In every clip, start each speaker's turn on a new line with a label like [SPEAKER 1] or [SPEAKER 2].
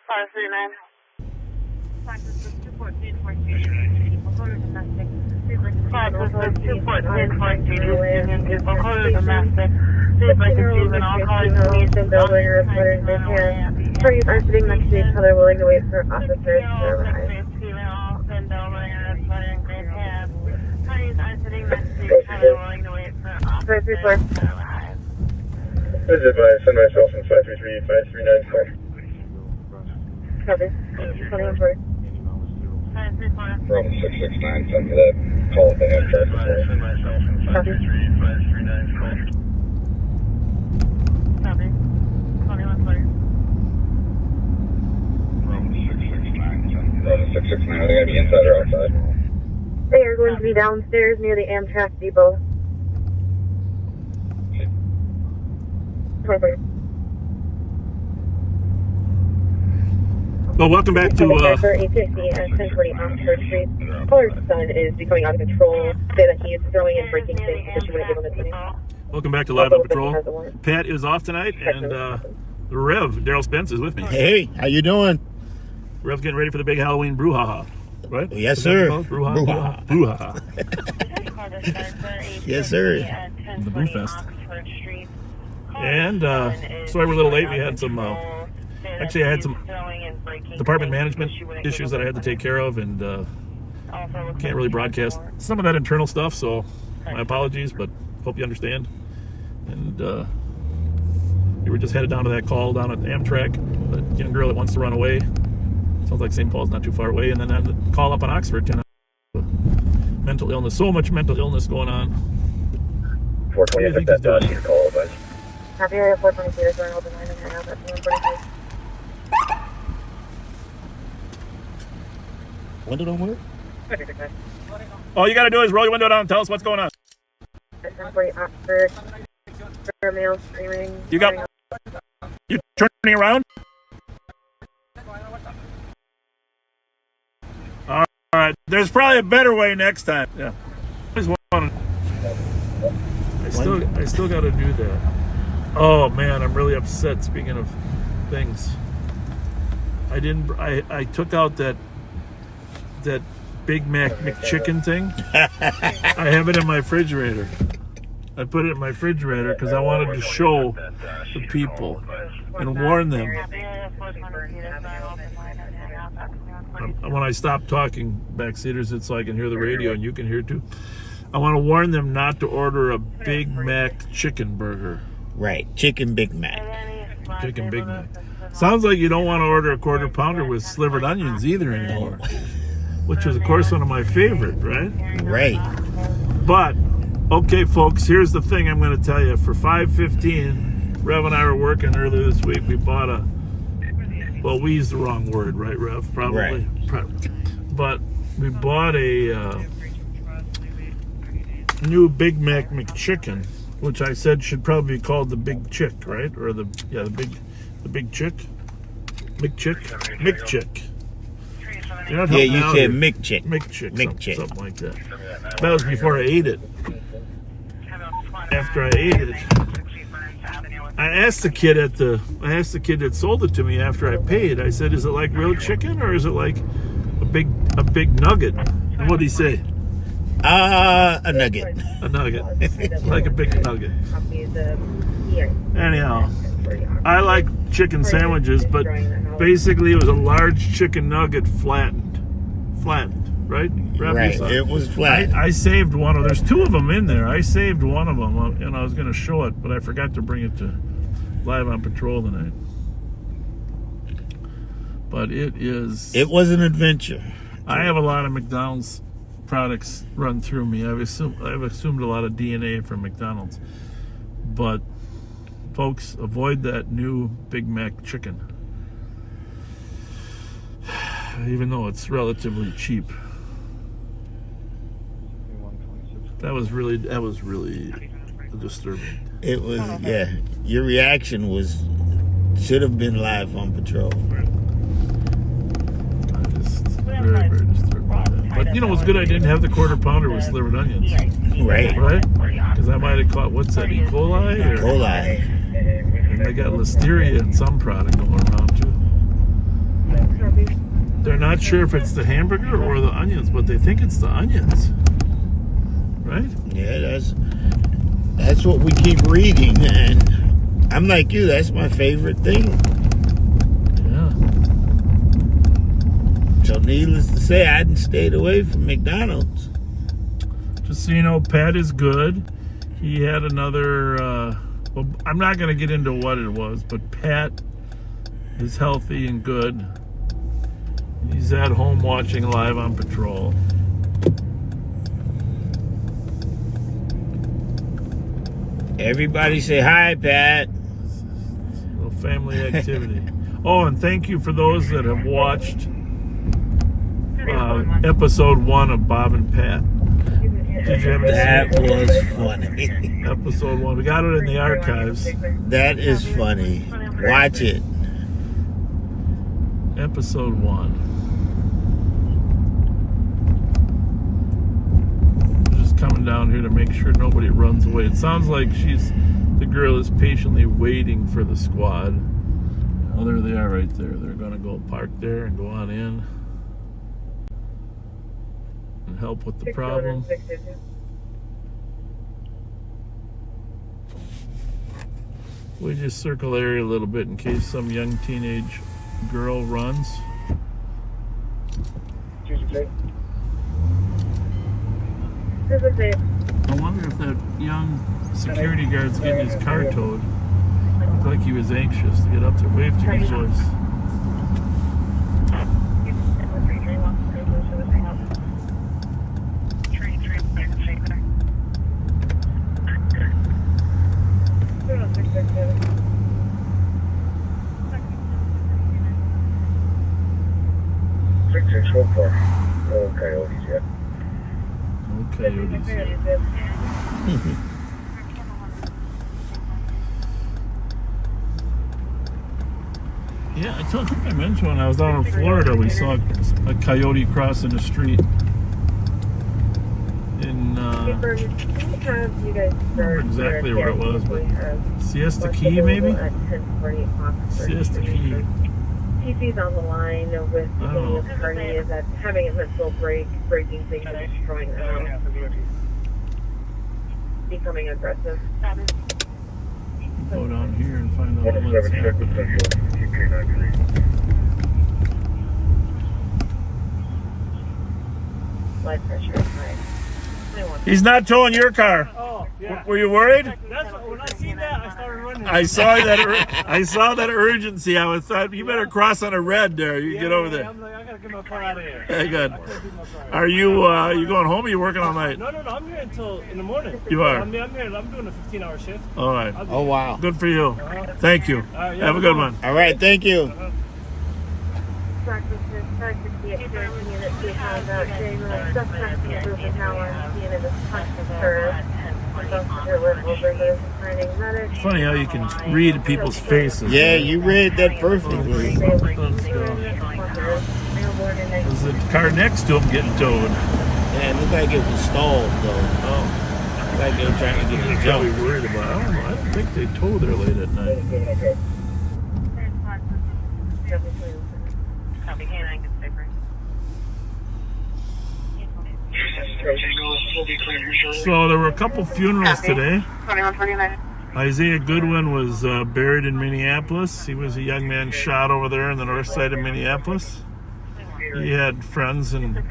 [SPEAKER 1] 539. Practice 214 for domestic. Practice 214 for Union vehicle quarter domestic. Please like to choose an all-cars release and builders
[SPEAKER 2] Parties are sitting next to each other, willing to wait for officers to arrive.
[SPEAKER 1] Parties are sitting next to each other, willing to wait for officers to arrive.
[SPEAKER 3] This is advised, send myself in 533-5394.
[SPEAKER 2] Copy. 2140.
[SPEAKER 3] From 669, send me that call at the Amtrak.
[SPEAKER 1] Copy. 2140.
[SPEAKER 3] From 669, send me that. 669, are they going to be inside or outside?
[SPEAKER 2] They are going to be downstairs near the Amtrak depot. 2040.
[SPEAKER 4] Well, welcome back to
[SPEAKER 2] 850 at 1020 Oxford Street. Caller's son is becoming out of control. Say that he is throwing and breaking things because she wouldn't give him his money.
[SPEAKER 4] welcome back to Live on Patrol. Pat is off tonight, and the Rev, Daryl Spence, is with me.
[SPEAKER 5] Hey, how you doing?
[SPEAKER 4] Rev's getting ready for the big Halloween brouhaha, right?
[SPEAKER 5] Yes, sir.
[SPEAKER 4] Brouhaha. Brouhaha.
[SPEAKER 5] Yes, sir.
[SPEAKER 4] The Brew Fest. And sorry we're a little late. We had some, actually I had some department management issues that I had to take care of, and can't really broadcast some of that internal stuff, so my apologies, but hope you understand. And we were just headed down to that call down at Amtrak, the young girl that wants to run away. Sounds like St. Paul's not too far away. And then the call up on Oxford, mental illness, so much mental illness going on.
[SPEAKER 3] 420, I think that's your call, but...
[SPEAKER 2] Happy area 422, there's an open line in there now, that's 143.
[SPEAKER 5] Window don't work?
[SPEAKER 4] All you got to do is roll your window down and tell us what's going on.
[SPEAKER 2] 1040 Oxford, for male screaming.
[SPEAKER 4] You turning around? All right, there's probably a better way next time. Yeah. I still got to do that. Oh man, I'm really upset. Speaking of things, I took out that Big Mac McChicken thing. I have it in my refrigerator. I put it in my refrigerator because I wanted to show the people and warn them. When I stop talking, backseaters, it's so I can hear the radio and you can hear too. I want to warn them not to order a Big Mac chicken burger.
[SPEAKER 5] Right, chicken Big Mac.
[SPEAKER 4] Chicken Big Mac. Sounds like you don't want to order a quarter pounder with slivered onions either anymore. Which was, of course, one of my favorite, right?
[SPEAKER 5] Right.
[SPEAKER 4] But, okay, folks, here's the thing I'm going to tell you. For $5.15, Rev and I were working earlier this week. We bought a, well, we's the wrong word, right, Rev? Probably. Right. But we bought a new Big Mac McChicken, which I said should probably be called the Big Chick, right? Or the Big Chick? McChick.
[SPEAKER 5] Yeah, you said McChick.
[SPEAKER 4] McChick, something like that. That was before I ate it. After I ate it, I asked the kid that sold it to me after I paid. I said, "Is it like real chicken or is it like a big nugget?" And what did he say?
[SPEAKER 5] A nugget.
[SPEAKER 4] A nugget. Like a big nugget. Anyhow, I like chicken sandwiches, but basically it was a large chicken nugget flattened, right?
[SPEAKER 5] Right, it was flat.
[SPEAKER 4] I saved one of, there's two of them in there. I saved one of them, and I was going to show it, but I forgot to bring it to Live on Patrol tonight. But it
[SPEAKER 5] was an adventure.
[SPEAKER 4] I have a lot of McDonald's products run through me. I've assumed a lot of DNA from McDonald's. But folks, avoid that new Big Mac chicken. Even though it's relatively cheap. That was really disturbing.
[SPEAKER 5] It was, yeah. Your reaction should have been Live on Patrol.
[SPEAKER 4] Very, very disturbed by that. But you know what's good? I didn't have the quarter pounder with slivered onions.
[SPEAKER 5] Right?
[SPEAKER 4] Because I might have caught, what's that, E. coli?
[SPEAKER 5] E. coli.
[SPEAKER 4] And they got listeria in some product going around too. They're not sure if it's the hamburger or the onions, but they think it's the onions. Right?
[SPEAKER 5] Yeah, that's what we keep reading, and I'm like you, that's my favorite thing.
[SPEAKER 4] Yeah.
[SPEAKER 5] So needless to say, I hadn't stayed away from McDonald's.
[SPEAKER 4] Just so you know, Pat is good. He had another, well, I'm not going to get into what it was, but Pat is healthy and good. He's at home watching Live on Patrol.
[SPEAKER 5] Everybody say hi, Pat.
[SPEAKER 4] Little family activity. Oh, and thank you for those that have watched episode 1 of Bob and Pat. Did you ever see
[SPEAKER 5] That
[SPEAKER 4] it?
[SPEAKER 5] was funny.
[SPEAKER 4] Episode 1. We got it in the archives.
[SPEAKER 5] That is funny. Watch it.
[SPEAKER 4] Episode 1. Just coming down here to make sure nobody runs away. It sounds like the girl is patiently waiting for the squad. Oh, there they are right there. They're going to go park there and go on in and help with the problem. We just circle the area a little bit in case some young teenage girl runs. I wonder if that young security guard's getting his car towed. Looked like he was anxious to get up there. Wave to his voice.
[SPEAKER 3] No coyotes yet.
[SPEAKER 4] No coyotes yet. Yeah, I think I mentioned when I was down in Florida, we saw a coyote crossing the street. In, I don't remember exactly where it was, but Siesta Key, maybe? Siesta Key.
[SPEAKER 2] TC's on the line with the party is that having a mental breaking things and destroying the house, becoming aggressive.
[SPEAKER 4] Go down here and find out what's happening.
[SPEAKER 2] Blood pressure is high.
[SPEAKER 4] He's not towing your car.
[SPEAKER 6] Oh, yeah.
[SPEAKER 4] Were you worried?
[SPEAKER 6] When I seen that, I started running.
[SPEAKER 4] I saw that urgency. I thought you better cross on a red there. You get over there.
[SPEAKER 6] I'm like, I gotta get my car out of here.
[SPEAKER 4] Hey, good.
[SPEAKER 6] I can't leave my car.
[SPEAKER 4] Are you going home? Or are you working all night?
[SPEAKER 6] No. I'm here until in the morning.
[SPEAKER 4] You are?
[SPEAKER 6] I'm here. I'm doing a 15-hour shift.
[SPEAKER 4] All right.
[SPEAKER 5] Oh, wow.
[SPEAKER 4] Good for you. Thank you.
[SPEAKER 6] Yeah,
[SPEAKER 4] Have a good one.
[SPEAKER 5] All right, thank you.
[SPEAKER 4] It's funny how you can read people's faces.
[SPEAKER 5] Yeah, you read that perfectly.
[SPEAKER 4] There's the car next to him getting towed.
[SPEAKER 5] Yeah, it looked like it was stalled, though.
[SPEAKER 4] Oh,
[SPEAKER 5] Looked like they were trying to get
[SPEAKER 4] he's
[SPEAKER 5] the
[SPEAKER 4] probably
[SPEAKER 5] jump.
[SPEAKER 4] worried about it. I don't know. I don't think they tow there late at night. So there were a couple funerals today.
[SPEAKER 1] 2149.
[SPEAKER 4] Isaiah Goodwin was buried in Minneapolis. He was a young man shot over there on the north side of Minneapolis. He had friends and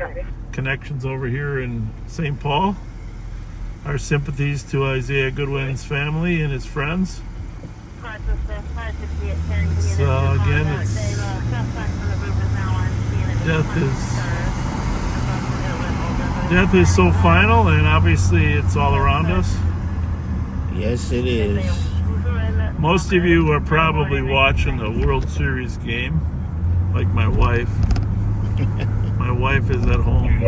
[SPEAKER 4] connections over here in St. Paul. Our sympathies to Isaiah Goodwin's family and his friends. So again, it's death is so final, and obviously it's all around us.
[SPEAKER 5] Yes, it is.
[SPEAKER 4] Most of you are probably watching the World Series game, like my wife. My wife is at home.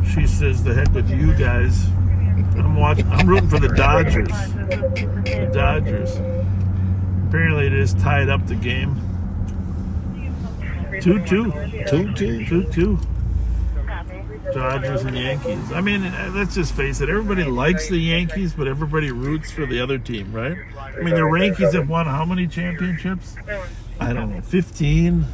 [SPEAKER 4] She says, "The heck with you guys." I'm rooting for the Dodgers. The Dodgers. Apparently, it is tied up the game. 2-2. 2-2. Dodgers and Yankees. I mean, let's just face it. Everybody likes the Yankees, but everybody roots for the other team, right? I mean, the Yankees have won how many championships? I don't know, 15.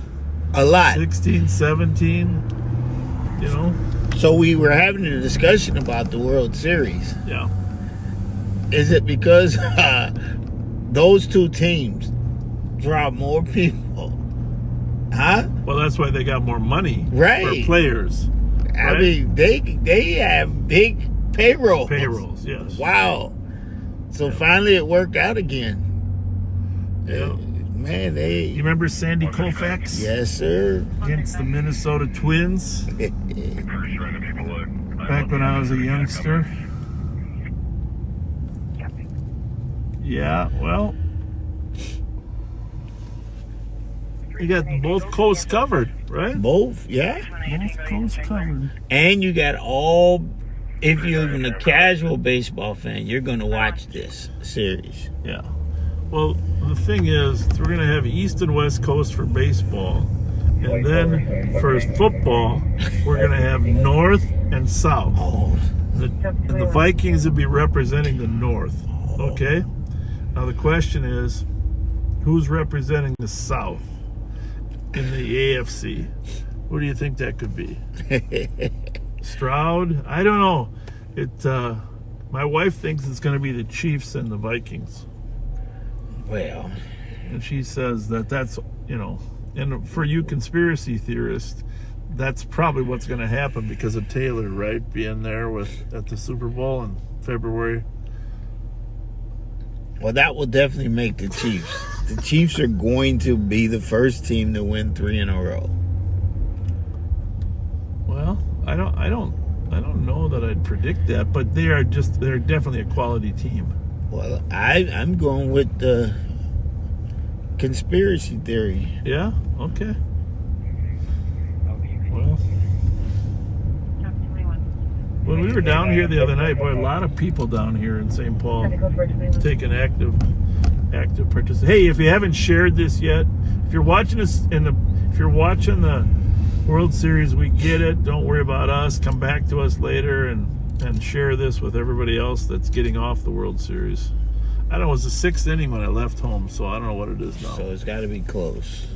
[SPEAKER 5] A lot.
[SPEAKER 4] 16, 17, you know?
[SPEAKER 5] So we were having a discussion about the World Series.
[SPEAKER 4] Yeah.
[SPEAKER 5] Is it because those two teams draw more people? Huh?
[SPEAKER 4] Well, that's why they got more money
[SPEAKER 5] Right.
[SPEAKER 4] for players.
[SPEAKER 5] I
[SPEAKER 4] Right?
[SPEAKER 5] mean, they have big payrolls.
[SPEAKER 4] Payrolls, yes.
[SPEAKER 5] Wow. So finally it worked out again.
[SPEAKER 4] Yeah.
[SPEAKER 5] Man,
[SPEAKER 4] You remember Sandy Koufax?
[SPEAKER 5] Yes, sir.
[SPEAKER 4] Against the Minnesota Twins back when I was a youngster. Yeah, well, you got both coasts covered, right?
[SPEAKER 5] Both, yeah.
[SPEAKER 4] Both coasts covered.
[SPEAKER 5] And you got all, if you're even a casual baseball fan, you're going to watch this series.
[SPEAKER 4] Yeah. Well, the thing is, we're going to have East and West Coast for baseball. And then for football, we're going to have North and South.
[SPEAKER 5] Oh,
[SPEAKER 4] And the Vikings will be representing the North. Okay? Now the question is, who's representing the South in the AFC? Who do you think that could be? Stroud? I don't know. My wife thinks it's going to be the Chiefs and the Vikings.
[SPEAKER 5] well,
[SPEAKER 4] And she says that's, you know, and for you conspiracy theorists, that's probably what's going to happen because of Taylor, right? Being there at the Super Bowl in February.
[SPEAKER 5] well, that will definitely make the Chiefs. The Chiefs are going to be the first team to win 3 in a row.
[SPEAKER 4] Well, I don't know that I'd predict that, but they're definitely a quality team.
[SPEAKER 5] Well, I'm going with the conspiracy theory.
[SPEAKER 4] Yeah? Okay. Well, when we were down here the other night, boy, a lot of people down here in St. Paul taking active participation. Hey, if you haven't shared this yet, if you're watching this if you're watching the World Series, we get it. Don't worry about us. Come back to us later and share this with everybody else that's getting off the World Series. I don't know, it was the 6th inning when I left home, so I don't know what it is now.
[SPEAKER 5] So it's got to be close.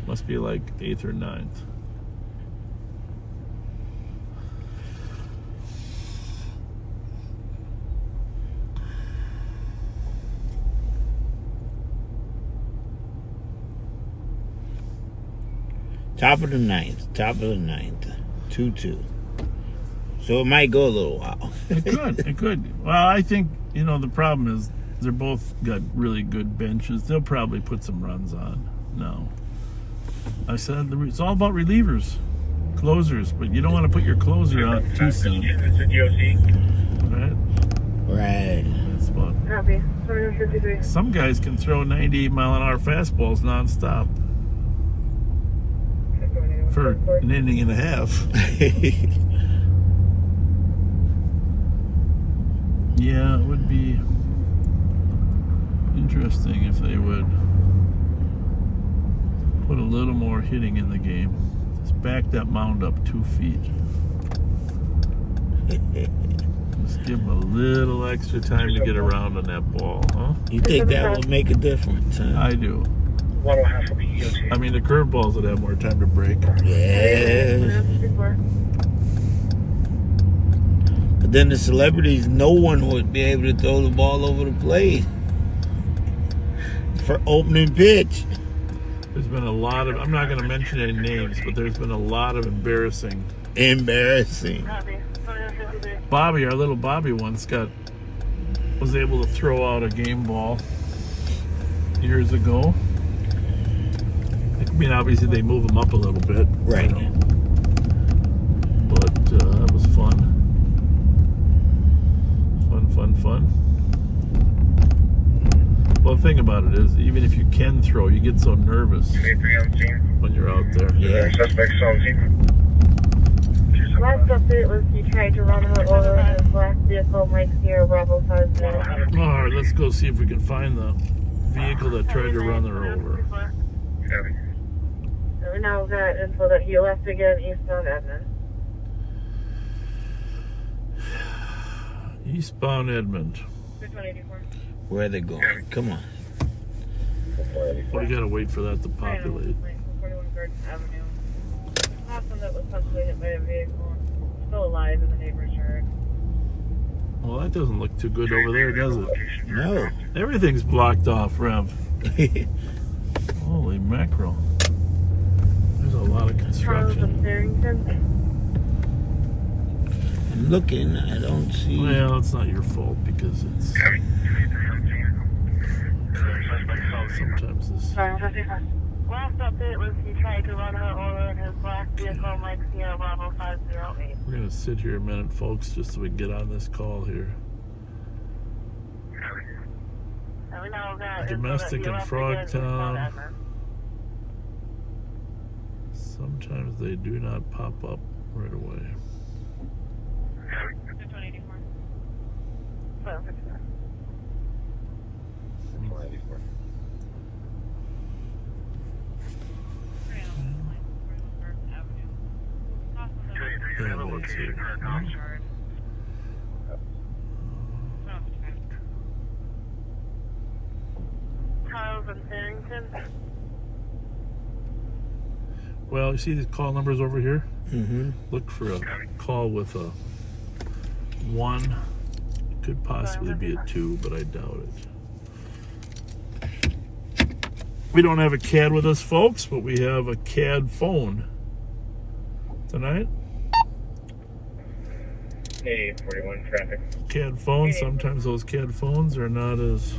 [SPEAKER 4] Must be like 8th or 9th.
[SPEAKER 5] Top of the ninth. 2-2. So it might go a little while.
[SPEAKER 4] It could. Well, I think, you know, the problem is they're both got really good benches. They'll probably put some runs on. No. I said it's all about relievers, closers, but you don't want to put your closer out too soon. Right?
[SPEAKER 5] Right.
[SPEAKER 4] That's about.
[SPEAKER 1] Copy. 453.
[SPEAKER 4] Some guys can throw 98-mile-an-hour fastballs nonstop for an inning and a half. Yeah, it would be interesting if they would put a little more hitting in the game. Just back that mound up 2 feet. Just give them a little extra time to get around on that ball, huh?
[SPEAKER 5] You think that would make a difference, huh?
[SPEAKER 4] I do. I mean, the curveballs would have more time to break.
[SPEAKER 5] Yeah. But then the celebrities, no one would be able to throw the ball over the plate for opening pitch.
[SPEAKER 4] There's been a lot of, I'm not going to mention any names, but there's been a lot of embarrassing.
[SPEAKER 5] Embarrassing.
[SPEAKER 4] Bobby, our little Bobby once was able to throw out a game ball years ago. I mean, obviously they move them up a little bit.
[SPEAKER 5] Right.
[SPEAKER 4] You know. But that was fun. Fun. Well, the thing about it is, even if you can throw, you get so nervous when you're out there.
[SPEAKER 5] Yeah.
[SPEAKER 1] Last update was he tried to run her over his black vehicle, Mike Sierra Bravo 5.
[SPEAKER 4] All right, let's go see if we can find the vehicle that tried to run her over.
[SPEAKER 1] We now got info that he left again eastbound Edmond.
[SPEAKER 4] Eastbound Edmond.
[SPEAKER 5] Where are they going? Come on.
[SPEAKER 4] We gotta wait for that to populate.
[SPEAKER 1] Garden Avenue. Person that was possibly hit by a vehicle, still alive in the neighbor's yard.
[SPEAKER 4] Well, that doesn't look too good over there, does it?
[SPEAKER 5] No.
[SPEAKER 4] Everything's blocked off, Rev. Holy mackerel. There's a lot of
[SPEAKER 1] Charles
[SPEAKER 4] construction.
[SPEAKER 1] and Farrington.
[SPEAKER 5] I'm looking. I don't see.
[SPEAKER 4] Well, it's not your fault because it's sometimes this.
[SPEAKER 1] Sorry, last update was he tried to run her over in his black vehicle, Mike Sierra Bravo 508.
[SPEAKER 4] We're gonna sit here a minute, folks, just so we can get on this call here.
[SPEAKER 1] And we know that
[SPEAKER 4] Domestic in Frogtown. Sometimes they do not pop up right away.
[SPEAKER 1] Charles and Farrington.
[SPEAKER 4] Well, you see these call numbers over here?
[SPEAKER 5] Mm-hmm.
[SPEAKER 4] Look for a call with a 1. Could possibly be a 2, but I doubt it. We don't have a CAD with us, folks, but we have a CAD phone tonight.
[SPEAKER 3] 8841 traffic.
[SPEAKER 4] CAD phone. Sometimes those CAD phones are not as.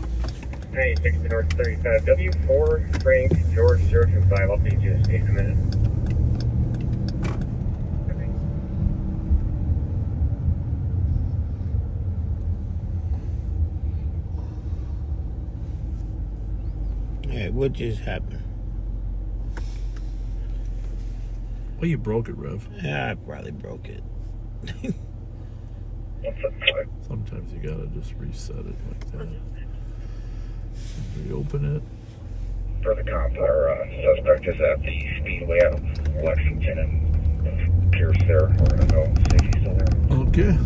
[SPEAKER 3] 96 North 35W4 Frank George 025. I'll feed you a state in a minute.
[SPEAKER 5] Hey, what just happened?
[SPEAKER 4] Well, you broke it, Rev.
[SPEAKER 5] Yeah, I probably broke it.
[SPEAKER 4] Sometimes you gotta just reset it like that. Reopen it.
[SPEAKER 3] For the cop, our suspect is at the Speedway out of Lexington and Pierce there. We're gonna go see if he's still there.
[SPEAKER 4] Okay.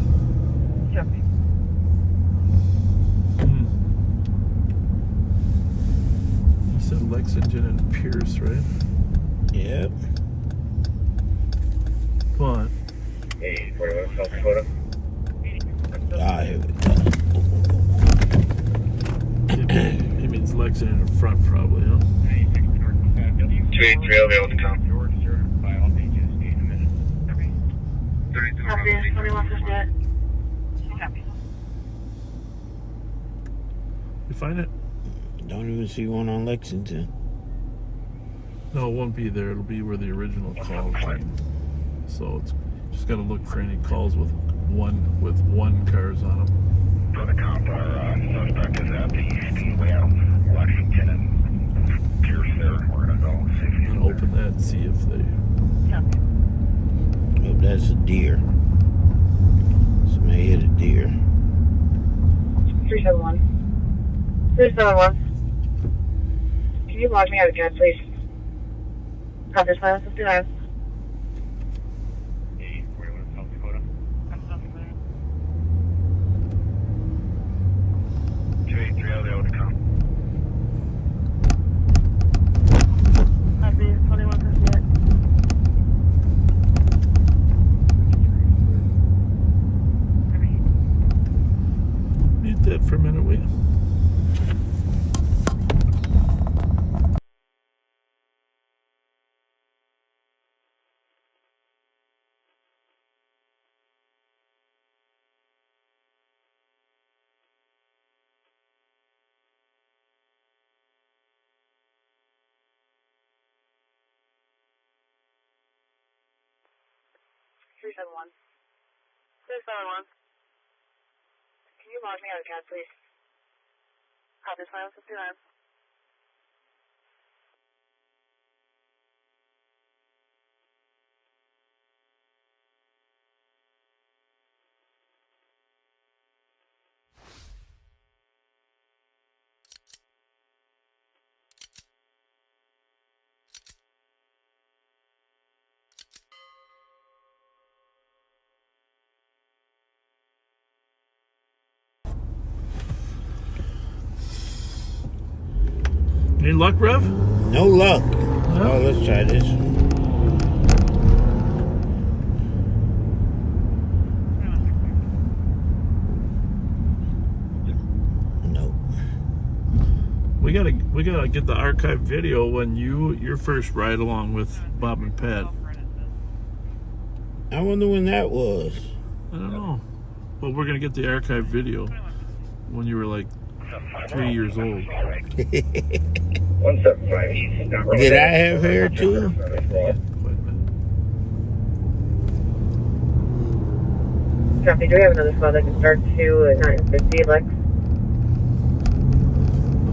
[SPEAKER 4] You said Lexington and Pierce, right?
[SPEAKER 5] Yep.
[SPEAKER 4] Come on.
[SPEAKER 3] 8841 South Dakota.
[SPEAKER 5] Ah, here we go.
[SPEAKER 4] It means Lexington in front, probably, huh?
[SPEAKER 3] 283, I'll be able to come. George 05, I'll feed you a state in a minute.
[SPEAKER 1] Copy, 2158. Copy.
[SPEAKER 4] You find it?
[SPEAKER 5] Don't even see one on Lexington.
[SPEAKER 4] No, it won't be there. It'll be where the original call came. So it's just got to look for any calls with one cars on them.
[SPEAKER 3] For the cop, our suspect is at the Speedway out of Lexington and Pierce there. We're gonna go see if he's
[SPEAKER 4] And open that and see if they.
[SPEAKER 5] Oh, that's a deer. Somebody hit a deer.
[SPEAKER 2] 371. 371. Can you log me out again, please? Copy, 59.
[SPEAKER 3] 8841 South Dakota. 283, I'll be able to come.
[SPEAKER 1] Copy, 2158.
[SPEAKER 4] Mute that for a minute, will you?
[SPEAKER 2] Three seven one.
[SPEAKER 1] 371.
[SPEAKER 2] Can you log me out again, please?
[SPEAKER 1] Copy, 2159.
[SPEAKER 4] Any luck, Rev?
[SPEAKER 5] No luck. Oh, let's try this one.
[SPEAKER 4] We gotta get the archive video when your first ride along with Bob and Pat.
[SPEAKER 5] I wonder when that was.
[SPEAKER 4] I don't know. Well, we're gonna get the archive video when you were like 3 years old.
[SPEAKER 3] 175 East.
[SPEAKER 5] Did I have hair too?
[SPEAKER 2] Copy, do we have another spot that can start to 950, Lex?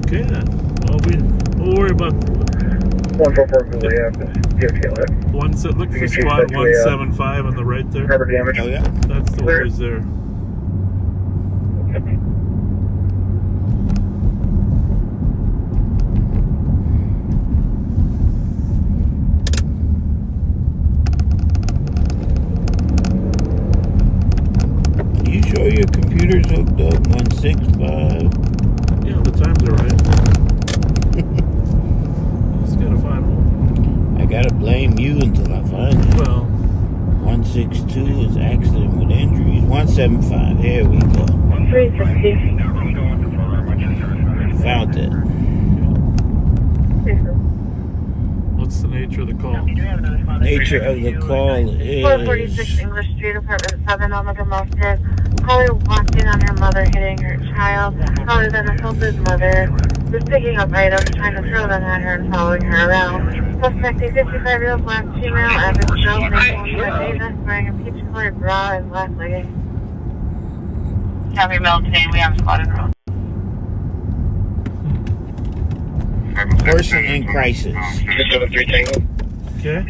[SPEAKER 4] Okay then. Well, we'll worry about
[SPEAKER 3] 144 Google, yeah.
[SPEAKER 4] look for squad 175 on the right there.
[SPEAKER 3] Harbor damage.
[SPEAKER 5] Oh, yeah.
[SPEAKER 4] That's the words there.
[SPEAKER 5] You sure your computer's hooked up? 165.
[SPEAKER 4] Yeah, the times are right. Just gotta find one.
[SPEAKER 5] I gotta blame you until I find it.
[SPEAKER 4] Well,
[SPEAKER 5] 162 is accident with injuries. 175. Here we go.
[SPEAKER 2] 360.
[SPEAKER 5] Found it.
[SPEAKER 4] what's the nature of the call?
[SPEAKER 5] Nature of the call is
[SPEAKER 1] 446 English Street, apartment 7 on the domestic. Caller walked in on her mother hitting her child. Caller then assaulted mother. Was picking up items, trying to throw them at her and following her around. Suspect, a 55-year-old black female, average build, wearing a peach-colored bra and black leggings. Copy, Millington. We have a spotted road.
[SPEAKER 5] person in crisis.
[SPEAKER 3] 273 Tango.
[SPEAKER 4] Okay.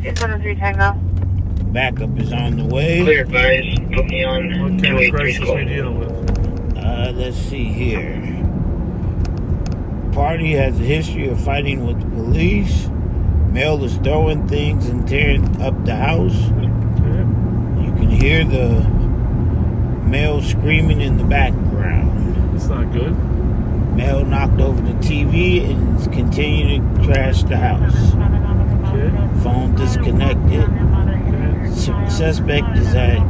[SPEAKER 1] 273 Tango.
[SPEAKER 5] Backup is on the way.
[SPEAKER 3] Clear advise. Put me on
[SPEAKER 4] What kind of
[SPEAKER 3] 283
[SPEAKER 4] crisis
[SPEAKER 3] Squad.
[SPEAKER 4] we dealing with?
[SPEAKER 5] Let's see here. Party has a history of fighting with the police. Male is throwing things and tearing up the house.
[SPEAKER 4] Okay.
[SPEAKER 5] You can hear the male screaming in the background.
[SPEAKER 4] That's not good.
[SPEAKER 5] Male knocked over the TV and is continuing to trash the house.
[SPEAKER 4] Okay.
[SPEAKER 5] Phone disconnected.
[SPEAKER 4] Okay.
[SPEAKER 5] Suspect is at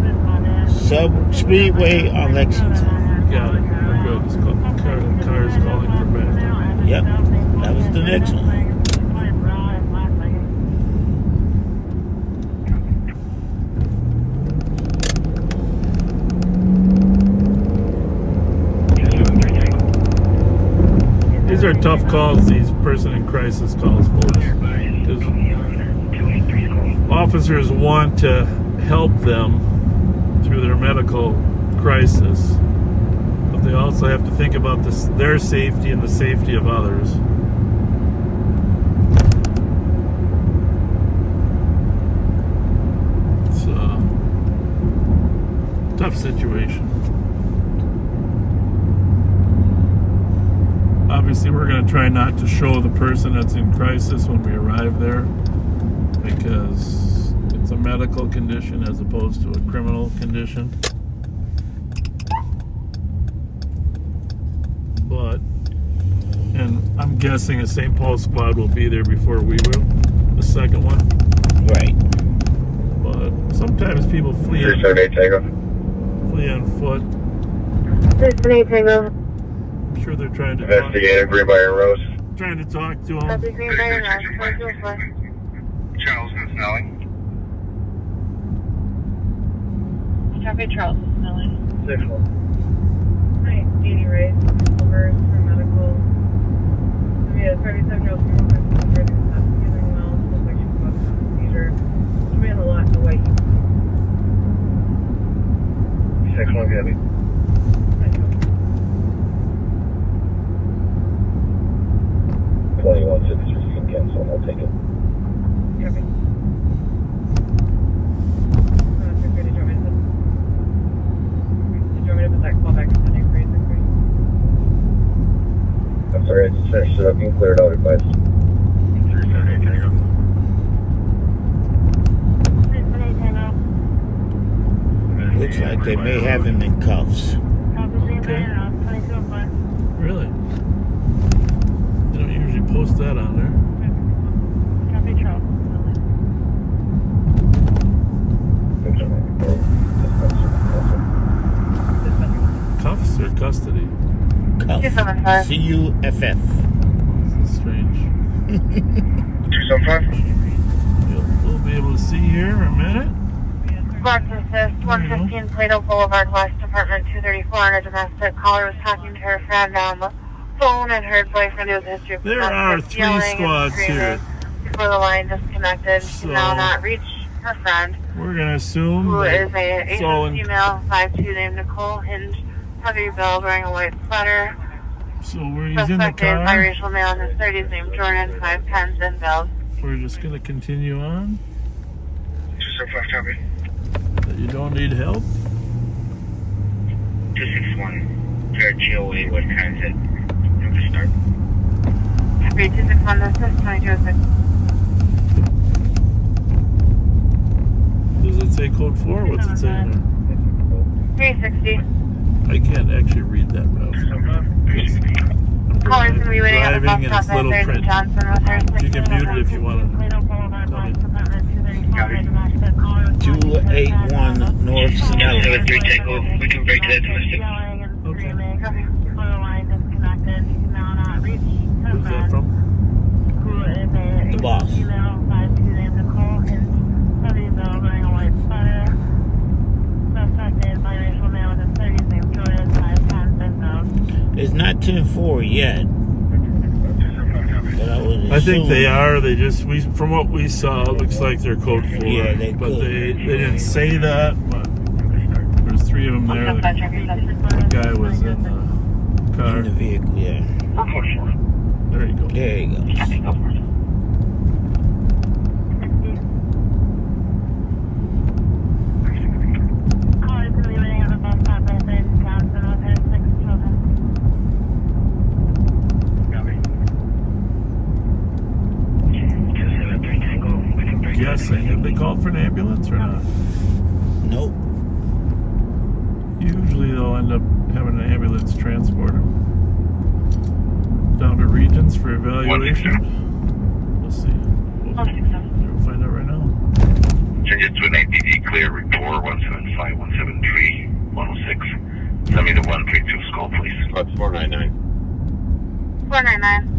[SPEAKER 5] Sub Speedway on Lexington.
[SPEAKER 4] Got it. We're good. It's car's calling for backup.
[SPEAKER 5] Yep, that was the next one.
[SPEAKER 4] These are tough calls, these person in crisis calls, folks. Because officers want to help them through their medical crisis, but they also have to think about their safety and the safety of others. It's a tough situation. Obviously, we're going to try not to show the person that's in crisis when we arrive there, because it's a medical condition as opposed to a criminal condition. But, and I'm guessing a St. Paul squad will be there before we will, the second one.
[SPEAKER 5] Right.
[SPEAKER 4] But sometimes people flee
[SPEAKER 3] 378 Tango.
[SPEAKER 4] on foot.
[SPEAKER 1] 278 Tango.
[SPEAKER 4] I'm sure they're trying to
[SPEAKER 3] Investigator, Greenbrier Rose.
[SPEAKER 4] talk to them.
[SPEAKER 1] Copy, Greenbrier Rose. 404.
[SPEAKER 3] Charleston Snelling.
[SPEAKER 1] Copy, Charleston Snelling.
[SPEAKER 3] 6-1.
[SPEAKER 2] Hi, Danny Rice, over for medical. We had a 37-year-old female passenger who's not feeling well. Looks like she's about to have a seizure. She ran a lot in the white.
[SPEAKER 3] 6-1 Gabby. 2163 can cancel. I'll take it.
[SPEAKER 2] Copy. Did you want me to put that call back to 363?
[SPEAKER 3] I'm sorry, I just finished it up. You can clear it out, advice. 378 Tango.
[SPEAKER 1] 278 Tango.
[SPEAKER 5] Looks like they may have him in cuffs.
[SPEAKER 1] Copy, Greenbrier Rose. 2205.
[SPEAKER 4] Really? They don't usually post that on there.
[SPEAKER 1] Copy, Charleston Snelling.
[SPEAKER 4] Cuffs or custody?
[SPEAKER 5] Cuff.
[SPEAKER 1] 275.
[SPEAKER 5] CUFF.
[SPEAKER 4] Strange.
[SPEAKER 3] 275.
[SPEAKER 4] We'll be able to see here in a minute.
[SPEAKER 1] Squad assist, 115 Plato Boulevard West, apartment 234 on a domestic. Caller was talking to her friend on the phone and her boyfriend who has a history of
[SPEAKER 4] There are
[SPEAKER 1] domestic
[SPEAKER 4] 3
[SPEAKER 1] yelling and
[SPEAKER 4] squads
[SPEAKER 1] screaming
[SPEAKER 4] here.
[SPEAKER 1] before the line disconnected. She
[SPEAKER 4] So-
[SPEAKER 1] can now not reach her friend,
[SPEAKER 4] We're gonna assume
[SPEAKER 1] who
[SPEAKER 4] that
[SPEAKER 1] is a
[SPEAKER 4] it's all
[SPEAKER 1] Asian
[SPEAKER 4] in,
[SPEAKER 1] female, 5'2", named Nicole Hinge, heavy build, wearing a white sweater.
[SPEAKER 4] so he's in the
[SPEAKER 1] Suspect is
[SPEAKER 4] car.
[SPEAKER 1] biracial male in his 30s, named Jordan, 5'10", thin build.
[SPEAKER 4] We're just gonna continue on.
[SPEAKER 3] 275, copy.
[SPEAKER 4] That you don't need help.
[SPEAKER 3] 261. Jared GOA, what kind is it? Number start.
[SPEAKER 1] Copy, 261, this is 2206.
[SPEAKER 4] Does it say code 4? What's it saying
[SPEAKER 1] 360.
[SPEAKER 4] there? I can't actually read that well.
[SPEAKER 1] Caller's going to be waiting at the
[SPEAKER 4] Driving
[SPEAKER 1] bus
[SPEAKER 4] and it's
[SPEAKER 1] stop at
[SPEAKER 4] little
[SPEAKER 1] 30
[SPEAKER 4] print.
[SPEAKER 1] Johnson with her
[SPEAKER 4] You can mute it if you want to.
[SPEAKER 5] 281 North Sonoma.
[SPEAKER 3] 73 Tango, we can break that domestic.
[SPEAKER 4] Okay. Who's that from?
[SPEAKER 5] The boss. It's not 10-4 yet. But
[SPEAKER 4] I think they are. They just from what we saw, it looks like they're code 4.
[SPEAKER 5] Yeah, they
[SPEAKER 4] but
[SPEAKER 5] could.
[SPEAKER 4] they didn't say that. But there's 3 of them there. The guy was in the car.
[SPEAKER 5] in the vehicle, yeah.
[SPEAKER 4] There you go.
[SPEAKER 5] There you go.
[SPEAKER 4] Guessing. Have they called for an ambulance or not?
[SPEAKER 5] Nope.
[SPEAKER 4] Usually they'll end up having an ambulance transport them down to Regions for evaluation. We'll see. We'll find out right now.
[SPEAKER 3] Change it to an APD clear report 175 173 106. Send me the 132 skull, please. 499.
[SPEAKER 1] 499.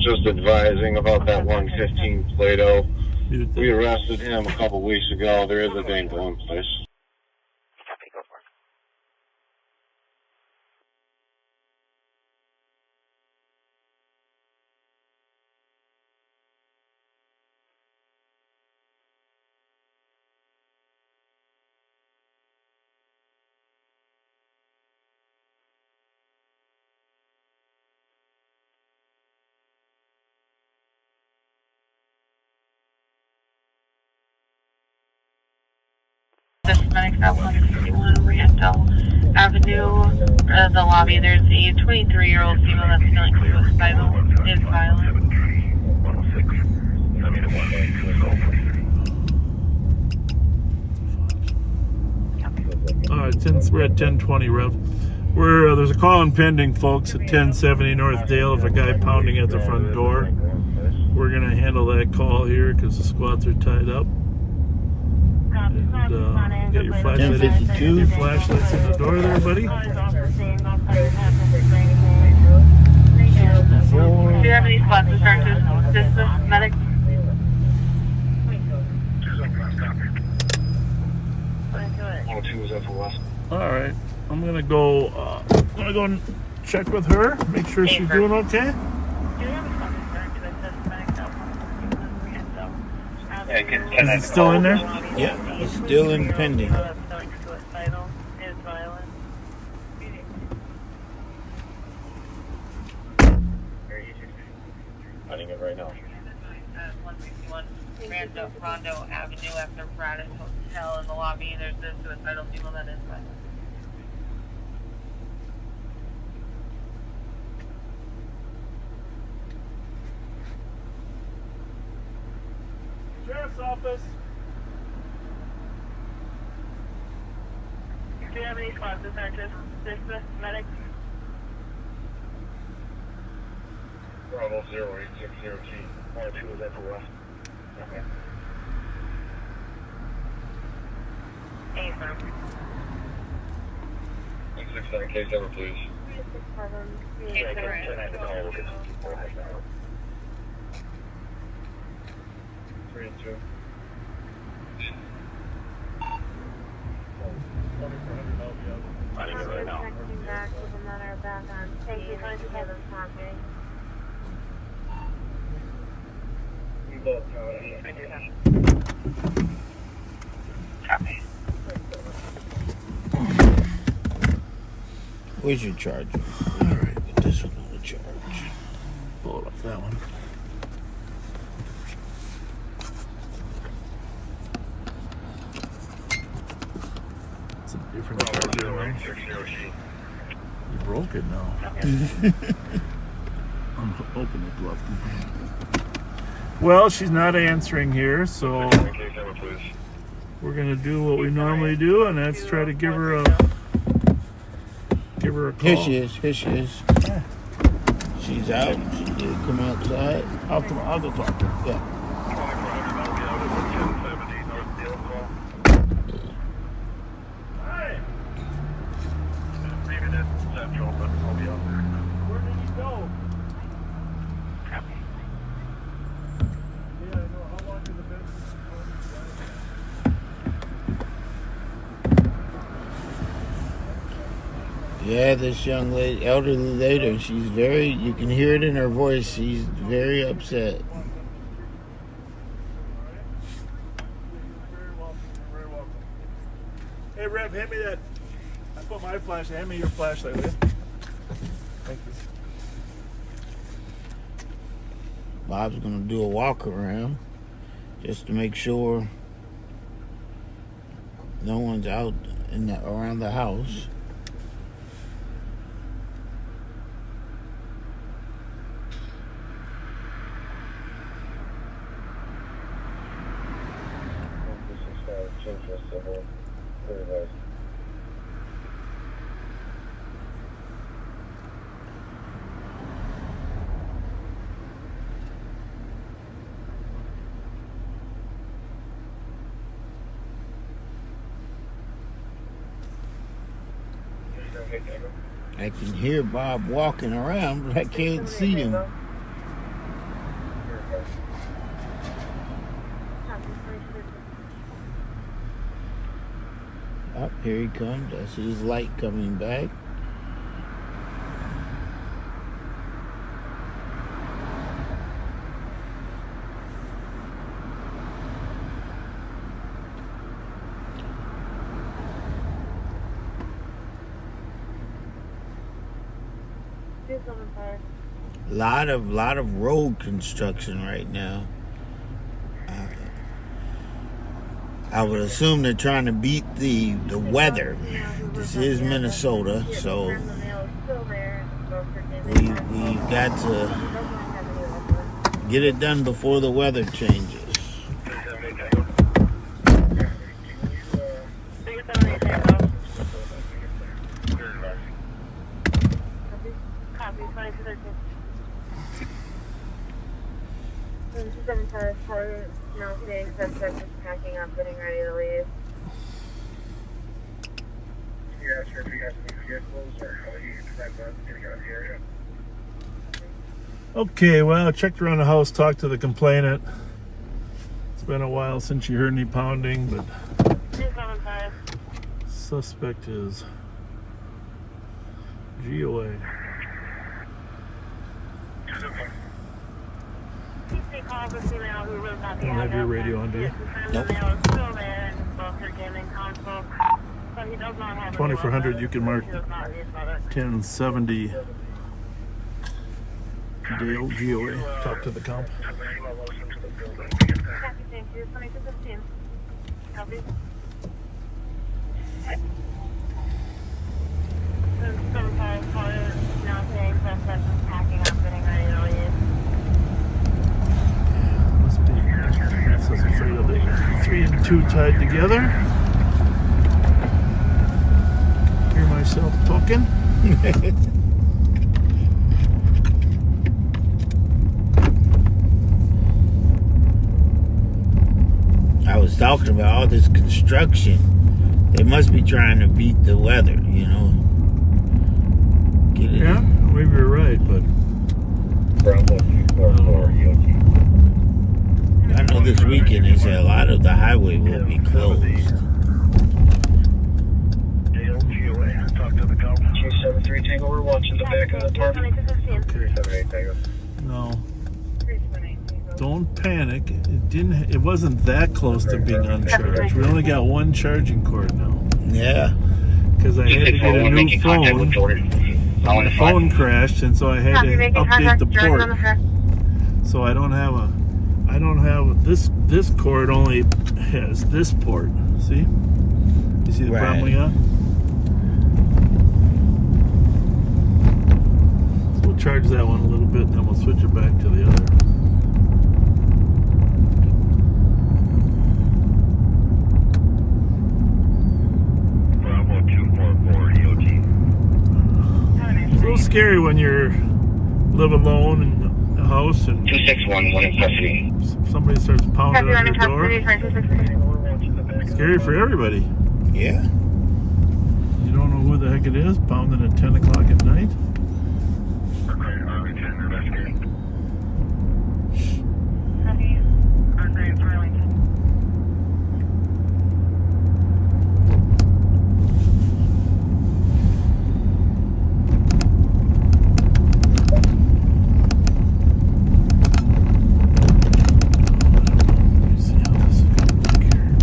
[SPEAKER 7] Just advising about that 115 Plato.
[SPEAKER 4] Mute
[SPEAKER 7] We
[SPEAKER 4] that.
[SPEAKER 7] arrested him a couple weeks ago. There is a dangle in place.
[SPEAKER 1] Medic at 151 Randall Avenue, the lobby. There's a 23-year-old female that's feeling suicidal, is violent.
[SPEAKER 3] 106. Send me the 132 skull, please.
[SPEAKER 4] All right, since we're at 1020 Rev, there's a call in pending, folks, at 1070 North Dale of a guy pounding at the front door. We're gonna handle that call here because the squads are tied up. And get your flashlight.
[SPEAKER 5] 1052.
[SPEAKER 4] Your flashlights in the door there, buddy.
[SPEAKER 1] Do you have any spots to start to assist this medic?
[SPEAKER 4] All right, I'm gonna go and check with her, make sure she's doing okay. Is it still in there?
[SPEAKER 5] Yeah, it's still in pending.
[SPEAKER 7] Finding it right now.
[SPEAKER 1] 161 Rondo Avenue after Braddock Hotel in the lobby. There's a suicidal female that is violent.
[SPEAKER 6] Sheriff's office.
[SPEAKER 1] Do you have any spots to start to assist this medic?
[SPEAKER 3] Bravo 0860T. 102 is at the west. Okay.
[SPEAKER 1] Affirm.
[SPEAKER 3] 169 K7, please. 3 and 2.
[SPEAKER 7] Finding it right now.
[SPEAKER 1] Texting back with them that are back on. Thank you for the talking.
[SPEAKER 3] We both know.
[SPEAKER 7] Copy.
[SPEAKER 5] Where's your charger? All right, put this one on the charge.
[SPEAKER 4] Pull it off that one. It's a different charger now. You broke it now. Open it, left. Well, she's not answering here, so we're gonna do what we normally do, and that's try to give her a call.
[SPEAKER 5] Here she is. Here she is. She's out. She did come outside.
[SPEAKER 4] I'll go talk to her.
[SPEAKER 5] Yeah.
[SPEAKER 3] Maybe that's central, but I'll be out there.
[SPEAKER 6] Where did you go? Yeah, I know. How long has it been?
[SPEAKER 5] Yeah, this young lady, elderly lady, she's very, you can hear it in her voice, she's very upset.
[SPEAKER 6] Very welcome. Very welcome. Hey, Rev, hand me that. I put my flashlight. Hand me your flashlight, will you? Thank you.
[SPEAKER 5] Bob's gonna do a walk around just to make sure no one's out around the house. I can hear Bob walking around, but I can't see him. Oh, here he comes. I see his light coming back. Lot of road construction right now. I would assume they're trying to beat the weather. This is Minnesota, so we've got to get it done before the weather changes.
[SPEAKER 1] Now saying suspect is packing up, getting ready to leave.
[SPEAKER 3] Yeah, sure. If you guys need vehicles or how you decide on getting out of the area.
[SPEAKER 4] Okay, well, I checked around the house, talked to the complainant. It's been a while since you heard any pounding, but suspect is GOA. Don't have your radio on, do you?
[SPEAKER 5] Nope.
[SPEAKER 4] 2400, you can mark 1070 Dale GOA. Talk to the comp. Must be. So it's afraid of the 3 and 2 tied together. Hear myself talking.
[SPEAKER 5] I was talking about all this construction. They must be trying to beat the weather, you know. Get it.
[SPEAKER 4] Yeah, maybe you're right, but
[SPEAKER 3] Bravo 244 EOT.
[SPEAKER 5] I know this weekend they say a lot of the highway will be closed.
[SPEAKER 3] Talk to the cop.
[SPEAKER 7] 273 Tango, we're watching the back of the apartment.
[SPEAKER 4] okay.
[SPEAKER 3] 78 Tango.
[SPEAKER 4] No,
[SPEAKER 2] 378.
[SPEAKER 4] don't panic. It wasn't that close to being uncharged. We only got one charging cord now.
[SPEAKER 5] Yeah.
[SPEAKER 4] Because I had to get a new phone. My phone crashed, and so I had to update the port. So I don't have this cord only has this port. See? You see the problem we got? So we'll charge that one a little bit, and then we'll switch it back to the other.
[SPEAKER 3] Bravo 244 EOT.
[SPEAKER 4] It's a little scary when you're live alone in a house and
[SPEAKER 7] 261, one in custody.
[SPEAKER 4] somebody starts pounding on your door. Scary for everybody.
[SPEAKER 5] Yeah.
[SPEAKER 4] You don't know who the heck it is pounding at 10 o'clock at night. Let me see how this is going to work here.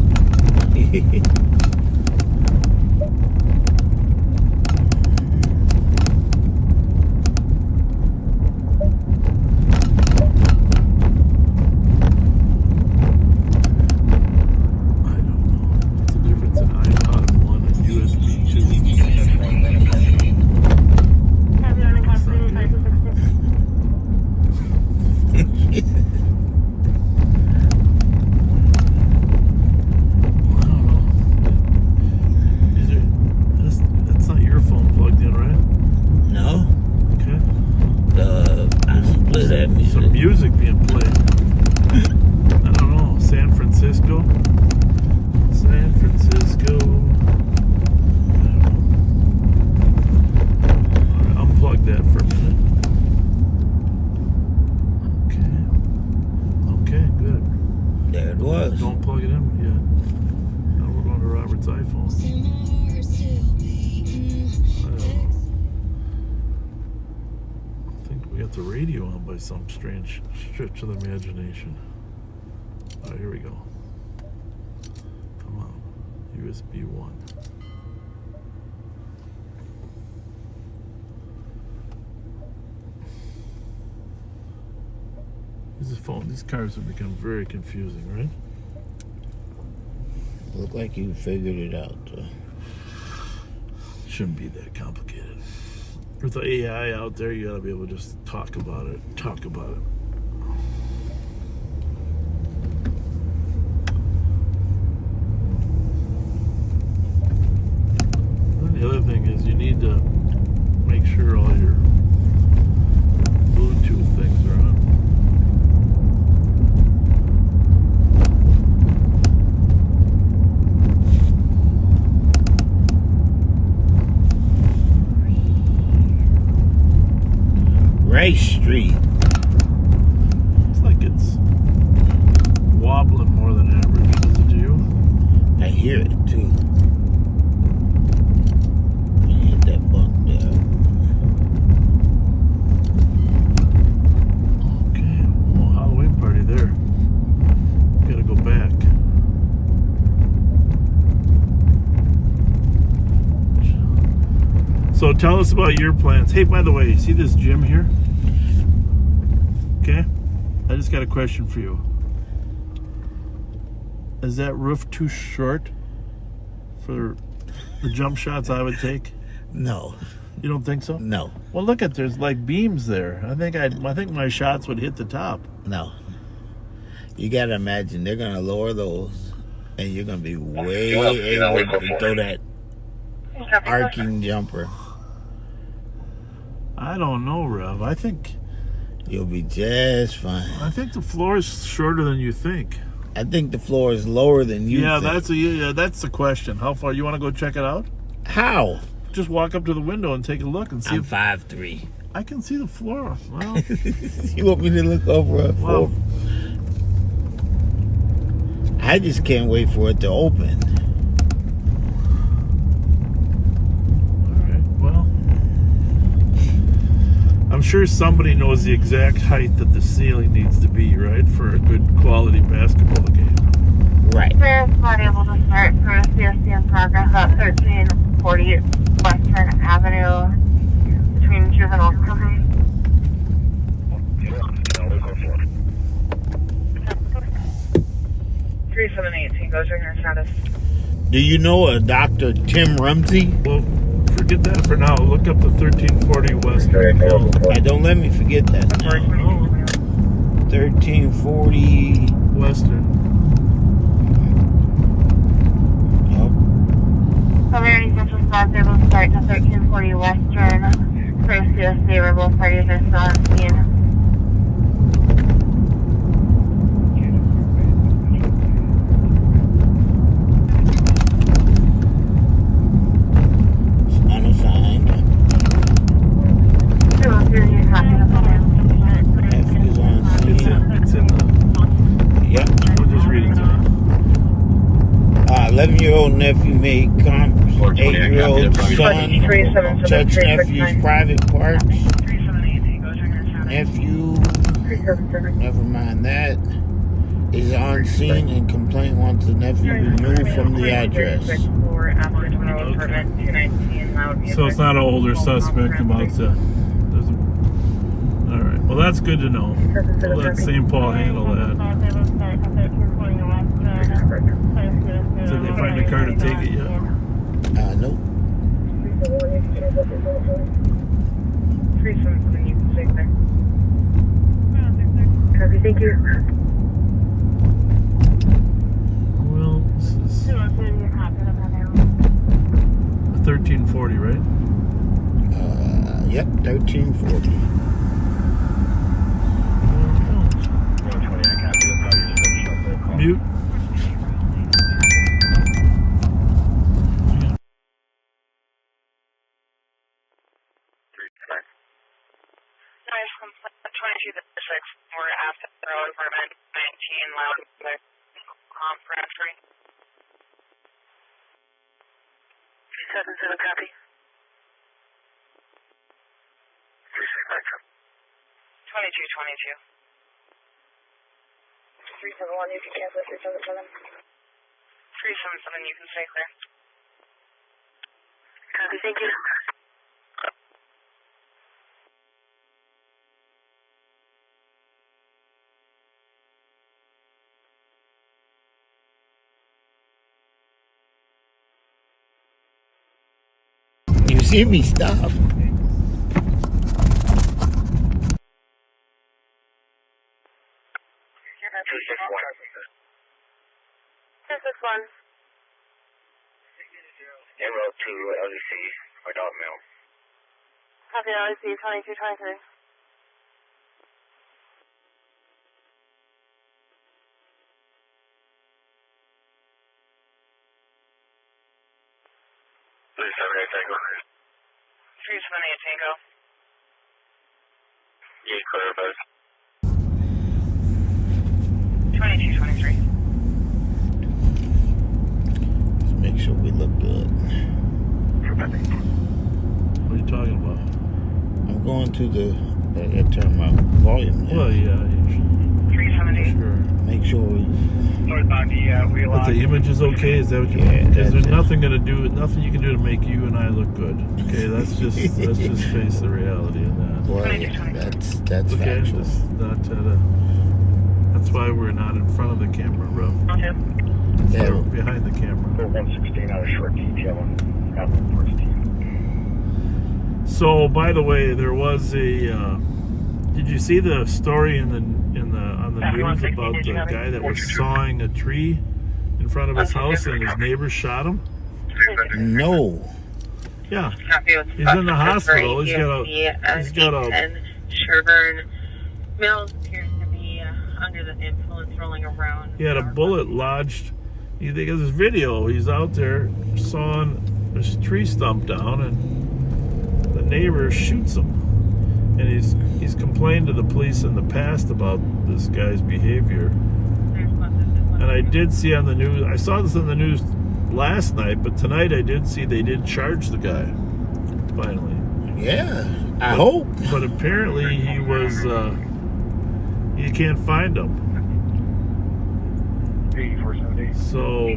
[SPEAKER 4] I don't know. What's the difference in iPod 1 and USB 2? I don't know. That's not your phone plugged in, right?
[SPEAKER 5] No.
[SPEAKER 4] Okay.
[SPEAKER 5] I split that
[SPEAKER 4] Some
[SPEAKER 5] music.
[SPEAKER 4] music being played. I don't know. San Francisco. San Francisco. I don't know. All right, unplug that for a minute. Okay. Okay, good.
[SPEAKER 5] There it was.
[SPEAKER 4] Don't plug it in yet. Now we're going to Robert's iPhone. I don't know. I think we got the radio on by some strange stretch of the imagination. All right, here we go. Come on. USB 1. These cars have become very confusing, right?
[SPEAKER 5] Look like you figured it out.
[SPEAKER 4] Shouldn't be that complicated. With the AI out there, you gotta be able to just talk about it. And the other thing is you need to make sure all your Bluetooth things are on.
[SPEAKER 5] Rice Street.
[SPEAKER 4] It's like it's wobbling more than average. Does it to you?
[SPEAKER 5] I hear it too. Hit that bump there.
[SPEAKER 4] Okay. Well, Halloween party there. Gotta go back. So tell us about your plans. Hey, by the way, see this gym here? Okay. I just got a question for you. Is that roof too short for the jump shots I would take?
[SPEAKER 5] No.
[SPEAKER 4] You don't think so?
[SPEAKER 5] No.
[SPEAKER 4] Well, look at there's like beams there. I think my shots would hit the top.
[SPEAKER 5] No. You gotta imagine they're gonna lower those, and you're gonna be way able to throw that arcing jumper.
[SPEAKER 4] I don't know, Rev. I think
[SPEAKER 5] You'll be just fine.
[SPEAKER 4] the floor is shorter than you think.
[SPEAKER 5] I think the floor is lower than you
[SPEAKER 4] Yeah,
[SPEAKER 5] think.
[SPEAKER 4] that's the question. How far you want to go check it out?
[SPEAKER 5] How?
[SPEAKER 4] just walk up to the window and take a look and see.
[SPEAKER 5] I'm
[SPEAKER 4] if
[SPEAKER 5] 5'3".
[SPEAKER 4] I can see the floor. Well,
[SPEAKER 5] You want me to look over a
[SPEAKER 4] well,
[SPEAKER 5] floor? I just can't wait for it to open.
[SPEAKER 4] all right. Well, I'm sure somebody knows the exact height that the ceiling needs to be, right, for a good quality basketball game.
[SPEAKER 5] Right.
[SPEAKER 1] Clear is not able to start for CSC in progress at 1340 Western Avenue between Juvenile Company.
[SPEAKER 2] 378 Tango, trigger status.
[SPEAKER 5] Do you know a Dr. Tim Ramsey?
[SPEAKER 4] Well, forget that for now. Look up the 1340 Western.
[SPEAKER 5] Hey, don't let me forget that now. 1340
[SPEAKER 4] Western.
[SPEAKER 5] Yep.
[SPEAKER 1] Severity Central Spots able to start to 1340 Western. Clear CSC, where both parties are still on scene.
[SPEAKER 5] Unassigned. F is on scene.
[SPEAKER 4] It's in the.
[SPEAKER 5] Yep.
[SPEAKER 4] We'll just read it to you.
[SPEAKER 5] 11-year-old nephew made 8-year-old son touch nephew's private parts.
[SPEAKER 2] 378 Tango, trigger status.
[SPEAKER 5] Nephew, never mind that, is on scene and complaint wants the nephew removed from the address.
[SPEAKER 4] So it's not an older suspect about the. All right. Well, that's good to know. We'll let St. Paul handle that. Did they find a car to take it yet?
[SPEAKER 5] Nope.
[SPEAKER 2] 377, you can stay there. Copy, thank you.
[SPEAKER 4] Well, this is 1340, right?
[SPEAKER 5] Yep, 1340.
[SPEAKER 4] Mute.
[SPEAKER 1] Nice, 22-6. We're after the road apartment 19 Loud Bradford. 7-7 copy. 2222. 371, you can cancel 377. 377, you can stay clear. Copy, thank you.
[SPEAKER 5] You see me stop.
[SPEAKER 3] Enroll to LEC, adult male.
[SPEAKER 1] Copy, LEC 2223.
[SPEAKER 3] Tango.
[SPEAKER 1] 378 Tango.
[SPEAKER 3] Yeah, clarifies.
[SPEAKER 1] 2223.
[SPEAKER 5] Let's make sure we look good.
[SPEAKER 4] What are you talking about?
[SPEAKER 5] I'm going to the. I gotta turn my volume down.
[SPEAKER 4] Well, yeah,
[SPEAKER 1] 370.
[SPEAKER 4] sure.
[SPEAKER 5] Make sure we.
[SPEAKER 4] But the image is okay. Is that what you?
[SPEAKER 5] Yeah,
[SPEAKER 4] Because there's
[SPEAKER 5] that's it.
[SPEAKER 4] nothing you can do to make you and I look good. Okay, let's just face the reality of that.
[SPEAKER 5] Well, yeah, that's
[SPEAKER 4] Okay,
[SPEAKER 5] factual.
[SPEAKER 4] just not that's why we're not in front of the camera, bro.
[SPEAKER 5] Yeah.
[SPEAKER 4] We're behind the camera.
[SPEAKER 3] 116 out of short detail on Apple first team.
[SPEAKER 4] So, by the way, there was a. Did you see the story on the news about the guy that was sawing a tree in front of his house and his neighbors shot him?
[SPEAKER 5] No.
[SPEAKER 4] Yeah, he's in the hospital. He's got a.
[SPEAKER 1] Sherburne Mills appears to be under the influence, rolling around.
[SPEAKER 4] He had a bullet lodged. There's this video. He's out there sawing this tree stump down, and the neighbor shoots him. And he's complained to the police in the past about this guy's behavior. And I did see on the news, I saw this on the news last night, but tonight I did see they did charge the guy, finally.
[SPEAKER 5] Yeah, I hope.
[SPEAKER 4] But apparently he was, you can't find him.
[SPEAKER 3] 8470.
[SPEAKER 4] So,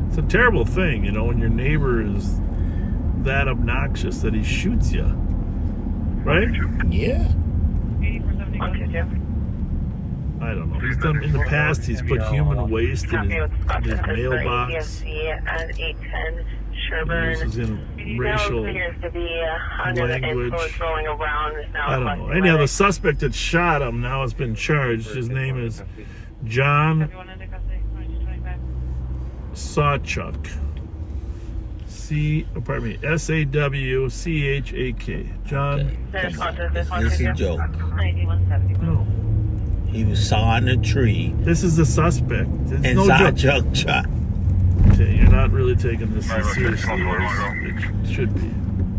[SPEAKER 4] it's a terrible thing, you know, when your neighbor is that obnoxious that he shoots you. Right?
[SPEAKER 5] Yeah.
[SPEAKER 2] 8470.
[SPEAKER 4] I don't know. He's done, in the past, he's put human waste in his mailbox. He uses in racial language. I don't know. Anyhow, the suspect that shot him now has been charged. His name is John Sawchuk. S-A-W-C-H-A-K. John.
[SPEAKER 5] This is a joke.
[SPEAKER 2] 9170.
[SPEAKER 4] No.
[SPEAKER 5] He was sawing a tree
[SPEAKER 4] This is the suspect. It's
[SPEAKER 5] and
[SPEAKER 4] no
[SPEAKER 5] saw a
[SPEAKER 4] joke.
[SPEAKER 5] truck shot.
[SPEAKER 4] Okay, you're not really taking this as seriously as it should be.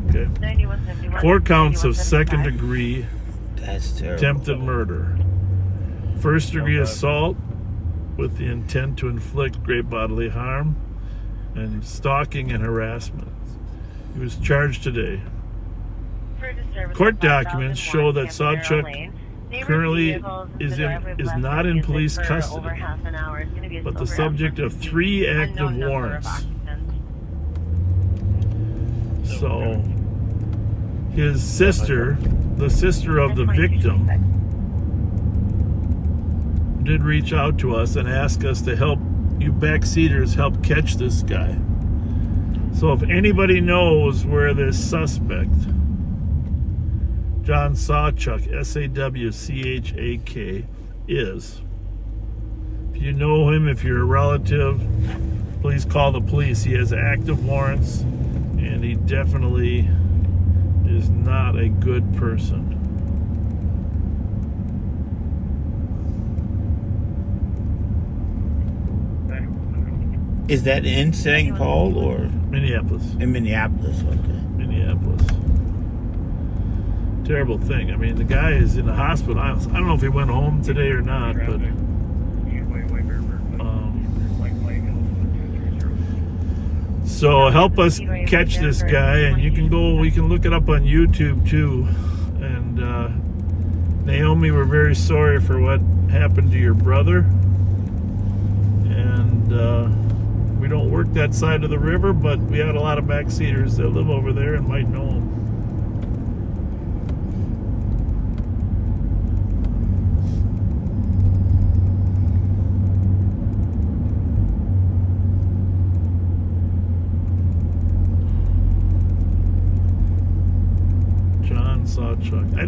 [SPEAKER 4] Okay.
[SPEAKER 2] 9171.
[SPEAKER 4] 4 counts of second degree
[SPEAKER 5] That's terrible.
[SPEAKER 4] attempted murder. First degree assault with the intent to inflict great bodily harm, and stalking and harassment. He was charged today. Court documents show that Sawchuk currently is not in police custody, but the subject of 3 active warrants. So his sister, the sister of the victim, did reach out to us and ask us to help you backseaters help catch this guy. So if anybody knows where this suspect, John Sawchuk, S-A-W-C-H-A-K, is, if you know him, if you're a relative, please call the police. He has active warrants, and he definitely is not a good person.
[SPEAKER 5] Is that in St. Paul or
[SPEAKER 4] Minneapolis.
[SPEAKER 5] in Minneapolis? Okay.
[SPEAKER 4] Minneapolis. Terrible thing. I mean, the guy is in the hospital. I don't know if he went home today or not, but so help us catch this guy, and we can look it up on YouTube too. And Naomi, we're very sorry for what happened to your brother, and we don't work that side of the river, but we had a lot of backseaters that live over there and might know him. John Sawchuk. I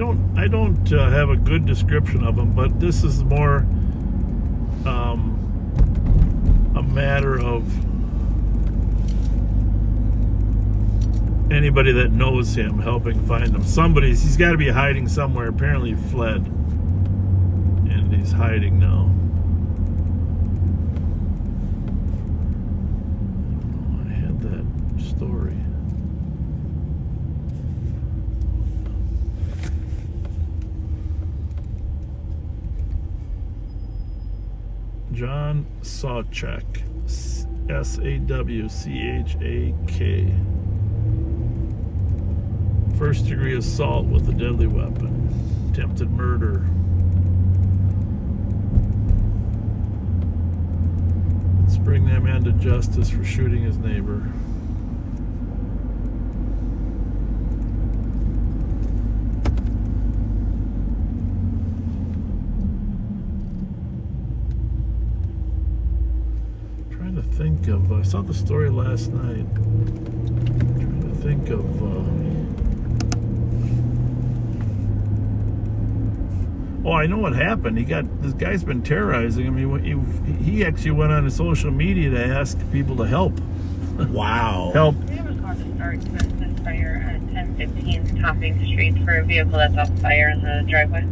[SPEAKER 4] don't have a good description of him, but this is more a matter of anybody that knows him helping find him. He's got to be hiding somewhere. Apparently he fled, and he's hiding now. I had that story. John Sawchuk, S-A-W-C-H-A-K. First degree assault with a deadly weapon. Attempted murder. Let's bring that man to justice for shooting his neighbor. Think of, I saw the story last night. Trying to think of oh, I know what happened. This guy's been terrorizing him. He actually went on his social media to ask people to help.
[SPEAKER 5] Wow.
[SPEAKER 4] Help.
[SPEAKER 2] We have a call to start this fire at 1015 Topping Street for a vehicle that's on fire in the driveway.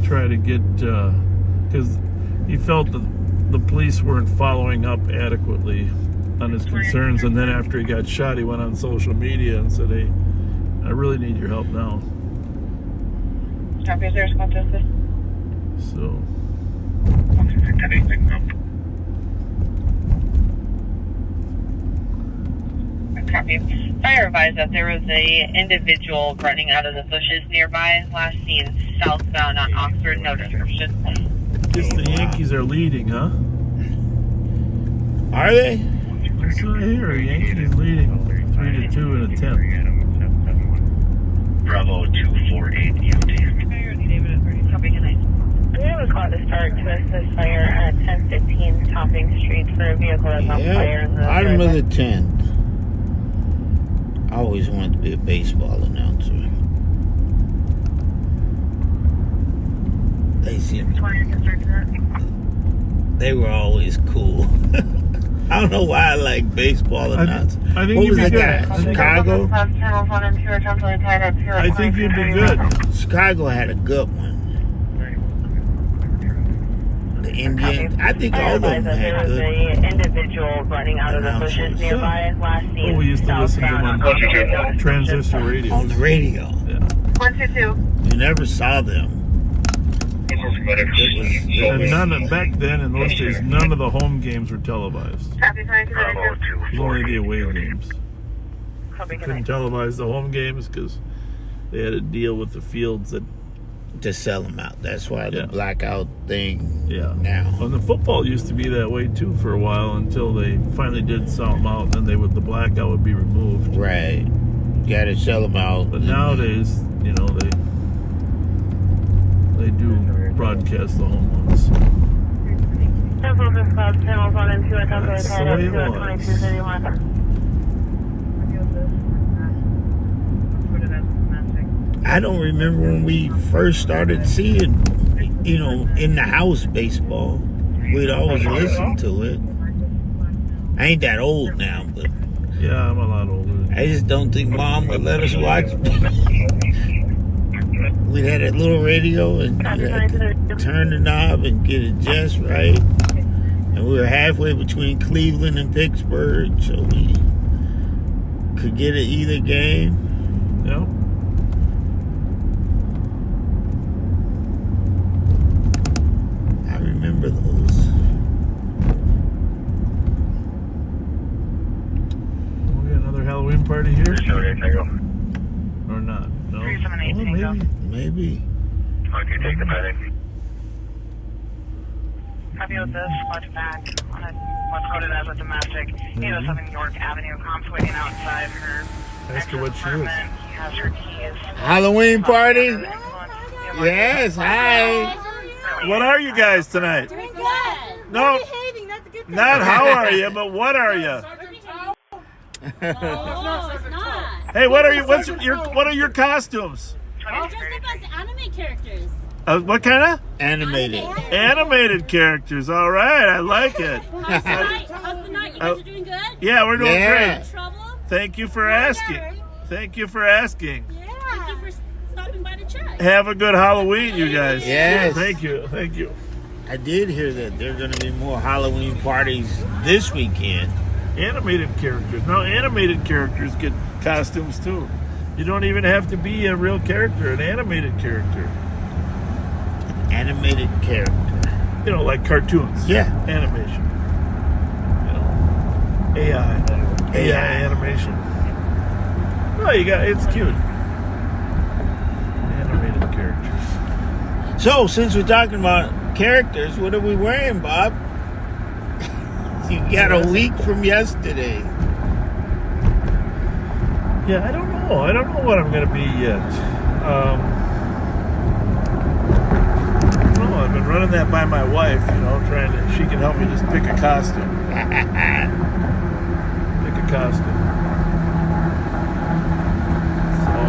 [SPEAKER 4] Try to get, because he felt that the police weren't following up adequately on his concerns, and then after he got shot, he went on social media and said, "Hey, I really need your help now."
[SPEAKER 1] Copy, is there a squad to assist?
[SPEAKER 4] So,
[SPEAKER 1] Copy. Fire advised that there was a individual running out of the bushes nearby, last seen southbound on Oxford, no description.
[SPEAKER 4] guess the Yankees are leading, huh?
[SPEAKER 5] Are they?
[SPEAKER 4] That's what I hear. Yankees leading 3-2 in a 10th.
[SPEAKER 3] Bravo 248 UT.
[SPEAKER 1] Copy, good night. We have a call to start to assist fire at 1015 Topping Street for a vehicle that's on fire in the
[SPEAKER 5] Bottom of the 10th. I always wanted to be a baseball announcer. They were always cool. I don't know why I like baseball announcers.
[SPEAKER 4] I think
[SPEAKER 5] What
[SPEAKER 4] you'd
[SPEAKER 5] was
[SPEAKER 4] be
[SPEAKER 5] that
[SPEAKER 4] good.
[SPEAKER 5] guy? Chicago?
[SPEAKER 4] I think you'd be good.
[SPEAKER 5] Chicago had a good one. The Indians. I think all of them had
[SPEAKER 1] there was
[SPEAKER 5] good.
[SPEAKER 1] an individual running out of the bushes nearby, last seen
[SPEAKER 4] Oh, we used to listen to them on
[SPEAKER 1] southbound
[SPEAKER 4] transistor radio.
[SPEAKER 5] On the radio.
[SPEAKER 4] Yeah.
[SPEAKER 1] 122.
[SPEAKER 5] You never saw them.
[SPEAKER 4] And none of, back then in those days, none of the home games were televised.
[SPEAKER 1] Copy,
[SPEAKER 4] It was only the away games.
[SPEAKER 1] Copy, good
[SPEAKER 4] Couldn't
[SPEAKER 1] night.
[SPEAKER 4] televise the home games because they had to deal with the fields that,
[SPEAKER 5] To sell them out. That's why the
[SPEAKER 4] Yeah.
[SPEAKER 5] blackout thing
[SPEAKER 4] yeah.
[SPEAKER 5] now.
[SPEAKER 4] And the football used to be that way too for a while until they finally did sell them out, and then the blackout would be removed.
[SPEAKER 5] Right. You gotta sell them out.
[SPEAKER 4] But nowadays, you know, they do broadcast the home ones.
[SPEAKER 1] That's the
[SPEAKER 4] way it was.
[SPEAKER 1] 2231.
[SPEAKER 5] I don't remember when we first started seeing, you know, in the house baseball. We'd always listen to it. I ain't that old now, but
[SPEAKER 4] Yeah, I'm a lot older.
[SPEAKER 5] I just don't think Mom would let us watch. We'd had a little radio and you had to turn the knob and get it just right. And we were halfway between Cleveland and Pittsburgh, so we could get it either game.
[SPEAKER 4] Yep.
[SPEAKER 5] I remember those.
[SPEAKER 4] We got another Halloween party here? Or not? No.
[SPEAKER 1] 378
[SPEAKER 4] Well,
[SPEAKER 1] Tango.
[SPEAKER 5] Maybe.
[SPEAKER 3] Okay, take the Penning.
[SPEAKER 1] Copy with this, squad back on what's coded as a domestic. He was having York Avenue comps waiting outside her
[SPEAKER 4] Ask her what she is.
[SPEAKER 1] apartment. He has her keys.
[SPEAKER 5] Halloween party? Yes, hi.
[SPEAKER 4] What are you guys tonight?
[SPEAKER 8] Doing good.
[SPEAKER 4] No,
[SPEAKER 8] Behaving, that's a good thing.
[SPEAKER 4] not how are you, but what are you?
[SPEAKER 8] Oh, it's not.
[SPEAKER 4] Hey, what are you? What are your costumes?
[SPEAKER 8] We're dressed up as anime characters.
[SPEAKER 4] What kind of?
[SPEAKER 5] Animated.
[SPEAKER 4] Animated characters. All right, I like it.
[SPEAKER 8] How's the night? How's the night? You guys are doing good?
[SPEAKER 4] Yeah, we're doing
[SPEAKER 5] Yeah.
[SPEAKER 4] great.
[SPEAKER 8] Trouble?
[SPEAKER 4] Thank you for asking. Thank you for asking.
[SPEAKER 8] Yeah. Thank you for stopping by to check.
[SPEAKER 4] Have a good Halloween, you guys.
[SPEAKER 5] Yes.
[SPEAKER 4] Thank you. Thank you.
[SPEAKER 5] I did hear that there are going to be more Halloween parties this weekend.
[SPEAKER 4] Animated characters. No, animated characters get costumes too. You don't even have to be a real character, an animated character.
[SPEAKER 5] Animated character.
[SPEAKER 4] You know, like cartoons.
[SPEAKER 5] Yeah.
[SPEAKER 4] Animation. You know, AI animation. Oh, it's cute. Animated characters.
[SPEAKER 5] So, since we're talking about characters, what are we wearing, Bob? You got a week from yesterday.
[SPEAKER 4] Yeah, I don't know. I don't know what I'm going to be yet. No, I've been running that by my wife, you know, she can help me just pick a costume. Pick a costume. So,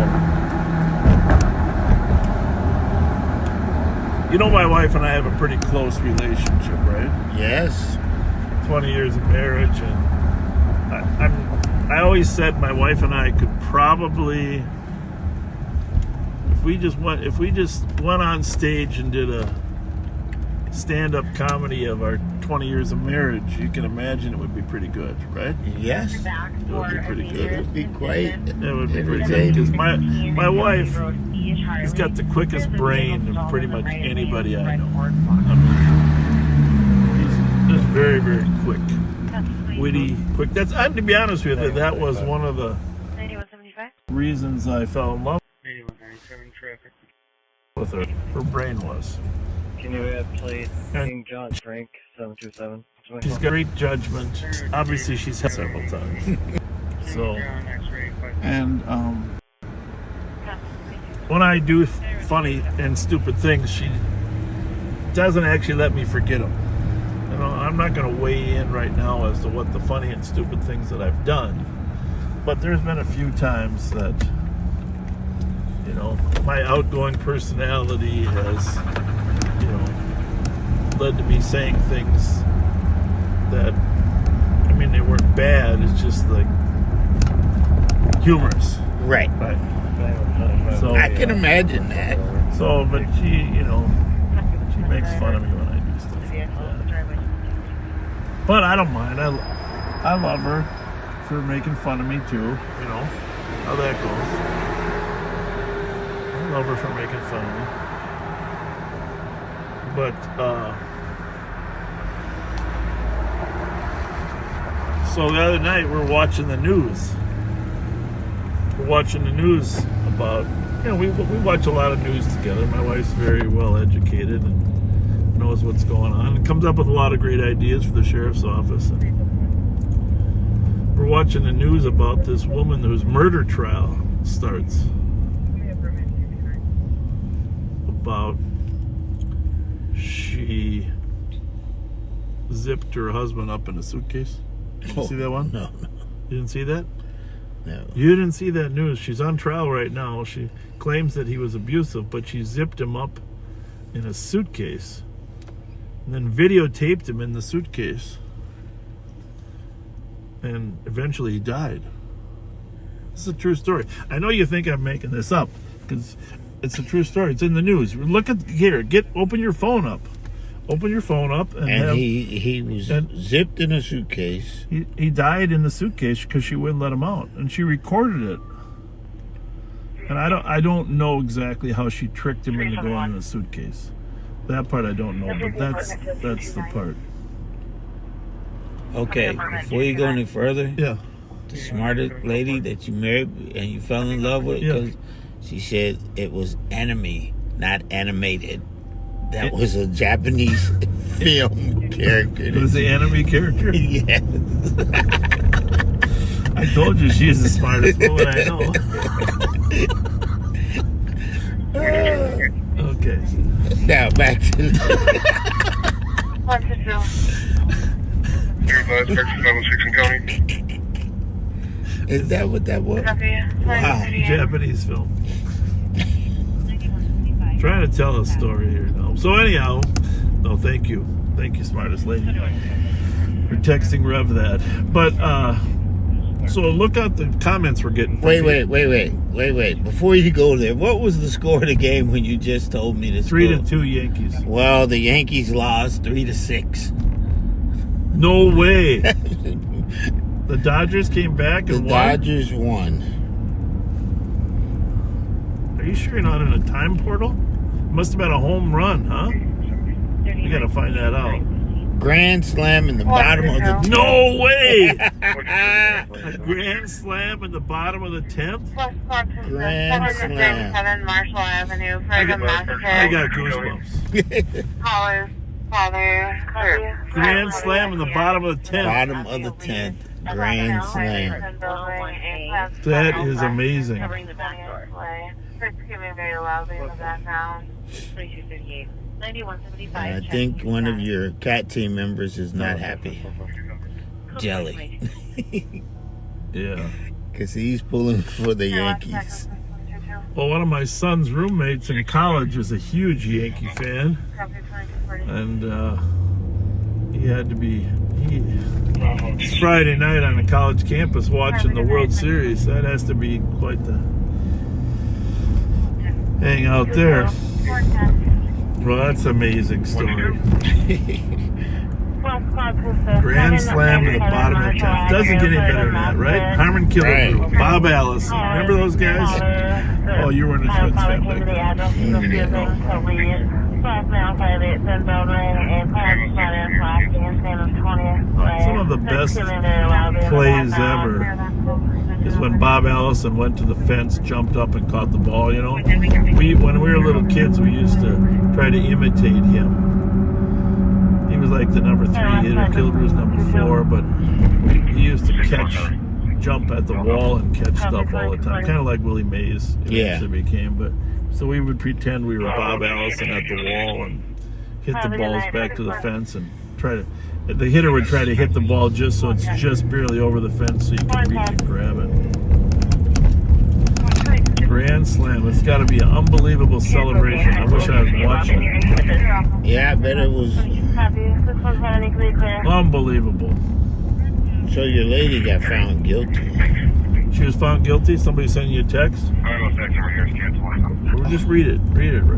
[SPEAKER 4] you know, my wife and I have a pretty close relationship, right?
[SPEAKER 5] Yes.
[SPEAKER 4] 20 years of marriage, and I always said my wife and I could probably, if we just went on stage and did a stand-up comedy of our 20 years of marriage, you can imagine it would be pretty good, right?
[SPEAKER 5] Yes.
[SPEAKER 4] It would be pretty
[SPEAKER 5] It
[SPEAKER 4] good.
[SPEAKER 5] would be quite.
[SPEAKER 4] It would be pretty good because my wife has got the quickest brain of pretty much anybody I know. I mean, he's just very, very quick, witty, quick. That's to be honest with you, that was one of the
[SPEAKER 1] 9175.
[SPEAKER 4] reasons I fell in love with her. Her brain was.
[SPEAKER 9] Can you play King John Frank 727?
[SPEAKER 4] She's got great judgment. Obviously, she's had several times. So, and when I do funny and stupid things, she doesn't actually let me forget them. You know, I'm not going to weigh in right now as to what the funny and stupid things that I've done, but there's been a few times that, you know, my outgoing personality has, you know, led to me saying things that, I mean, they weren't bad. It's just like humorous.
[SPEAKER 5] Right.
[SPEAKER 4] Right. So
[SPEAKER 5] I can imagine that.
[SPEAKER 4] So, but she, you know, she makes fun of me when I do stuff like that. But I don't mind. I love her for making fun of me too. You know how that goes. I love her for making fun of me. But so the other night we're watching the news. We're watching the news about, you know, we watch a lot of news together. My wife's very well educated and knows what's going on and comes up with a lot of great ideas for the sheriff's office. And we're watching the news about this woman whose murder trial starts. About she zipped her husband up in a suitcase. Did you see that one?
[SPEAKER 5] No.
[SPEAKER 4] You didn't see that?
[SPEAKER 5] No.
[SPEAKER 4] You didn't see that news. She's on trial right now. She claims that he was abusive, but she zipped him up in a suitcase and then videotaped him in the suitcase. And eventually he died. This is a true story. I know you think I'm making this up because it's a true story. It's in the news. Look at here. Open your phone up. Open your phone up and
[SPEAKER 5] he was zipped in a suitcase.
[SPEAKER 4] He died in the suitcase because she wouldn't let him out, and she recorded it. And I don't know exactly how she tricked him into going in the suitcase. That part I don't know, but that's the part.
[SPEAKER 5] Okay, before you go any further,
[SPEAKER 4] Yeah.
[SPEAKER 5] the smartest lady that you married and you fell in love with,
[SPEAKER 4] Yeah.
[SPEAKER 5] because she said it was anime, not animated. That was a Japanese film character.
[SPEAKER 4] It was the enemy character.
[SPEAKER 5] Yes.
[SPEAKER 4] I told you she's the smartest woman I know. Okay.
[SPEAKER 5] Now back to Is that what that was? Wow.
[SPEAKER 4] Japanese film. Trying to tell a story here now. So anyhow, no, thank you, smartest lady, for texting Rev that. But so look out the comments we're getting.
[SPEAKER 5] Wait. Before you go there, what was the score of the game when you just told me this?
[SPEAKER 4] 3-2 Yankees.
[SPEAKER 5] Well, the Yankees lost 3-6.
[SPEAKER 4] No way. The Dodgers came back and
[SPEAKER 5] The Dodgers won.
[SPEAKER 4] Are you sure you're not in a time portal? Must have been a home run, huh? You gotta find that out.
[SPEAKER 5] Grand slam in the bottom of the
[SPEAKER 4] No way! A grand slam in the bottom of the 10th?
[SPEAKER 5] Grand slam.
[SPEAKER 1] 7 Marshall Avenue for
[SPEAKER 4] I
[SPEAKER 1] the
[SPEAKER 4] got
[SPEAKER 1] massacre.
[SPEAKER 4] goosebumps.
[SPEAKER 1] Caller's father.
[SPEAKER 4] Grand slam in the bottom of the 10th.
[SPEAKER 5] Bottom of the 10th. Grand slam.
[SPEAKER 4] That is amazing.
[SPEAKER 1] Covering the back door. Screaming very loudly in the background.
[SPEAKER 8] 2238. 9175.
[SPEAKER 5] And I think one of your cat team members is not happy. Jelly.
[SPEAKER 4] Yeah.
[SPEAKER 5] Because he's pulling for the Yankees.
[SPEAKER 4] Well, one of my son's roommates in college was a huge Yankee fan. And he had to be... It's Friday night on a college campus watching the World Series. That has to be quite the... hang out there. Well, that's an amazing story. Grand slam to the bottom of the 10th. Doesn't get any better than that, right? Harmon Killebrew,
[SPEAKER 5] Right.
[SPEAKER 4] Bob Allison. Remember those guys? Oh, you weren't a Twins fan back then. Some of the best plays ever is when Bob Allison went to the fence, jumped up and caught the ball, you know. When we were little kids, we used to try to imitate him. He was like the number 3 hitter, Killebrew's number 4, but he used to jump at the wall and catch stuff all the time, kind of like Willie Mays eventually became. But so we would pretend we were Bob Allison at the wall and hit the balls back to the fence and the hitter would try to hit the ball just so it's just barely over the fence so you can reach and grab it. Grand slam. It's got to be an unbelievable celebration. I wish I was watching it.
[SPEAKER 5] Yeah, I bet it was
[SPEAKER 4] Unbelievable.
[SPEAKER 5] So your lady got found guilty.
[SPEAKER 4] She was found guilty? Somebody sent you a text? Well, just read it.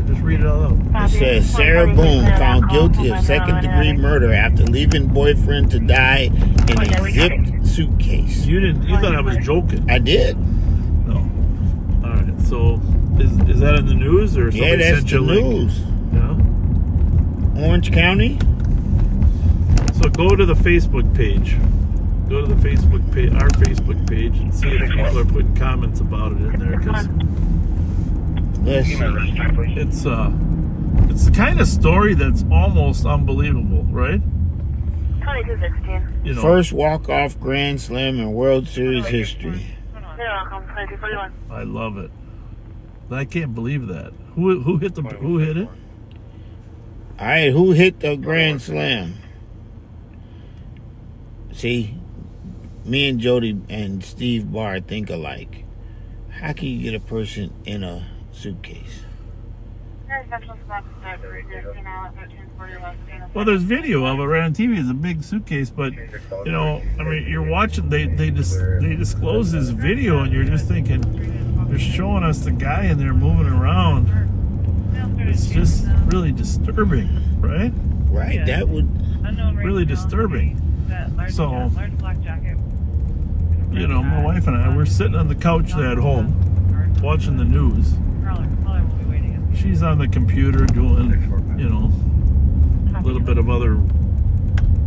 [SPEAKER 4] Just read it all out.
[SPEAKER 5] It says Sarah Boone found guilty of second-degree murder after leaving boyfriend to die in a zipped suitcase.
[SPEAKER 4] You thought I was joking.
[SPEAKER 5] I did.
[SPEAKER 4] No. All right. So is that in the news or somebody
[SPEAKER 5] Yeah, that's
[SPEAKER 4] sent you
[SPEAKER 5] the
[SPEAKER 4] a link?
[SPEAKER 5] news.
[SPEAKER 4] Yeah.
[SPEAKER 5] Orange County.
[SPEAKER 4] So go to the Facebook page. Go to the Facebook page, our Facebook page, and see if people are putting comments about it in there. Because
[SPEAKER 5] Let's see.
[SPEAKER 4] it's the kind of story that's almost unbelievable, right?
[SPEAKER 1] 2216.
[SPEAKER 4] You know,
[SPEAKER 5] First walk-off grand slam in World Series history.
[SPEAKER 1] You're welcome. 2241.
[SPEAKER 4] I love it. I can't believe that. Who hit it?
[SPEAKER 5] All right, who hit the grand slam? See, me and Jody and Steve Barr think alike. How can you get a person in a suitcase?
[SPEAKER 4] Well, there's video of it right on TV. It's a big suitcase, but you know, I mean, you're watching. They disclose this video, and you're just thinking, they're showing us the guy in there moving around. It's just really disturbing, right?
[SPEAKER 5] Right, that would
[SPEAKER 4] Really disturbing. So, you know, my wife and I, we're sitting on the couch at home, watching the news. She's on the computer doing, you know, a little bit of other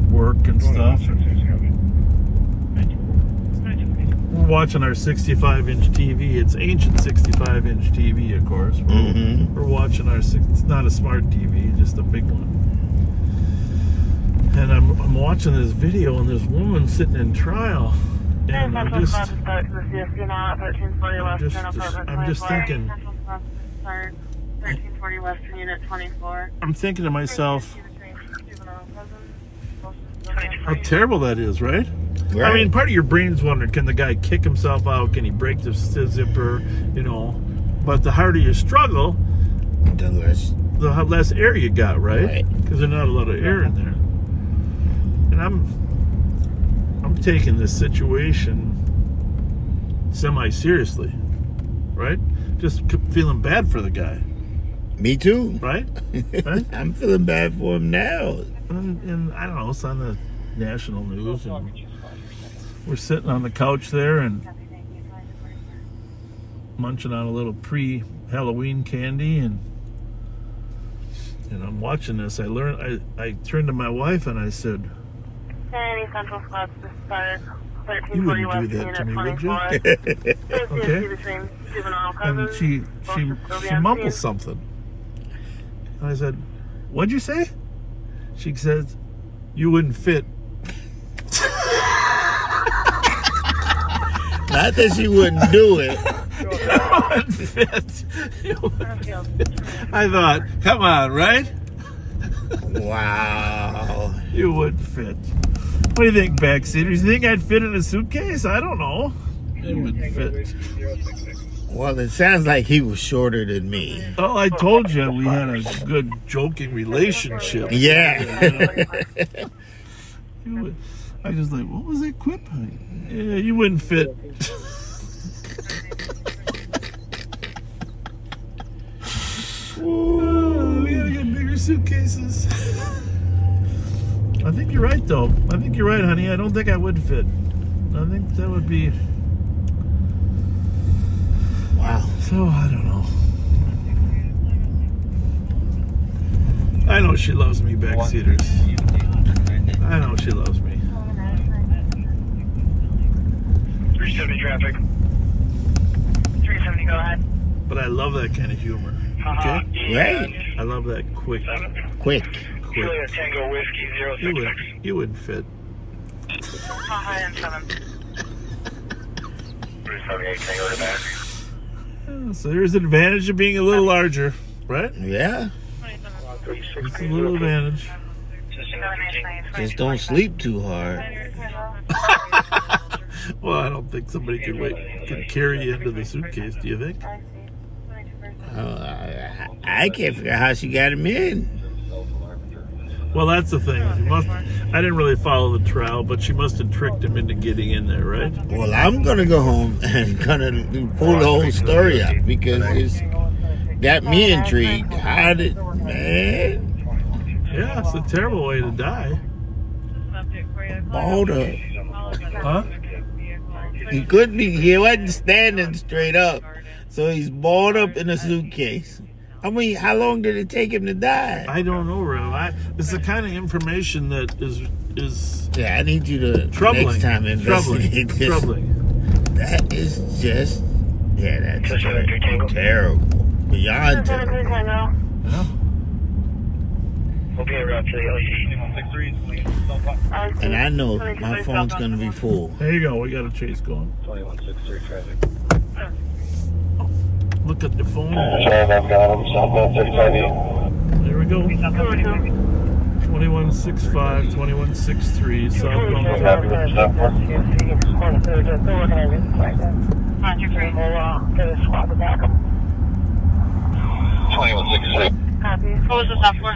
[SPEAKER 4] work and stuff. We're watching our 65-inch TV. It's ancient 65-inch TV, of course. We're watching it's not a smart TV, just a big one. And I'm watching this video, and this woman sitting in trial. And I'm just thinking, I'm thinking to myself, how terrible that is, right? I mean, part of your brain's wondering, can the guy kick himself out? Can he break the zipper? You know, but the harder you struggle, the less air you got, right? Because there's not a lot of air in there. And I'm taking this situation semi-seriously, right? Just feeling bad for the guy.
[SPEAKER 5] Me too.
[SPEAKER 4] Right?
[SPEAKER 5] I'm feeling bad for him now.
[SPEAKER 4] And I don't know, it's on the national news, and we're sitting on the couch there and munching on a little pre-Halloween candy, and I'm watching this. I turned to my wife and I said, you wouldn't do that to me, would you? Okay. And she mumbles something. And I said, what'd you say? She says, you wouldn't fit.
[SPEAKER 5] Not that she wouldn't do it.
[SPEAKER 4] You wouldn't fit. I thought, come on, right?
[SPEAKER 5] Wow.
[SPEAKER 4] You wouldn't fit. What do you think, backseaters? You think I'd fit in a suitcase? I don't know. It wouldn't fit.
[SPEAKER 5] Well, it sounds like he was shorter than me.
[SPEAKER 4] Well, I told you we had a good joking relationship.
[SPEAKER 5] Yeah.
[SPEAKER 4] I just like, what was that quip? Yeah, you wouldn't fit. We gotta get bigger suitcases. I think you're right, though. I think you're right, honey. I don't think I would fit. I think that would be...
[SPEAKER 5] Wow.
[SPEAKER 4] So, I don't know. I know she loves me, backseaters. I know she loves me.
[SPEAKER 1] 370 traffic. 370, go ahead.
[SPEAKER 4] But I love that kind of humor. Okay?
[SPEAKER 5] Right.
[SPEAKER 4] I love that quick.
[SPEAKER 5] Quick.
[SPEAKER 1] Julia Tango Whiskey 066.
[SPEAKER 4] You would fit.
[SPEAKER 1] Hi, and 7. 378 Tango to back.
[SPEAKER 4] So there's an advantage of being a little larger, right?
[SPEAKER 5] Yeah.
[SPEAKER 4] It's a little advantage.
[SPEAKER 5] Just don't sleep too hard.
[SPEAKER 4] Well, I don't think somebody can carry you into the suitcase, do you think?
[SPEAKER 5] I can't figure out how she got him in.
[SPEAKER 4] Well, that's the thing. I didn't really follow the trial, but she must have tricked him into getting in there, right?
[SPEAKER 5] Well, I'm gonna go home and gonna pull the whole story up because it's got me intrigued. How did, man?
[SPEAKER 4] Yeah, it's a terrible way to die.
[SPEAKER 5] Balled up.
[SPEAKER 4] Huh?
[SPEAKER 5] He wasn't standing straight up, so he's balled up in a suitcase. I mean, how long did it take him to die?
[SPEAKER 4] I don't know, Rev. It's the kind of information that is
[SPEAKER 5] Yeah, I need you to
[SPEAKER 4] troubling.
[SPEAKER 5] next time investigate this.
[SPEAKER 4] Troubling.
[SPEAKER 5] That is just, that's terrible. Beyond terrible.
[SPEAKER 4] Yeah.
[SPEAKER 1] We'll be around to the LC.
[SPEAKER 5] And I know my phone's gonna be full.
[SPEAKER 4] There you go. We got a chase going.
[SPEAKER 1] 2163 traffic.
[SPEAKER 4] Look at the phone.
[SPEAKER 7] Sorry, I've got him. Southbound 658.
[SPEAKER 4] There we go. 2165, 2163, southbound.
[SPEAKER 1] Copy. What was the stop for?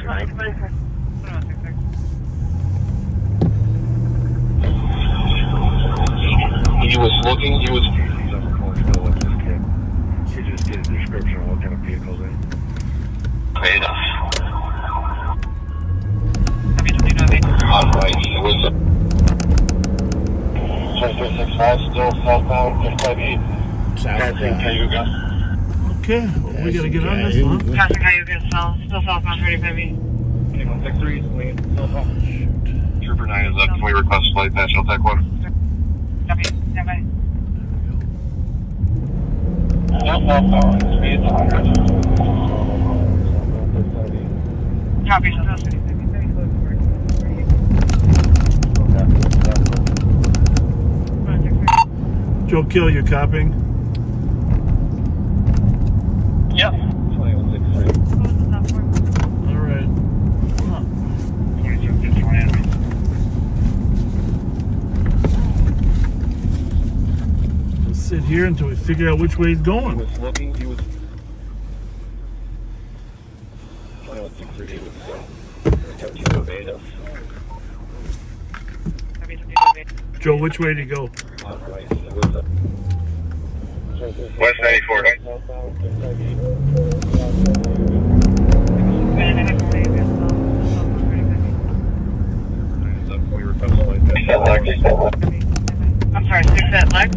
[SPEAKER 7] He was looking, he was...
[SPEAKER 3] She just did a description of what kind of vehicles in.
[SPEAKER 7] Paid us. Alright, it was a... 2365, still southbound 658.
[SPEAKER 5] Southbound.
[SPEAKER 7] Cayuga.
[SPEAKER 4] Okay, well, we gotta get on this one.
[SPEAKER 1] Passing Cayuga, still southbound 35E.
[SPEAKER 3] 2163, swing southbound.
[SPEAKER 7] Trooper 9 is up. Can we request flight patch? I'll take one.
[SPEAKER 1] Copy. Stand by.
[SPEAKER 7] Southbound, speed 100.
[SPEAKER 1] Copy.
[SPEAKER 4] Joe Kill, you copying?
[SPEAKER 1] Yep.
[SPEAKER 3] 2163.
[SPEAKER 4] All right. Let's sit here until we figure out which way he's
[SPEAKER 7] He
[SPEAKER 4] going.
[SPEAKER 7] was looking, he was... 2163, he was...
[SPEAKER 4] Joe, which way did he go?
[SPEAKER 7] West 94.
[SPEAKER 1] I'm sorry, 6 at Lex?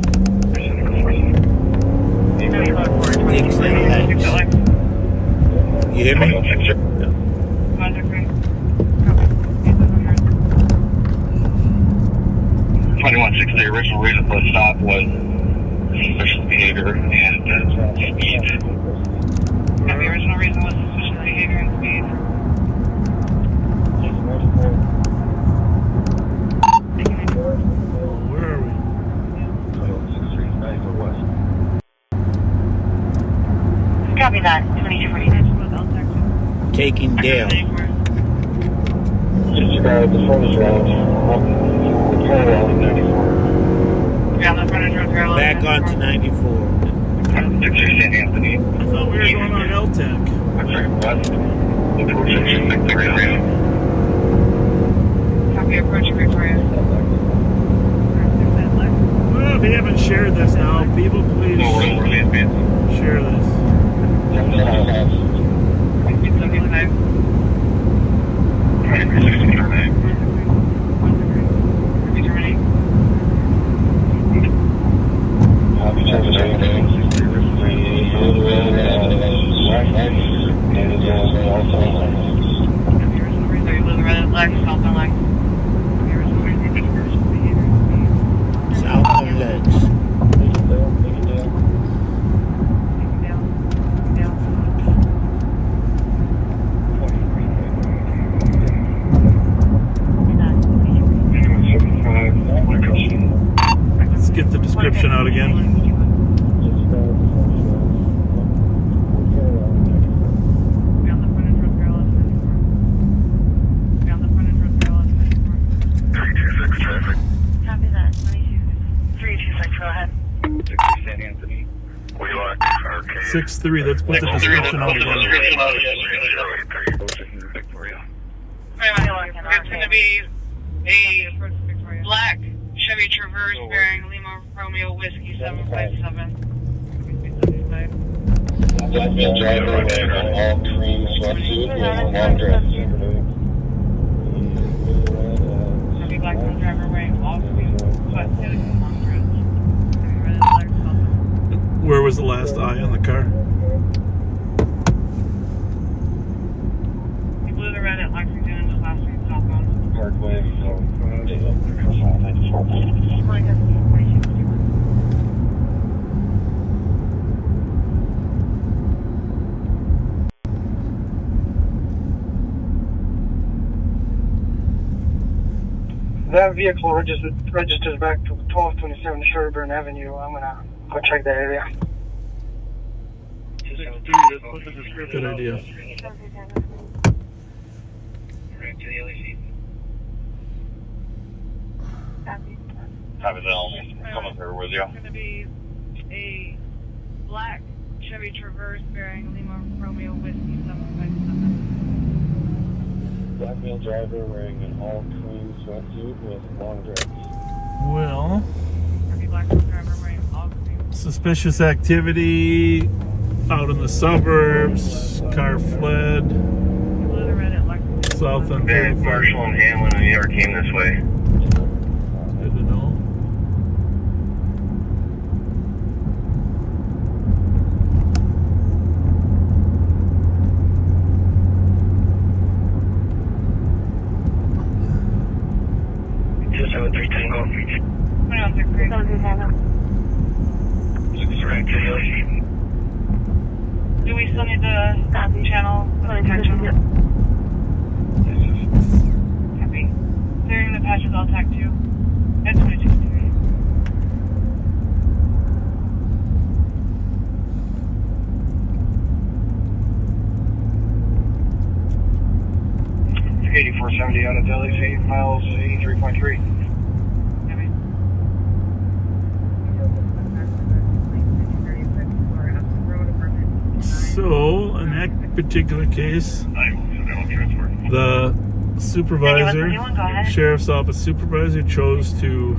[SPEAKER 5] You hear me?
[SPEAKER 7] 2160, the original reason for the stop was suspicious behavior and speed.
[SPEAKER 1] The original reason was suspicious behavior and speed.
[SPEAKER 4] Where are we?
[SPEAKER 3] 2163, 94 west.
[SPEAKER 1] Copy that. 2249.
[SPEAKER 5] Taking Dale.
[SPEAKER 7] Disregard the phone is around. Parallel 94.
[SPEAKER 1] Yeah, the frontage road parallel.
[SPEAKER 5] Back onto 94.
[SPEAKER 7] 660 Anthony.
[SPEAKER 4] I thought we were going on LTAC.
[SPEAKER 7] I'm sorry, west. Look for 663.
[SPEAKER 1] Copy approaching Victoria.
[SPEAKER 4] Well, if you haven't shared this now, people please
[SPEAKER 7] No, we're leaving beats.
[SPEAKER 4] share this.
[SPEAKER 1] 1975.
[SPEAKER 7] 2369.
[SPEAKER 5] South of Lex.
[SPEAKER 4] Let's get the description out again.
[SPEAKER 8] Copy that. 326, go ahead.
[SPEAKER 4] 6-3. Let's put the description out again.
[SPEAKER 2] It's going to be a black Chevy Traverse bearing Lima Romeo Whiskey 757.
[SPEAKER 7] Black male driver wearing an all cream sweatsuit with a long dress.
[SPEAKER 2] Heavy black male driver wearing all cream sweatsuit and long dress.
[SPEAKER 4] Where was the last eye on the car?
[SPEAKER 2] He blew the red at Lexington and just last week southbound.
[SPEAKER 7] Parkway, so
[SPEAKER 9] That vehicle registers back to 1227 Sherburne Avenue. I'm gonna go check that area.
[SPEAKER 4] Good idea.
[SPEAKER 7] right to the LEC.
[SPEAKER 8] Copy.
[SPEAKER 7] Copy that. I'll come up here with you.
[SPEAKER 2] It's going to be a black Chevy Traverse bearing Lima Romeo Whiskey 757.
[SPEAKER 7] Black male driver wearing an all cream sweatsuit with long dress.
[SPEAKER 4] Well,
[SPEAKER 2] Heavy black male driver wearing all cream.
[SPEAKER 4] suspicious activity out in the suburbs. Car fled
[SPEAKER 2] Blew the red at Lexington.
[SPEAKER 4] south on
[SPEAKER 7] Van
[SPEAKER 4] 35.
[SPEAKER 7] Marshall and Hamlin and New York came this way.
[SPEAKER 4] Good to know.
[SPEAKER 2] Do we still need the channel protection? Copy. Clearing the patches, I'll tack 2 at 2263.
[SPEAKER 9] It's 8470 out of LEC, miles 83.3.
[SPEAKER 4] So, in that particular case, the supervisor, sheriff's office supervisor, chose to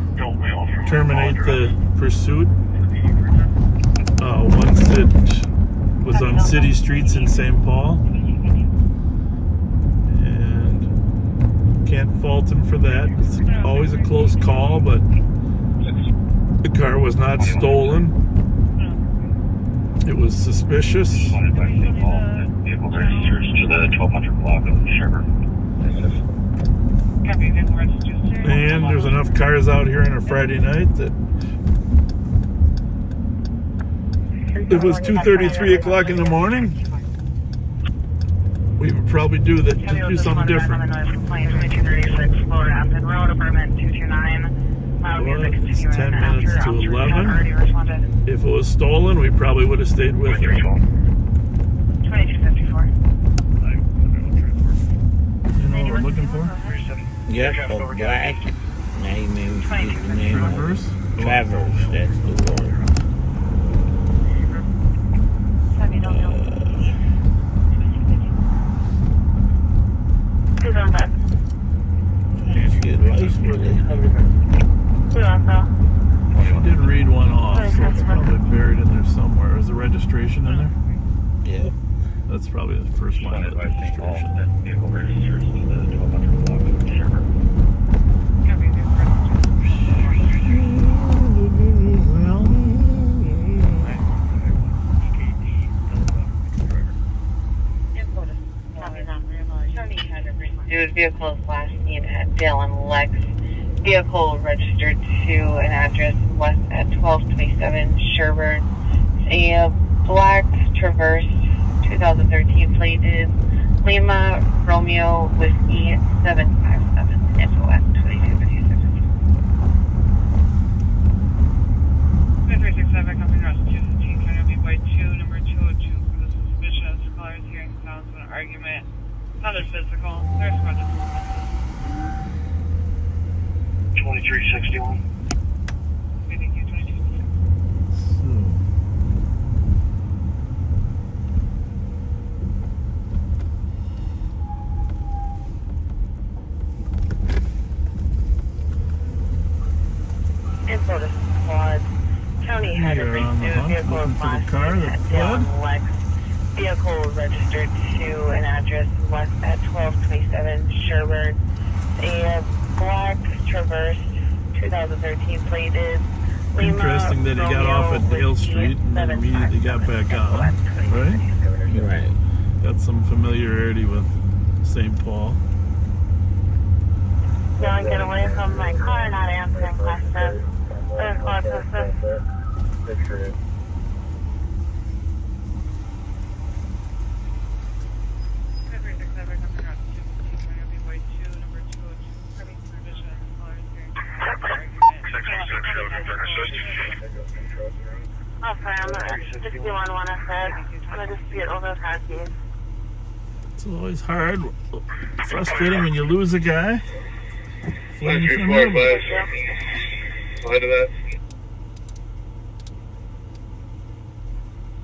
[SPEAKER 4] terminate the pursuit once it was on city streets in St. Paul. And can't fault him for that. It's always a close call, but the car was not stolen. It was suspicious.
[SPEAKER 7] Vehicle registers to the 1200 block of Sherburne.
[SPEAKER 2] Copy, vehicle registers to.
[SPEAKER 4] And there's enough cars out here on a Friday night that it was 2:30, 3 o'clock in the morning. We would probably do something different. Well, it's 10 minutes to 11. If it was stolen, we probably would have stayed with it.
[SPEAKER 8] 2254.
[SPEAKER 4] You know what we're looking for?
[SPEAKER 5] Yep, a black name is the name of
[SPEAKER 4] Traverse?
[SPEAKER 5] Traverse, that's the one. Let's get lights with it.
[SPEAKER 4] She did read one off, so it's probably buried in there somewhere. Is the registration in there?
[SPEAKER 5] Yeah.
[SPEAKER 4] That's probably the first line of the registration.
[SPEAKER 7] Vehicle registers to the 1200 block of Sherburne.
[SPEAKER 2] Copy, vehicle
[SPEAKER 8] His vehicle is last seen
[SPEAKER 1] need Dale and Lex. Vehicle registered to an address west at 1227 Sherburne. A black Traverse 2013 plated Lima Romeo Whiskey 757. Info at 2256.
[SPEAKER 2] 2367, coming Massachusetts, County of by 2, number 202 for the suspicious. Callers hearing sounds of an argument. Another physical. There's one disturbances.
[SPEAKER 7] 2361.
[SPEAKER 2] Thank you, 2266.
[SPEAKER 1] Info to squad. County had a
[SPEAKER 4] You're on the hunt,
[SPEAKER 1] vehicle
[SPEAKER 4] looking for the
[SPEAKER 1] flash
[SPEAKER 4] car that
[SPEAKER 1] Dale
[SPEAKER 4] fled.
[SPEAKER 1] and Lex. Vehicle registered to an address west at 1227 Sherburne. A black Traverse 2013 plated Lima
[SPEAKER 4] Interesting that he got
[SPEAKER 1] Romeo
[SPEAKER 4] off at Dale
[SPEAKER 1] Whiskey
[SPEAKER 4] Street and then immediately got back on, right?
[SPEAKER 5] Right.
[SPEAKER 4] Got some familiarity with St. Paul.
[SPEAKER 1] Don't get away from my car, not answering questions. There's lots of this.
[SPEAKER 2] 2367, coming Massachusetts, County of by 2, number 202 for the suspicious. Callers hearing sounds of an argument.
[SPEAKER 7] 667,
[SPEAKER 1] Oh, sorry, I'm gonna just do on one of it. I'm gonna dispute over the car keys.
[SPEAKER 4] It's always hard, frustrating when you lose a guy. Flying from
[SPEAKER 7] 934,
[SPEAKER 4] him.
[SPEAKER 7] buzz. Line to that.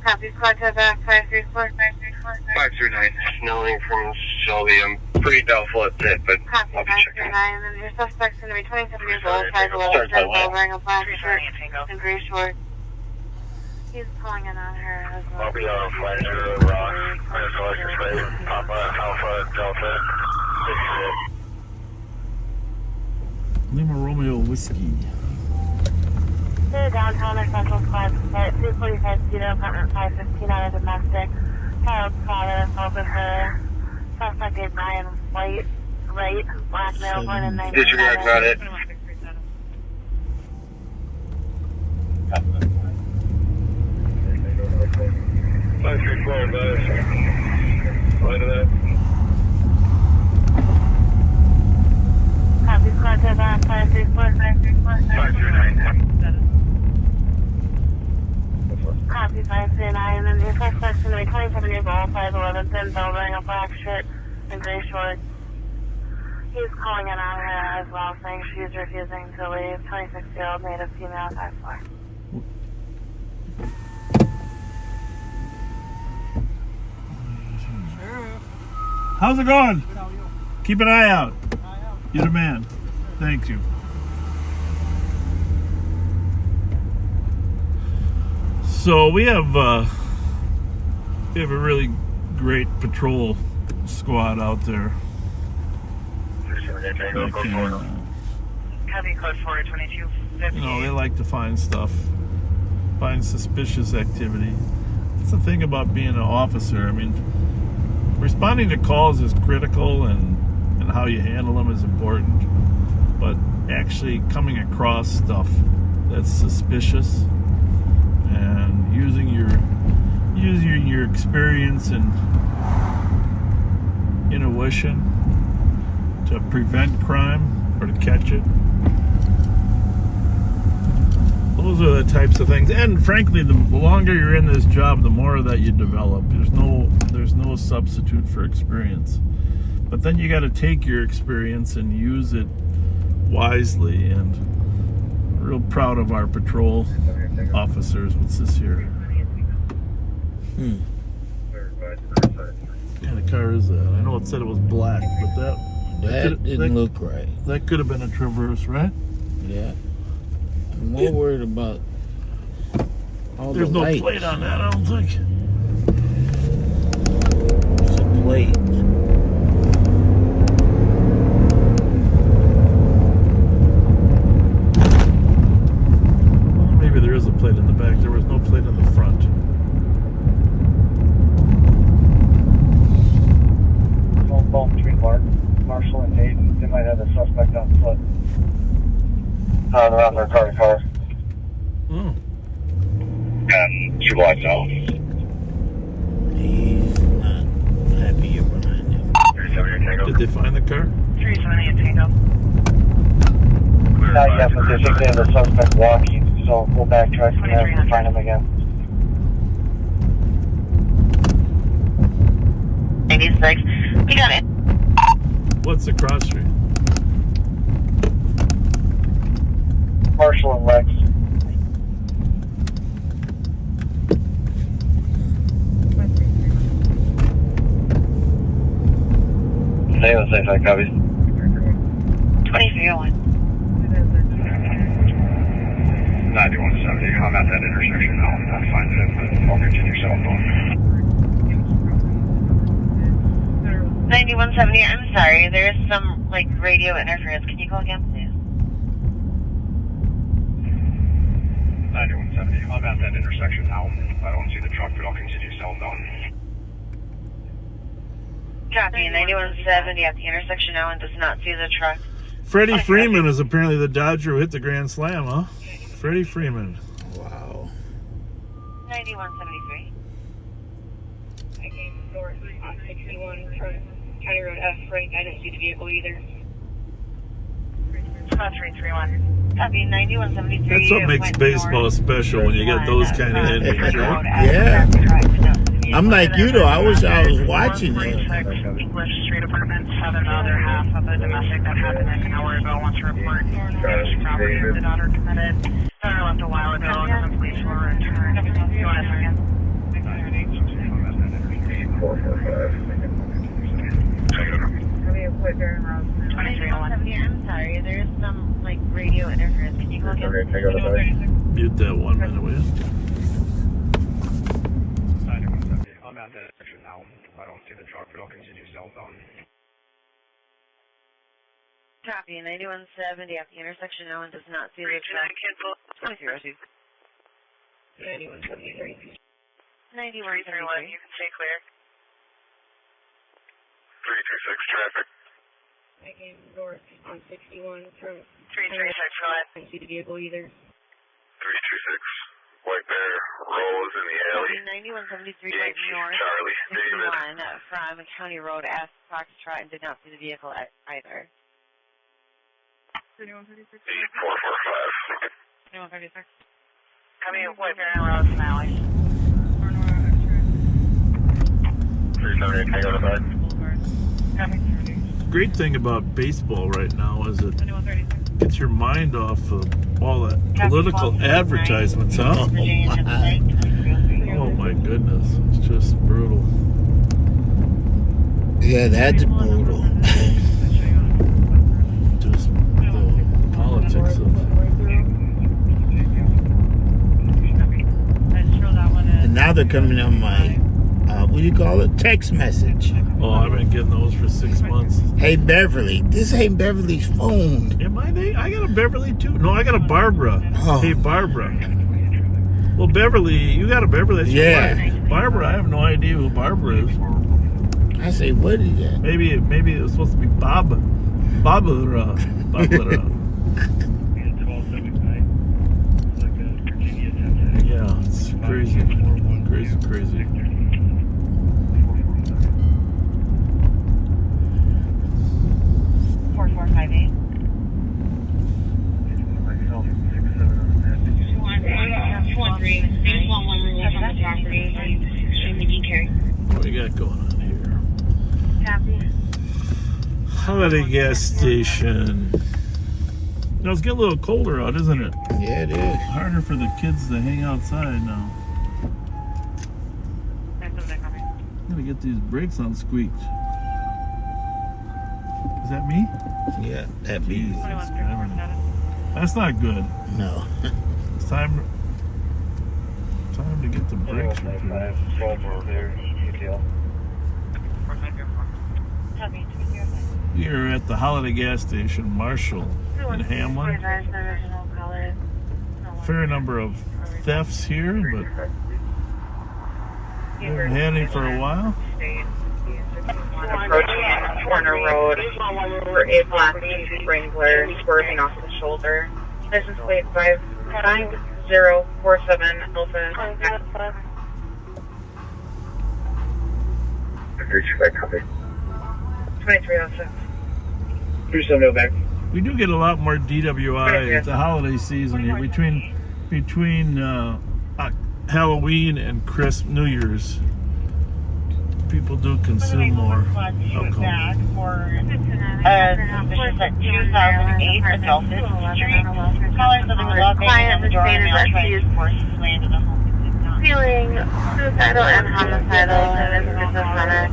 [SPEAKER 1] Copy, squad to back, 534, 534,
[SPEAKER 7] 539. Snelling from Shelby. I'm pretty doubtful it's it, but
[SPEAKER 1] Copy,
[SPEAKER 7] I'll be checking.
[SPEAKER 1] 539, and your suspect's gonna be 27 years old, 5'11", 10 wearing a black shirt and gray shorts. He's pulling in on her as well.
[SPEAKER 7] I'll be on FLETCHER, Rock, Collector Space, Papa, Alpha, Delta.
[SPEAKER 4] Lima Romeo Whiskey.
[SPEAKER 1] Clear downtown or central squad, site 245 Cedar, apartment 515 on a domestic. Child's father, both of her. Suspect is Brian White, right, black male, born in 1997.
[SPEAKER 7] Disregard, got it.
[SPEAKER 2] 21637.
[SPEAKER 7] 534, buzz. Line to that.
[SPEAKER 1] Copy, squad to back, 534, 534,
[SPEAKER 7] 539.
[SPEAKER 1] Copy, 539, and your suspect's gonna be 27 years old, 5'11", thin build, wearing a black shirt and gray shorts. He's calling in on her as well, saying she's refusing to leave. 26-year-old native female, 5'4".
[SPEAKER 4] How's it going? Keep an eye out. You're the man. Thank you. So we have a really great patrol squad out there.
[SPEAKER 1] Copy, code 422.
[SPEAKER 4] You know, they like to find stuff, find suspicious activity. That's the thing about being an officer. I mean, responding to calls is critical, and how you handle them is important. But actually coming across stuff that's suspicious and using your experience and intuition to prevent crime or to catch it. Those are the types of things. And frankly, the longer you're in this job, the more that you develop. There's no substitute for experience. But then you got to take your experience and use it wisely. And I'm real proud of our patrol officers. What's this here? What kind of car is that? I know it said it was black, but
[SPEAKER 5] That didn't look right.
[SPEAKER 4] that could have been a Traverse, right?
[SPEAKER 5] Yeah. I'm more worried about all
[SPEAKER 4] There's
[SPEAKER 5] the
[SPEAKER 4] no
[SPEAKER 5] lights.
[SPEAKER 4] plate on that, I don't think.
[SPEAKER 5] There's a plate.
[SPEAKER 4] Maybe there is a plate in the back. There was no plate in the front.
[SPEAKER 9] Phone call between Marshall and Hayden. They might have a
[SPEAKER 7] around their car.
[SPEAKER 4] Oh.
[SPEAKER 7] 2 blocks out.
[SPEAKER 5] He's not happy you're behind him.
[SPEAKER 7] 370 Tango.
[SPEAKER 4] Did they find the car?
[SPEAKER 8] 370 Tango.
[SPEAKER 7] Not yet, but they think they have a suspect walking, so we'll backtrack from there and find him again.
[SPEAKER 8] 96. We got it.
[SPEAKER 4] What's the cross street?
[SPEAKER 7] Marshall and Lex. Stay on safe, I copy.
[SPEAKER 8] 2301.
[SPEAKER 7] 9170. I'm at that intersection now. I'm not finding it, but I'll continue your cell phone.
[SPEAKER 8] 9170. I'm sorry. There's some like radio interference. Can you call again, please?
[SPEAKER 7] 9170. I'm at that intersection now. I don't see the truck, but I'll continue southbound.
[SPEAKER 8] Copy. 9170 at the intersection now and does not see the truck.
[SPEAKER 4] Freddie Freeman is apparently the Dodger who hit the grand slam, huh? Freddie Freeman.
[SPEAKER 5] Wow.
[SPEAKER 8] 9173.
[SPEAKER 2] I came north on 61 from County Road F, right? I didn't see the vehicle either.
[SPEAKER 8] 331. Copy. 9173.
[SPEAKER 4] That's what makes baseball special when you get those kind of endings, right?
[SPEAKER 5] Yeah. I'm like you though. I wish I was watching it.
[SPEAKER 8] English Street Apartments have another half of a domestic that happened an hour ago. Wants to report damage to property the daughter committed. Daughter left a while ago. The police will return. You want a second? 2301. I'm sorry. There's some like radio interference. Can you go again?
[SPEAKER 4] Mute that 1 minute, will you?
[SPEAKER 7] 9170. I'm at that intersection now. I don't see the truck, but I'll continue southbound.
[SPEAKER 8] Copy. 9170 at the intersection now and does not see the truck. 2302.
[SPEAKER 2] 9173.
[SPEAKER 8] 9173.
[SPEAKER 1] You can stay clear.
[SPEAKER 7] 326 traffic.
[SPEAKER 2] I came north on 61 from
[SPEAKER 1] 336, go ahead.
[SPEAKER 2] I didn't see the vehicle either.
[SPEAKER 7] 326. White Bear. Roll is in the alley.
[SPEAKER 8] 9173 right north.
[SPEAKER 7] Charlie. David.
[SPEAKER 8] 61 from County Road F, Foxtrot, and did not see the vehicle either.
[SPEAKER 1] 3136.
[SPEAKER 7] 8445.
[SPEAKER 1] 3136. Coming in White Bear and Rose and Alley.
[SPEAKER 7] 378 Tango to bed.
[SPEAKER 1] Copy.
[SPEAKER 4] Great thing about baseball right now is it gets your mind off of all that political advertisements, huh? Oh my goodness, it's just brutal.
[SPEAKER 5] Yeah, that's brutal.
[SPEAKER 4] Just the politics of.
[SPEAKER 5] And now they're coming on my, what do you call it? Text message.
[SPEAKER 4] Oh, I've been getting those for 6 months.
[SPEAKER 5] Hey, Beverly. This ain't Beverly's phone.
[SPEAKER 4] Am I? I got a Beverly too. No, I got a Barbara.
[SPEAKER 5] Oh.
[SPEAKER 4] Hey, Barbara. Well, Beverly, you got a Beverly. That's your
[SPEAKER 5] Yeah.
[SPEAKER 4] wife. Barbara, I have no idea who Barbara is.
[SPEAKER 5] I say, what is that?
[SPEAKER 4] Maybe it was supposed to be Barbara. Barbara. Yeah, it's crazy. Crazy.
[SPEAKER 8] 4458.
[SPEAKER 4] What do we got going on here? Holiday gas station. You know, it's getting a little colder out, isn't it?
[SPEAKER 5] Yeah, it is.
[SPEAKER 4] Harder for the kids to hang outside now. I'm gonna get these brakes unsqueaked. Is that me?
[SPEAKER 5] Yeah, that be.
[SPEAKER 4] That's not good.
[SPEAKER 5] No.
[SPEAKER 4] It's time to get the brakes repaired. You're at the Holiday gas station, Marshall in Hamlin. Fair number of thefts here, but haven't had any for a while.
[SPEAKER 1] Approaching Corner Road for a black Springler swerving off the shoulder.
[SPEAKER 2] License plate 55047 Alpha. 2306.
[SPEAKER 9] 370 back.
[SPEAKER 4] We do get a lot more DWI. It's the holiday season here between Halloween and New Year's. People do consume more alcohol.
[SPEAKER 8] Back for suspicious at 2008 Adolphus Street. Callers of the love banging on the door and now trying to force his way into the home.
[SPEAKER 1] Feeling suicidal and homicidal and is schizophrenic.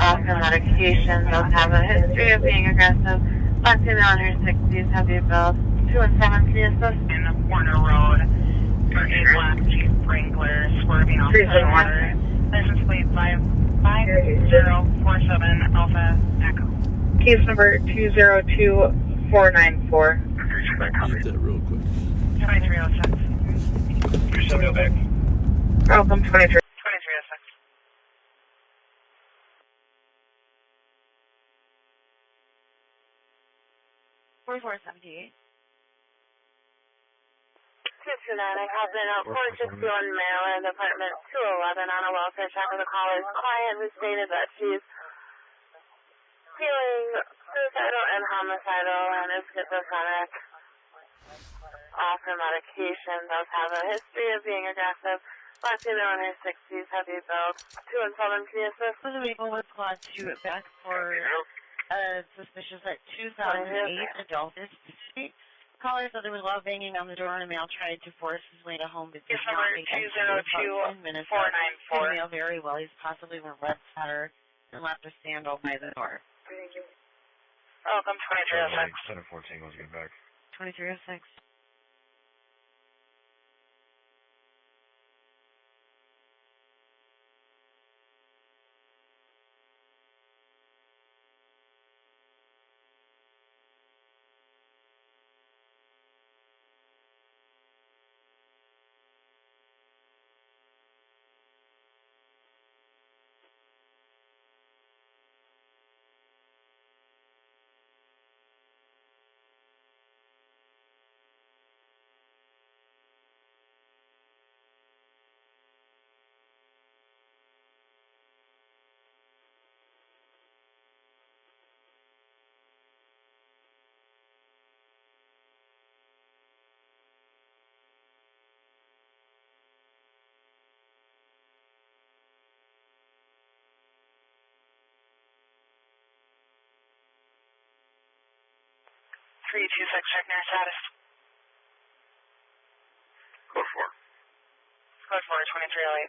[SPEAKER 1] Off her medication, does have a history of being aggressive. Black female in her 60s, heavy build. 2 and 7 CSS.
[SPEAKER 8] In the corner road for a black Jeep Wrangler swerving off the water. License plate 55047 Alpha Echo.
[SPEAKER 2] Case number 202494.
[SPEAKER 4] Eat that real quick.
[SPEAKER 8] 2306.
[SPEAKER 7] 370 back.
[SPEAKER 2] Welcome 23.
[SPEAKER 8] 2306.
[SPEAKER 1] I called in at 461 Maryland, apartment 211 on a welfare check with a caller's client who stated that she's feeling suicidal and homicidal and is schizophrenic. Off her medication, does have a history of being aggressive. Black female in her 60s, heavy build. 2 and 7 PSS.
[SPEAKER 8] Was a vehicle with squad 2 back for suspicious at 2008 Adolphus Street. Caller said there was love banging on the door and a male tried to force his way to home but did not make it. 10 minutes ago. Male very well. He's possibly a red sweater and left a sandal by the door.
[SPEAKER 1] Welcome 2306.
[SPEAKER 7] Center 14 was getting back.
[SPEAKER 8] 2306.
[SPEAKER 1] Check nurse status.
[SPEAKER 7] Code 4.
[SPEAKER 1] Code 4, 2308.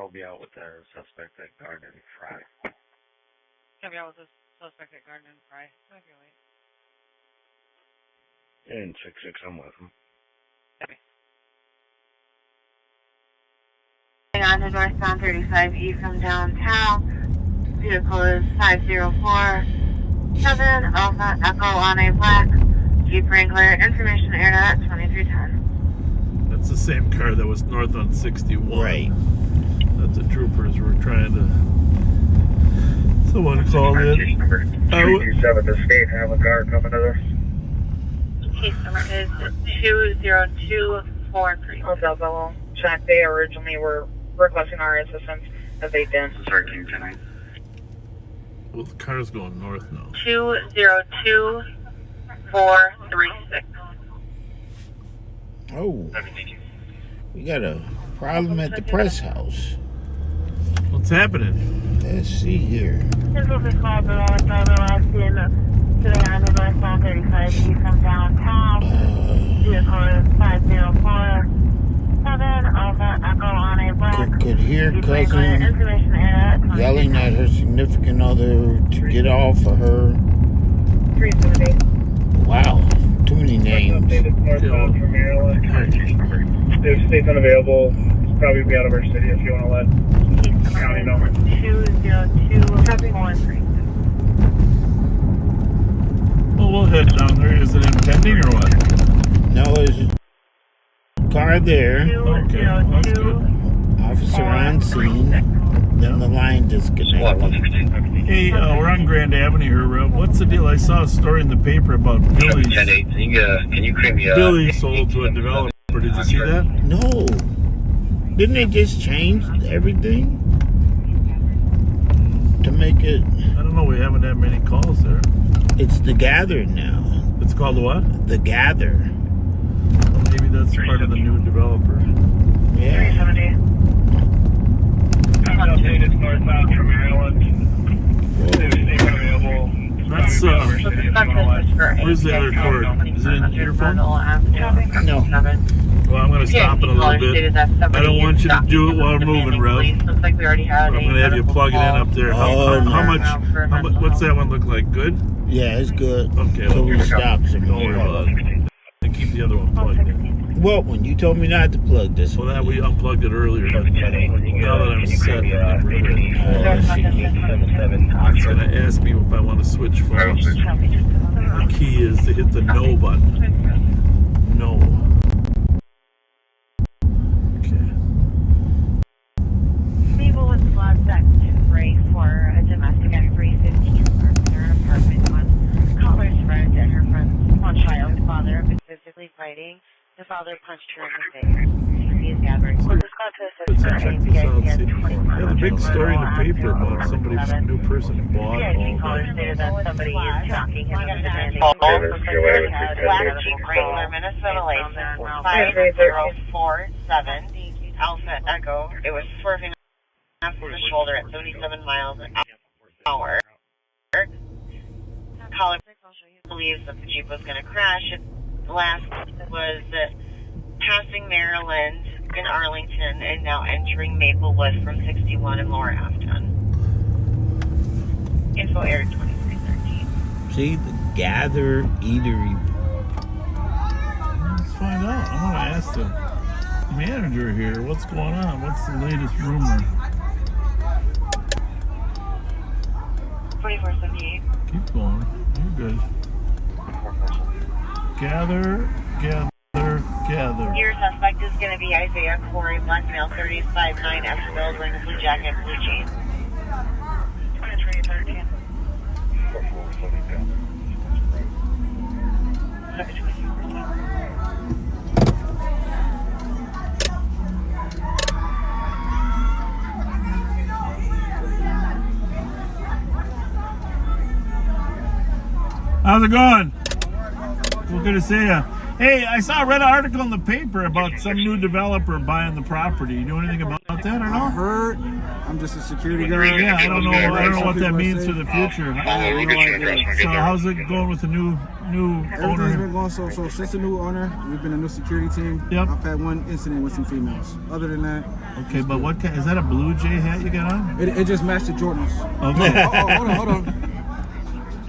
[SPEAKER 7] I'll be out with our suspect at Garden and Fry.
[SPEAKER 8] I'll be out with the suspect at Garden and Fry. Might be late.
[SPEAKER 7] And 66, I'm with him.
[SPEAKER 1] On to northbound 35E from downtown. Vehicle is 5047 Alpha Echo on a black Jeep Wrangler. Information aired at 2310.
[SPEAKER 4] That's the same car that was north on 61.
[SPEAKER 5] Right.
[SPEAKER 4] That the troopers were trying to. Someone called in.
[SPEAKER 3] Case number 327, the state have a car coming to us.
[SPEAKER 1] Case number is 20243.
[SPEAKER 2] Also, Bello. Check. They originally were requesting our assistance, as they didn't.
[SPEAKER 7] Sorry, King 10.
[SPEAKER 4] Well, the car's going north now.
[SPEAKER 1] 202436.
[SPEAKER 5] Oh, we got a problem at the press house.
[SPEAKER 4] What's happening?
[SPEAKER 5] Let's see here.
[SPEAKER 1] This will be called the last today on the northbound 35 east from downtown. Vehicle is 504. 7 Alpha Echo on a black.
[SPEAKER 5] Could hear cousin yelling at her significant other to get off of her.
[SPEAKER 2] 370.
[SPEAKER 5] Wow, too many names.
[SPEAKER 6] Northbound from Maryland. If state's unavailable, it's probably be out of our city if you want to let county know.
[SPEAKER 1] 202-136.
[SPEAKER 4] Well, we'll head down there. Is it impending or what?
[SPEAKER 5] No, there's a car there.
[SPEAKER 4] Okay, that's good.
[SPEAKER 5] Officer on scene. Then the line disconnected.
[SPEAKER 4] Hey, we're on Grand Avenue here. What's the deal? I saw a story in the paper about Billy's.
[SPEAKER 7] Can you cream me
[SPEAKER 4] Billy sold to a developer. Did you see that?
[SPEAKER 5] No. Didn't they just change everything to make it?
[SPEAKER 4] I don't know. We haven't had many calls there.
[SPEAKER 5] It's the Gather now.
[SPEAKER 4] It's called the what?
[SPEAKER 5] The Gather.
[SPEAKER 4] Well, maybe that's part of the new developer.
[SPEAKER 5] Yeah.
[SPEAKER 1] 370.
[SPEAKER 6] Updated northbound from Maryland. If state's unavailable.
[SPEAKER 4] That's where's the other cord? Is it in your phone?
[SPEAKER 5] No.
[SPEAKER 4] Well, I'm going to stop it a little bit. I don't want you to do it while I'm moving, Rev.
[SPEAKER 1] Looks like we already have
[SPEAKER 4] I'm going to have you plug it in up there. How much? What's that one look like? Good?
[SPEAKER 5] Yeah, it's good.
[SPEAKER 4] Okay.
[SPEAKER 5] So we stop some
[SPEAKER 4] Don't worry about it. And keep the other one plugged in.
[SPEAKER 5] What one? You told me not to plug this
[SPEAKER 4] Well,
[SPEAKER 5] one.
[SPEAKER 4] that we unplugged it earlier. But now that I'm set, it's going to ask me if I want to switch phones. The key is to hit the no button. No. Okay.
[SPEAKER 1] Mabel was flagged back to break for a domestic at 315 Their apartment one. Caller's friend and her friend's one child's father have been physically fighting. The father punched her in the face. He is gathering.
[SPEAKER 4] Let's check this out. See. Yeah, the big story in the paper about somebody, new person bought all
[SPEAKER 1] Caller
[SPEAKER 4] the.
[SPEAKER 1] stated that somebody is knocking him in the head.
[SPEAKER 10] Black Jeep Wrangler, Minnesota license 5047 Alpha Echo. It was swerving after the shoulder at 77 miles an hour. Caller believes that the Jeep was going to crash. Last was passing Maryland in Arlington and now entering Maplewood from 61 and Lower Afton. Info aired 2313.
[SPEAKER 5] See, the Gather Eatery.
[SPEAKER 4] Let's find out. I want to ask the manager here what's going on. What's the latest rumor?
[SPEAKER 10] 2478.
[SPEAKER 4] Keep going. You're good. Gather.
[SPEAKER 10] Your suspect is going to be Isaiah Corey, black male, 35'9", F building, blue jacket, blue jeans.
[SPEAKER 1] 2313.
[SPEAKER 4] How's it going? Well, good to see you. Hey, I read an article in the paper about some new developer buying the property. You know anything about that or no?
[SPEAKER 11] I heard. I'm just a security guard.
[SPEAKER 4] Yeah, I don't know what that means for the future. So how's it going with the new
[SPEAKER 11] Everything's
[SPEAKER 4] owner?
[SPEAKER 11] been going so since the new owner. We've been a new security team.
[SPEAKER 4] Yep.
[SPEAKER 11] I've had one incident with some females. Other than that,
[SPEAKER 4] Okay, but what is that? A Blue Jay hat you got on?
[SPEAKER 11] it just matched the Jordans.
[SPEAKER 4] Okay.
[SPEAKER 11] Hold on.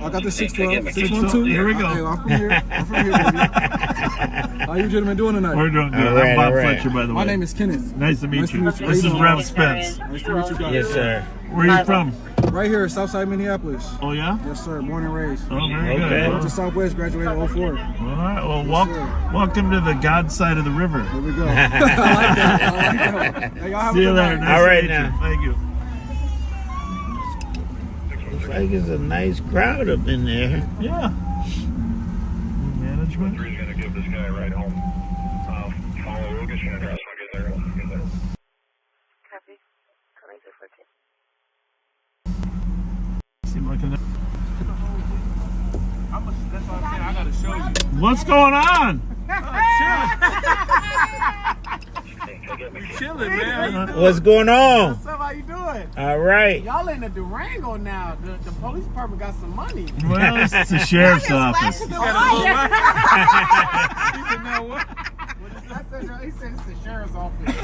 [SPEAKER 11] I got the 612, 612.
[SPEAKER 4] Here we go.
[SPEAKER 11] Hey, I'm from here, baby. How you gentlemen doing tonight?
[SPEAKER 4] We're doing good.
[SPEAKER 5] All right,
[SPEAKER 4] I'm Bob
[SPEAKER 5] all right.
[SPEAKER 4] Fletcher, by the way.
[SPEAKER 11] My name is Kenneth.
[SPEAKER 4] Nice to meet
[SPEAKER 11] Nice to
[SPEAKER 4] you.
[SPEAKER 11] meet you.
[SPEAKER 4] This is
[SPEAKER 11] How you
[SPEAKER 4] Rev
[SPEAKER 11] doing?
[SPEAKER 4] Spence.
[SPEAKER 11] Nice to meet you guys.
[SPEAKER 5] Yes, sir.
[SPEAKER 4] Where are you from?
[SPEAKER 11] Right here, Southside Minneapolis.
[SPEAKER 4] Oh, yeah?
[SPEAKER 11] Yes, sir. Born and raised.
[SPEAKER 4] Oh, very
[SPEAKER 5] Okay.
[SPEAKER 4] good.
[SPEAKER 11] Went to Southwest, graduated in 04.
[SPEAKER 4] All right. Well,
[SPEAKER 11] sir.
[SPEAKER 4] welcome to the God side of the river.
[SPEAKER 11] Here we go. I like that. Hey, y'all have
[SPEAKER 4] See
[SPEAKER 11] a
[SPEAKER 4] you
[SPEAKER 11] good
[SPEAKER 4] later.
[SPEAKER 11] night.
[SPEAKER 4] Nice
[SPEAKER 5] All
[SPEAKER 4] to
[SPEAKER 5] right
[SPEAKER 4] meet
[SPEAKER 5] now.
[SPEAKER 4] you. Thank you.
[SPEAKER 5] Looks like it's a nice crowd up in there.
[SPEAKER 4] Yeah. Management.
[SPEAKER 6] He's going to give this guy a ride home. We'll get you an address when I get there.
[SPEAKER 1] Copy. Calling 214.
[SPEAKER 4] Seem like a...
[SPEAKER 6] That's what I'm saying. I got to show you.
[SPEAKER 4] What's going on?
[SPEAKER 11] We chilling, man.
[SPEAKER 5] What's going on?
[SPEAKER 11] What's up? How you doing?
[SPEAKER 5] All right.
[SPEAKER 11] Y'all in the Durango now. The police department got some money.
[SPEAKER 4] Well, it's the sheriff's office.
[SPEAKER 11] He said, no, what? He said it's the sheriff's office.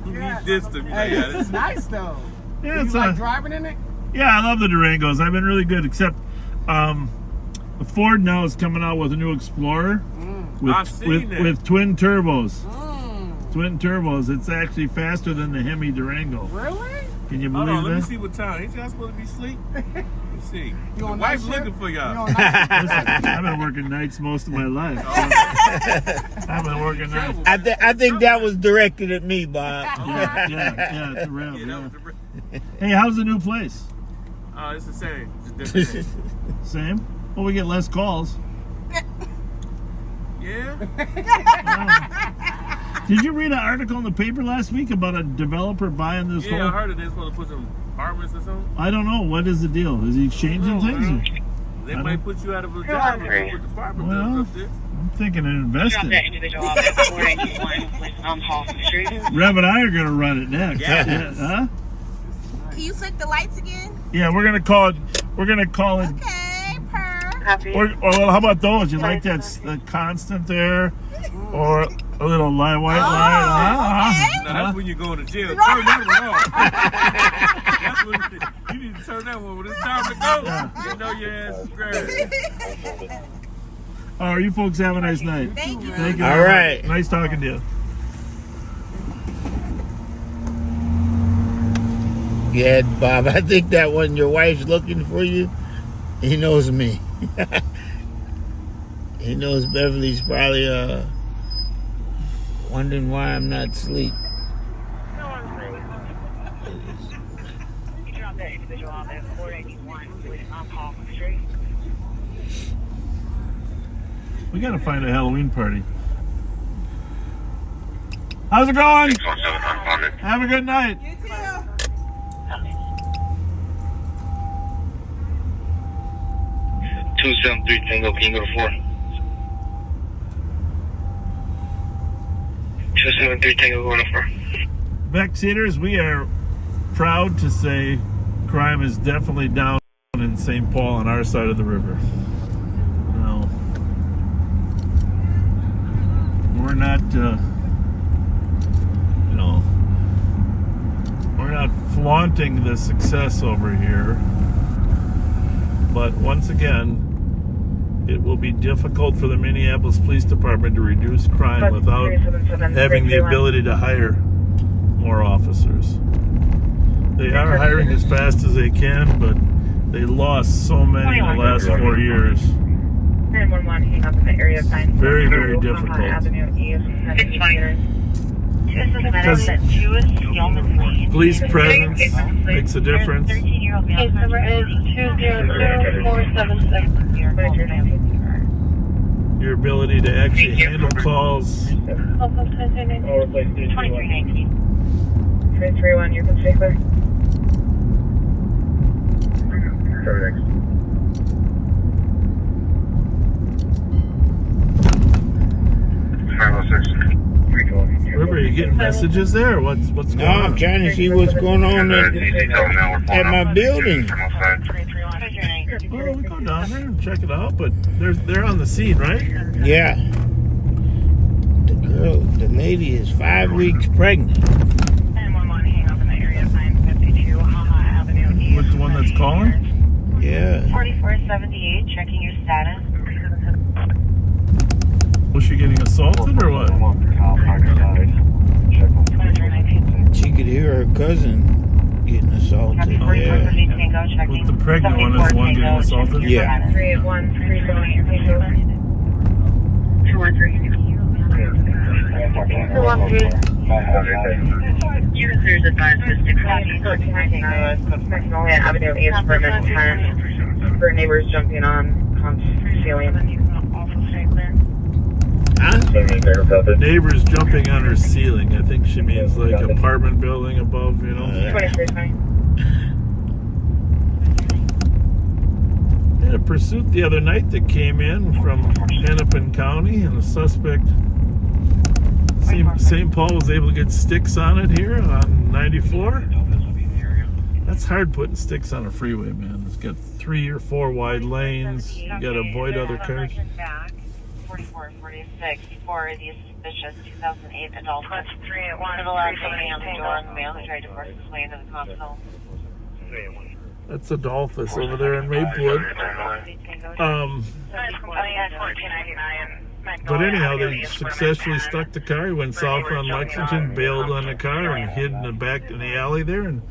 [SPEAKER 11] Yeah. Hey, this is nice though.
[SPEAKER 4] Yeah,
[SPEAKER 11] you
[SPEAKER 4] it's
[SPEAKER 11] like driving in it?
[SPEAKER 4] Yeah, I love the Durangos. I've been really good, except the Ford now is coming out with a new Explorer with twin turbos. Twin turbos. It's actually faster than the Hemi Durango.
[SPEAKER 11] Really?
[SPEAKER 4] Can you
[SPEAKER 11] Hold
[SPEAKER 4] believe
[SPEAKER 11] on,
[SPEAKER 4] that?
[SPEAKER 11] let me see what time. Ain't y'all supposed to be asleep? Let's see.
[SPEAKER 2] The wife's looking for y'all.
[SPEAKER 4] Listen, I've been working nights most of my life. I've been working nights.
[SPEAKER 5] I think that was directed at me, Bob.
[SPEAKER 4] Yeah, it's around. Yeah. Hey, how's the new place?
[SPEAKER 2] Oh, it's the same. It's different.
[SPEAKER 4] Same? Well, we get less calls.
[SPEAKER 2] Yeah?
[SPEAKER 4] Did you read an article in the paper last week about a developer buying this whole...
[SPEAKER 2] Yeah, I heard it. They're supposed to put some apartments or something.
[SPEAKER 4] I don't know. What is the deal? Is he changing things?
[SPEAKER 2] They might put you out of a job if you put the apartment buildings up there.
[SPEAKER 4] I'm thinking of investing.
[SPEAKER 10] That individual off at 481 on Halston Street.
[SPEAKER 4] Rev and I are going to run it next.
[SPEAKER 2] Yes.
[SPEAKER 4] Yeah. Huh?
[SPEAKER 12] Can you flick the lights again?
[SPEAKER 4] Yeah, we're gonna call it.
[SPEAKER 12] Okay, per.
[SPEAKER 4] Or how about those? You like that the constant there, or a little white light?
[SPEAKER 2] No, that's when you go to jail. Turn that one off. You need to turn that one when it's time to go. You know your ass is great.
[SPEAKER 4] All right, you folks have a nice night.
[SPEAKER 12] Thank you.
[SPEAKER 4] Thank you.
[SPEAKER 5] All right.
[SPEAKER 4] Nice talking to you.
[SPEAKER 5] Yeah, Bob, I think that when your wife's looking for you, he knows me. He knows Beverly's probably wondering why I'm not asleep.
[SPEAKER 10] You dropped that individual off at 481 on Halston Street.
[SPEAKER 4] We gotta find a Halloween party. How's it going? Have a good night.
[SPEAKER 12] You too.
[SPEAKER 7] 273 Tango, can you go to 4? 273 Tango, going to 4.
[SPEAKER 4] Backseaters, we are proud to say crime is definitely down in St. Paul on our side of the river. No. We're not, we're not flaunting the success over here. But once again, it will be difficult for the Minneapolis Police Department to reduce crime without having the ability to hire more officers. They are hiring as fast as they can, but they lost so many in the last 4 years.
[SPEAKER 1] 911, hang up in the area of
[SPEAKER 4] Very, very difficult. Police presence makes a difference.
[SPEAKER 1] Case number is 200476.
[SPEAKER 4] Your ability to actually handle calls.
[SPEAKER 1] 2319. 331, you can stay clear.
[SPEAKER 4] River, are you getting messages there? What's going on?
[SPEAKER 5] I'm trying to see what's going on at my building.
[SPEAKER 4] Well, we go down there and check it out, but they're on the scene, right?
[SPEAKER 5] Yeah. The lady is 5 weeks pregnant.
[SPEAKER 10] 911, hang up in the area of 952 Haha Avenue East.
[SPEAKER 4] With the one that's calling?
[SPEAKER 5] Yeah.
[SPEAKER 10] 4478, checking your status.
[SPEAKER 4] Was she getting assaulted or what?
[SPEAKER 10] 2319.
[SPEAKER 5] She could hear her cousin getting assaulted. Yeah.
[SPEAKER 4] With the pregnant one is the one getting assaulted?
[SPEAKER 5] Yeah.
[SPEAKER 1] 381, 328. 213.
[SPEAKER 10] Users advised to
[SPEAKER 1] 619 Avenue East, Verna Sims, for neighbors jumping on ceiling.
[SPEAKER 5] Huh?
[SPEAKER 4] Neighbors jumping on her ceiling. I think she means like apartment building above, you know.
[SPEAKER 1] 2320.
[SPEAKER 4] Had a pursuit the other night that came in from Hennepin County, and the suspect St. Paul was able to get sticks on it here on 94. That's hard putting sticks on a freeway, man. It's got 3 or 4 wide lanes. You gotta avoid other cars.
[SPEAKER 10] 4446 for the suspicious 2008 adult.
[SPEAKER 8] Plus 381.
[SPEAKER 10] Civil law coming on the door on the male who tried to force his way into the console.
[SPEAKER 4] That's Adolphus over there in Maplewood. But anyhow, they successfully stuck the car. He went south on Lexington, bailed on the car, and hid in the back in the alley there. And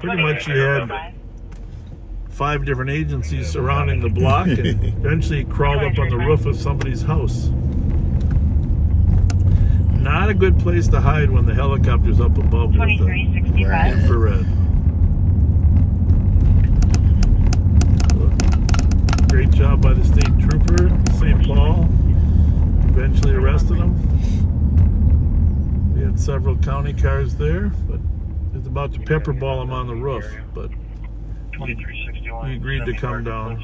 [SPEAKER 4] pretty much you had 5 different agencies surrounding the block, and eventually he crawled up on the roof of somebody's house. Not a good place to hide when the helicopter's up above with the infrared. Great job by the state trooper, St. Paul. Eventually arrested him. We had several county cars there, but he was about to pepperball him on the roof, but he agreed to come down.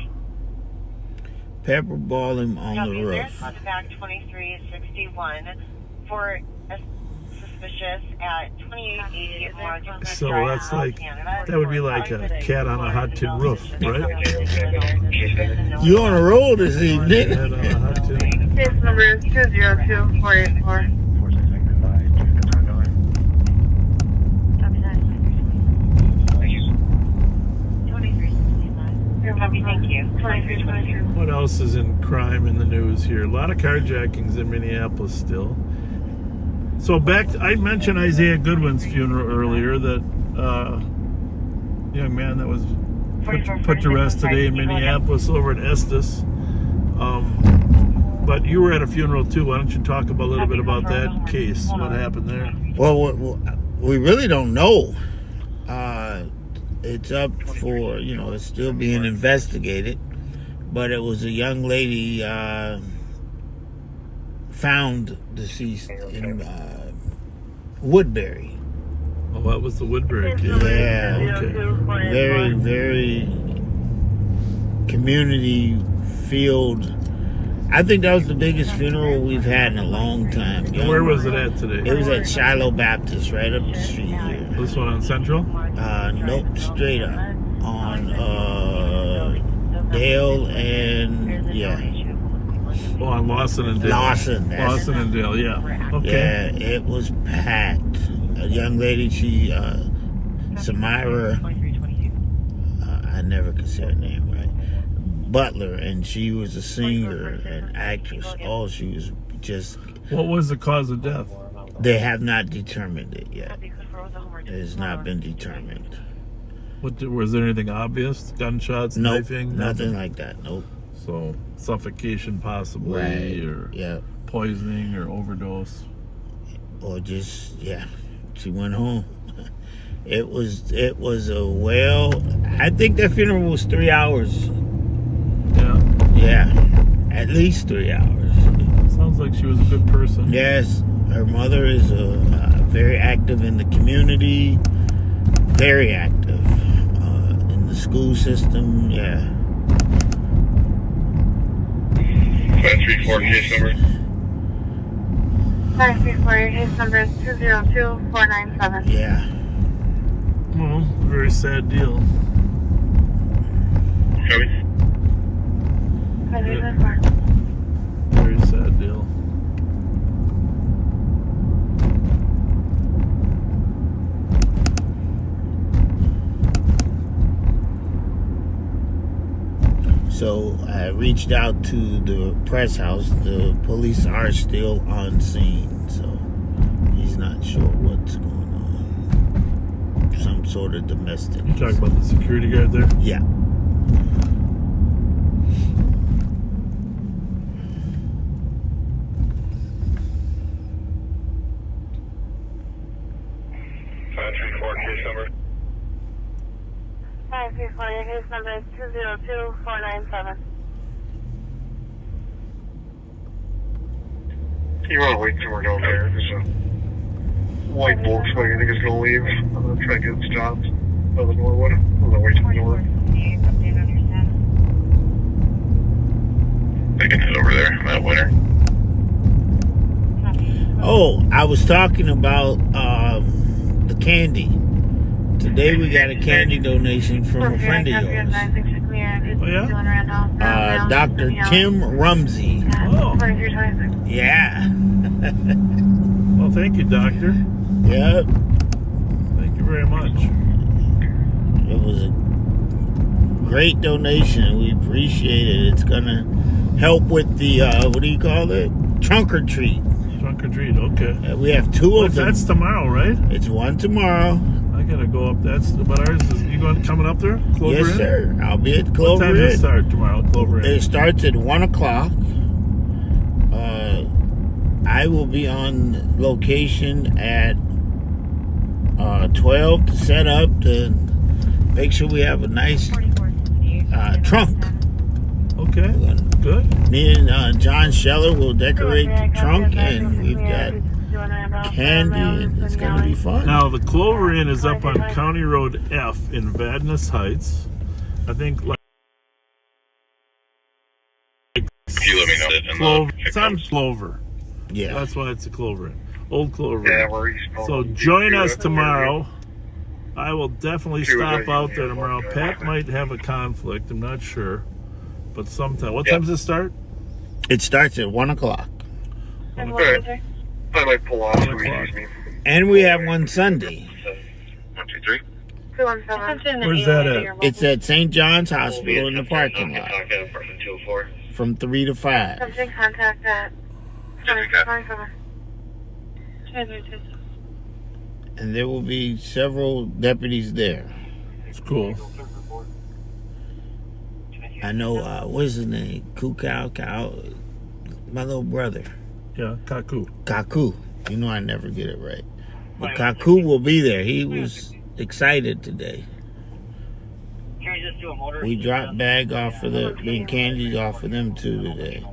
[SPEAKER 5] Pepperball him on the roof.
[SPEAKER 10] Contact 2361 for a suspicious at 2880 Morgan.
[SPEAKER 4] So that's like, that would be like a cat on a hot tin roof, right?
[SPEAKER 5] You on a roll this evening?
[SPEAKER 4] Cat on a hot tin.
[SPEAKER 1] Case number is 202484.
[SPEAKER 10] Thank you.
[SPEAKER 4] What else is in crime in the news here? A lot of carjackings in Minneapolis still. So I mentioned Isaiah Goodwin's funeral earlier, that young man that was put to rest today in Minneapolis over at Estes. But you were at a funeral too. Why don't you talk a little bit about that case? What happened there?
[SPEAKER 5] Well, we really don't know. It's up for, it's still being investigated. But it was a young lady found deceased in Woodbury.
[SPEAKER 4] Oh, that was the Woodbury case.
[SPEAKER 5] Yeah.
[SPEAKER 4] Okay.
[SPEAKER 5] Very, very community field. I think that was the biggest funeral we've had in a long time.
[SPEAKER 4] And where was it at today?
[SPEAKER 5] It was at Shiloh Baptist, right up the street here.
[SPEAKER 4] This one on Central?
[SPEAKER 5] Nope, straight up. On Dale and,
[SPEAKER 4] Oh, on Lawson and Dale.
[SPEAKER 5] Lawson
[SPEAKER 4] and Dale, yeah. Okay.
[SPEAKER 5] Yeah, it was packed. A young lady, Samira, I never could say her name right, Butler, and she was a singer and actress. Oh, she was just...
[SPEAKER 4] What was the cause of death?
[SPEAKER 5] They have not determined it yet. It has not been determined.
[SPEAKER 4] Was there anything obvious? Gunshots, knifing?
[SPEAKER 5] Nothing like that, nope.
[SPEAKER 4] So, suffocation possibly, or poisoning, or overdose.
[SPEAKER 5] Or just, she went home. It was I think that funeral was 3 hours. Yeah, at least 3 hours.
[SPEAKER 4] Sounds like she was a good person.
[SPEAKER 5] Yes, her mother is very active in the community, very active in the school system,
[SPEAKER 7] 534 case number.
[SPEAKER 1] 534, your case number is 202497.
[SPEAKER 5] Yeah.
[SPEAKER 4] Well, very sad deal. Very sad deal.
[SPEAKER 5] So I reached out to the press house. The police are still on scene, so he's not sure what's going on. Some sort of domestic.
[SPEAKER 4] You talking about the security guard there?
[SPEAKER 5] Yeah.
[SPEAKER 7] Case number.
[SPEAKER 1] 534, your case number is 202497.
[SPEAKER 7] You want to wait till we're down there. There's a white Volkswagen I think is going to leave. I'm going to try to get it stopped by the Norwood. I'm going to wait till the Norwood. I can head over there. I'm at winter.
[SPEAKER 5] Oh, I was talking about the candy. Today we got a candy donation from a friend of yours.
[SPEAKER 4] Oh, yeah?
[SPEAKER 5] Dr. Tim Ramsey.
[SPEAKER 4] Oh.
[SPEAKER 5] Yeah.
[SPEAKER 4] Well, thank you, doctor.
[SPEAKER 5] Yep.
[SPEAKER 4] Thank you very much.
[SPEAKER 5] It was a great donation. We appreciate it. It's going to help with the, what do you call it? Trunk or treat.
[SPEAKER 4] Trunk or treat, okay.
[SPEAKER 5] We have two of them.
[SPEAKER 4] That's tomorrow, right?
[SPEAKER 5] It's one tomorrow.
[SPEAKER 4] I gotta go up. But ours is. You coming up there? Clover
[SPEAKER 5] Yes,
[SPEAKER 4] Inn?
[SPEAKER 5] sir. I'll be at Clover Inn.
[SPEAKER 4] What time does it start tomorrow? Clover Inn.
[SPEAKER 5] It starts at 1 o'clock. I will be on location at 12 to set up to make sure we have a nice trunk.
[SPEAKER 4] Okay, good.
[SPEAKER 5] Me and John Scheller will decorate the trunk, and we've got candy, and it's going to be fun.
[SPEAKER 4] Now, the Clover Inn is up on County Road F in Vadnais Heights. I think, like,
[SPEAKER 7] You let me know.
[SPEAKER 4] Clover. It's on Clover.
[SPEAKER 5] Yeah.
[SPEAKER 4] That's why it's a Clover Inn. Old Clover
[SPEAKER 7] Yeah,
[SPEAKER 4] Inn.
[SPEAKER 7] where he's
[SPEAKER 4] So join us tomorrow. I will definitely stop out there tomorrow. Pat might have a conflict. I'm not sure. But sometime. What time does it start?
[SPEAKER 5] It starts at 1 o'clock.
[SPEAKER 7] I might pull off.
[SPEAKER 5] And we have one Sunday.
[SPEAKER 7] 1, 2, 3.
[SPEAKER 4] Where's that at?
[SPEAKER 5] It's at St. John's Hospital in the parking lot. From 3 to 5.
[SPEAKER 1] Contact that.
[SPEAKER 5] And there will be several deputies there.
[SPEAKER 4] It's cool.
[SPEAKER 5] I know, what's his name? Cow, my little brother.
[SPEAKER 4] Yeah, Kaku.
[SPEAKER 5] Kaku. You know I never get it right. But Kaku will be there. He was excited today. We dropped bag off of the candies off of them too today.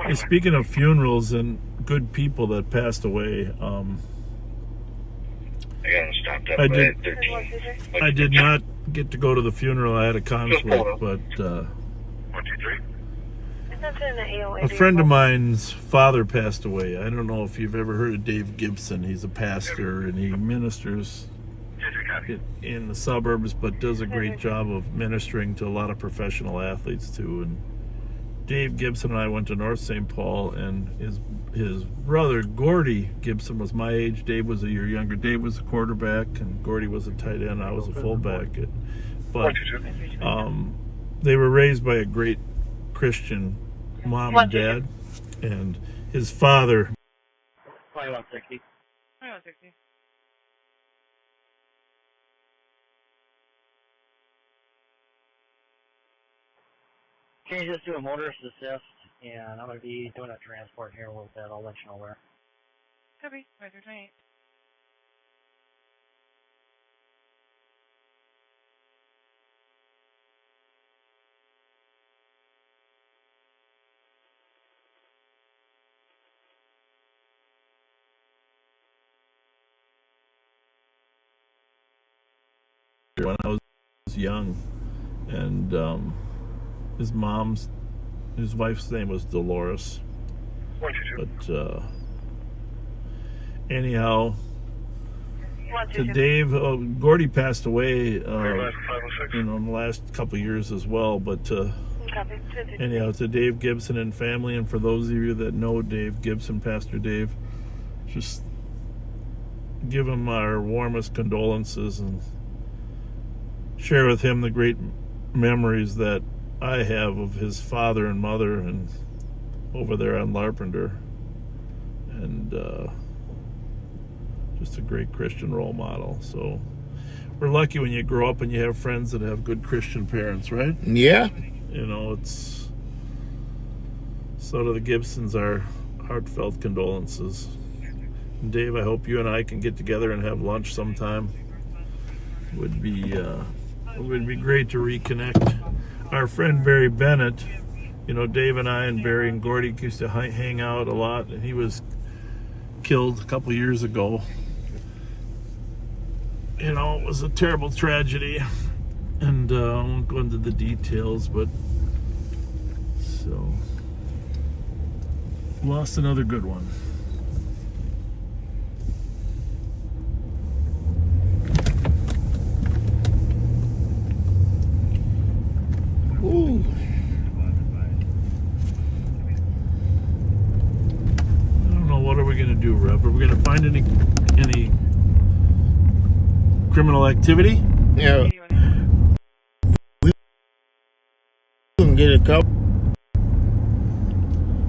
[SPEAKER 4] Hey, speaking of funerals and good people that passed away, I did not get to go to the funeral. I had a conflict, but
[SPEAKER 7] 1, 2, 3.
[SPEAKER 4] a friend of mine's father passed away. I don't know if you've ever heard of Dave Gibson. He's a pastor and he ministers in the suburbs, but does a great job of ministering to a lot of professional athletes too. And Dave Gibson and I went to North St. Paul, and his brother Gordy Gibson was my age. Dave was a year younger. Dave was a quarterback and Gordy was a tight end. I was a fullback. But they were raised by a great Christian mom and dad, and his father.
[SPEAKER 1] 2160. 2160.
[SPEAKER 13] Change this to a motorist assist, and I'm going to be doing a transport here with that. I'll let you know where.
[SPEAKER 1] Copy. 538.
[SPEAKER 4] When I was young, and his wife's name was Dolores. But anyhow, to Dave, Gordy passed away, in the last couple of years as well. But anyhow, to Dave Gibson and family, and for those of you that know Dave Gibson, Pastor Dave, just give him our warmest condolences and share with him the great memories that I have of his father and mother and over there on Larpenter, and just a great Christian role model. So we're lucky when you grow up and you have friends that have good Christian parents, right?
[SPEAKER 5] Yeah.
[SPEAKER 4] You know, it's so to the Gibsons, our heartfelt condolences. And Dave, I hope you and I can get together and have lunch sometime. Would be great to reconnect. Our friend Barry Bennett, you know, Dave and I and Barry and Gordy used to hang out a lot, and he was killed a couple years ago. You know, it was a terrible tragedy, and I won't go into the details, but so lost another good one. find any criminal activity?
[SPEAKER 5] Yeah. We can get a couple.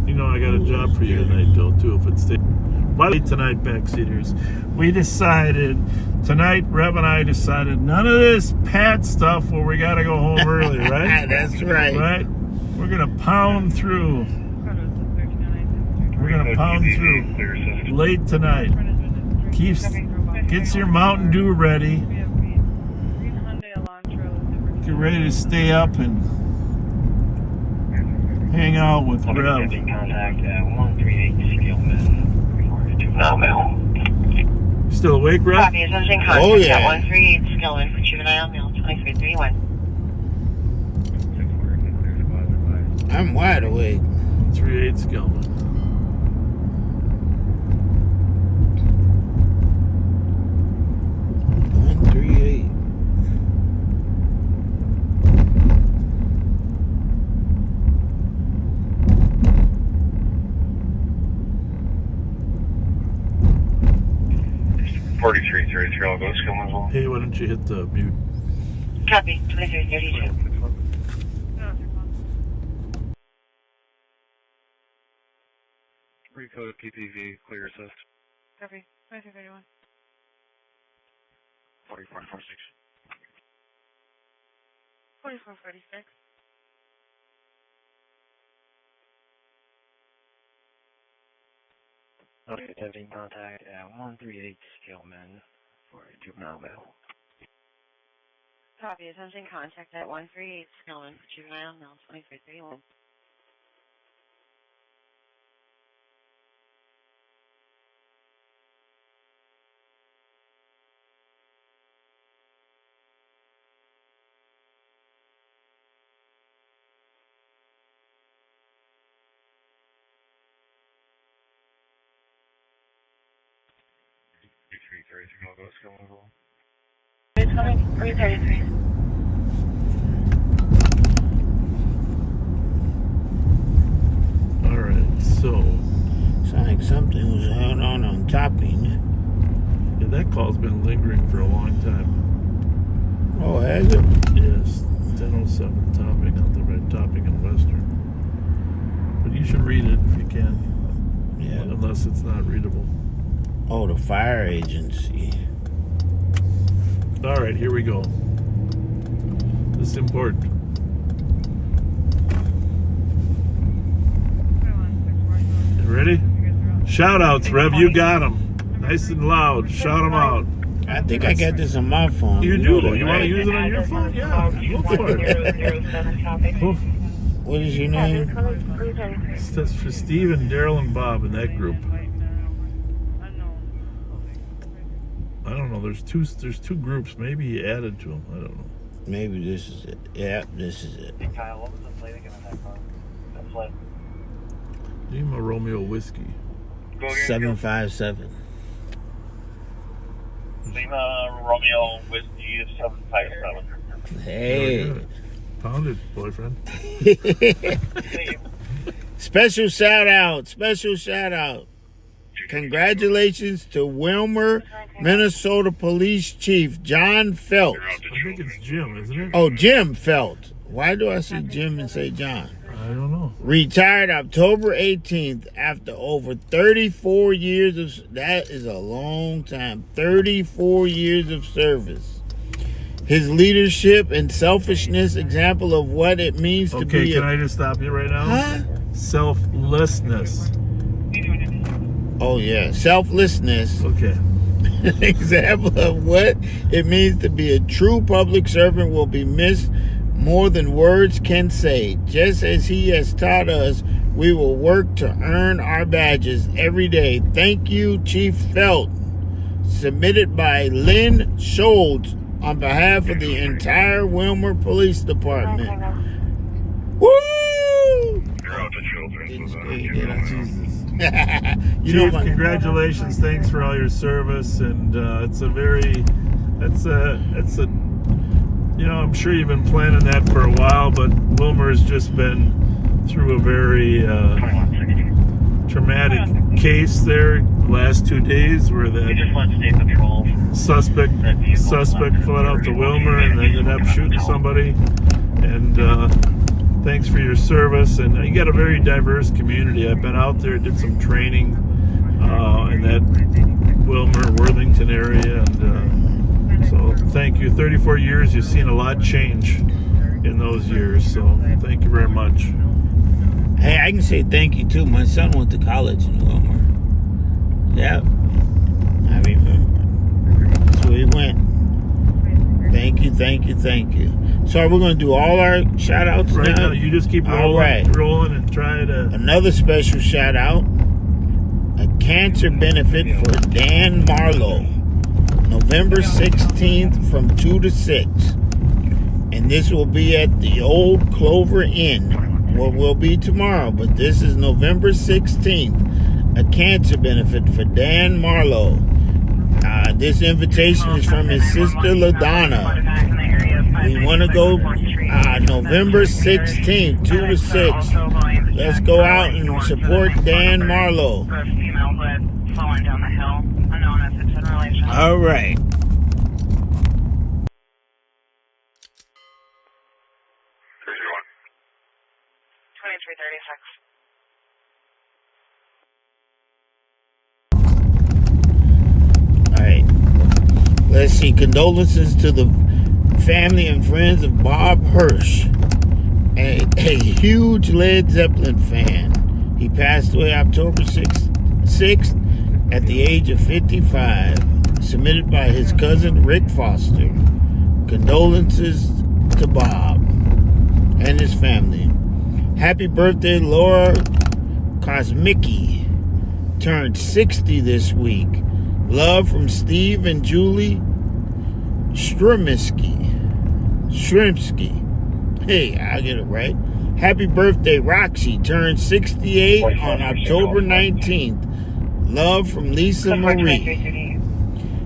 [SPEAKER 4] You know, I got a job for you tonight, Joe, too, if it's tonight, backseaters. We decided tonight, Rev and I decided none of this Pat stuff where we got to go home early, right?
[SPEAKER 5] That's right.
[SPEAKER 4] Right? We're going to pound through. We're going to pound through late tonight. Gets your Mountain Dew ready. Get ready to stay up and hang out with Rev.
[SPEAKER 13] Contact at 138 Skillman.
[SPEAKER 4] Still awake, Rev?
[SPEAKER 10] Copy. Attention contact
[SPEAKER 5] Oh, yeah.
[SPEAKER 10] at 138 Skillman for juvenile male 2331.
[SPEAKER 5] I'm wide awake.
[SPEAKER 4] 38 Skillman.
[SPEAKER 7] I'll go Skillman as well.
[SPEAKER 4] Hey, why don't you hit the mute?
[SPEAKER 10] Copy. 2332.
[SPEAKER 7] Recode PPV, clear assist.
[SPEAKER 2] Copy. 2331.
[SPEAKER 7] 4446.
[SPEAKER 2] 4446.
[SPEAKER 13] Okay, attempting contact at 138 Skillman for a juvenile male.
[SPEAKER 10] Copy. Attention contact at 138 Skillman for juvenile male 2331.
[SPEAKER 7] I'll go Skillman as well.
[SPEAKER 10] 333.
[SPEAKER 4] Alright, so.
[SPEAKER 5] Sound like something was held on topping.
[SPEAKER 4] Yeah, that call's been lingering for a long time.
[SPEAKER 5] Oh, has it?
[SPEAKER 4] Yes, 10:07 topping, not the red topping in Western. But you should read it if you can.
[SPEAKER 5] Yeah.
[SPEAKER 4] Unless it's not readable.
[SPEAKER 5] Oh, the fire agency.
[SPEAKER 4] All right, here we go. This is important. You ready? Shout outs, Rev. You got them. Nice and loud. Shout them out.
[SPEAKER 5] I think I got this on my phone.
[SPEAKER 4] You
[SPEAKER 5] know
[SPEAKER 4] do.
[SPEAKER 5] that,
[SPEAKER 4] You
[SPEAKER 5] right?
[SPEAKER 4] want to use it on your phone? Yeah, go for it.
[SPEAKER 5] What is your name?
[SPEAKER 4] That's for Steve and Daryl and Bob in that group. I don't know. There's two groups. Maybe he added to them. I don't know.
[SPEAKER 5] Maybe this is it. Yeah, this is it.
[SPEAKER 13] Hey Kyle, what was the plate again on that car? That flight.
[SPEAKER 4] Lima Romeo Whiskey.
[SPEAKER 5] 757.
[SPEAKER 7] Lima Romeo Whiskey 757.
[SPEAKER 5] Hey.
[SPEAKER 4] Pound it, boyfriend.
[SPEAKER 5] Special shout out. Congratulations to Wilmer, Minnesota Police Chief John Felt.
[SPEAKER 4] I think it's Jim, isn't it?
[SPEAKER 5] Oh, Jim Felt. Why do I see Jim and say John?
[SPEAKER 4] I don't know.
[SPEAKER 5] Retired October 18th after over 34 years of... That is a long time. 34 years of service. His leadership and selfishness, example of what it means to be...
[SPEAKER 4] Okay, can I just stop you right now?
[SPEAKER 5] Huh?
[SPEAKER 4] Selflessness.
[SPEAKER 5] Oh, yeah. Selflessness.
[SPEAKER 4] Okay.
[SPEAKER 5] An example of what it means to be a true public servant will be missed more than words can say. Just as he has taught us, we will work to earn our badges every day. Thank you, Chief Felt. Submitted by Lynn Schultz on behalf of the entire Wilmer Police Department. Woo!
[SPEAKER 4] Chief, congratulations. Thanks for all your service. And I'm sure you've been planning that for a while, but Wilmer's just been through a very traumatic case there. The last 2 days were
[SPEAKER 13] We
[SPEAKER 4] that
[SPEAKER 13] just let state patrol.
[SPEAKER 4] suspect fled out to Wilmer and ended up shooting somebody. And thanks for your service. And you got a very diverse community. I've been out there, did some training in that Wilmer, Worthington area, and so thank you. 34 years, you've seen a lot change in those years. So thank you very much.
[SPEAKER 5] Hey, I can say thank you too. My son went to college in Wilmer. Yep, I remember. That's where he went. Thank you, thank you, thank you. So we're going to do all our shout outs
[SPEAKER 4] Right
[SPEAKER 5] now.
[SPEAKER 4] now, you just keep rolling,
[SPEAKER 5] All right.
[SPEAKER 4] rolling and try to.
[SPEAKER 5] Another special shout out. A cancer benefit for Dan Marlowe. November 16th from 2 to 6. And this will be at the Old Clover Inn. What will be tomorrow, but this is November 16th. A cancer benefit for Dan Marlowe. This invitation is from his sister LaDonna. We want to go November 16th, 2 to 6. Let's go out and support Dan Marlowe. All right.
[SPEAKER 10] 2336.
[SPEAKER 5] All right. Let's see. Condolences to the family and friends of Bob Hirsch, a huge Led Zeppelin fan. He passed away October 6th at the age of 55. Submitted by his cousin Rick Foster. Condolences to Bob and his family. Happy birthday, Laura Kosmicki. Turned 60 this week. Love from Steve and Julie Strumsky. Hey, I'll get it right. Happy birthday, Roxy. Turned 68 on October 19th. Love from Lisa Marie.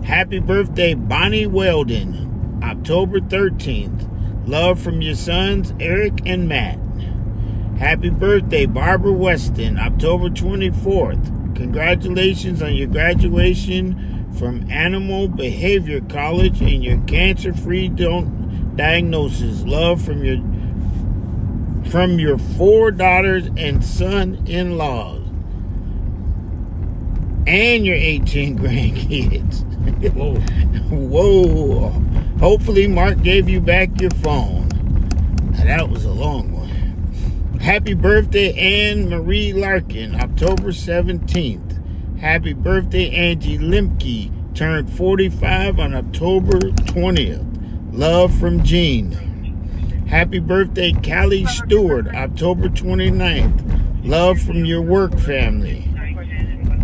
[SPEAKER 5] Happy birthday, Bonnie Weldon. October 13th. Love from your sons, Eric and Matt. Happy birthday, Barbara Weston. October 24th. Congratulations on your graduation from Animal Behavior College and your cancer-free diagnosis. Love from your 4 daughters and son-in-laws. And your 18 grandkids.
[SPEAKER 4] Whoa.
[SPEAKER 5] Whoa. Hopefully Mark gave you back your phone. Now that was a long one. Happy birthday, Anne Marie Larkin, October 17th. Happy birthday, Angie Limke, turned 45 on October 20th. Love from Jean. Happy birthday, Callie Stewart, October 29th. Love from your work family.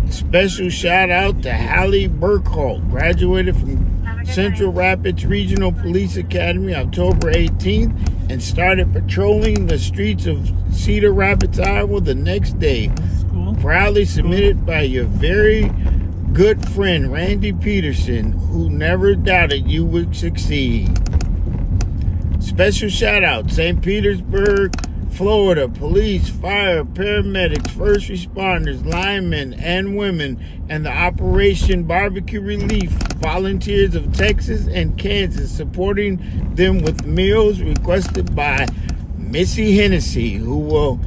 [SPEAKER 5] Special shout out to Hallie Burkholdt, graduated from Central Rapids Regional Police Academy October 18th and started patrolling the streets of Cedar Rapids, Iowa the next day.
[SPEAKER 4] Cool.
[SPEAKER 5] Proudly submitted by your very good friend Randy Peterson, who never doubted you would succeed. Special shout out St. Petersburg, Florida, police, fire, paramedics, first responders, linemen, and women, and the Operation Barbecue Relief volunteers of Texas and Kansas, supporting them with meals requested by Missy Hennessy, who will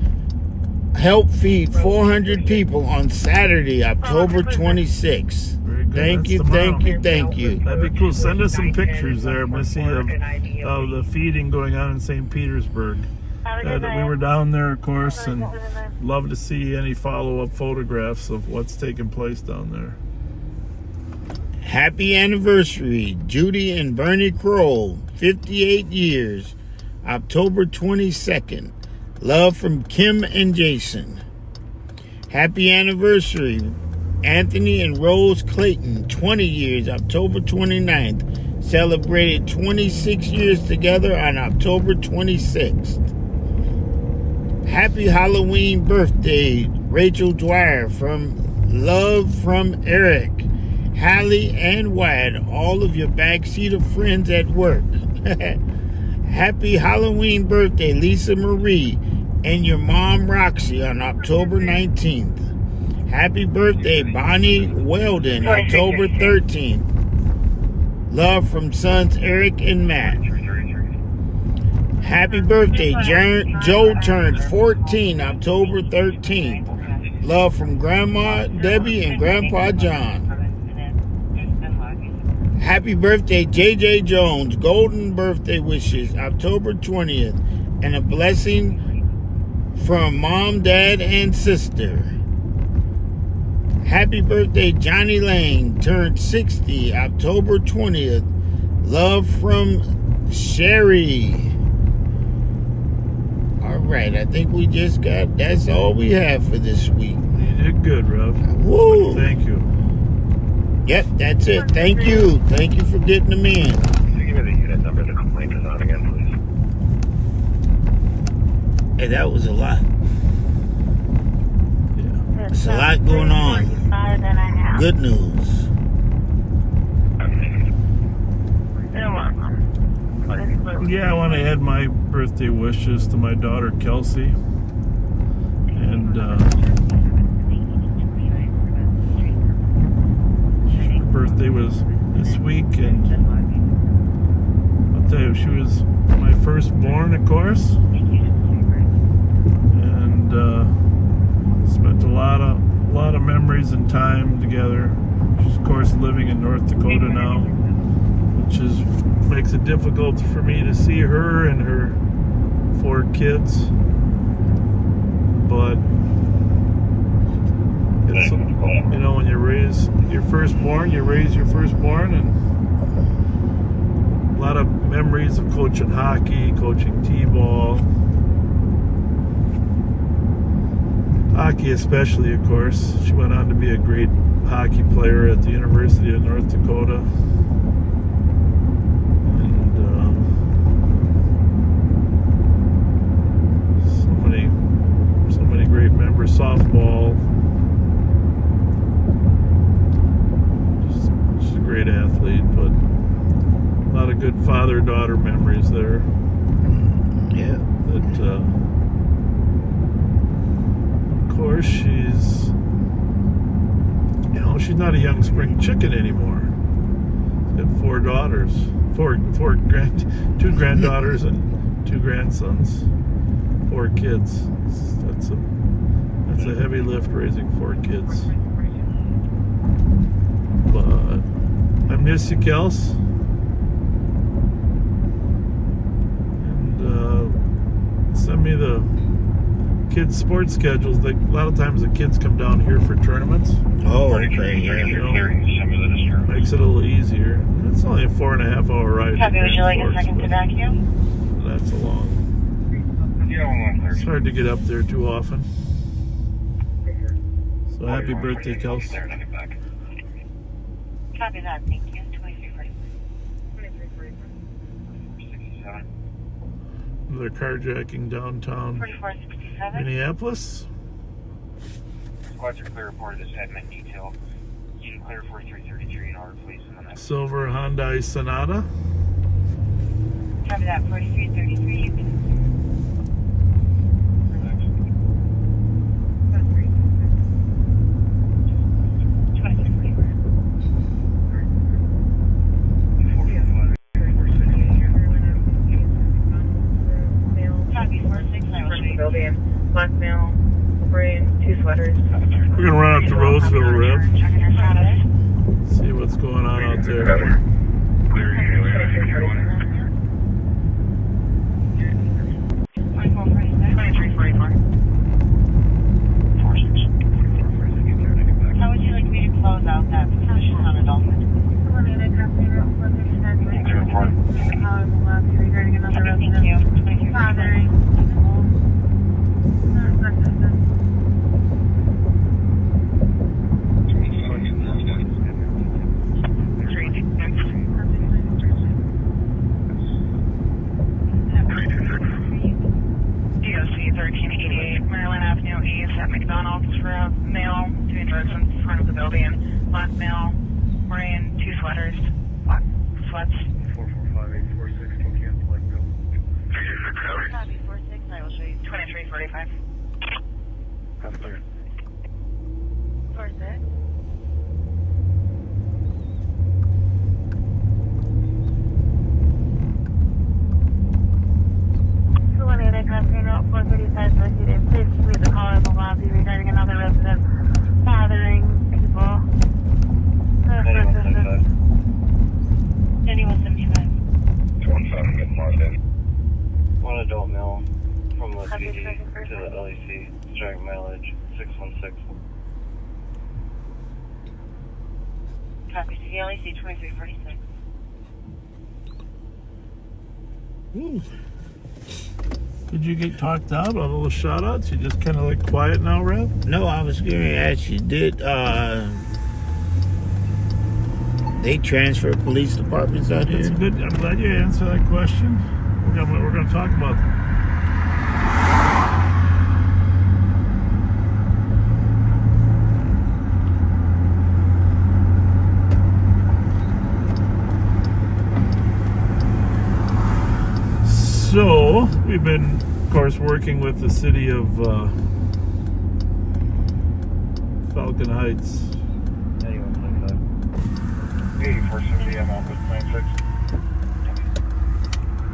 [SPEAKER 5] help feed 400 people on Saturday, October 26th. Thank you, thank you, thank you.
[SPEAKER 4] That'd be cool. Send us some pictures there, Missy, of the feeding going on in St. Petersburg. We were down there, of course, and love to see any follow-up photographs of what's taking place down there.
[SPEAKER 5] Happy anniversary, Judy and Bernie Kroll, 58 years, October 22nd. Love from Kim and Jason. Happy anniversary, Anthony and Rose Clayton, 20 years, October 29th. Celebrated 26 years together on October 26th. Happy Halloween birthday, Rachel Dwyer, from Love from Eric, Hallie, and Wyatt, all of your backseater friends at work. Happy Halloween birthday, Lisa Marie, and your mom, Roxy, on October 19th. Happy birthday, Bonnie Weldon, October 13th. Love from sons Eric and Matt. Happy birthday, Joe turned 14, October 13th. Love from Grandma Debbie and Grandpa John. Happy birthday, JJ Jones. Golden birthday wishes, October 20th. And a blessing from Mom, Dad, and sister. Happy birthday, Johnny Lane. Turned 60, October 20th. Love from Sherry. All right, I think we just got, that's all we have for this week.
[SPEAKER 4] You did good, Rev.
[SPEAKER 5] Woo!
[SPEAKER 4] Thank you.
[SPEAKER 5] Yep, that's it. Thank you. Thank you for getting them in.
[SPEAKER 3] Can you give me the unit number the complaint is on again, please?
[SPEAKER 5] Hey, that was a lot.
[SPEAKER 4] Yeah.
[SPEAKER 5] There's a lot going on. Good news.
[SPEAKER 4] Yeah, I want to add my birthday wishes to my daughter Kelsey, and her birthday was this week, and I'll tell you, she was my firstborn, of course, and spent a lot of memories and time together. She's of course living in North Dakota now, which makes it difficult for me to see her and her 4 kids. But it's, you know, when you raise your firstborn, and a lot of memories of coaching hockey, coaching t-ball, hockey especially, of course. She went on to be a great hockey player at the University of North Dakota. So many great members. Softball. Just a great athlete, but a lot of good father-daughter memories there.
[SPEAKER 5] Yeah.
[SPEAKER 4] That, of course, she's not a young spring chicken anymore. She's got 4 daughters, 2 granddaughters and 2 grandsons, 4 kids. That's a heavy lift, raising 4 kids. But I miss you, Kels. And send me the kids' sports schedules. A lot of times the kids come down here for tournaments.
[SPEAKER 5] Oh, okay, yeah.
[SPEAKER 4] Makes it a little easier. It's only a 4.5 hour ride.
[SPEAKER 10] Copy, would you like a second to vacuum?
[SPEAKER 4] That's a long. It's hard to get up there too often. So happy birthday, Kels.
[SPEAKER 10] Copy that, thank you. 2345.
[SPEAKER 4] Another carjacking downtown
[SPEAKER 10] 4467.
[SPEAKER 4] Minneapolis.
[SPEAKER 3] Squads are clear, reported this admin detail. You can clear 4333 in order, please.
[SPEAKER 4] Silver Hyundai Sonata.
[SPEAKER 10] Copy that, 4333. You can.
[SPEAKER 2] Black male, wearing 2 sweaters.
[SPEAKER 4] We're gonna run out to Roseville, Rev. See what's going on out there.
[SPEAKER 10] How would you like me to close out that position on Adolphin? Thank you.
[SPEAKER 8] At McDonald's for a male doing drugs in front of the building. Black male wearing 2 sweaters, black sweats.
[SPEAKER 7] 445-846, Tokyo, Black Bill.
[SPEAKER 10] Copy 46, I will show you.
[SPEAKER 8] 2345.
[SPEAKER 3] That's clear.
[SPEAKER 1] 246. Please leave the caller in the lobby regarding another resident bothering people.
[SPEAKER 10] 9175.
[SPEAKER 3] 217, getting logged in.
[SPEAKER 13] One adult male from the PD to the LEC, starting mileage 616.
[SPEAKER 10] Copy to the LEC 2346.
[SPEAKER 4] Ooh. Did you get talked out on all the shout outs? You just kind of like quiet now, Rev?
[SPEAKER 5] No, I was going to ask you, did they transfer police departments out here?
[SPEAKER 4] That's good. I'm glad you answered that question. We're going to talk about that. So, we've been, of course, working with the city of Falcon Heights.
[SPEAKER 7] 8470, I'm out with 96.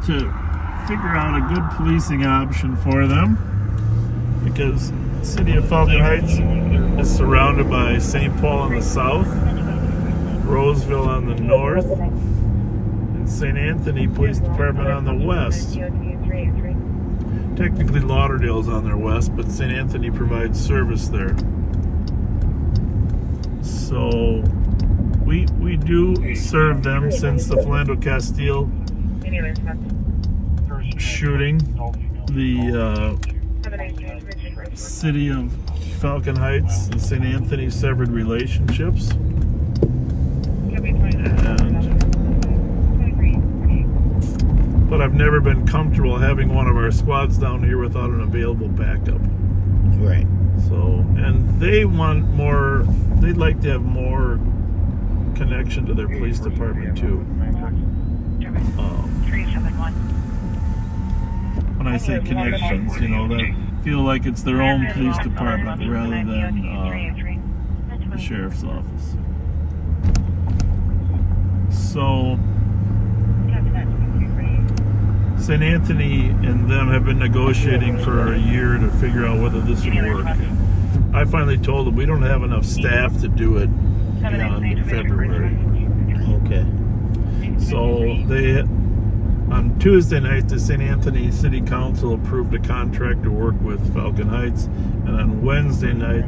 [SPEAKER 4] To figure out a good policing option for them, because the city of Falcon Heights is surrounded by St. Paul on the south, Roseville on the north, and St. Anthony Police Department on the west. Technically Lauderdale's on their west, but St. Anthony provides service there. So we do serve them since the Philando Castile shooting. The city of Falcon Heights and St. Anthony severed relationships. But I've never been comfortable having one of our squads down here without an available backup.
[SPEAKER 5] Right.
[SPEAKER 4] So, and they want more, they'd like to have more connection to their police department too. When I say connections, you know, that feel like it's their own police department rather than the sheriff's office. So, St. Anthony and them have been negotiating for a year to figure out whether this would work. And I finally told them we don't have enough staff to do it beyond February.
[SPEAKER 5] Okay.
[SPEAKER 4] So they, on Tuesday night, the St. Anthony City Council approved a contract to work with Falcon Heights, and on Wednesday night,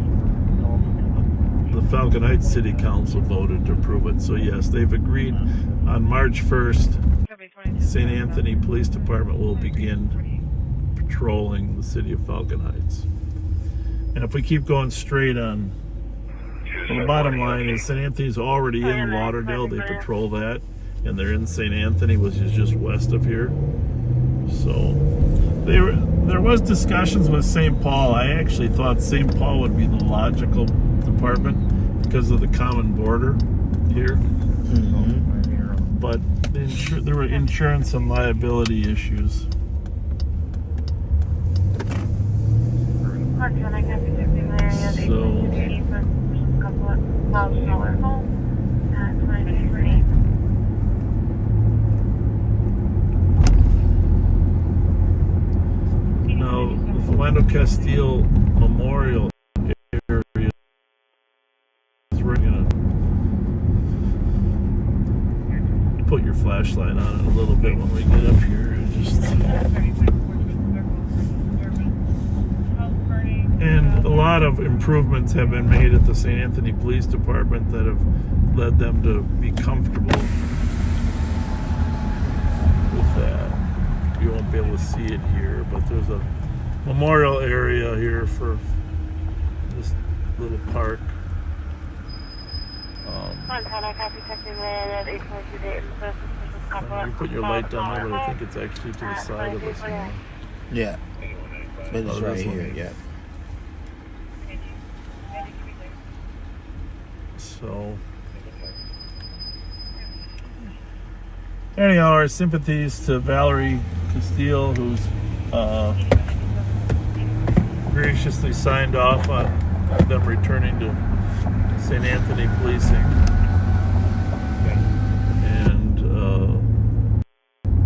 [SPEAKER 4] the Falcon Heights City Council voted to approve it. So yes, they've agreed on March 1st. St. Anthony Police Department will begin patrolling the city of Falcon Heights. And if we keep going straight on, well, the bottom line is St. Anthony's already in Lauderdale. They patrol that, and they're in St. Anthony, which is just west of here. So there was discussions with St. Paul. I actually thought St. Paul would be the logical department because of the common border here.
[SPEAKER 5] Mm-hmm.
[SPEAKER 4] But there were insurance and liability issues. Now, the Philando Castile Memorial area is we're gonna put your flashlight on it a little bit when we get up here. And a lot of improvements have been made at the St. Anthony Police Department that have led them to be comfortable with that. You won't be able to see it here, but there's a memorial area here for this little park. You put your light down there, but I think it's actually to the side of us.
[SPEAKER 5] Yeah. But it's right here, yeah.
[SPEAKER 4] So, anyhow, our sympathies to Valerie Castile, who's graciously signed off on them returning to St. Anthony Policing. And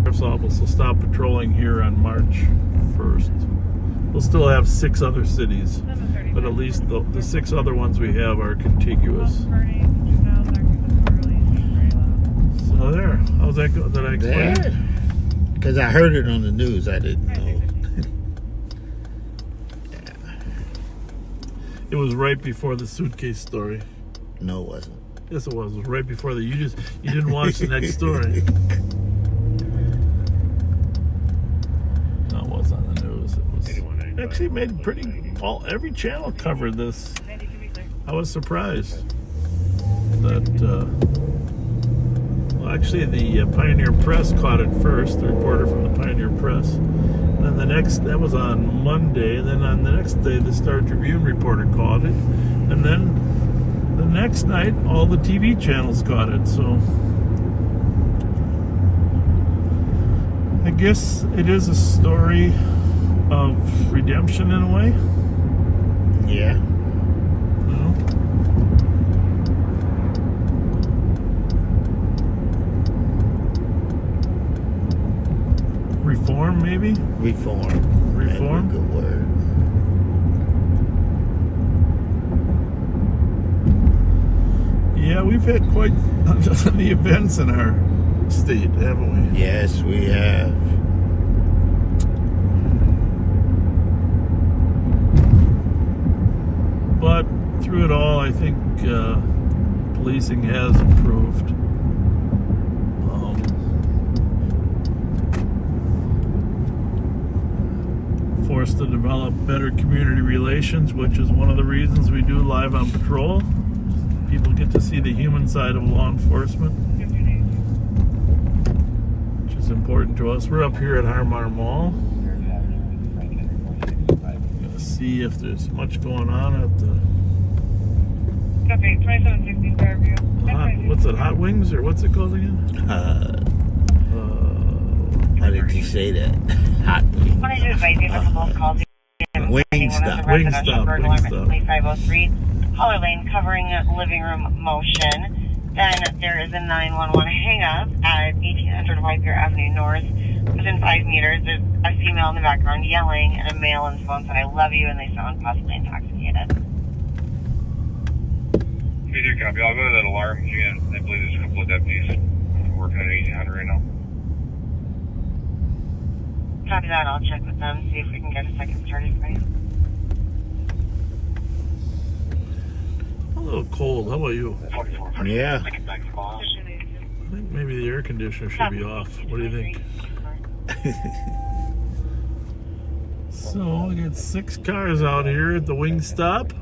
[SPEAKER 4] Sheriff's Office will stop patrolling here on March 1st. We'll still have 6 other cities, but at least the 6 other ones we have are contiguous. So there, how's that go? Did I explain it?
[SPEAKER 5] Because I heard it on the news, I didn't know.
[SPEAKER 4] It was right before the suitcase story.
[SPEAKER 5] No, it wasn't.
[SPEAKER 4] Yes, it was. It was right before the. You didn't watch the next story. No, it was on the news. It was actually made every channel covered this. I was surprised that. Well, actually, the Pioneer Press caught it first. The reporter from the Pioneer Press. And then that was on Monday. And then on the next day, the Star Tribune reporter caught it. And then the next night, all the TV channels caught it. So I guess it is a story of redemption in a way.
[SPEAKER 5] Yeah.
[SPEAKER 4] No? Reform, maybe?
[SPEAKER 5] Reform.
[SPEAKER 4] Reform?
[SPEAKER 5] That's a good word.
[SPEAKER 4] Yeah, we've had quite the events in our state, haven't we?
[SPEAKER 5] Yes, we have.
[SPEAKER 4] But through it all, I think policing has improved. Forced to develop better community relations, which is one of the reasons we do Live on Patrol. People get to see the human side of law enforcement, which is important to us. We're up here at Harmar Mall. Gonna see if there's much going on at the
[SPEAKER 2] Copy, 2760 Fairview.
[SPEAKER 4] what's it, Hot Wings, or what's it called again?
[SPEAKER 5] How did you say that? Hot Wings.
[SPEAKER 10] What I do advise you for both calls.
[SPEAKER 5] Wingstop.
[SPEAKER 4] Wingstop.
[SPEAKER 10] 2503, Holler Lane covering living room motion. Then there is a 911 hang up at 1800 Whitebear Avenue North. Within 5 meters, there's a female in the background yelling, and a male on the phone said, "I love you," and they sound possibly intoxicated.
[SPEAKER 7] We do copy. I'll go to that alarm again. I believe there's a couple of deputies working at 1800 right now.
[SPEAKER 10] Copy that. I'll check with them, see if we can get a second started for you.
[SPEAKER 4] A little cold. How about you?
[SPEAKER 5] Yeah.
[SPEAKER 4] I think maybe the air conditioner should be off. What do you think? So we got 6 cars out here at the Wingstop.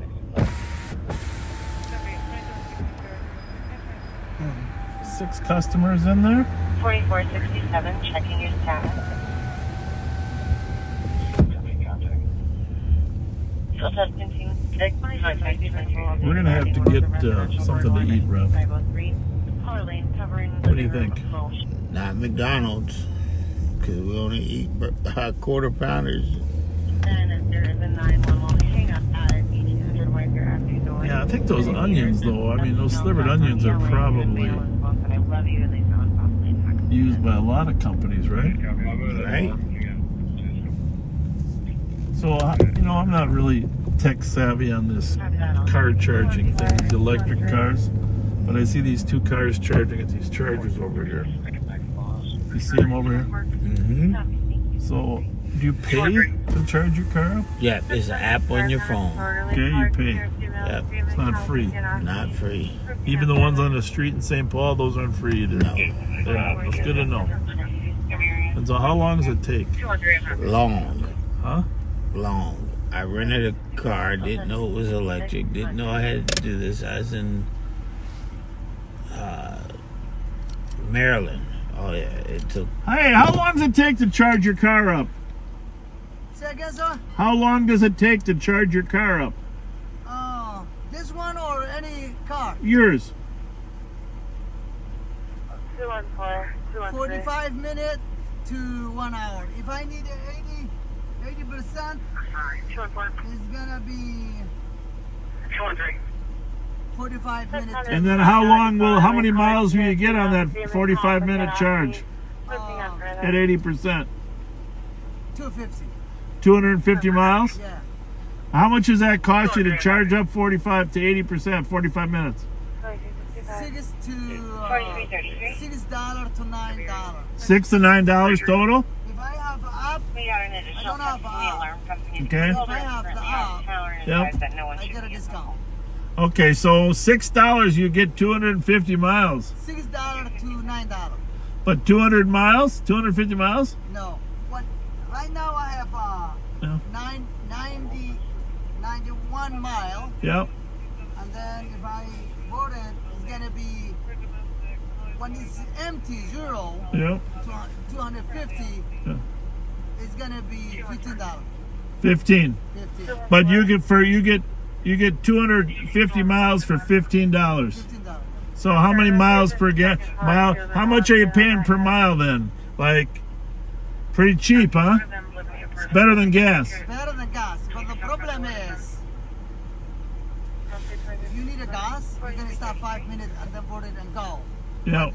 [SPEAKER 4] 6 customers in there.
[SPEAKER 10] 4467, checking your status. Still testing.
[SPEAKER 4] We're gonna have to get something to eat, Rev. What do you think?
[SPEAKER 5] Not McDonald's, because we only eat quarter pounders.
[SPEAKER 10] And there is a 911 hang up at 1800 Whitebear Avenue North.
[SPEAKER 4] Yeah, I think those onions, though, I mean, those slivered onions are probably used by a lot of companies, right?
[SPEAKER 5] Right.
[SPEAKER 4] So, I'm not really tech savvy on this car charging thing, the electric cars, but I see these 2 cars charging at these chargers over here. You see them over here?
[SPEAKER 5] Mm-hmm.
[SPEAKER 4] So, do you pay to charge your car up?
[SPEAKER 5] Yeah, there's an app on your phone.
[SPEAKER 4] Okay, you pay.
[SPEAKER 5] Yep.
[SPEAKER 4] It's not free.
[SPEAKER 5] Not free.
[SPEAKER 4] Even the ones on the street in St. Paul, those aren't free either.
[SPEAKER 5] No.
[SPEAKER 4] Yeah, that's good to know. And so how long does it take?
[SPEAKER 5] Long.
[SPEAKER 4] Huh?
[SPEAKER 5] Long. I rented a car, didn't know it was electric, didn't know I had to do this. I was in Maryland. Oh yeah, it took.
[SPEAKER 4] Hey, how long does it take to charge your car up?
[SPEAKER 14] Say again, sir?
[SPEAKER 4] How long does it take to charge your car up?
[SPEAKER 14] This one or any car?
[SPEAKER 4] Yours.
[SPEAKER 14] 45 minutes to 1 hour. If I need 80%, it's gonna be 45 minutes.
[SPEAKER 4] And then how many miles will you get on that 45-minute charge at 80%?
[SPEAKER 14] 250.
[SPEAKER 4] 250 miles?
[SPEAKER 14] Yeah.
[SPEAKER 4] How much does that cost you to charge up 45 to 80%, 45 minutes?
[SPEAKER 14] $6 to $9.
[SPEAKER 4] $6 to $9 total?
[SPEAKER 14] If I have an app, I don't have an app.
[SPEAKER 4] Okay.
[SPEAKER 14] If I have the app,
[SPEAKER 4] Yep.
[SPEAKER 14] I get a discount.
[SPEAKER 4] Okay, so $6 you get 250 miles.
[SPEAKER 14] $6 to $9.
[SPEAKER 4] But 200 miles? 250 miles?
[SPEAKER 14] No. What? Right now I have
[SPEAKER 4] Yeah.
[SPEAKER 14] 91 mile.
[SPEAKER 4] Yep.
[SPEAKER 14] And then if I vote it, it's gonna be when it's empty, zero.
[SPEAKER 4] Yep.
[SPEAKER 14] 250.
[SPEAKER 4] Yeah.
[SPEAKER 14] It's gonna be $15.
[SPEAKER 4] 15.
[SPEAKER 14] 15.
[SPEAKER 4] But you get 250 miles for $15.
[SPEAKER 14] $15.
[SPEAKER 4] So how many miles per mile? How much are you paying per mile then? Like, pretty cheap, huh? It's better than gas.
[SPEAKER 14] Better than gas. But the problem is, if you need a gas, you're gonna stop 5 minutes and then vote it and go.
[SPEAKER 4] Yep.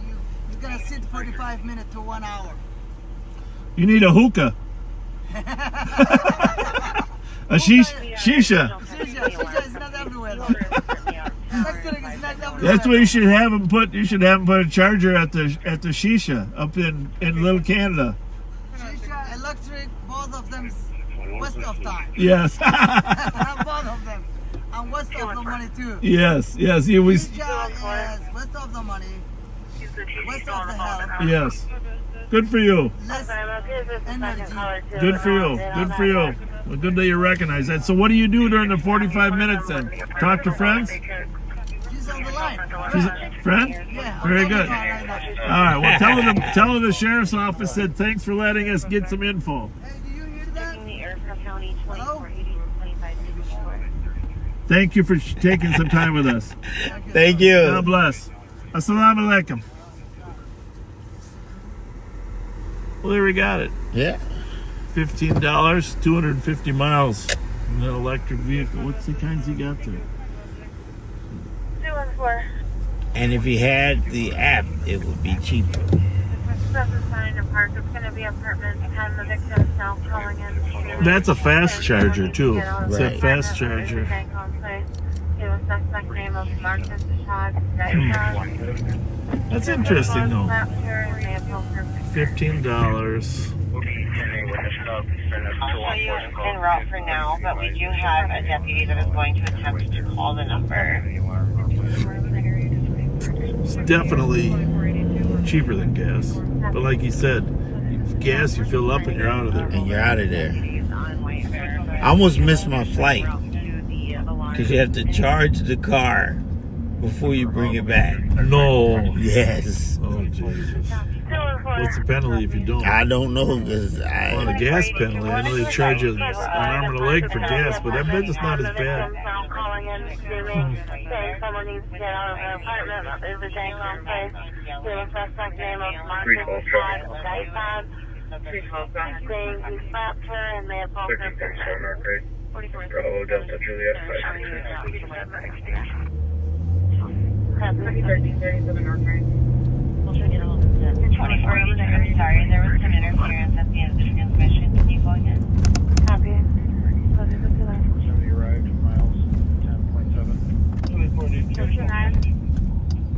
[SPEAKER 14] You're gonna sit 45 minutes to 1 hour.
[SPEAKER 4] You need a hookah. A shisha.
[SPEAKER 14] Shisha is not everywhere though. Electric is not everywhere.
[SPEAKER 4] That's what you should have them put. You should have them put a charger at the shisha up in Little Canada.
[SPEAKER 14] Shisha, electric, both of them waste of time.
[SPEAKER 4] Yes.
[SPEAKER 14] Both of them. And waste of the money too.
[SPEAKER 4] Yes. Yes. You was.
[SPEAKER 14] Shisha is waste of the money, waste of the health.
[SPEAKER 4] Yes. Good for you.
[SPEAKER 14] Less energy.
[SPEAKER 4] Good for you. Good for you. Well, good that you recognize that. So what do you do during the 45 minutes then? Talk to friends?
[SPEAKER 14] She's on the line.
[SPEAKER 4] She's a friend?
[SPEAKER 14] Yeah.
[SPEAKER 4] Very good. All right. Well, tell her the sheriff's office said thanks for letting us get some info.
[SPEAKER 14] Hey, do you hear that? Hello?
[SPEAKER 4] Thank you for taking some time with us.
[SPEAKER 5] Thank you.
[SPEAKER 4] God bless. Assalamu alaikum. Well, there we got it.
[SPEAKER 5] Yeah.
[SPEAKER 4] $15, 250 miles in an electric vehicle. What's the kinds you got there?
[SPEAKER 1] 214.
[SPEAKER 5] And if you had the app, it would be cheaper.
[SPEAKER 1] It's going to be apartment 10. The victim is now calling in.
[SPEAKER 4] That's a fast charger too. It's a fast charger. That's interesting though. $15.
[SPEAKER 10] I'll show you en route for now, but we do have a deputy that is going to attempt to call the number.
[SPEAKER 4] It's definitely cheaper than gas. But like you said, gas you fill up and you're out of there.
[SPEAKER 5] And you're out of there. I almost missed my flight because you have to charge the car before you bring it back.
[SPEAKER 4] No.
[SPEAKER 5] Yes.
[SPEAKER 4] Oh Jesus. What's the penalty if you don't?
[SPEAKER 5] I don't know because
[SPEAKER 4] Well, the gas penalty. I know they charge you an arm and a leg for gas, but I bet it's not as bad.
[SPEAKER 1] Calling in screaming, saying someone needs to get out of their apartment. There's a gang on place. The suspect name of Marcus Scott, iPad, saying he slapped her and may have both her pictures.
[SPEAKER 3] Bravo Delta Juliet 566.
[SPEAKER 2] 1337 North Right.
[SPEAKER 10] 24, I'm sorry, there was some interference at the end of the transmission. Can you go again?
[SPEAKER 1] Copy.
[SPEAKER 11] 70 arrived, miles 10.7.
[SPEAKER 1] 59.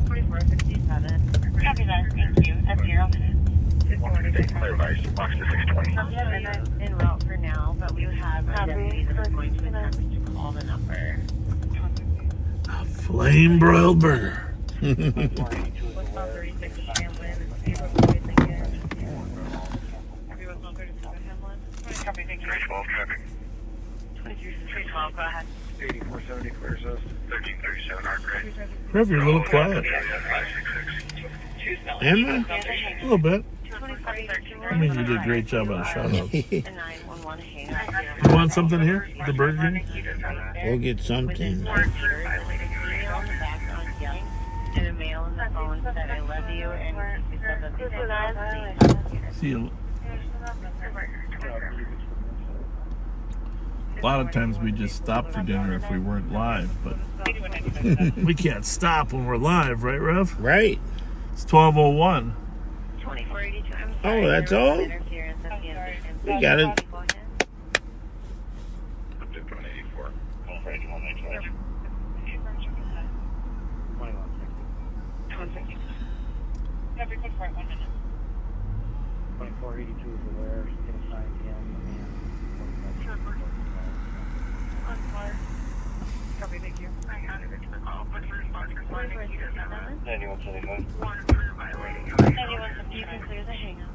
[SPEAKER 10] 4467. Copy that, thank you. That's 0 minutes.
[SPEAKER 3] Box to 620.
[SPEAKER 10] En route for now, but we have a deputy that is going to attempt to call the number.
[SPEAKER 4] A flame broiled burger.
[SPEAKER 10] Go ahead.
[SPEAKER 7] 8470 clears us. 1337 Arc Right.
[SPEAKER 4] Rev, you're a little quiet.
[SPEAKER 5] Am I?
[SPEAKER 4] A little bit. I mean, you did a great job on the shout outs. You want something here? The Burger King?
[SPEAKER 5] We'll get something.
[SPEAKER 10] And a mail on the phone said I love you, and he said that they did.
[SPEAKER 4] See you. a lot of times we just stop for dinner if we weren't live, but we can't stop when we're live, right, Rev?
[SPEAKER 5] Right.
[SPEAKER 4] It's 12:01.
[SPEAKER 5] Oh, that's all? We got it.
[SPEAKER 8] Every quick part, 1 minute.
[SPEAKER 13] 2482 is aware, inside him, and...
[SPEAKER 8] On fire. Copy, thank you. I had it to the call, but first sponsor, 9175.
[SPEAKER 10] 9175.
[SPEAKER 8] 9175. You can clear the hangout.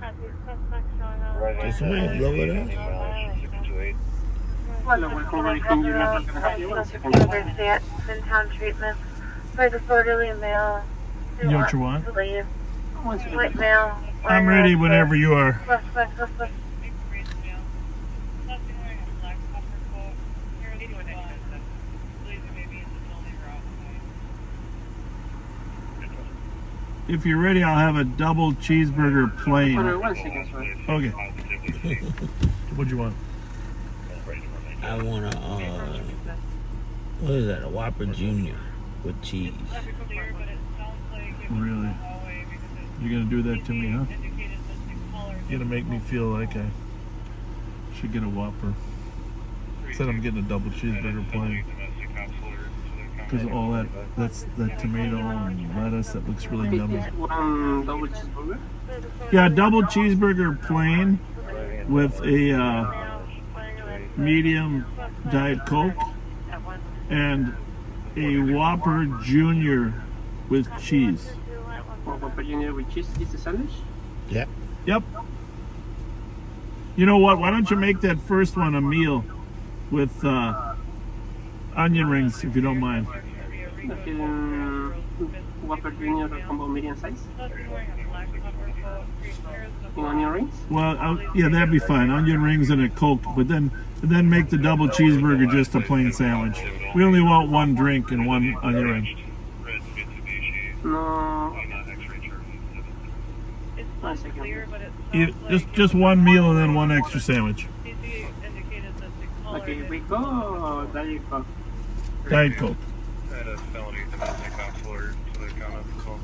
[SPEAKER 8] Copy, suspect showing up.
[SPEAKER 5] Did somebody blow it up?
[SPEAKER 9] Hello, welcome, everything. You're not going to have you.
[SPEAKER 1] In-town treatment for disorderly male.
[SPEAKER 4] You know what you want?
[SPEAKER 1] White male.
[SPEAKER 4] I'm ready whenever you are.
[SPEAKER 1] Suspect.
[SPEAKER 4] If you're ready, I'll have a double cheeseburger plain.
[SPEAKER 9] 1 second, sorry.
[SPEAKER 4] Okay. What'd you want?
[SPEAKER 5] I want a, what is that, a Whopper Jr. with cheese.
[SPEAKER 4] Really? You're gonna do that to me, huh? You're gonna make me feel like I should get a Whopper. Said I'm getting a double cheeseburger plain. Because all that tomato and lettuce, that looks really yummy.
[SPEAKER 9] Double cheeseburger?
[SPEAKER 4] Yeah, double cheeseburger plain with a medium Diet Coke and a Whopper Jr. with cheese.
[SPEAKER 9] Whopper Jr. with cheese is a sandwich?
[SPEAKER 5] Yep.
[SPEAKER 4] Yep. You know what? Why don't you make that first one a meal with onion rings, if you don't mind.
[SPEAKER 9] Whopper Jr. combo medium size? Onion rings?
[SPEAKER 4] Well, yeah, that'd be fine. Onion rings and a Coke, but then make the double cheeseburger just a plain sandwich. We only want one drink and one onion ring.
[SPEAKER 9] No.
[SPEAKER 8] It's not clear, but it's
[SPEAKER 4] Just one meal and then one extra sandwich.
[SPEAKER 9] Okay, we go Diet Coke.
[SPEAKER 4] Diet Coke.
[SPEAKER 7] That is felony domestic consular to the comments as well.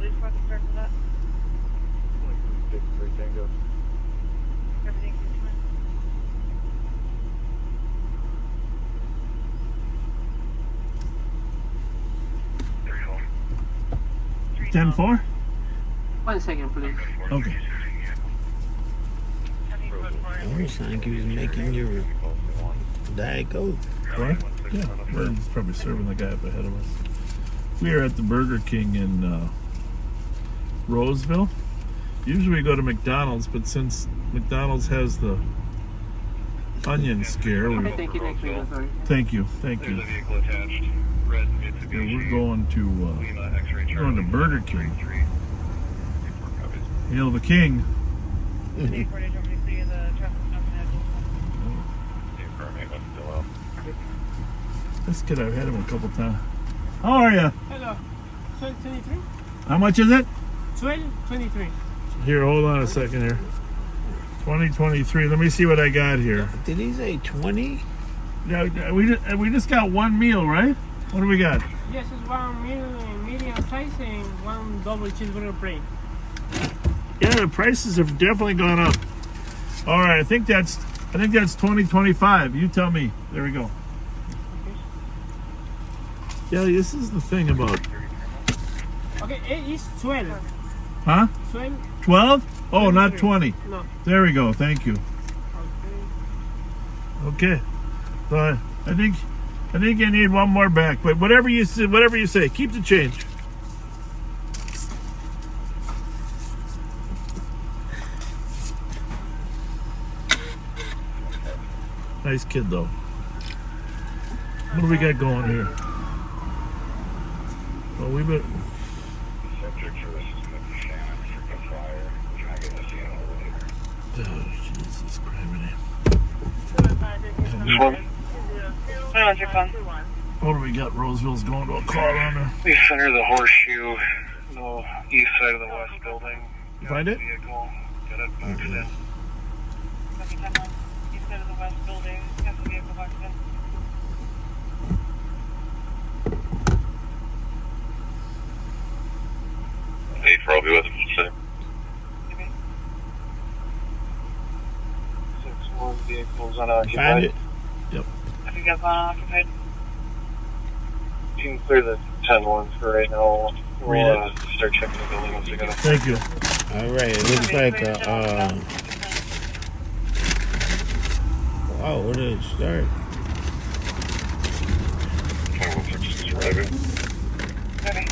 [SPEAKER 8] absolutely supposed to start for that. Everything seems fine.
[SPEAKER 4] 10-4?
[SPEAKER 9] 1 second, please.
[SPEAKER 4] Okay.
[SPEAKER 5] I was like he was making your Diet Coke.
[SPEAKER 4] What? Yeah, he's probably serving the guy up ahead of us. We are at the Burger King in Roseville. Usually we go to McDonald's, but since McDonald's has the onion scare, we... Thank you. Yeah, we're going to Burger King. Hail the King. This kid, I've had him a couple times. How are you?
[SPEAKER 15] Hello. 1223?
[SPEAKER 4] How much is it?
[SPEAKER 15] 1223.
[SPEAKER 4] Here, hold on a second here. 2023. Let me see what I got here.
[SPEAKER 5] Did he say 20?
[SPEAKER 4] Yeah, we just got one meal, right? What do we got?
[SPEAKER 15] Yes, it's one meal medium size and one double cheeseburger plain.
[SPEAKER 4] Yeah, the prices have definitely gone up. All right, I think that's 2025. You tell me. There we go. Yeah, this is the thing about.
[SPEAKER 15] Okay, it is 12.
[SPEAKER 4] Huh?
[SPEAKER 15] 12?
[SPEAKER 4] 12? Oh, not 20.
[SPEAKER 15] No.
[SPEAKER 4] There we go. Thank you. Okay. So I think I need one more back, but whatever you say, keep the change. Nice kid, though. What do we got going here? Well, we better. Oh, Jesus Christ. What do we got? Roseville's going to a call on her.
[SPEAKER 7] We center the horseshoe No, east side of the west building.
[SPEAKER 6] You find it?
[SPEAKER 7] Vehicle. Got it boxed in.
[SPEAKER 2] Copy 10-1. East side of the west building. Got the vehicle boxed in.
[SPEAKER 7] Hey, for I'll be with him. 6-1 vehicles unoccupied.
[SPEAKER 5] Find it?
[SPEAKER 4] Yep.
[SPEAKER 2] Have you guys unoccupied?
[SPEAKER 7] You can clear the 10-1 for right now.
[SPEAKER 4] Read
[SPEAKER 7] We'll start checking the building once we get up.
[SPEAKER 4] Thank you.
[SPEAKER 5] All right, it looks like a, wow, where did it start?
[SPEAKER 7] 10-1 just arriving.
[SPEAKER 2] Okay.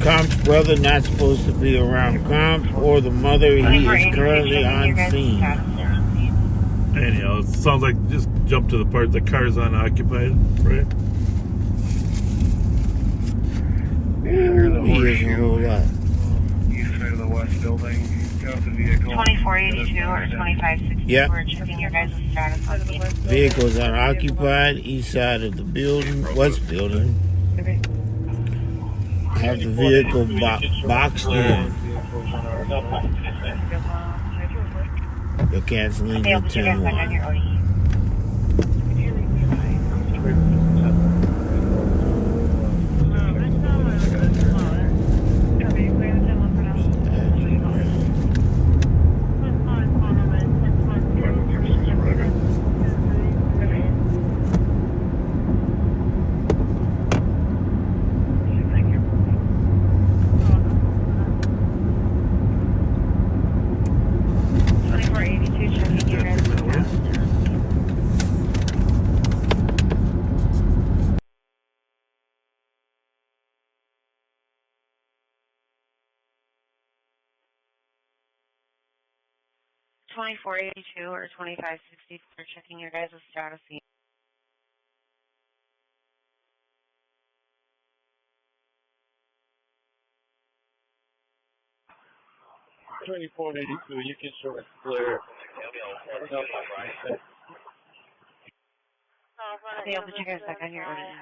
[SPEAKER 5] Comp's brother not supposed to be around Comp or the mother. He is currently on scene.
[SPEAKER 4] Anyhow, it sounds like just jump to the part the car's unoccupied, right?
[SPEAKER 5] He is a whole lot.
[SPEAKER 7] East side of the west building. Got the vehicle.
[SPEAKER 10] 2482 or 2560.
[SPEAKER 5] Yep.
[SPEAKER 10] We're checking your guys' status on the
[SPEAKER 5] Vehicles unoccupied, east side of the building, west building. Have the vehicle boxed in. They're canceling the 10-1.
[SPEAKER 10] or 2560 for checking your guys' status.
[SPEAKER 7] 2482, you can show it clear.
[SPEAKER 10] I'll be able to check it back on your ordinance.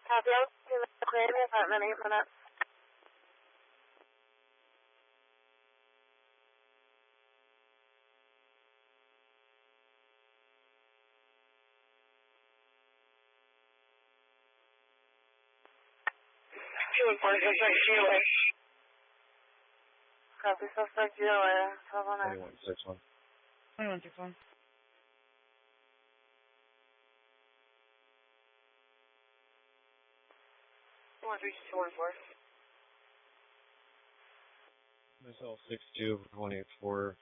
[SPEAKER 1] Copy, I'll clear the apartment, you put up. Copy, suspect GOA,
[SPEAKER 7] 2161.
[SPEAKER 2] 2161.
[SPEAKER 7] Myself 62184,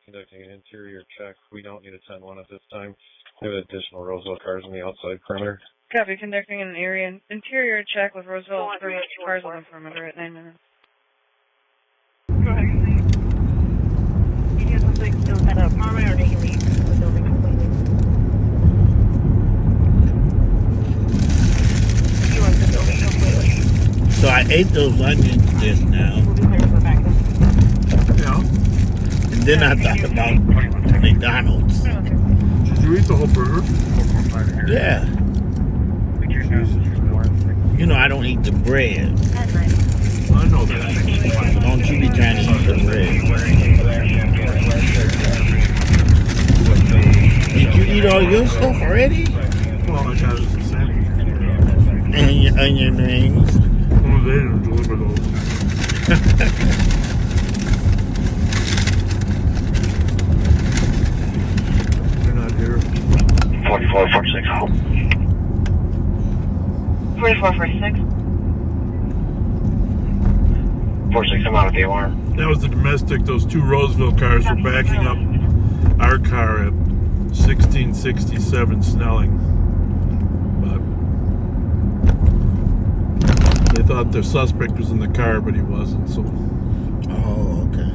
[SPEAKER 7] conducting an interior check. We don't need a 10-1 at this time. We have additional Roseville cars on the outside perimeter.
[SPEAKER 2] Copy, conducting an interior check with Roseville cars on the perimeter at 9 minutes.
[SPEAKER 1] Go ahead. You get something still set up. Normally, or do you leave the building completely? You want the building completely.
[SPEAKER 5] So I ate those onions just now.
[SPEAKER 4] Yeah.
[SPEAKER 5] And then I thought about McDonald's.
[SPEAKER 4] Did you eat the whole burger?
[SPEAKER 5] Yeah. You know I don't eat the bread.
[SPEAKER 4] I know that.
[SPEAKER 5] Don't you be trying to eat the bread. your stuff already?
[SPEAKER 4] Well, I got it the same.
[SPEAKER 5] And your onion rings.
[SPEAKER 4] Oh, they didn't deliver those. They're not here.
[SPEAKER 3] 4446 home.
[SPEAKER 10] 4446.
[SPEAKER 3] 46, I'm out of the alarm.
[SPEAKER 4] That was the domestic. Those two Roseville cars were backing up our car at 1667 Snelling. But they thought their suspect was in the car, but he wasn't. So.
[SPEAKER 5] Oh, okay.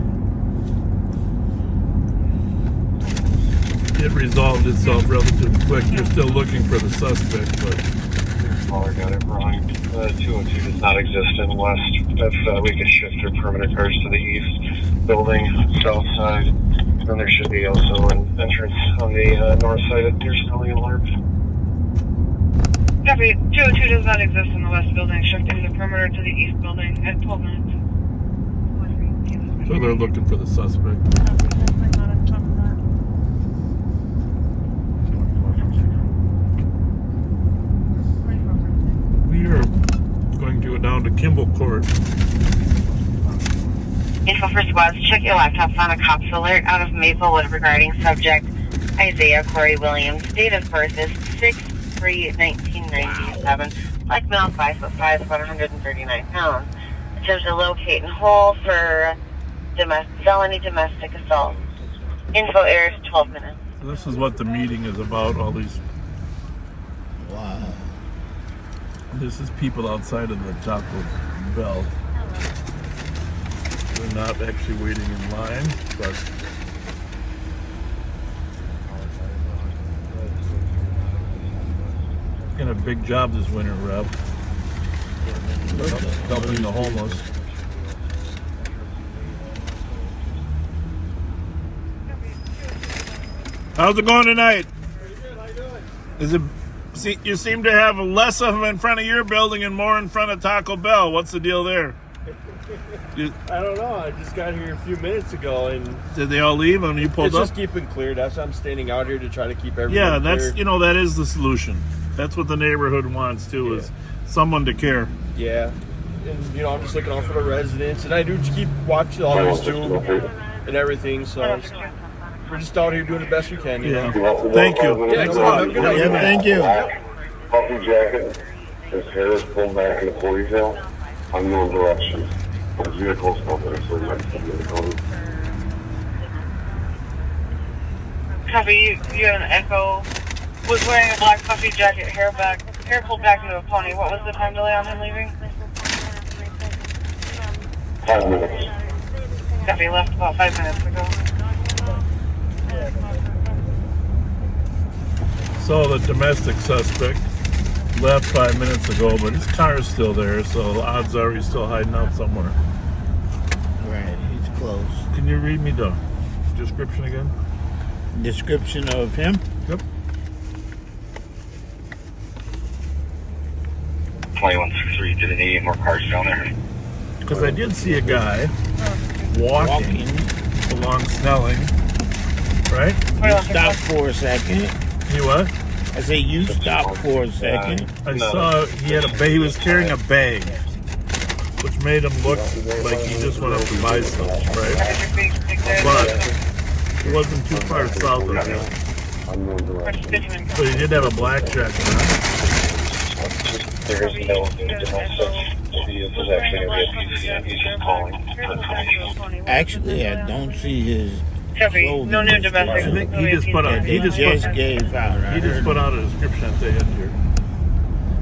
[SPEAKER 4] It resolved itself relatively quick. You're still looking for the suspect, but.
[SPEAKER 7] Caller got it wrong. 202 does not exist in west. If we could shift their perimeter cars to the east building, south side, then there should be also an entrance on the north side of Deer Snelling and Larp.
[SPEAKER 2] Copy. 202 does not exist in the west building. Shifting the perimeter to the east building at 12 minutes.
[SPEAKER 4] So they're looking for the suspect. We are going to go down to Kimball Court.
[SPEAKER 10] Info for squads, check your laptops on a cops alert out of Maplewood regarding subject Isaiah Corey Williams. Date of birth is 6/3/1997. Black male, 5'5", 139 pounds. Attempt to locate and hold for felony domestic assault. Info airs 12 minutes.
[SPEAKER 4] This is what the meeting is about, all these.
[SPEAKER 5] Wow.
[SPEAKER 4] This is people outside of the Taco Bell. They're not actually waiting in line, but got a big job this winter, Rev. Helping the homeless. How's it going tonight? Is it? You seem to have less of them in front of your building and more in front of Taco Bell. What's the deal there?
[SPEAKER 16] I don't know. I just got here a few minutes ago, and
[SPEAKER 4] did they all leave when you pulled
[SPEAKER 16] it's
[SPEAKER 4] up?
[SPEAKER 16] Just keeping clear. That's why I'm standing out here to try to keep everyone
[SPEAKER 4] that's
[SPEAKER 16] clear.
[SPEAKER 4] that is the solution. That's what the neighborhood wants too, is someone to care.
[SPEAKER 16] Yeah, and I'm just looking out for the residents, and I do keep watching the others too, and everything. So we're just out here doing the best we can. You know?
[SPEAKER 4] Thank you.
[SPEAKER 16] Yeah,
[SPEAKER 4] Thanks a lot.
[SPEAKER 5] Thank you.
[SPEAKER 3] Puffy jacket, his hair is pulled back in a ponytail, unknown direction. His vehicle's open, so he might be in the corner.
[SPEAKER 2] Copy. You have an echo. Was wearing a black puffy jacket, hair pulled back into a pony. What was the time delay on him leaving?
[SPEAKER 3] 5 minutes.
[SPEAKER 2] Copy. Left about 5 minutes ago.
[SPEAKER 4] So the domestic suspect left 5 minutes ago, but his car is still there, so the odds are he's still hiding out somewhere.
[SPEAKER 5] Right, he's close.
[SPEAKER 4] Can you read me the description again?
[SPEAKER 5] Description of him?
[SPEAKER 4] Yep.
[SPEAKER 3] 2163, did it need any more cars down there?
[SPEAKER 4] Because I did see a guy walking along Snelling, right?
[SPEAKER 5] You stopped for a second.
[SPEAKER 4] You what?
[SPEAKER 5] I said you stopped for a second.
[SPEAKER 4] I saw he had he was carrying a bag, which made him look like he just went up to buy stuff, right? But he wasn't too far south of him. So he did have a black jacket on.
[SPEAKER 7] There is no domestic. He is actually going to be a PCM. He's just calling for information.
[SPEAKER 5] Actually, I don't see his.
[SPEAKER 2] No new domestic.
[SPEAKER 4] I think he just put out. He just
[SPEAKER 5] gave out.
[SPEAKER 4] He just put out a description at the end here.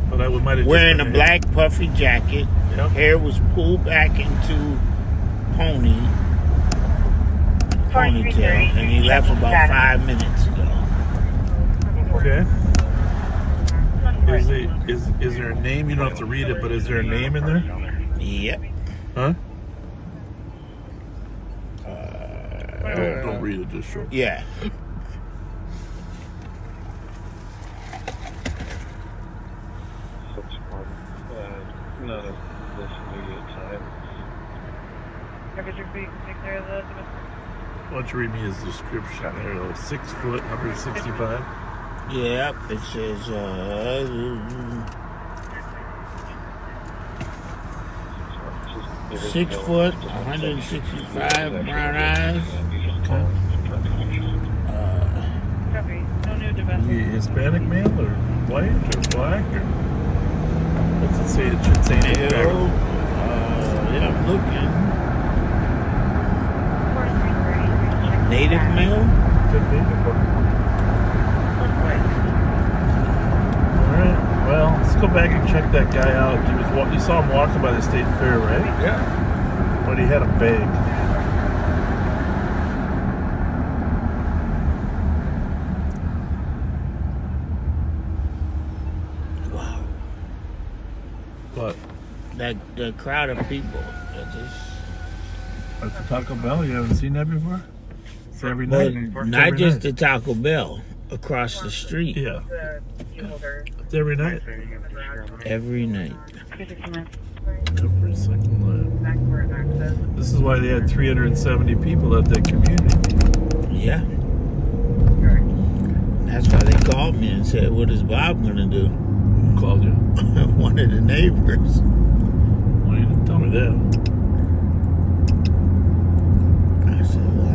[SPEAKER 4] But I might have
[SPEAKER 5] wearing a black puffy jacket.
[SPEAKER 4] Yep.
[SPEAKER 5] Hair was pulled back into ponytail, and he left about 5 minutes ago.
[SPEAKER 4] Okay. Is there a name? You don't have to read it, but is there a name in there?
[SPEAKER 5] Yep.
[SPEAKER 4] Huh? Don't read it, just show.
[SPEAKER 5] Yeah.
[SPEAKER 7] Not at this immediate time.
[SPEAKER 4] Why don't you read me his description there? 6 foot, 165.
[SPEAKER 5] Yep, it says 6 foot, 165, brown eyes.
[SPEAKER 4] Is he Hispanic male or white or black or what's it say? It should say native.
[SPEAKER 5] Yeah, I'm looking. Native male?
[SPEAKER 4] Could be. Alright, well, let's go back and check that guy out. You saw him walking by the state fair, right?
[SPEAKER 16] Yeah.
[SPEAKER 4] But he had a bag.
[SPEAKER 5] Wow.
[SPEAKER 4] But
[SPEAKER 5] the crowd of people.
[SPEAKER 4] That's the Taco Bell. You haven't seen that before? It's every
[SPEAKER 5] But
[SPEAKER 4] night.
[SPEAKER 5] not just the Taco Bell. Across the street.
[SPEAKER 4] Yeah. It's every night.
[SPEAKER 5] Every night.
[SPEAKER 4] Every second night. This is why they had 370 people at that community.
[SPEAKER 5] Yeah. That's why they called me and said, "What is Bob gonna do?"
[SPEAKER 4] Who called you?
[SPEAKER 5] One of the neighbors.
[SPEAKER 4] Well, you didn't tell me that.
[SPEAKER 5] I said, "Well, I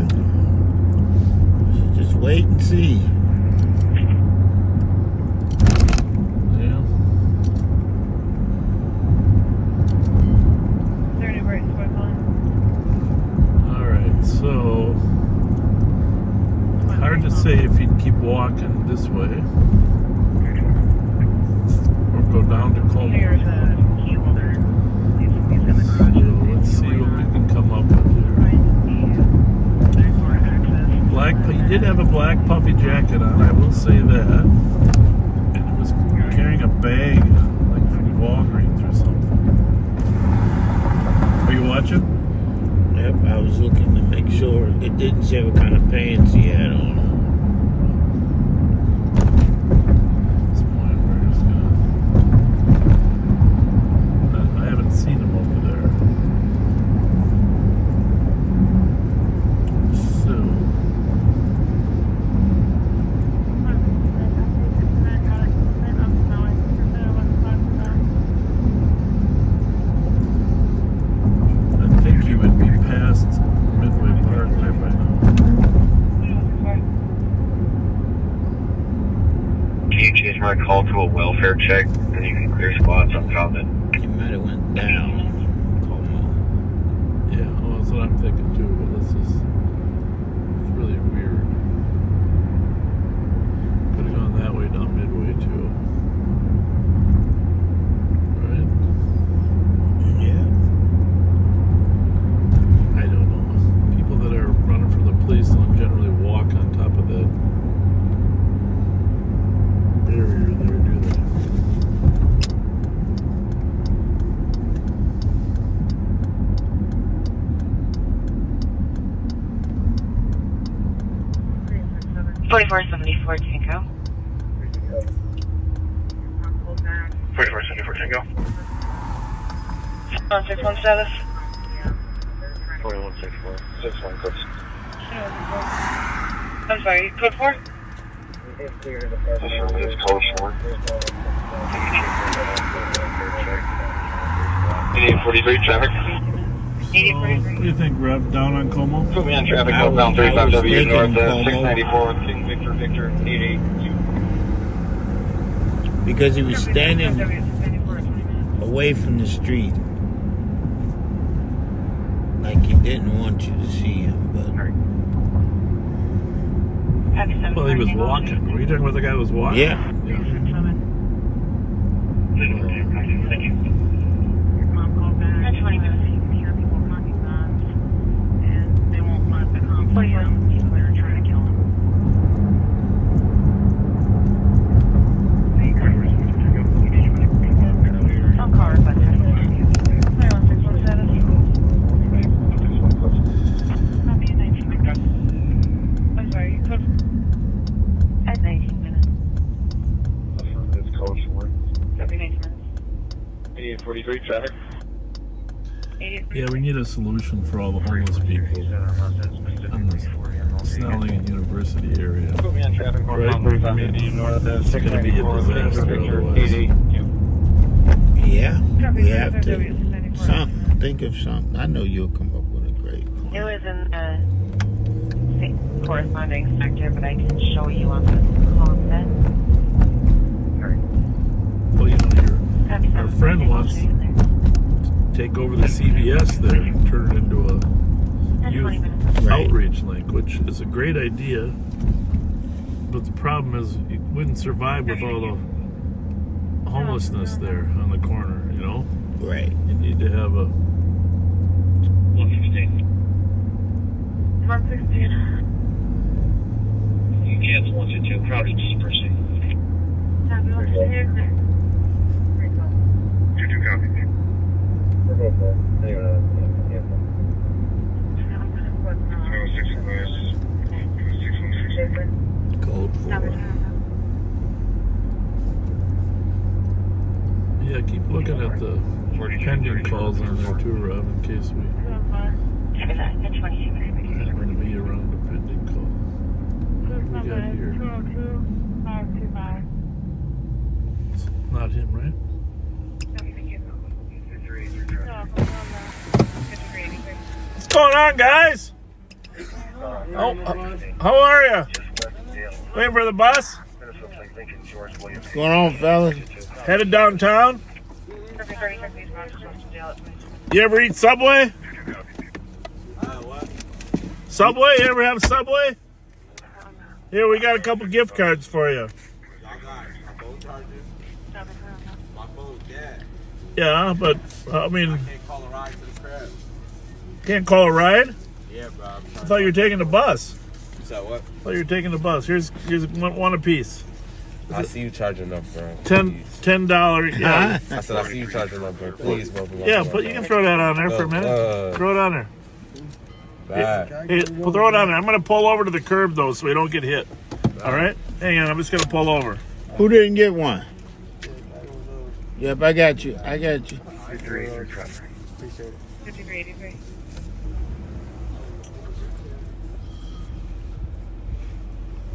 [SPEAKER 5] should just wait and see."
[SPEAKER 4] So, hard to say if you'd keep walking this way or go down to Como. So, let's see what we can come up with here. He did have a black puffy jacket on, I will say that. And he was carrying a bag, like from Walgreens or something. Are you watching?
[SPEAKER 5] Yep, I was looking to make sure it didn't say what kind of pants he had on.
[SPEAKER 4] I haven't seen him over there. So. I think he would be past Midway Park there by now.
[SPEAKER 7] Can you change my call to a welfare check? And you can clear spots on Common.
[SPEAKER 5] He might have went down.
[SPEAKER 4] Yeah, well, that's what I'm thinking too, but this is it's really weird. Could have gone that way down Midway too. Right?
[SPEAKER 5] Yeah.
[SPEAKER 4] I don't know. People that are running from the police don't generally walk on top of that barrier there, do they?
[SPEAKER 10] 4474 Tango.
[SPEAKER 7] 4474 Tango.
[SPEAKER 10] 6161 status.
[SPEAKER 7] 4164. 61 code.
[SPEAKER 10] I'm sorry, code 4?
[SPEAKER 7] This is code 4. 8843 traffic.
[SPEAKER 4] What do you think, Rev? Down on Como?
[SPEAKER 7] Put me on traffic southbound 35W north 694 King Victor 882.
[SPEAKER 5] Because he was standing away from the street. Like he didn't want you to see him, but...
[SPEAKER 4] Well, he was walking. Were you talking about the guy who was walking?
[SPEAKER 5] Yeah.
[SPEAKER 7] Traffic.
[SPEAKER 4] Yeah, we need a solution for all the homeless people in the Snelling and University area.
[SPEAKER 7] Put me on
[SPEAKER 4] Right? I mean, it's going to be a disaster otherwise.
[SPEAKER 5] Yeah, we have to think of something. I know you'll come up with a great point.
[SPEAKER 10] It was in the corresponding sector, but I can show you on the call set.
[SPEAKER 4] Well, you know, our friend wants to take over the CVS there and turn it into a youth outreach link, which is a great idea. But the problem is it wouldn't survive with all the homelessness there on the corner, you know?
[SPEAKER 5] Right.
[SPEAKER 4] You need to have a
[SPEAKER 7] 116.
[SPEAKER 10] 116.
[SPEAKER 7] You cancel 122. Crowded dispersing. 22 copy. We're both there. Cancel. 616.
[SPEAKER 5] Code 4.
[SPEAKER 4] Yeah, keep looking at the pending calls on there too, Rob, in case we happen to be around a pending call. What do we got here? It's not him, right? What's going on, guys? Oh, how are you? Waiting for the bus?
[SPEAKER 5] What's going on, fellas?
[SPEAKER 4] Headed downtown? You ever eat Subway? Subway? You ever have Subway? Here, we got a couple gift cards for you. Yeah, but, I mean... Can't call a ride?
[SPEAKER 11] Yeah, bro.
[SPEAKER 4] I thought you were taking the bus.
[SPEAKER 11] Is that what?
[SPEAKER 4] I thought you were taking the bus. Here's one apiece.
[SPEAKER 11] I see you charging up, bro.
[SPEAKER 4] $10. Yeah.
[SPEAKER 11] I said I see you charging up, bro. Please, bro.
[SPEAKER 4] Yeah, but you can throw that on there for a minute. Throw it on there.
[SPEAKER 11] Bad.
[SPEAKER 4] Hey, we'll throw it on there. I'm going to pull over to the curb, though, so we don't get hit. All right? Hang on. I'm just going to pull over.
[SPEAKER 5] Who didn't get one? Yep, I got you. I got you.
[SPEAKER 7] Appreciate it.
[SPEAKER 10] 5383.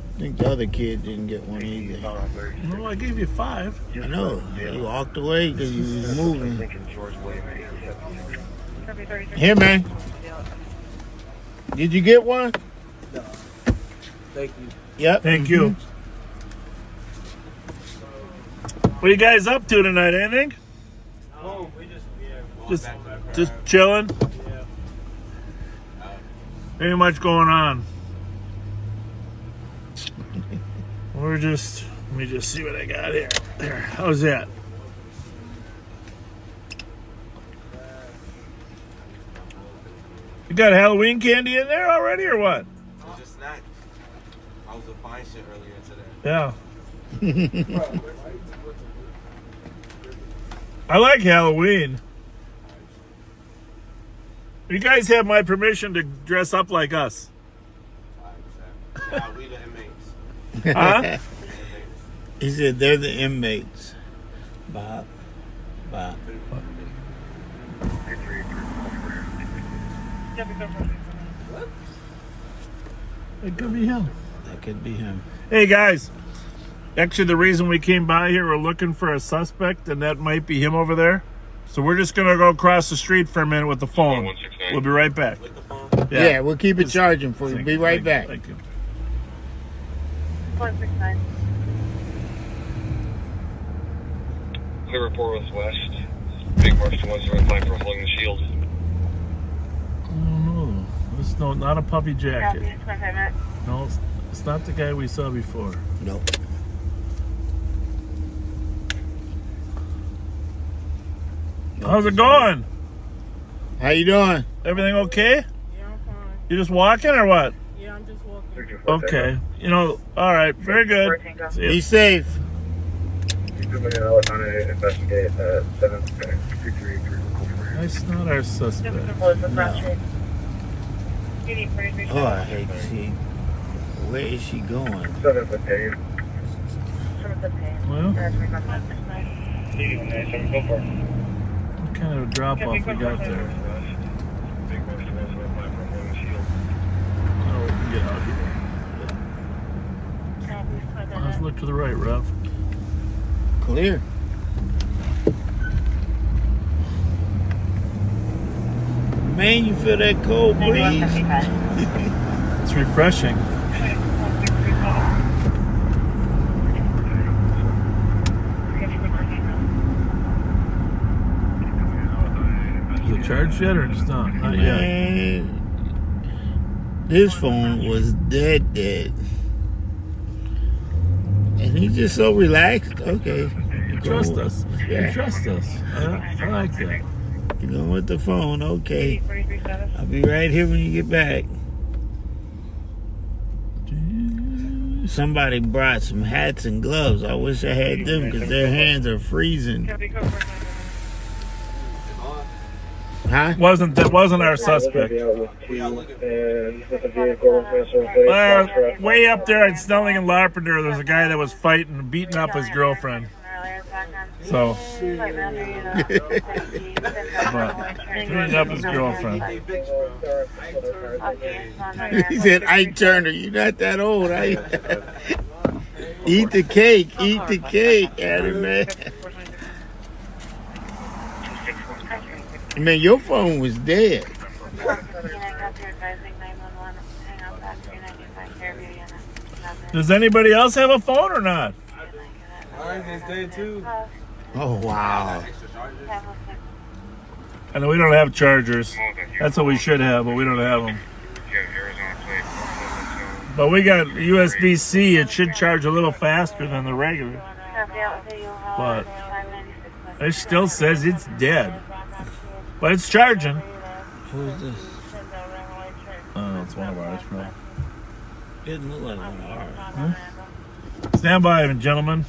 [SPEAKER 5] I think the other kid didn't get one either.
[SPEAKER 4] No, I gave you 5.
[SPEAKER 5] I know. He walked away because he was moving. Here, man. Did you get one?
[SPEAKER 11] No. Thank you.
[SPEAKER 5] Yep.
[SPEAKER 4] Thank you. What are you guys up to tonight? Anything?
[SPEAKER 11] Oh, we
[SPEAKER 4] just chilling?
[SPEAKER 11] Yeah.
[SPEAKER 4] Ain't much going on. Let me just see what I got here. There, how's that? You got Halloween candy in there already or what?
[SPEAKER 11] Just snacks. I was with fine shit earlier today.
[SPEAKER 4] Yeah. I like Halloween. You guys have my permission to dress up like us.
[SPEAKER 11] Yeah, we the inmates.
[SPEAKER 4] Huh?
[SPEAKER 5] He said they're the inmates. Bob.
[SPEAKER 4] It could be him.
[SPEAKER 5] That could be him.
[SPEAKER 4] Hey guys, actually the reason we came by here, we're looking for a suspect, and that might be him over there. So we're just gonna go across the street for a minute with the phone. We'll be right back.
[SPEAKER 5] Yeah, we'll keep it charging for you. Be right back.
[SPEAKER 4] Thank you.
[SPEAKER 10] 169.
[SPEAKER 7] Clear report with West. Big March to 175 for holding the shield.
[SPEAKER 4] Oh, this is not a puffy jacket.
[SPEAKER 10] Copy. 25 minutes.
[SPEAKER 4] No, it's not the guy we saw before.
[SPEAKER 5] Nope.
[SPEAKER 4] How's it going?
[SPEAKER 5] How you doing?
[SPEAKER 4] Everything okay?
[SPEAKER 15] Yeah, I'm fine.
[SPEAKER 4] You just walking or what?
[SPEAKER 15] Yeah, I'm just walking.
[SPEAKER 4] Okay. You know, all right. Very good. See ya.
[SPEAKER 5] Be safe.
[SPEAKER 7] Investigate 723.
[SPEAKER 4] That's not our suspect.
[SPEAKER 5] No. Oh, I hate to see. Where is she going?
[SPEAKER 7] 7 foot pave.
[SPEAKER 4] Well, what kind of a drop off we got there?
[SPEAKER 7] Big March to 175 for holding the shield.
[SPEAKER 4] Oh, we can get out here. look to the right, Rev.
[SPEAKER 5] Clear. Man, you feel that cold breeze?
[SPEAKER 4] It's refreshing. Is it charged yet or just not? Not yet.
[SPEAKER 5] Man, this phone was dead. And he's just so relaxed. Okay.
[SPEAKER 4] You trust us.
[SPEAKER 5] Yeah.
[SPEAKER 4] You trust us. I like that.
[SPEAKER 5] You're going with the phone. Okay. I'll be right here when you get back. Somebody brought some hats and gloves. I wish I had them because their hands are freezing. Huh?
[SPEAKER 4] Wasn't our suspect? Way up there at Snelling and Larpenter, there's a guy that was fighting, beating up his girlfriend. So, beating up his girlfriend.
[SPEAKER 5] He said, "Ike Turner, you're not that old, are you?" Eat the cake, Adam, man. Man, your phone was dead.
[SPEAKER 4] Does anybody else have a phone or not?
[SPEAKER 11] Mine is dead too.
[SPEAKER 5] Oh, wow.
[SPEAKER 4] I know we don't have chargers. That's what we should have, but we don't have them. But we got USB-C. It should charge a little faster than the regular. But it still says it's dead. But it's charging.
[SPEAKER 5] Who's this?
[SPEAKER 4] Oh, it's one of ours, bro.
[SPEAKER 5] Didn't look like one of ours.
[SPEAKER 4] Huh? Stand by, gentlemen.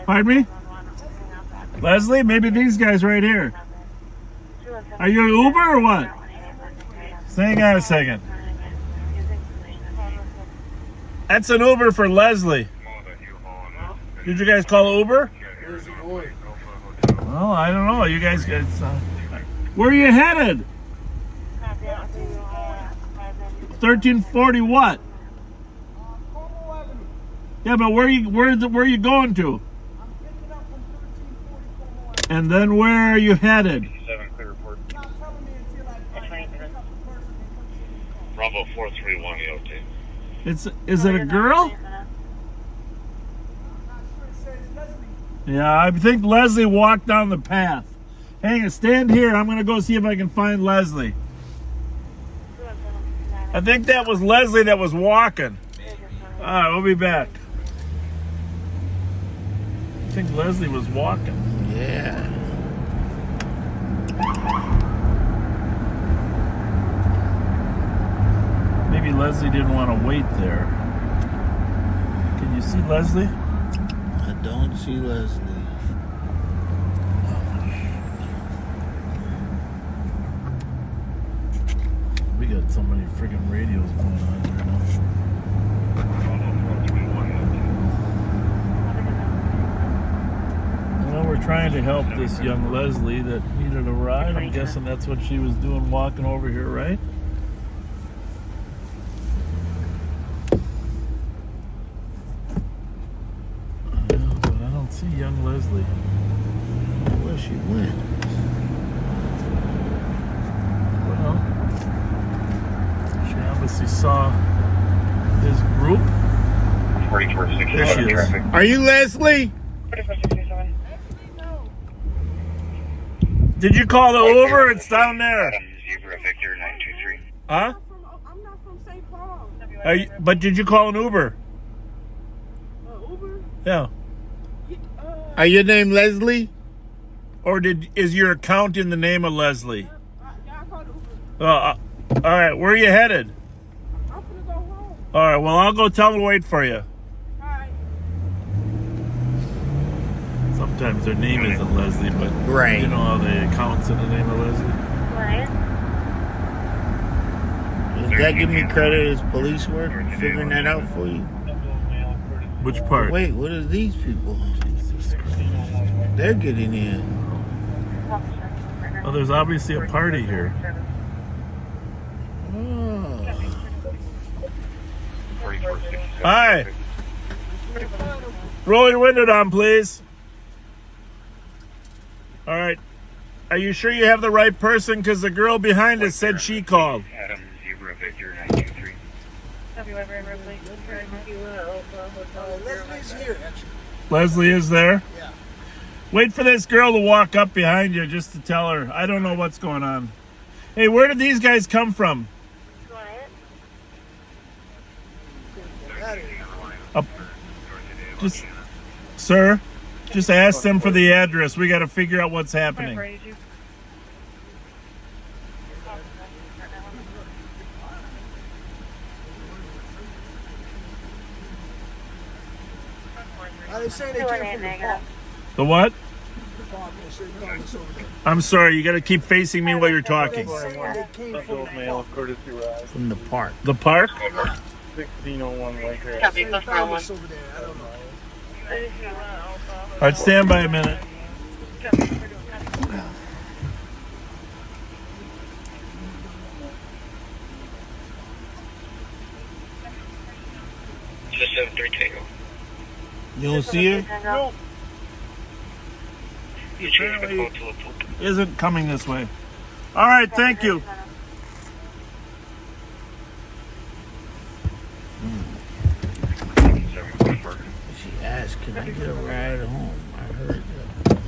[SPEAKER 4] Pardon me? Leslie, maybe these guys right here. Are you an Uber or what? Hang on a second. That's an Uber for Leslie. Did you guys call Uber? Well, I don't know. You guys get. Where are you headed? 1340 what? Yeah, but where are you going to? And then where are you headed?
[SPEAKER 3] Bravo 431 EOT.
[SPEAKER 4] Is it a girl? Yeah, I think Leslie walked down the path. Hang on, stand here. I'm going to go see if I can find Leslie. I think that was Leslie that was walking. All right, we'll be back. I think Leslie was walking.
[SPEAKER 5] Yeah.
[SPEAKER 4] Maybe Leslie didn't want to wait there. Can you see Leslie?
[SPEAKER 5] I don't see Leslie.
[SPEAKER 4] We got so many friggin' radios going on right now. Well, we're trying to help this young Leslie that needed a ride. I'm guessing that's what she was doing walking over here, right? See young Leslie.
[SPEAKER 5] Where she went?
[SPEAKER 4] Well, she obviously saw his group.
[SPEAKER 3] 4460
[SPEAKER 4] There she is.
[SPEAKER 3] traffic.
[SPEAKER 5] Are you Leslie?
[SPEAKER 4] Did you call the Uber? It's down there.
[SPEAKER 3] Zebra Victor 923.
[SPEAKER 4] Huh?
[SPEAKER 14] I'm not from St. Paul.
[SPEAKER 4] But did you call an Uber?
[SPEAKER 14] Uber?
[SPEAKER 4] Yeah.
[SPEAKER 5] Are your name Leslie?
[SPEAKER 4] Or is your account in the name of Leslie? All right, where are you headed?
[SPEAKER 14] I'm gonna go home.
[SPEAKER 4] All right, well, I'll go tell them to wait for you.
[SPEAKER 14] All right.
[SPEAKER 4] Sometimes their name isn't Leslie, but
[SPEAKER 5] right.
[SPEAKER 4] You know how the account's in the name of Leslie?
[SPEAKER 5] Does that give me credit as police work? Figuring that out for you?
[SPEAKER 4] Which part?
[SPEAKER 5] Wait, what are these people? They're getting in.
[SPEAKER 4] Oh, there's obviously a party here. Hi. Roll your window down, please. All right. Are you sure you have the right person? Because the girl behind us said she called.
[SPEAKER 3] Adam, Zebra, Victor, 923.
[SPEAKER 14] Leslie's here, actually.
[SPEAKER 4] Leslie is there?
[SPEAKER 14] Yeah.
[SPEAKER 4] Wait for this girl to walk up behind you just to tell her. I don't know what's going on. Hey, where did these guys come from? Just, sir, just ask them for the address. We got to figure out what's happening.
[SPEAKER 14] They say they came from the park.
[SPEAKER 4] The what?
[SPEAKER 14] The park, they say it's over there.
[SPEAKER 4] I'm sorry, you got to keep facing me while you're talking.
[SPEAKER 14] They say they came from the park.
[SPEAKER 5] From the park.
[SPEAKER 4] The park?
[SPEAKER 16] 1601 right there.
[SPEAKER 10] Copy, bus
[SPEAKER 14] Over
[SPEAKER 10] one.
[SPEAKER 14] there, I don't know.
[SPEAKER 4] All right, stand by a minute.
[SPEAKER 3] Just 73 Tango.
[SPEAKER 5] You don't see her?
[SPEAKER 4] No.
[SPEAKER 3] You changed the code to a poop.
[SPEAKER 4] Isn't coming this way. All right, thank you.
[SPEAKER 5] She asked, can I get a ride home? I heard that.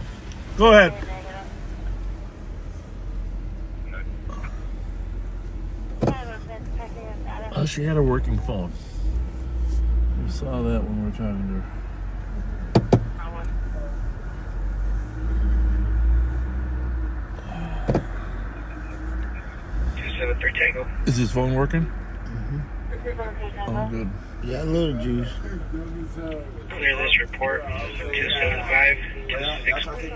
[SPEAKER 4] Go ahead. Oh, she had a working phone. We saw that when we were talking to her.
[SPEAKER 3] 273 Tango.
[SPEAKER 4] Is his phone working? Oh, good.
[SPEAKER 5] Yeah, a little juice.
[SPEAKER 3] Clear this report. 275 260.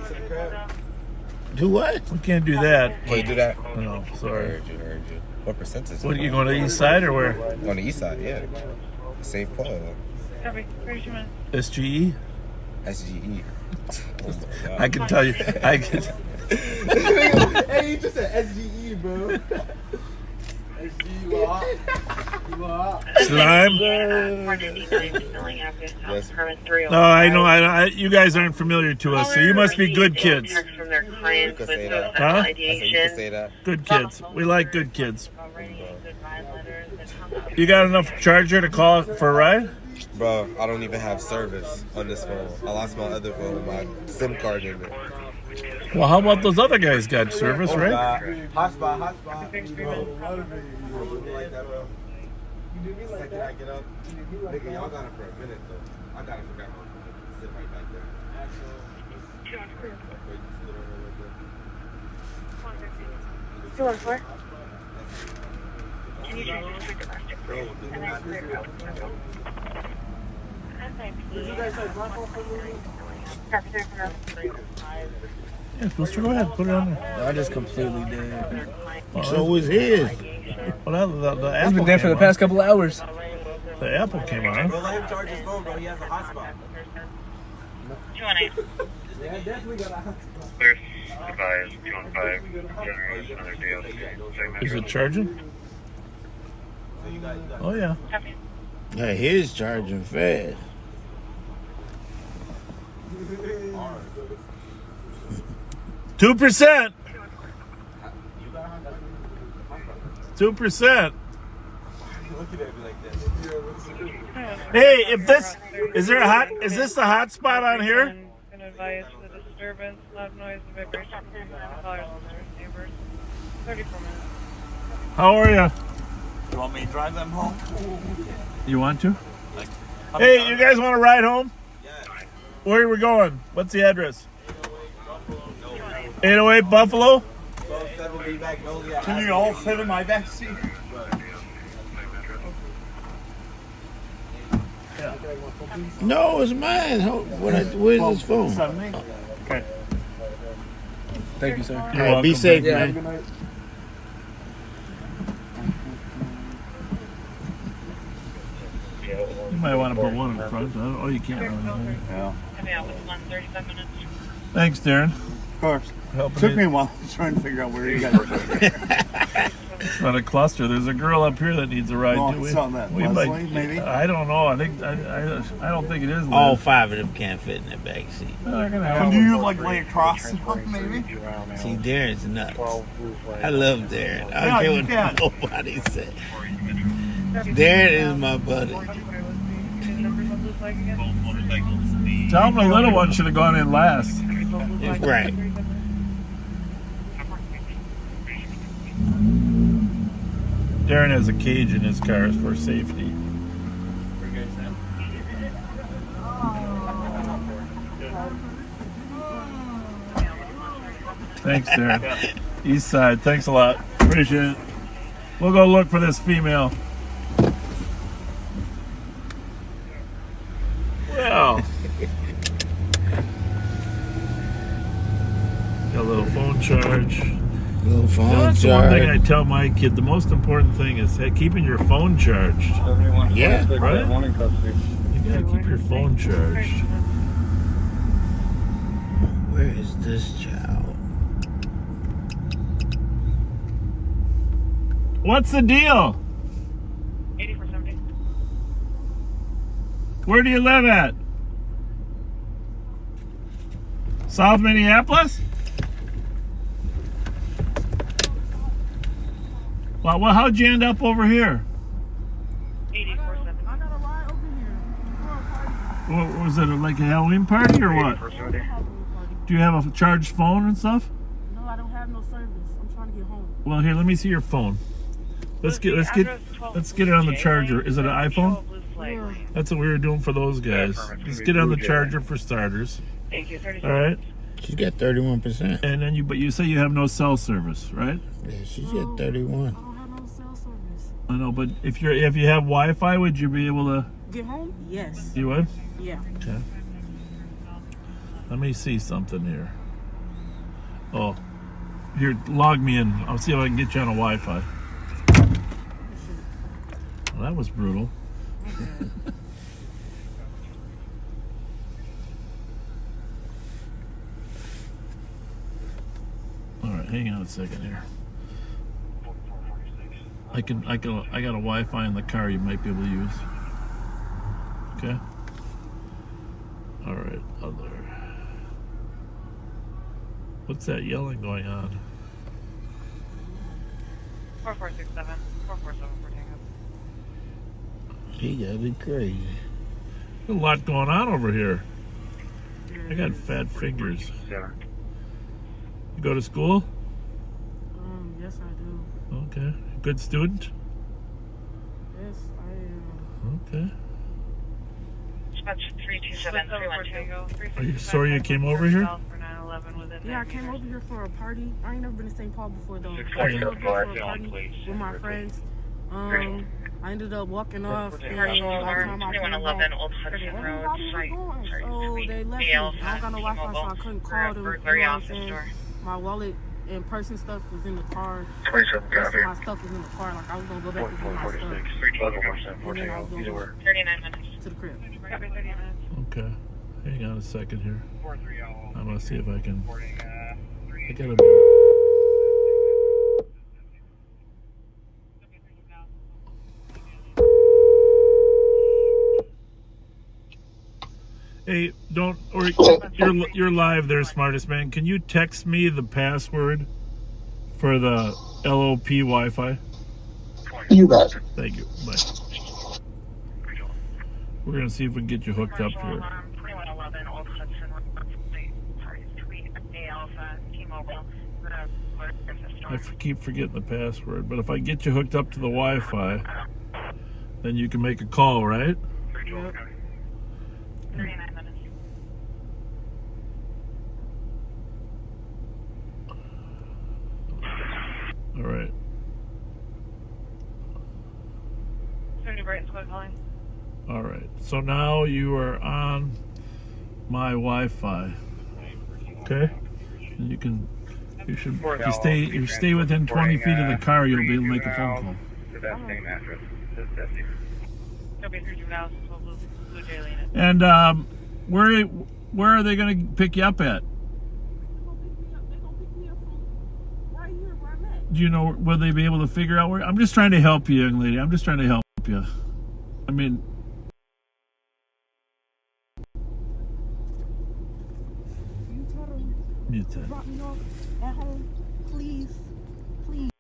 [SPEAKER 5] Do what?
[SPEAKER 4] We can't do that.
[SPEAKER 17] Can you do that?
[SPEAKER 4] No, sorry.
[SPEAKER 17] Heard you. What percentage?
[SPEAKER 4] What, you going to the east side or where?
[SPEAKER 17] On the east side, yeah. Same plug.
[SPEAKER 4] SGE?
[SPEAKER 17] SGE. Oh my God.
[SPEAKER 4] I can tell you. I can.
[SPEAKER 11] Hey, you just said SGE, bro. SGE,
[SPEAKER 4] Slime?
[SPEAKER 17] Yes.
[SPEAKER 4] No, I know. You guys aren't familiar to us, so you must be good kids.
[SPEAKER 17] You could say that.
[SPEAKER 4] Huh?
[SPEAKER 17] I said you could say that.
[SPEAKER 4] Good kids. We like good kids. You got enough charger to call for a ride?
[SPEAKER 17] Bro, I don't even have service on this phone. I lost my other phone, my SIM card in it.
[SPEAKER 4] Well, how about those other guys got service, right?
[SPEAKER 11] Hotspot.
[SPEAKER 17] Like that, bro. Second I get up, nigga, y'all got it for a minute though. I got it for that one. Sit right back there.
[SPEAKER 10] Can you change this for domestic, please? And then clear it out.
[SPEAKER 4] Yeah, let's go ahead. Put it on there.
[SPEAKER 16] I just completely did.
[SPEAKER 5] So was his.
[SPEAKER 4] Well, the
[SPEAKER 16] He's
[SPEAKER 4] apple
[SPEAKER 16] been there for the
[SPEAKER 4] came
[SPEAKER 16] past couple hours.
[SPEAKER 4] on. The apple came on.
[SPEAKER 17] Bro, let him charge his phone, bro. He has a hotspot.
[SPEAKER 10] 218.
[SPEAKER 11] Yeah, definitely got a hotspot.
[SPEAKER 3] Clear. Advise 215. Generate another DLC. Segment.
[SPEAKER 4] Is it charging? Oh, yeah.
[SPEAKER 5] Yeah, his charging fast.
[SPEAKER 4] Two 2%. 2%. Hey, if this is this the hot spot on here?
[SPEAKER 2] Can advise the disturbance, loud noise, and vibration from callers and their neighbors. 34 minutes.
[SPEAKER 4] How are you?
[SPEAKER 11] You want me to drive them home?
[SPEAKER 4] You want to? Hey, you guys want to ride home? Where are we going? What's the address? 808 Buffalo?
[SPEAKER 11] Can you all fit in my back seat?
[SPEAKER 5] No, it's mine. Where's his phone?
[SPEAKER 4] Okay.
[SPEAKER 16] Thank you, sir.
[SPEAKER 5] All right, be safe,
[SPEAKER 16] Yeah.
[SPEAKER 5] man.
[SPEAKER 4] You might want to put one in front. Oh, you can't.
[SPEAKER 2] Coming out with 1:37 minutes.
[SPEAKER 4] Thanks, Darren.
[SPEAKER 5] Of course.
[SPEAKER 6] Helping
[SPEAKER 5] Took
[SPEAKER 6] you.
[SPEAKER 5] me a while trying to figure out where you guys are.
[SPEAKER 6] It's not a cluster. There's a girl up here that needs a ride.
[SPEAKER 5] Oh,
[SPEAKER 6] too.
[SPEAKER 5] I saw that. Leslie, maybe?
[SPEAKER 6] I don't know. I think I don't think it is.
[SPEAKER 5] All
[SPEAKER 6] Liz.
[SPEAKER 5] 5 of them can't fit in the back seat.
[SPEAKER 6] They're gonna have
[SPEAKER 14] Can you like lay across maybe?
[SPEAKER 5] See, Darren's nuts. I love Darren. I don't care what nobody said. Darren is my buddy.
[SPEAKER 6] Tell him the little one should have gone in last.
[SPEAKER 5] Right.
[SPEAKER 6] Darren has a cage in his car for safety. Thanks, Darren. East side. Thanks a lot. Appreciate it. We'll go look for this female. Well. Got a little phone charge.
[SPEAKER 5] Little phone
[SPEAKER 6] That's
[SPEAKER 5] charge.
[SPEAKER 6] one thing I tell my kid. The most important thing is keeping your phone charged.
[SPEAKER 5] Yeah.
[SPEAKER 6] Right? You gotta keep your phone charged.
[SPEAKER 5] Where is this child?
[SPEAKER 6] What's the deal?
[SPEAKER 8] 8470.
[SPEAKER 6] Where do you live at? South Minneapolis? Well, how'd you end up over here?
[SPEAKER 8] 8470.
[SPEAKER 14] I got a ride over here for a party.
[SPEAKER 6] What, was it like a Halloween party or what? Do you have a charged phone and stuff?
[SPEAKER 14] No, I don't have no service. I'm trying to get home.
[SPEAKER 6] Well, here, let me see your phone. Let's get it on the charger. Is it an iPhone?
[SPEAKER 14] Yeah.
[SPEAKER 6] That's what we were doing for those guys. Let's get it on the charger for starters. All right.
[SPEAKER 5] She's got 31%.
[SPEAKER 6] And then but you say you have no cell service, right?
[SPEAKER 5] Yeah, she's got 31.
[SPEAKER 14] I don't have no cell service.
[SPEAKER 6] I know, but if you have Wi-Fi, would you be able to?
[SPEAKER 14] Get home? Yes.
[SPEAKER 6] You would?
[SPEAKER 14] Yeah.
[SPEAKER 6] Okay. Let me see something here. Oh, here, log me in. I'll see if I can get you on a Wi-Fi. Well, that was brutal. All right, hang on a second here. I got a Wi-Fi in the car you might be able to use. Okay. All right, other. What's that yelling going on?
[SPEAKER 8] 4467. 447 for Tango.
[SPEAKER 5] He gotta be crazy.
[SPEAKER 6] There's a lot going on over here. I got fat fingers. You go to school?
[SPEAKER 14] Yes, I do.
[SPEAKER 6] Okay. Good student?
[SPEAKER 14] Yes, I am.
[SPEAKER 6] Okay.
[SPEAKER 8] That's 327
[SPEAKER 6] Are you sorry you came over here?
[SPEAKER 14] Yeah, I came over here for a party. I ain't never been to St. Paul before though. I came over here for a party with my friends. I ended up walking off, and by the time I came back,
[SPEAKER 8] Old Hudson Road,
[SPEAKER 14] so they left me. I don't got no Wi-Fi, so I couldn't call them. You know what I'm saying? My wallet and purse and stuff was in the car. The rest of my stuff was in the car. Like I was gonna go back and get my stuff. And then I was gonna go
[SPEAKER 8] 39 minutes
[SPEAKER 14] to the crib.
[SPEAKER 6] Okay. Hang on a second here. I'm gonna see if I can. I gotta. Hey, you're live there, smartest man. Can you text me the password for the LOP Wi-Fi?
[SPEAKER 18] You bet.
[SPEAKER 6] Thank you. Bye. We're gonna see if we can get you hooked up here.
[SPEAKER 8] 2111 Old Hudson Road. T-Mobile.
[SPEAKER 6] I keep forgetting the password, but if I get you hooked up to the Wi-Fi, then you can make a call, right?
[SPEAKER 14] Yep.
[SPEAKER 8] 39 minutes.
[SPEAKER 6] All right.
[SPEAKER 8] Tony Bright Squad calling.
[SPEAKER 6] All right. So now you are on my Wi-Fi. Okay. And you should. If you stay within 20 feet of the car, you'll be able to make a phone call.
[SPEAKER 3] The best name address.
[SPEAKER 6] And where are they going to pick you up at? Do you know, will they be able to figure out where? I'm just trying to help you, young lady. I'm just trying to help you. I mean,
[SPEAKER 14] You tell them to drop me off at home, please, please.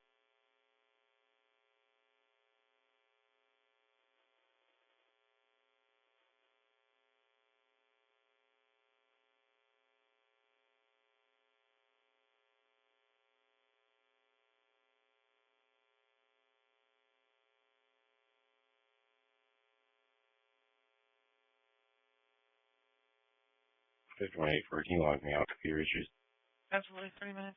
[SPEAKER 3] Can you log me out? Computer issues.
[SPEAKER 8] Absolutely, 30 minutes.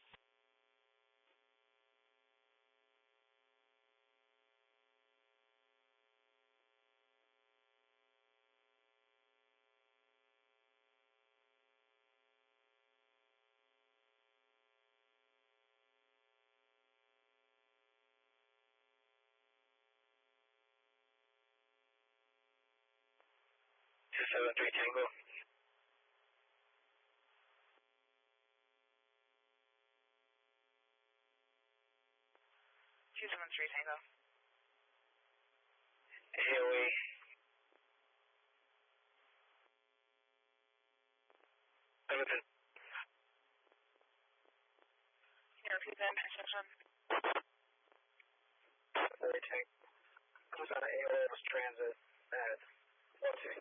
[SPEAKER 7] Tango.
[SPEAKER 8] 273 Tango.
[SPEAKER 7] AOA. Everton.
[SPEAKER 8] Can you repeat the intersection?
[SPEAKER 7] Tank. Comes out of AOA was transit at 160.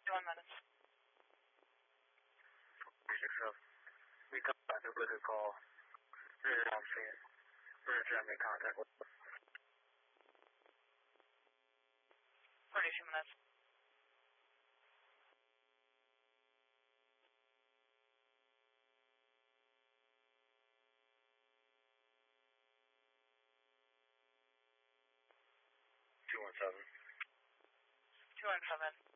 [SPEAKER 8] 1 minute.
[SPEAKER 7] We come back to a call. Rear Ramsey. We're trying to make contact with
[SPEAKER 8] 42 minutes. Two one seven.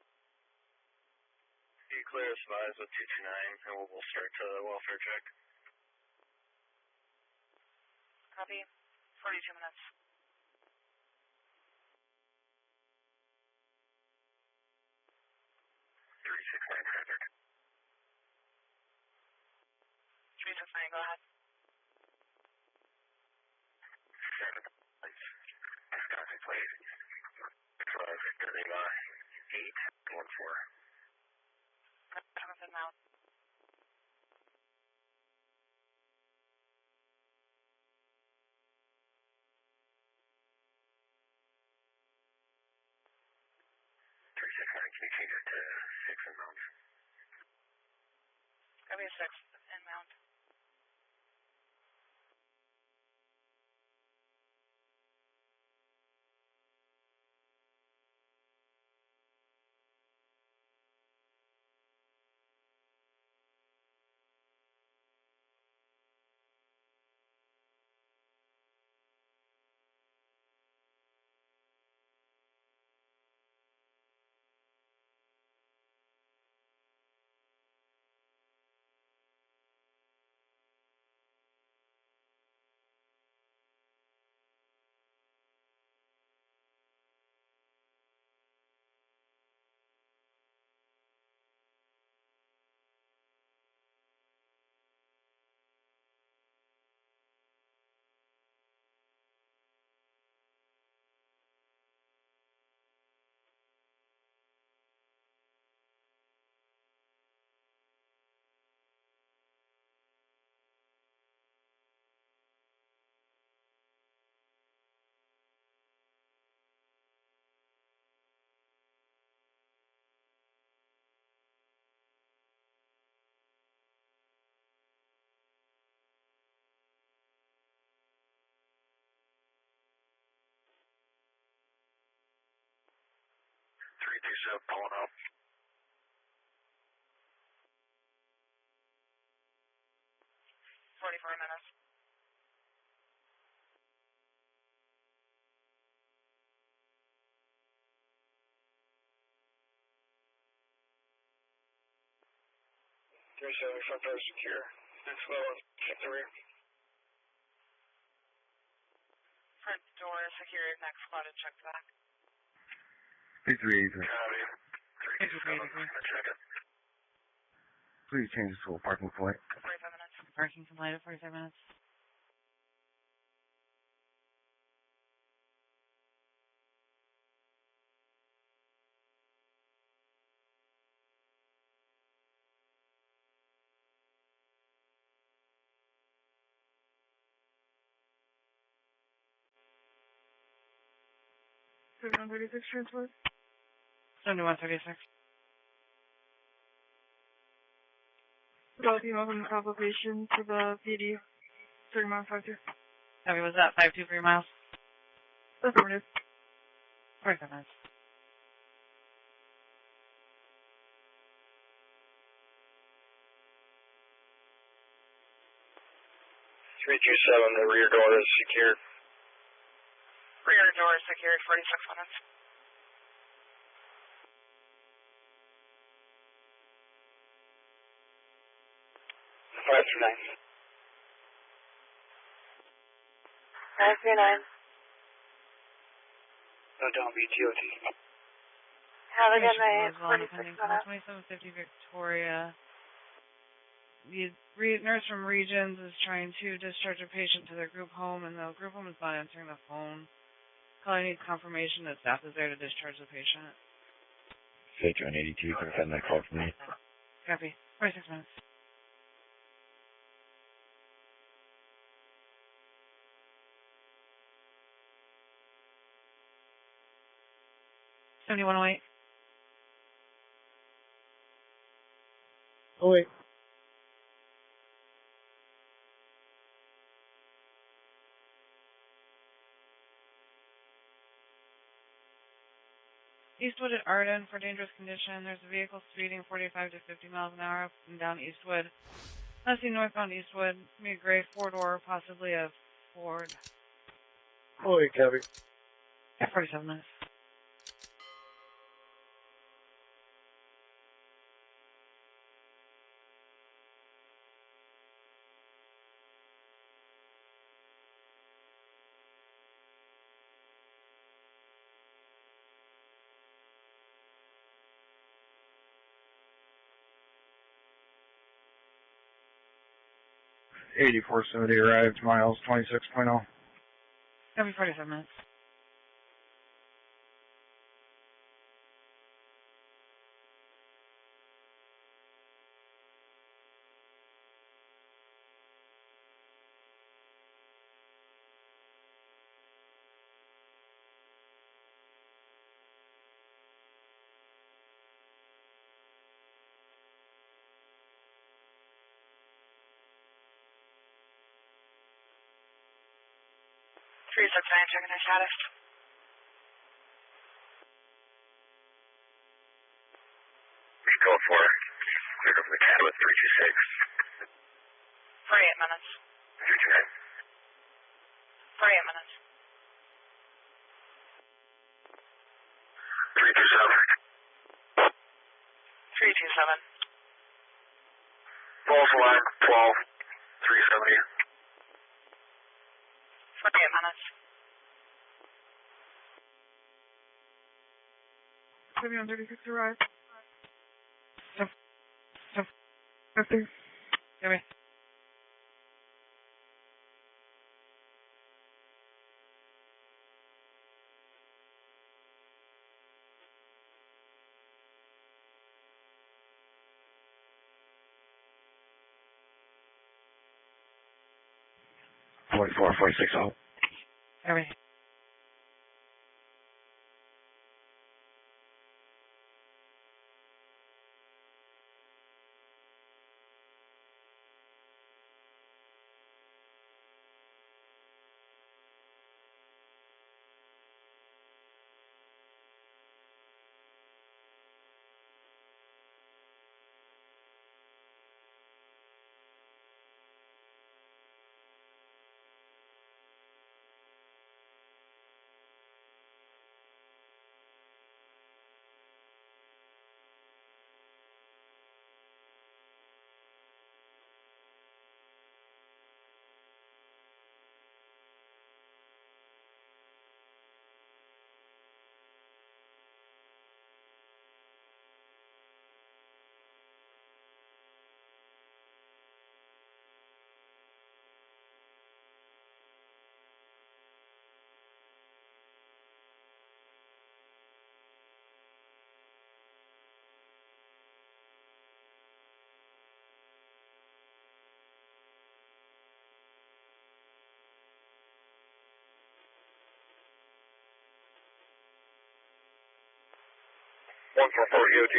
[SPEAKER 7] You clear us Vries with 229, and we'll start the welfare check.
[SPEAKER 8] Copy. 42 minutes. Go ahead.
[SPEAKER 7] Wisconsin plate. 814.
[SPEAKER 8] Jonathan Mount.
[SPEAKER 7] Can you change it to 6 in Mount?
[SPEAKER 8] Copy 6 in Mount.
[SPEAKER 7] Pulling up.
[SPEAKER 8] 44 minutes.
[SPEAKER 7] Front door secure. Next level, check the rear.
[SPEAKER 8] Front door secured. Next squad to check the back.
[SPEAKER 3] 383.
[SPEAKER 7] Copy. 327. Check it.
[SPEAKER 3] Please change this to a parking point.
[SPEAKER 8] 45 minutes. parking completed 45 minutes.
[SPEAKER 1] transport.
[SPEAKER 8] 7136.
[SPEAKER 1] About the application to the PD, 30 miles 52.
[SPEAKER 8] Copy, was that 523 miles?
[SPEAKER 1] Affirmative.
[SPEAKER 8] 45 minutes.
[SPEAKER 7] The rear door is secured.
[SPEAKER 8] Rear door secured, 46 minutes.
[SPEAKER 7] Five through nine.
[SPEAKER 1] 539.
[SPEAKER 7] No, don't be TOT.
[SPEAKER 1] Have a good night.
[SPEAKER 8] Pending call 2750 Victoria. The nurse from Regions is trying to discharge a patient to their group home, and the group home is not answering the phone. Caller needs confirmation that staff is there to discharge the patient.
[SPEAKER 3] Sage 182, confirm that call for me.
[SPEAKER 8] Copy. 46 minutes. $7108.
[SPEAKER 9] Oh, wait.
[SPEAKER 8] Eastwood at Arden for dangerous condition. There's a vehicle speeding 45 to 50 miles an hour up and down Eastwood. Let's see, northbound Eastwood. Be a gray four-door, possibly a Ford.
[SPEAKER 9] Oh, wait, Kevin.
[SPEAKER 8] 47 minutes.
[SPEAKER 7] $84.70 arrived, miles 26.0.
[SPEAKER 8] Every 47 minutes.
[SPEAKER 10] Checking their status.
[SPEAKER 3] Code 4, cleared over the CAD with 326.
[SPEAKER 8] 48 minutes.
[SPEAKER 3] 329.
[SPEAKER 8] 48 minutes.
[SPEAKER 3] 327.
[SPEAKER 8] 327.
[SPEAKER 3] False alarm, 12, 370.
[SPEAKER 8] 48 minutes.
[SPEAKER 1] 7136 arrived.
[SPEAKER 8] 50. Copy.
[SPEAKER 3] $44, $46.
[SPEAKER 8] Everything.
[SPEAKER 3] EOT.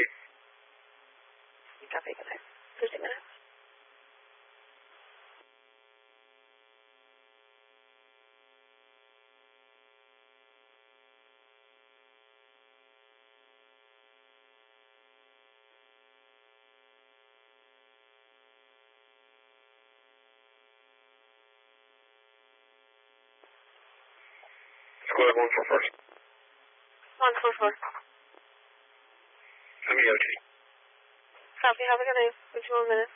[SPEAKER 1] Copy, good night. 50 minutes.
[SPEAKER 3] Squad 144.
[SPEAKER 1] 144.
[SPEAKER 3] I'm EOT.
[SPEAKER 1] Copy, have a good day. 2 more minutes.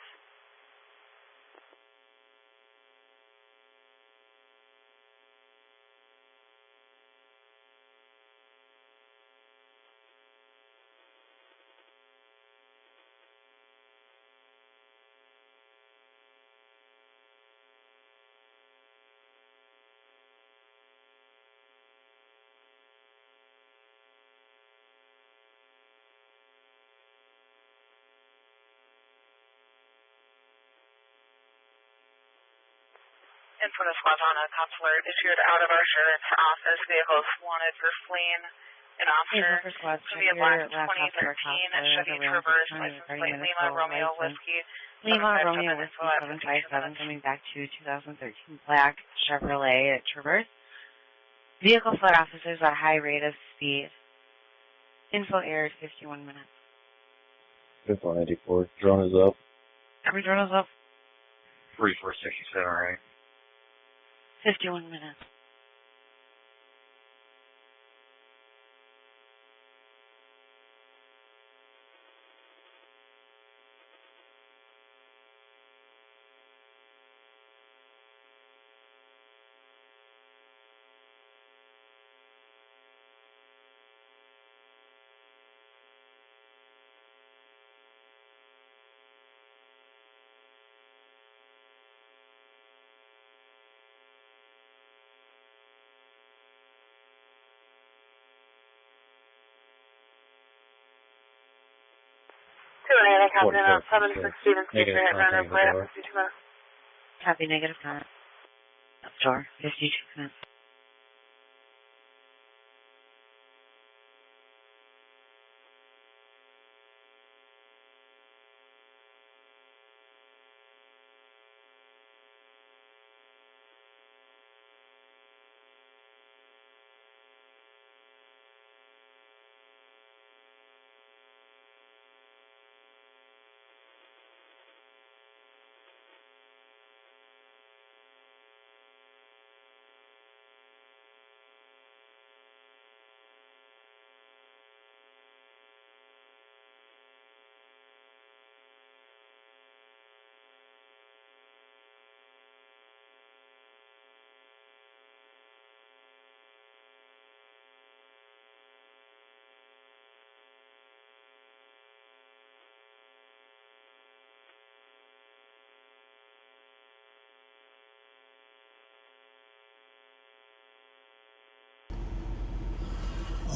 [SPEAKER 8] In front of Squadron, a consular issued out of our sheriff's office. Vehicles wanted for fleeing an officer to be a black 2013 Chevy Traverse, license plate Lima Romeo Whiskey.
[SPEAKER 19] Lima Romeo Whiskey 757 coming back to 2013 black Chevrolet Traverse. Vehicle fled officers at a high rate of speed. Info aired 51 minutes.
[SPEAKER 20] 5494. Drone is up.
[SPEAKER 19] Every drone is up.
[SPEAKER 3] 3467, alright.
[SPEAKER 19] 51 minutes. Copy, negative comment. Store, 52 minutes.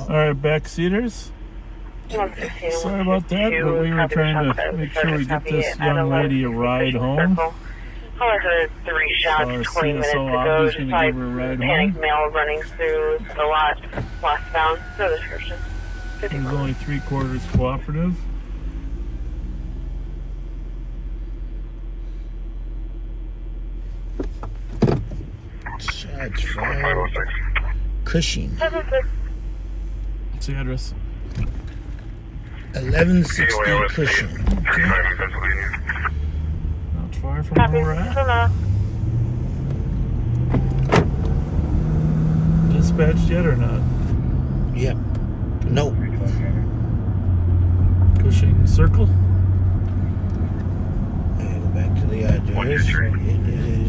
[SPEAKER 6] All right, backseaters. Sorry about that, but we were trying to make sure we get this young lady a ride home.
[SPEAKER 1] I heard 3 shots 20 minutes ago. Just like panic mail running through the lot westbound. No description.
[SPEAKER 6] It was only 3/4 cooperative.
[SPEAKER 5] Shots fired. Cushing.
[SPEAKER 6] What's the address?
[SPEAKER 5] 1160 Cushing. Okay.
[SPEAKER 6] Not far from where we're at. Dispatched yet or not?
[SPEAKER 5] Yep. No.
[SPEAKER 6] Cushing Circle.
[SPEAKER 5] I'll go back to the address. It is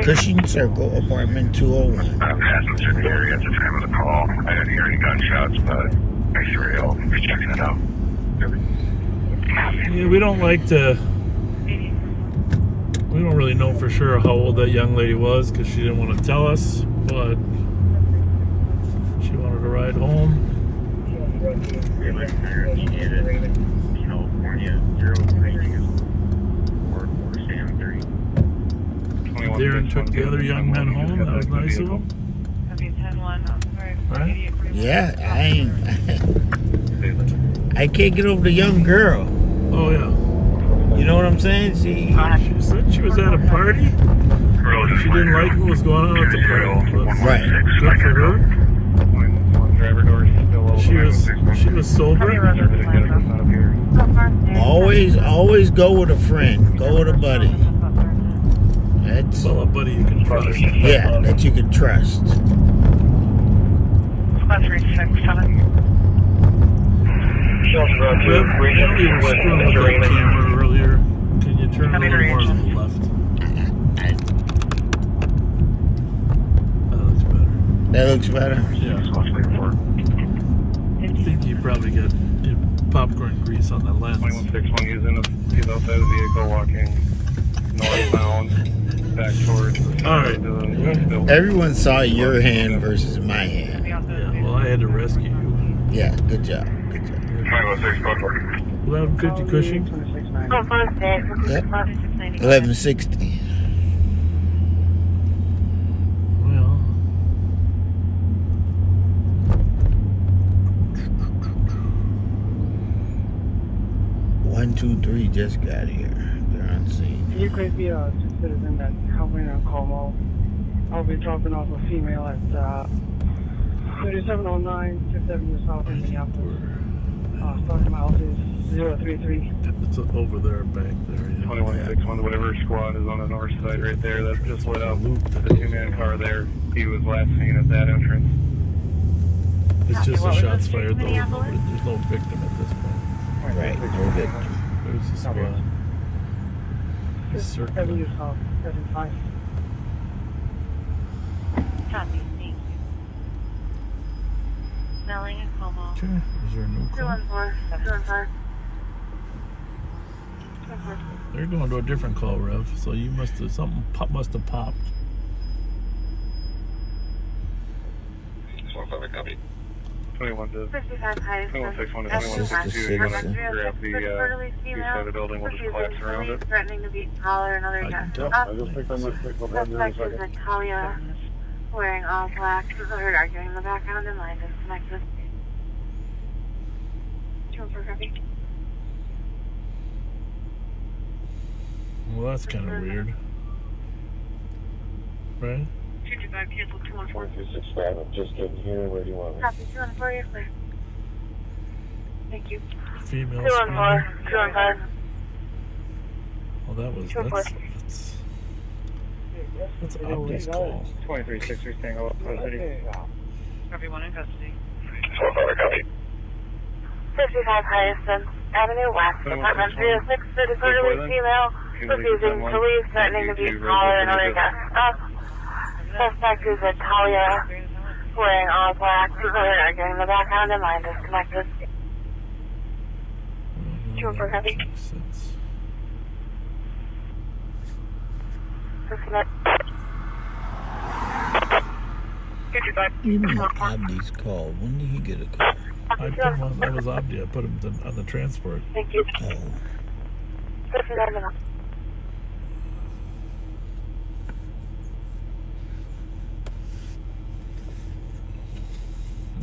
[SPEAKER 5] Cushing Circle, apartment 201.
[SPEAKER 3] I'm passing through the area at the time of the call. I didn't hear any gunshots, but I sure will be checking it out.
[SPEAKER 6] Yeah, we don't like to. We don't really know for sure how old that young lady was because she didn't want to tell us, but she wanted to ride home. Darren took the other young men home. That was nice of him.
[SPEAKER 2] Copy 10-1. I'm sorry.
[SPEAKER 6] Right?
[SPEAKER 5] Yeah, I ain't. I can't get over the young girl.
[SPEAKER 6] Oh yeah.
[SPEAKER 5] You know what I'm saying? She
[SPEAKER 6] said she was at a party. She didn't like what was going on at the party. But
[SPEAKER 5] right.
[SPEAKER 6] Good for her. She was sober.
[SPEAKER 5] Always go with a friend. Go with a buddy. That's
[SPEAKER 6] a buddy you can trust.
[SPEAKER 5] Yeah, that you can trust.
[SPEAKER 8] 367.
[SPEAKER 6] You were screwing with that camera earlier. Can you turn a little more to the left?
[SPEAKER 5] That looks better?
[SPEAKER 6] Yeah. I think you probably got popcorn grease on the lens.
[SPEAKER 7] 2161 he's outside the vehicle walking northbound back towards
[SPEAKER 6] Alright.
[SPEAKER 5] Everyone saw your hand versus my hand.
[SPEAKER 6] Yeah, well I had to rescue you.
[SPEAKER 5] Yeah, good job. Good job.
[SPEAKER 6] 1150 Cushing.
[SPEAKER 5] Yep. 1160.
[SPEAKER 6] Well.
[SPEAKER 5] One, 2, 3 just got here. They're on scene.
[SPEAKER 9] You could be a citizen that's helping in Como. I'll be dropping off a female at 3709 5th Avenue South in Minneapolis. Starting my house is 033.
[SPEAKER 6] It's over there, back there. Yeah.
[SPEAKER 7] 2161, whatever squad is on the north side right there. That just lit up the 2-man car there. He was last seen at that entrance.
[SPEAKER 6] It's just a shots fired though. There's no victim at this point.
[SPEAKER 5] Right, no victim.
[SPEAKER 6] There's the squad. He's circling.
[SPEAKER 10] Copy, thank you. Smelling and Como.
[SPEAKER 6] Okay, is there a new call?
[SPEAKER 10] 214.
[SPEAKER 6] They're going to a different call, Rev. So you must have something must have popped.
[SPEAKER 7] 21 to
[SPEAKER 10] 55 highest.
[SPEAKER 7] 2161 to 2162. Grab the east side of the building with the collapse around it.
[SPEAKER 10] Threatening to beat collar and other guests. Suspect is Natalia, wearing all black. Heard arguing in the background and line disconnected. 214 copy.
[SPEAKER 6] Well, that's kind of weird. Right?
[SPEAKER 10] 225 cancel 214.
[SPEAKER 3] 265, I'm just getting here. Where do you want me?
[SPEAKER 10] Copy 214, you're clear. Thank you.
[SPEAKER 6] Female
[SPEAKER 10] 214, 215.
[SPEAKER 6] Well, that's Abdi's call.
[SPEAKER 7] 2363 Tango up custody.
[SPEAKER 8] Everyone in custody.
[SPEAKER 10] 55 Hyacinth Avenue West, apartment 306, disorderly female, refusing to leave, threatening to beat collar and other guests. Suspect is Natalia, wearing all black, heard arguing in the background and line disconnected. 214 copy. Disconnect.
[SPEAKER 5] You mean Abdi's call? When did he get a call?
[SPEAKER 6] I put him on, that was Abdi. I put him on the transport.
[SPEAKER 10] Thank you.
[SPEAKER 5] Oh.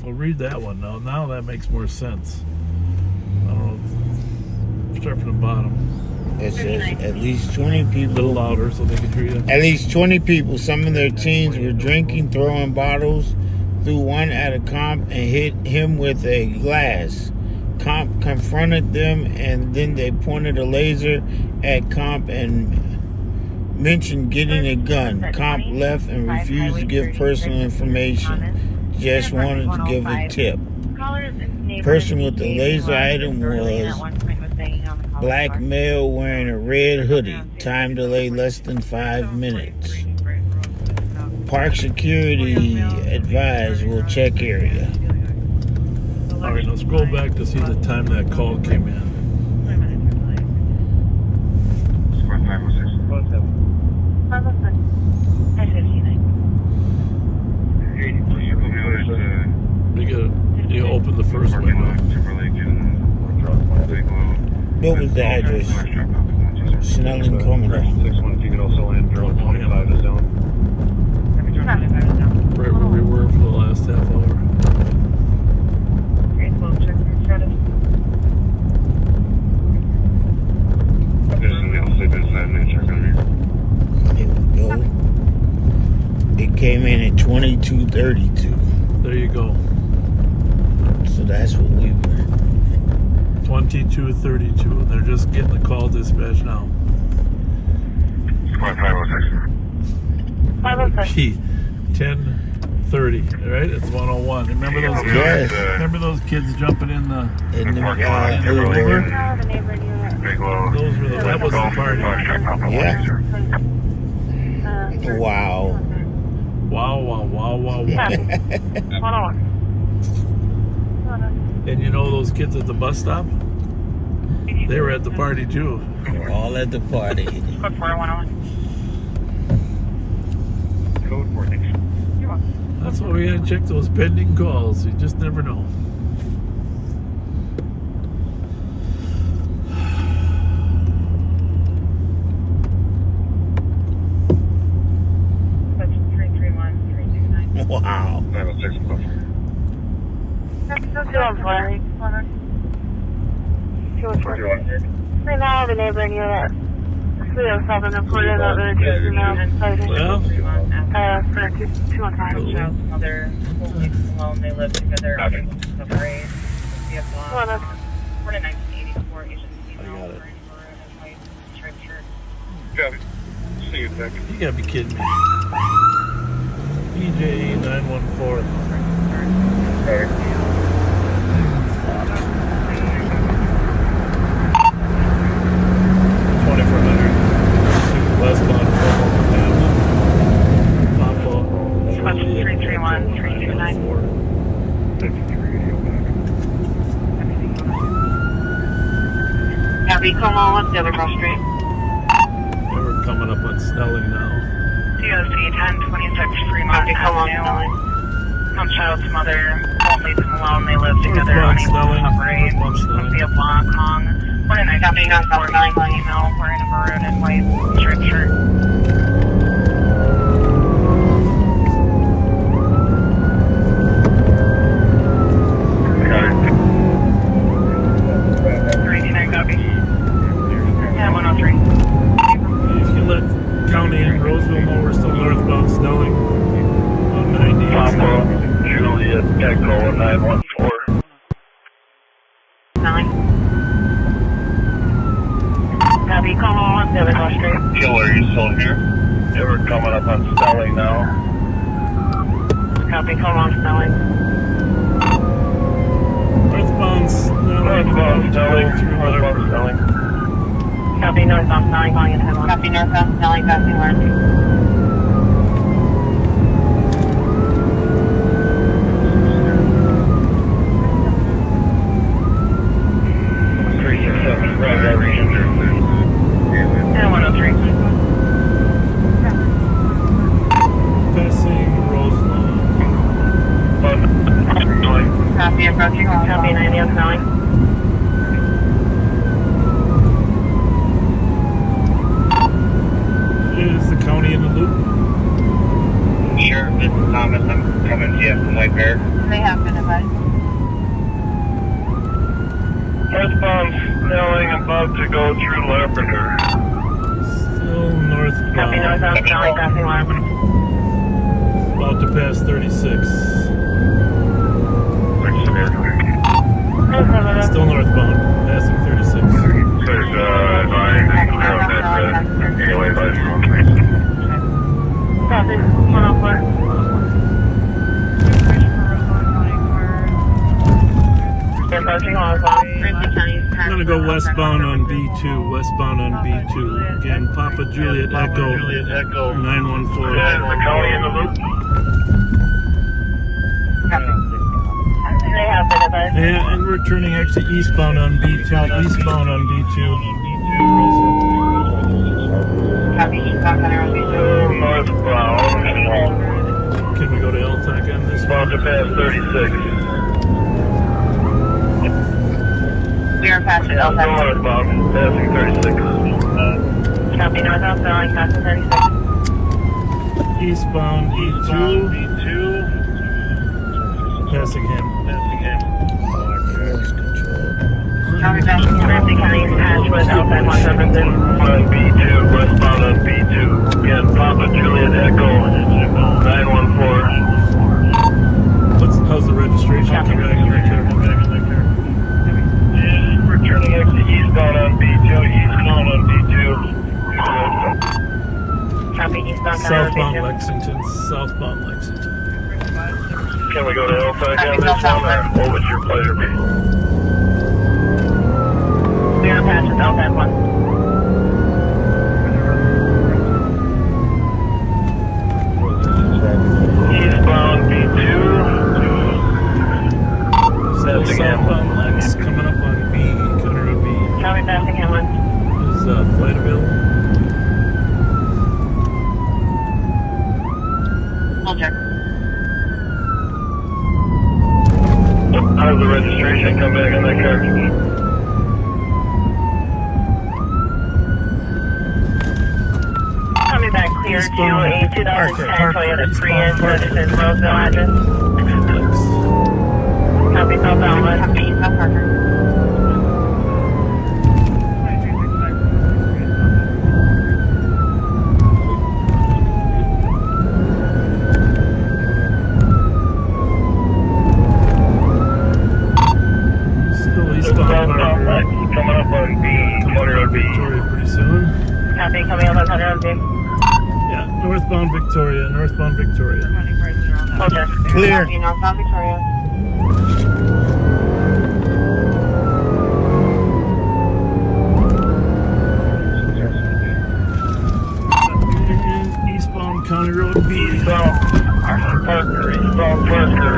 [SPEAKER 6] Well, read that one now. Now that makes more sense. I don't know. Start from the bottom.
[SPEAKER 5] It says at least 20 people.
[SPEAKER 6] A little louder so they can hear you.
[SPEAKER 5] At least 20 people, some of their teens, were drinking, throwing bottles through one at a comp and hit him with a glass. Comp confronted them and then they pointed a laser at Comp and mentioned getting a gun. Comp left and refused to give personal information. Just wanted to give a tip. Person with the laser item was black male wearing a red hoodie. Time delay less than 5 minutes. Park security advised will check area.
[SPEAKER 6] Alright, now scroll back to see the time that call came in. You open the first window.
[SPEAKER 5] What was the address? Snelling Commodore.
[SPEAKER 7] 61, if you could also land 025 is down.
[SPEAKER 6] Right where we were for the last half hour.
[SPEAKER 10] Great, well, check your status.
[SPEAKER 5] came in at 2232.
[SPEAKER 6] There you go.
[SPEAKER 5] So that's what we were.
[SPEAKER 6] 2232. And they're just getting the call dispatch now.
[SPEAKER 1] 506.
[SPEAKER 6] 10:30. Right? It's 101. Remember those kids?
[SPEAKER 5] Yes.
[SPEAKER 6] Remember those kids jumping in the
[SPEAKER 5] In the
[SPEAKER 6] Uber?
[SPEAKER 5] Uber.
[SPEAKER 6] That was the party.
[SPEAKER 5] Yeah. Wow.
[SPEAKER 6] Wow. And you know those kids at the bus stop? They were at the party too.
[SPEAKER 5] All at the party.
[SPEAKER 8] Code 4101.
[SPEAKER 3] Code 46.
[SPEAKER 6] That's why we gotta check those pending calls. You just never know.
[SPEAKER 2] That's 331-329.
[SPEAKER 5] Wow.
[SPEAKER 3] 906.
[SPEAKER 1] Right now, the neighboring unit 307 reported that they're taking out fighting.
[SPEAKER 6] Well,
[SPEAKER 1] For 215.
[SPEAKER 2] Child's mother, homeless alone, they live together. Vries. Born in 1984, Asian female.
[SPEAKER 6] I got it.
[SPEAKER 2] Striped shirt.
[SPEAKER 3] Copy. See you, Tech.
[SPEAKER 6] you gotta be kidding me. EJ 914. 2400 westbound Papa
[SPEAKER 8] 331-329.
[SPEAKER 10] 53. Copy, come on, what's the other cross street?
[SPEAKER 6] We're coming up on Snelling now.
[SPEAKER 8] DOC 1026 Fremont Avenue. Some child's mother won't leave them alone. They live together on a operate. Via Block Hong. We're in a female wearing a maroon and white striped shirt. Copy. Yeah, 103.
[SPEAKER 6] If you let County and Roseville know we're still northbound Snelling on 90.
[SPEAKER 3] Papa Juliet Echo 914.
[SPEAKER 10] 9. Copy, come on, the other cross street.
[SPEAKER 3] Killer, you still here? Yeah, we're coming up on Stelling now.
[SPEAKER 10] Copy, come on, Snelling.
[SPEAKER 6] Northbound Snelling.
[SPEAKER 3] Northbound Stelling.
[SPEAKER 10] Copy, northbound Snelling, calling in 10-1. Copy, northbound Snelling, passing Ramsey.
[SPEAKER 8] Yeah, 103.
[SPEAKER 6] Passing Roselawn.
[SPEAKER 10] Copy, approaching. Copy, 90 on Snelling.
[SPEAKER 6] Is the county in the loop?
[SPEAKER 3] Sure, this is Thomas. I'm coming to you from White Bear.
[SPEAKER 10] They have been advised.
[SPEAKER 3] Northbound Snelling, about to go through Lavender.
[SPEAKER 6] Still northbound.
[SPEAKER 10] Copy, northbound Snelling, passing Lavender.
[SPEAKER 6] About to pass 36. Still northbound, passing 36.
[SPEAKER 1] Copy, 104.
[SPEAKER 10] Approaching Roselawn.
[SPEAKER 6] I'm gonna go westbound on B2. Westbound on B2. Again, Papa Juliet Echo 914.
[SPEAKER 3] Is the county in the loop?
[SPEAKER 10] They have been advised.
[SPEAKER 6] Yeah, and we're turning actually eastbound on B2. Eastbound on B2.
[SPEAKER 10] Copy, eastbound Center on B2.
[SPEAKER 3] Northbound.
[SPEAKER 6] Can we go to LTAC on this?
[SPEAKER 3] About to pass 36.
[SPEAKER 10] We are past it, LTAC.
[SPEAKER 3] Northbound, passing 36.
[SPEAKER 10] Copy, northbound Snelling, passing 36.
[SPEAKER 6] Eastbound E2. Passing him.
[SPEAKER 5] Lost control.
[SPEAKER 1] Ramsey County patch with outside 1 services.
[SPEAKER 7] On B2, westbound on B2. Again, Papa Juliet Echo 914.
[SPEAKER 4] How's the registration coming back in that car?
[SPEAKER 7] Returning exit eastbound on B2, eastbound on B2.
[SPEAKER 1] Copy eastbound.
[SPEAKER 4] Southbound Lexington, southbound Lexington.
[SPEAKER 7] Can we go to L5 on this one, or what would your pleasure be?
[SPEAKER 1] We're on patch with outside 1.
[SPEAKER 7] Eastbound B2.
[SPEAKER 4] Southbound Lex coming up on B, Connor B.
[SPEAKER 1] Copy passing Hamlin.
[SPEAKER 4] Is flight available?
[SPEAKER 1] Hold check.
[SPEAKER 7] How's the registration come back on that car?
[SPEAKER 1] Coming back clear to a 2010 Toyota Prius registered Roseville address. Copy southbound Lex. Copy eastbound Parker.
[SPEAKER 7] Coming up on B, County Road B.
[SPEAKER 4] Victoria pretty soon.
[SPEAKER 1] Copy, coming up on County Road B.
[SPEAKER 4] Yeah, northbound Victoria, northbound Victoria.
[SPEAKER 1] Hold check.
[SPEAKER 5] Clear.
[SPEAKER 1] Copy, northbound Victoria.
[SPEAKER 4] And eastbound County Road B.
[SPEAKER 7] Eastbound Parker, eastbound Parker.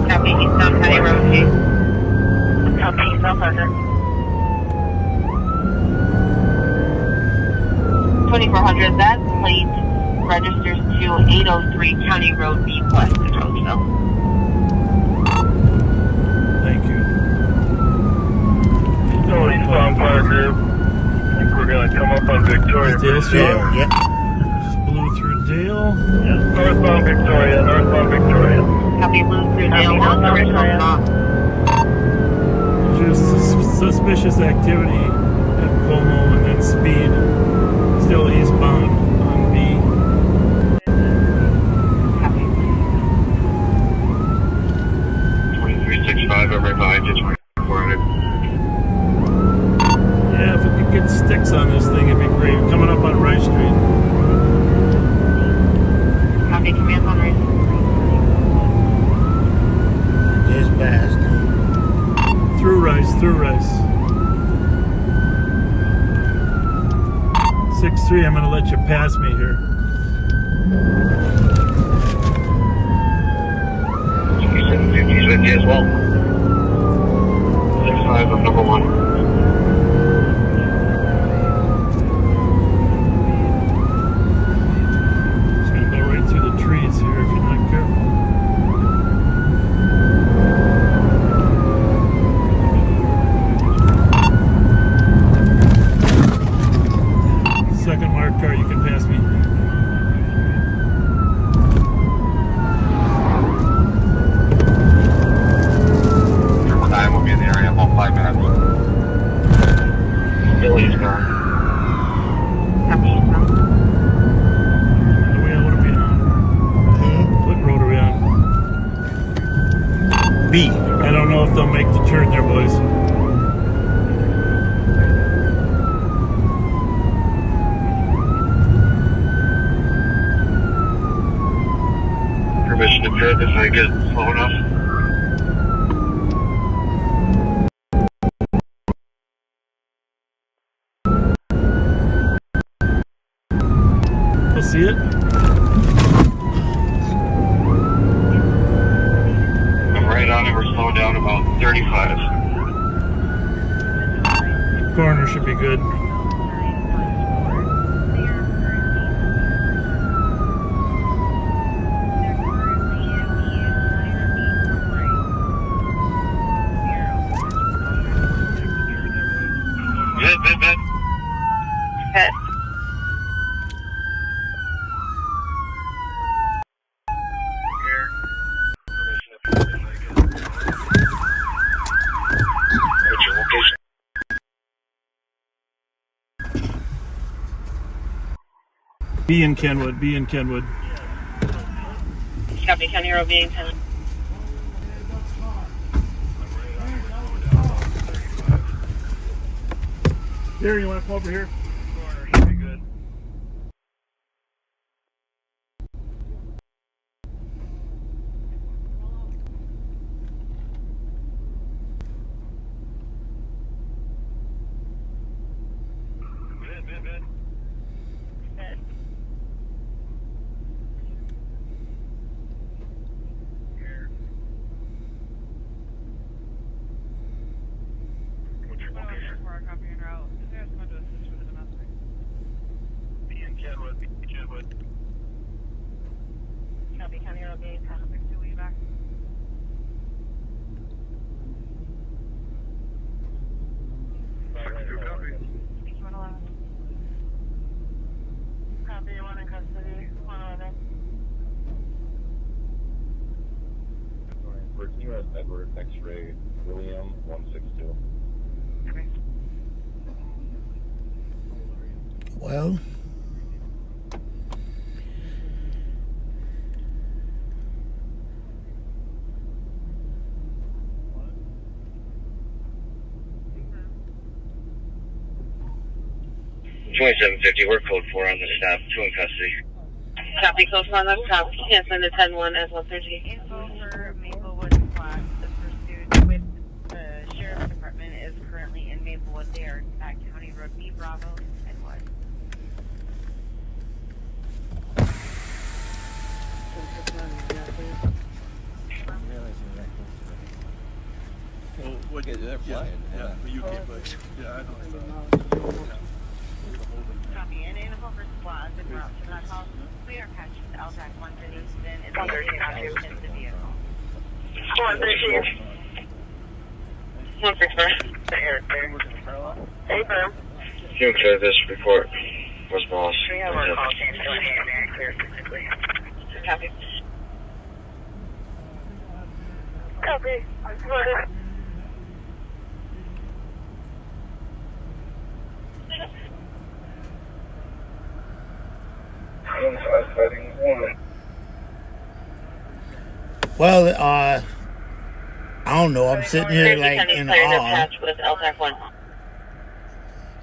[SPEAKER 1] Copy, eastbound County Road B. Copy, eastbound Parker. 2400, that plate registers to 803 County Road B West in Roseville.
[SPEAKER 4] Thank you.
[SPEAKER 7] So eastbound Parker. I think we're going to come up on Victoria.
[SPEAKER 4] Dale Street?
[SPEAKER 5] Yep.
[SPEAKER 4] Just blew through Dale.
[SPEAKER 7] Yeah. Northbound Victoria, northbound Victoria.
[SPEAKER 1] Copy, blue through Dale, northbound Victoria.
[SPEAKER 4] Just suspicious activity at Como and then speed. Still eastbound on B.
[SPEAKER 1] Copy.
[SPEAKER 7] 2365 over 5 to 2400.
[SPEAKER 4] Yeah, if we could get sticks on this thing, it'd be great. Coming up on Rice Street.
[SPEAKER 1] Copy, command on Rice.
[SPEAKER 5] Just past.
[SPEAKER 4] Through Rice, through Rice. 6-3, I'm going to let you pass me here.
[SPEAKER 7] 750 as well. 65 of number 1.
[SPEAKER 4] It's going to go right through the trees here if you're not careful. Second marked car, you can pass me.
[SPEAKER 7] Time will be in the area about 5 minutes. Still eastbound.
[SPEAKER 1] Copy, eastbound.
[SPEAKER 4] What are we on? What road are we on?
[SPEAKER 5] B.
[SPEAKER 4] I don't know if they'll make the turn there, boys.
[SPEAKER 7] Permission to pit if I get slow enough.
[SPEAKER 4] You'll see it?
[SPEAKER 7] I'm right on it. We're slowing down about 35.
[SPEAKER 4] Corner should be good.
[SPEAKER 7] Good.
[SPEAKER 1] Good.
[SPEAKER 7] What's your location?
[SPEAKER 4] Be in Kenwood. Be in Kenwood.
[SPEAKER 10] Copy, County Road being 10.
[SPEAKER 4] Here, you want to come over here?
[SPEAKER 7] Good.
[SPEAKER 10] Copy, County Road being 10. Will you back? Speak 111. Copy, one in custody, 111.
[SPEAKER 3] First U.S. Edward X-ray William 162.
[SPEAKER 5] Well,
[SPEAKER 10] We're code 4 on the stop, 2 in custody. Copy, code 4 on the stop. Canceling the 10-1 as 113.
[SPEAKER 19] Info for Maplewood Squad. The pursuit with the Sheriff's Department is currently in Maplewood. They are at County Road B Bravo and Wood.
[SPEAKER 16] Well, what? Yeah, they're flying. Yeah, the UK place. Yeah, I know.
[SPEAKER 19] Copy, and in over squads and route to that call. We are patching to Amtrak 1 to Houston and the in the vehicle.
[SPEAKER 10] 113. 164. Hey, Burrill.
[SPEAKER 7] You okay? This report was boss.
[SPEAKER 10] We have our call change to an clear physically. Copy. Copy. I'm sorry.
[SPEAKER 5] well, I don't know. I'm sitting here like in awe.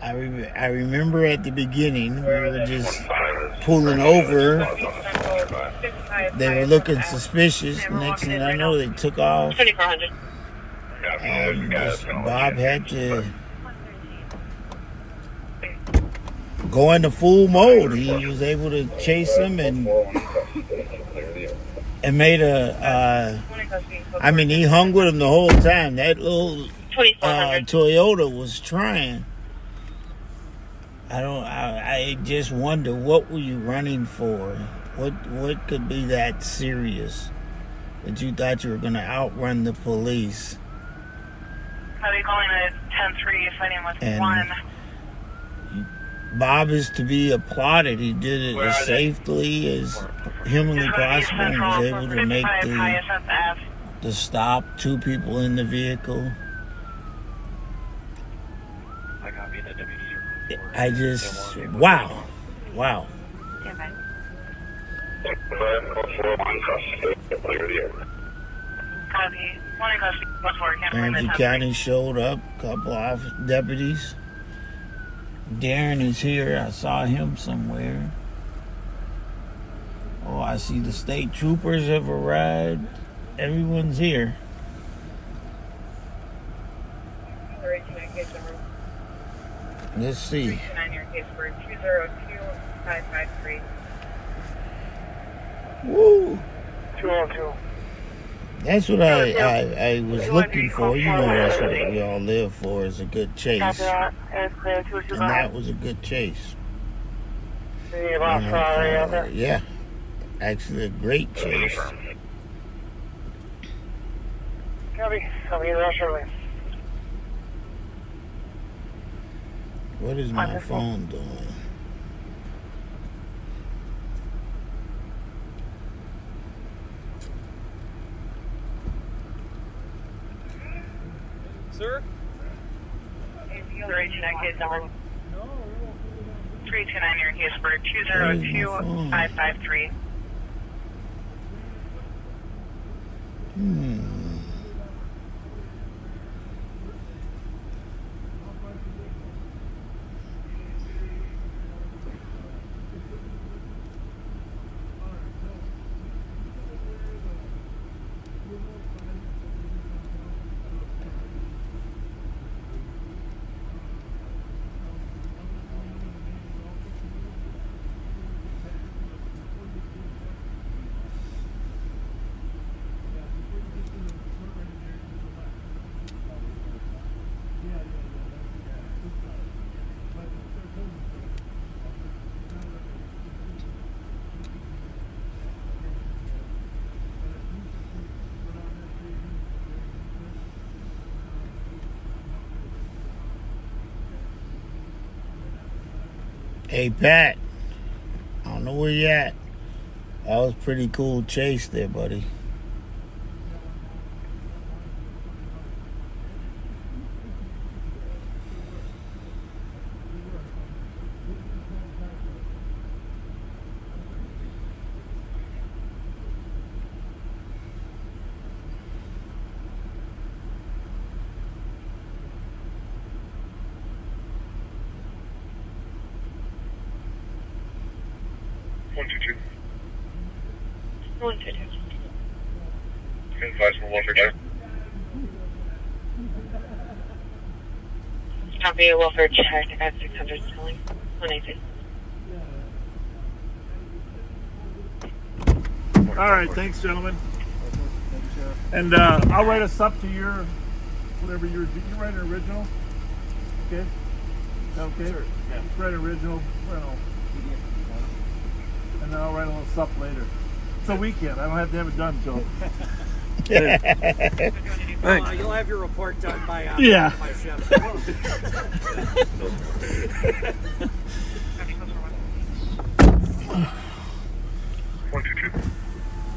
[SPEAKER 5] I remember at the beginning we were just pulling over. They were looking suspicious. Next thing I know, they took off.
[SPEAKER 10] 2400.
[SPEAKER 5] And Bob had to go into full mode. He was able to chase them and made he hung with him the whole time. That little Toyota was trying. I just wonder, what were you running for? What could be that serious that you thought you were going to outrun the police?
[SPEAKER 8] Are they calling it 10-3 fighting with 1?
[SPEAKER 5] Bob is to be applauded. He did it as safely as humanly possible and was able to make the stop. 2 people in the vehicle. I just, wow. Ramsey County showed up, a couple of deputies. Darren is here. I saw him somewhere. Oh, I see the state troopers have arrived. Everyone's here. Let's see. Woo!
[SPEAKER 9] 202.
[SPEAKER 5] That's what I was looking for. You know, that's what we all live for, is a good chase. And that was a good chase. Yeah, actually a great chase.
[SPEAKER 9] Copy. I'll be there shortly.
[SPEAKER 5] What is my phone doing?
[SPEAKER 16] Sir?
[SPEAKER 8] 329 near Hattiesburg, 202553.
[SPEAKER 5] Hey, Pat. I don't know where you at. That was pretty cool chase there, buddy.
[SPEAKER 10] Copy a welfare check at 600 Sterling, 182.
[SPEAKER 6] All right, thanks, gentlemen. And I'll write us up to your, whatever you write an original? Okay? Okay? Sure. Yeah. Just write an original, and then I'll write a little sup later. It's a weekend. I don't have to have it done till.
[SPEAKER 20] You'll have your report done by by shift.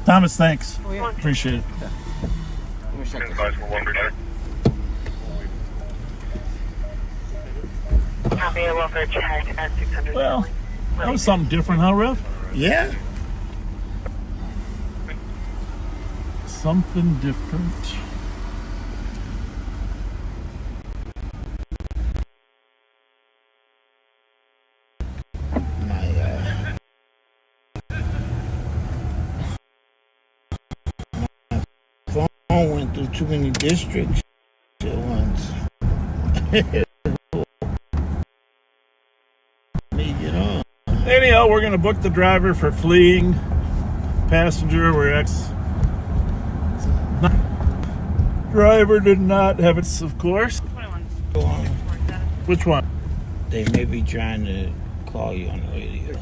[SPEAKER 6] Thomas, thanks. Oh, yeah. Appreciate it.
[SPEAKER 10] Copy a welfare check at 600.
[SPEAKER 6] Well, that was something different, huh, Rev?
[SPEAKER 5] Yeah.
[SPEAKER 6] Something different.
[SPEAKER 5] My phone went through too many districts at once.
[SPEAKER 6] Anyhow, we're going to book the driver for fleeing passenger. We're driver did not have it, of course. Which one?
[SPEAKER 5] They may be trying to call you on the radio.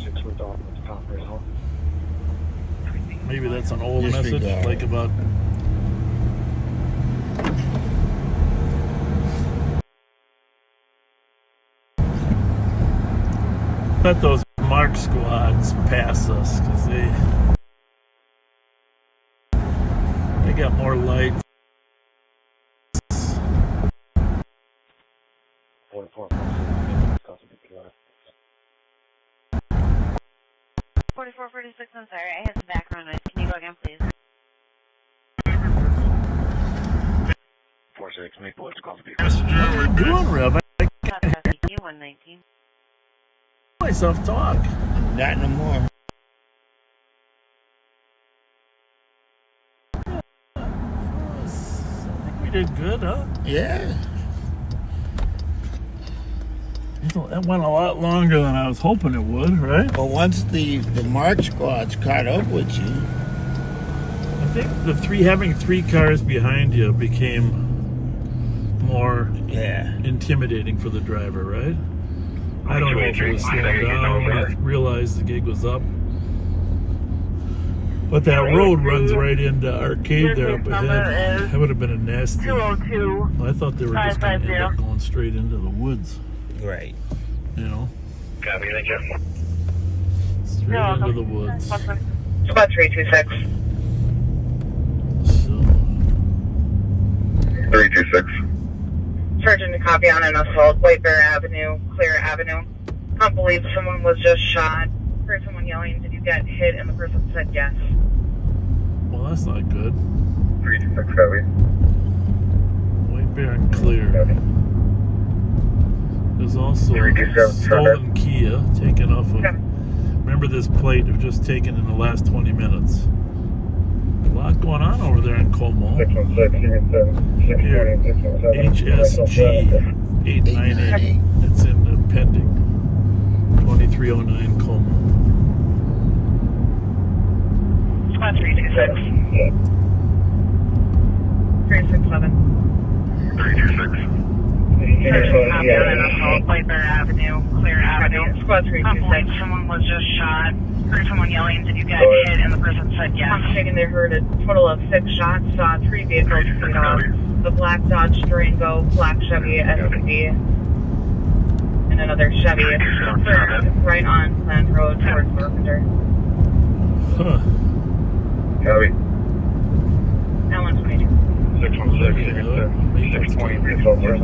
[SPEAKER 6] Maybe that's an old
[SPEAKER 5] Disregard.
[SPEAKER 6] message, like about. Let those mark squads pass us because they got more lights.
[SPEAKER 19] 4446, I'm sorry, I had some background noise. Can you go again, please?
[SPEAKER 3] 46, make what's called the
[SPEAKER 6] What are you doing, Rev? I can't
[SPEAKER 19] hear 119.
[SPEAKER 6] Myself talk.
[SPEAKER 5] Not no more.
[SPEAKER 6] I think we did good, huh?
[SPEAKER 5] Yeah.
[SPEAKER 6] That went a lot longer than I was hoping it would, right?
[SPEAKER 5] But once the march squads caught up with you,
[SPEAKER 6] I think having three cars behind you became more intimidating for the driver, right? I don't know if it was slowing down. I realized the gig was up. But that road runs right into Arcade there up ahead. That would have been a nasty.
[SPEAKER 10] 202.
[SPEAKER 6] I thought they were just going to end up going straight into the woods.
[SPEAKER 5] Right.
[SPEAKER 6] You know?
[SPEAKER 3] Copy, thank you.
[SPEAKER 6] Straight into the woods.
[SPEAKER 10] Squad 326.
[SPEAKER 6] So.
[SPEAKER 3] 326.
[SPEAKER 10] Sergeant to copy on an assault, White Bear Avenue, Clear Avenue.
[SPEAKER 2] I believe someone was just shot. Heard someone yelling, "Did you get hit?" And the person said yes.
[SPEAKER 6] Well, that's not good.
[SPEAKER 3] 326 heavy.
[SPEAKER 6] White Bear and clear. There's also a stolen Kia taken off of. Remember this plate was just taken in the last 20 minutes. A lot going on over there in Como. Here, HSG 898. It's in the pending. 2309 Como.
[SPEAKER 8] Squad 326.
[SPEAKER 2] 367.
[SPEAKER 3] 326.
[SPEAKER 8] White Bear Avenue, Clear Avenue.
[SPEAKER 2] Squad 326.
[SPEAKER 8] Someone was just shot. Heard someone yelling, "Did you get hit?" And the person said yes.
[SPEAKER 2] Taken, they heard a total of 6 shots. Saw 3 vehicles speed off. The black Dodge Durango, black Chevy SUV, and another Chevy. Right on Planned Road towards Carpenter.
[SPEAKER 6] Huh.
[SPEAKER 3] Heavy.
[SPEAKER 2] Allen 22.
[SPEAKER 3] 616, 620 vehicles, there's a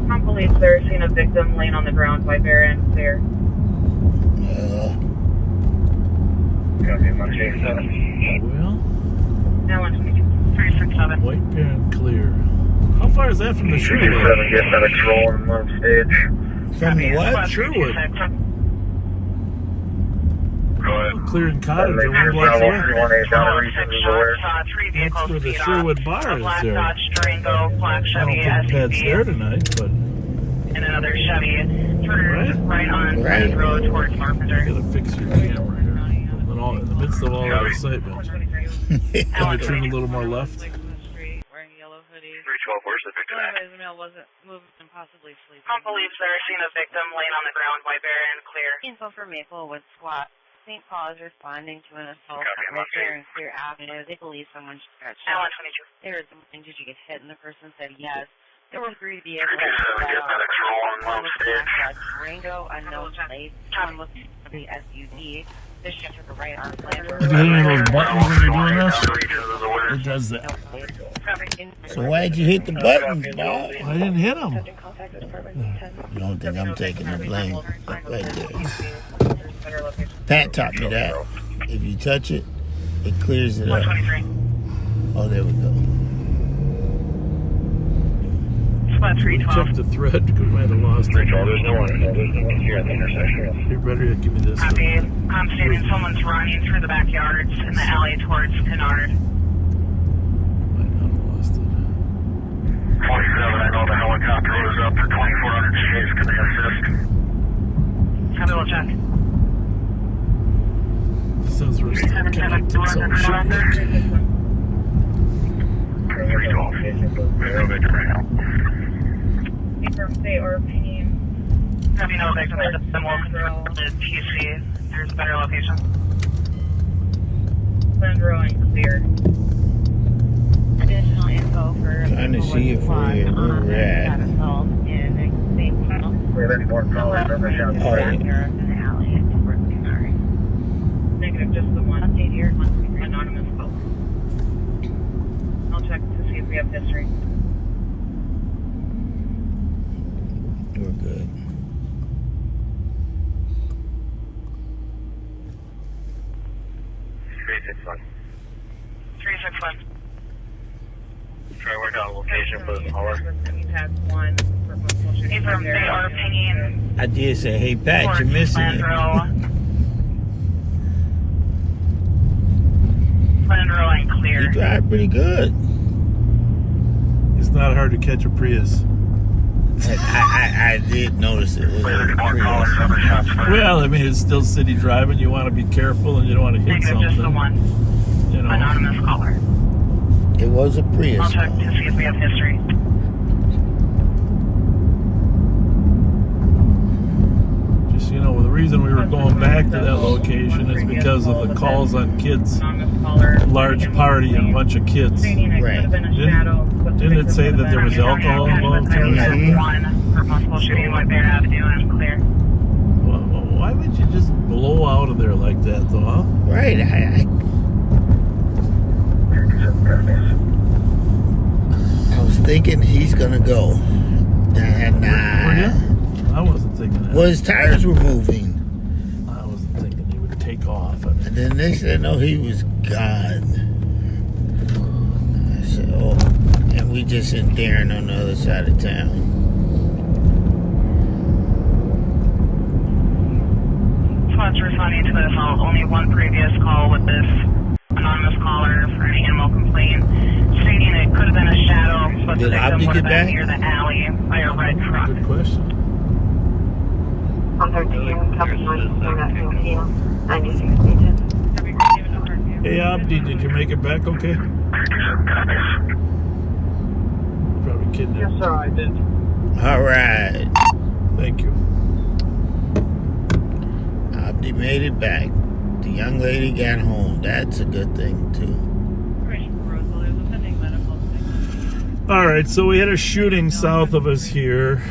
[SPEAKER 2] Some police there seen a victim laying on the ground by Bear and Clear.
[SPEAKER 3] Got me in my J7.
[SPEAKER 6] Well,
[SPEAKER 2] Allen 22.
[SPEAKER 8] 367.
[SPEAKER 6] White Bear and clear. How far is that from the Sherwood?
[SPEAKER 3] 7 getting out of control and on stage.
[SPEAKER 5] From the what?
[SPEAKER 6] Sherwood.
[SPEAKER 3] Go ahead.
[SPEAKER 6] Clear and Cottage are 1 block away. That's where the Sherwood bar is there. I don't think Pat's there tonight, but.
[SPEAKER 8] And another Chevy right on
[SPEAKER 5] Right.
[SPEAKER 8] Road towards Carpenter.
[SPEAKER 6] You gotta fix your camera here. In the midst of all that excitement. Can we turn a little more left?
[SPEAKER 2] Wearing yellow hoodie.
[SPEAKER 3] 312, where's the victim at?
[SPEAKER 2] His male wasn't moving and possibly sleeping.
[SPEAKER 8] Some police are seeing a victim laying on the ground, White Bear and Clear.
[SPEAKER 19] Info for Maplewood Squad. St. Paul is responding to an assault at Right Bear and Clear Avenue. They believe someone got shot.
[SPEAKER 8] Allen 22.
[SPEAKER 19] They heard someone, "Did you get hit?" And the person said yes. There were 3 vehicles. One was black Durango, unknown plate. One was the SUV. This ship took a right on Planned Road.
[SPEAKER 6] Have you hit any of those buttons when you're doing this? It does that.
[SPEAKER 5] So why'd you hit the buttons, Bob?
[SPEAKER 6] I didn't hit them.
[SPEAKER 5] You don't think I'm taking the blame? Right there. Pat taught me that. If you touch it, it clears it up.
[SPEAKER 8] 123.
[SPEAKER 5] Oh, there we go.
[SPEAKER 8] Squad
[SPEAKER 6] Check
[SPEAKER 8] 312.
[SPEAKER 6] the thread because we might have lost it.
[SPEAKER 3] There's no one here at the intersection.
[SPEAKER 6] You better give me this.
[SPEAKER 8] Copy. I'm stating someone's running through the backyards in the alley towards Kennard.
[SPEAKER 6] Might not have lost it.
[SPEAKER 3] 27, I know the helicopter was up for 2400 chase. Can they assist?
[SPEAKER 8] Copy, we'll check.
[SPEAKER 6] Says we're still connected, so we should be okay.
[SPEAKER 3] 312. No victim right now.
[SPEAKER 2] Confirm they are pinging.
[SPEAKER 8] Copy, no victim. There's a similar PC. There's a better location.
[SPEAKER 2] Planned Road and Clear.
[SPEAKER 19] Additional info for
[SPEAKER 5] Trying to see if we're where we're at.
[SPEAKER 19] assault in St. Paul.
[SPEAKER 3] Wait, any more callers on the shot?
[SPEAKER 5] Oh, yeah.
[SPEAKER 19] In the alley towards Kennard.
[SPEAKER 2] Negative, just the one.
[SPEAKER 19] Update here.
[SPEAKER 2] Anonymous call. I'll check to see if we have history.
[SPEAKER 5] We're good.
[SPEAKER 3] Three
[SPEAKER 8] 361.
[SPEAKER 3] Try to work out a location for the caller.
[SPEAKER 2] One.
[SPEAKER 8] Confirm they are pinging.
[SPEAKER 5] I did say, hey, Pat, you're missing it.
[SPEAKER 8] Planned Road and Clear.
[SPEAKER 5] You drive pretty good.
[SPEAKER 6] It's not hard to catch a Prius.
[SPEAKER 5] I did notice it was a Prius.
[SPEAKER 6] Well, I mean, it's still city driving. You want to be careful and you don't want to hit
[SPEAKER 8] Negative, just the
[SPEAKER 6] something.
[SPEAKER 8] one.
[SPEAKER 6] You know.
[SPEAKER 8] Anonymous caller.
[SPEAKER 5] It was a Prius.
[SPEAKER 8] I'll check to see if we have history.
[SPEAKER 6] Just, you know, the reason we were going back to that location is because of the calls on kids. Large party and a bunch of kids.
[SPEAKER 5] Right.
[SPEAKER 6] Didn't it say that there was alcohol involved too?
[SPEAKER 8] One for possible shooting White Bear Avenue and Clear.
[SPEAKER 6] Why would you just blow out of there like that, though, huh?
[SPEAKER 5] Right. I was thinking he's gonna go. Nah.
[SPEAKER 6] I wasn't thinking that.
[SPEAKER 5] Well, his tires were moving.
[SPEAKER 6] I wasn't thinking he would take off. I mean,
[SPEAKER 5] And then they said, no, he was gone. I said, oh. And we just in Darren on the other side of town.
[SPEAKER 8] Squad's responding to this. Only one previous call with this anonymous caller for an animal complaint, stating it could have been a shadow, but the
[SPEAKER 5] Did
[SPEAKER 8] victim
[SPEAKER 5] Abdi
[SPEAKER 8] would have
[SPEAKER 5] get
[SPEAKER 8] been
[SPEAKER 5] back?
[SPEAKER 8] near the alley by a red truck.
[SPEAKER 6] good question.
[SPEAKER 1] 113, copy 96 stated.
[SPEAKER 6] Hey, Abdi, did you make it back okay? Probably kidding.
[SPEAKER 9] Yes, sir, I did.
[SPEAKER 5] All right.
[SPEAKER 6] Thank you.
[SPEAKER 5] Abdi made it back. The young lady got home. That's a good thing, too.
[SPEAKER 6] All right, so we had a shooting south of us here.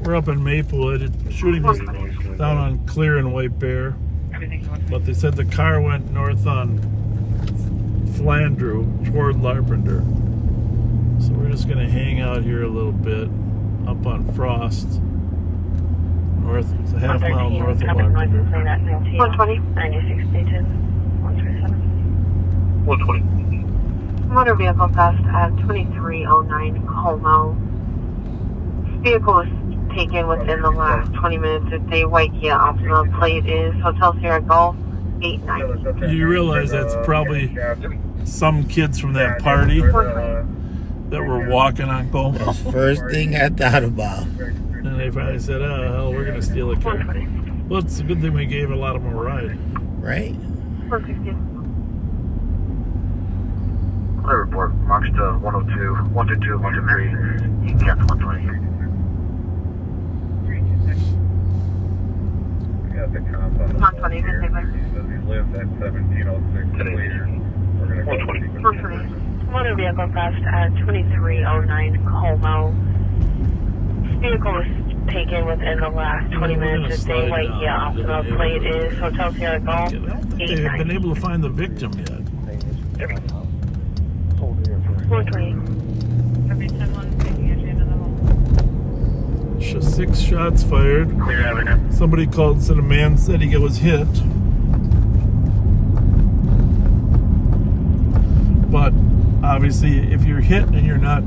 [SPEAKER 6] We're up in Maplewood. Shooting was down on Clear and White Bear. But they said the car went north on Flandreau toward Larpenter. So we're just going to hang out here a little bit up on Frost. North, it's a half mile north of Larpenter.
[SPEAKER 1] 120, 96 stated. 137.
[SPEAKER 7] 120.
[SPEAKER 1] Motor vehicle passed at 2309 Como. Vehicle was taken within the last 20 minutes. It's a white Kia Optima. Plate is Hotel Sierra Golf 890.
[SPEAKER 6] You realize that's probably some kids from that party that were walking on Cole.
[SPEAKER 5] That's the first thing I thought about.
[SPEAKER 6] And they finally said, oh, hell, we're going to steal a car. Well, it's a good thing we gave a lot of them a ride.
[SPEAKER 5] Right?
[SPEAKER 1] 160.
[SPEAKER 7] Clear report. Marks to 102, 122, 123. You can cancel 120.
[SPEAKER 3] Got the comp on the
[SPEAKER 1] 120,
[SPEAKER 3] here.
[SPEAKER 1] Mississippi.
[SPEAKER 3] He says he lives at 1706 Clear. We're going to go
[SPEAKER 1] 120. Motor vehicle passed at 2309 Como. Vehicle was taken within the last 20 minutes. It's a white Kia Optima. Plate is Hotel Sierra Golf
[SPEAKER 6] I don't think they've been
[SPEAKER 1] 890.
[SPEAKER 6] able to find the victim yet.
[SPEAKER 1] 120.
[SPEAKER 6] 6 shots fired.
[SPEAKER 7] Clear Avenue.
[SPEAKER 6] Somebody called and said a man said he was hit. But obviously, if you're hit and you're not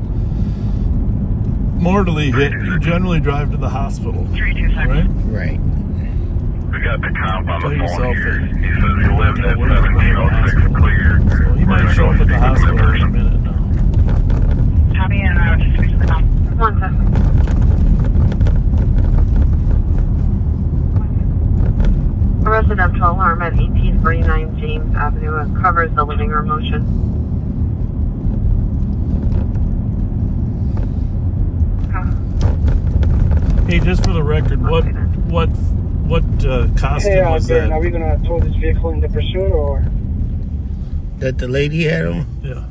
[SPEAKER 6] mortally hit, you generally drive to the hospital.
[SPEAKER 8] 326.
[SPEAKER 6] Right?
[SPEAKER 5] Right.
[SPEAKER 7] We got the comp on
[SPEAKER 6] Tell
[SPEAKER 7] the
[SPEAKER 6] yourself
[SPEAKER 7] phone here.
[SPEAKER 6] that
[SPEAKER 7] He says he lived at
[SPEAKER 6] Where to go to the
[SPEAKER 7] 1706 Clear.
[SPEAKER 6] So he might show up at the hospital in a minute now.
[SPEAKER 8] Copy, and I would just speak to the comp.
[SPEAKER 1] 170. A residential alarm at 1849 James Avenue covers the living room motion.
[SPEAKER 5] Hey, just for the record, what costume
[SPEAKER 9] Hey,
[SPEAKER 5] was
[SPEAKER 9] Darren,
[SPEAKER 5] that?
[SPEAKER 9] are we gonna tow this vehicle in the pursuit or?
[SPEAKER 5] That the lady had on?
[SPEAKER 6] Yeah.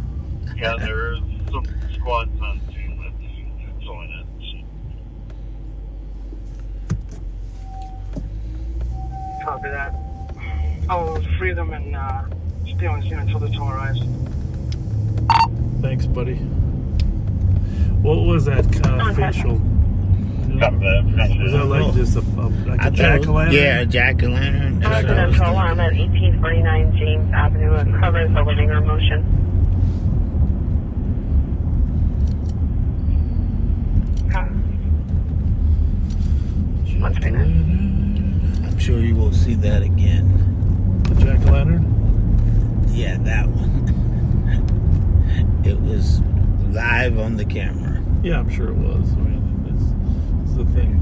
[SPEAKER 7] Yeah, there is some squads on scene that's towing it.
[SPEAKER 9] Copy that. I'll free them and stay on scene until the tow arrives.
[SPEAKER 6] Thanks, buddy. What was that kind of facial? Was that like just a jack-o'-lantern?
[SPEAKER 5] Yeah, a jack-o'-lantern.
[SPEAKER 1] A residential alarm at 1849 James Avenue covers the living room motion.
[SPEAKER 5] I'm sure you will see that again.
[SPEAKER 6] The jack-o'-lantern?
[SPEAKER 5] Yeah, that one. It was live on the camera.
[SPEAKER 6] Yeah, I'm sure it was. I mean, it's the thing.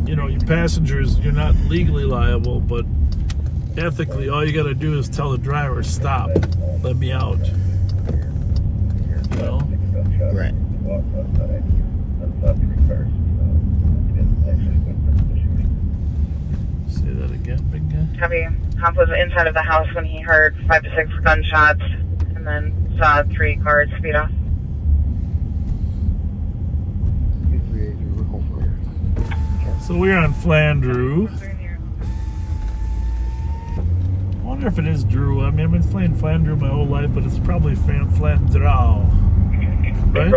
[SPEAKER 6] You know, you passengers, you're not legally liable, but ethically, all you got to do is tell the driver, stop, let me out. You know?
[SPEAKER 5] Right.
[SPEAKER 6] Say that again, big guy.
[SPEAKER 8] Heavy. Hop was inside of the house when he heard 5 to 6 gunshots and then saw 3 cars speed off.
[SPEAKER 6] So we're on Flandreau. I wonder if it is Drew. I mean, I've been playing Flandreau my whole life, but it's probably Flandreau. Right?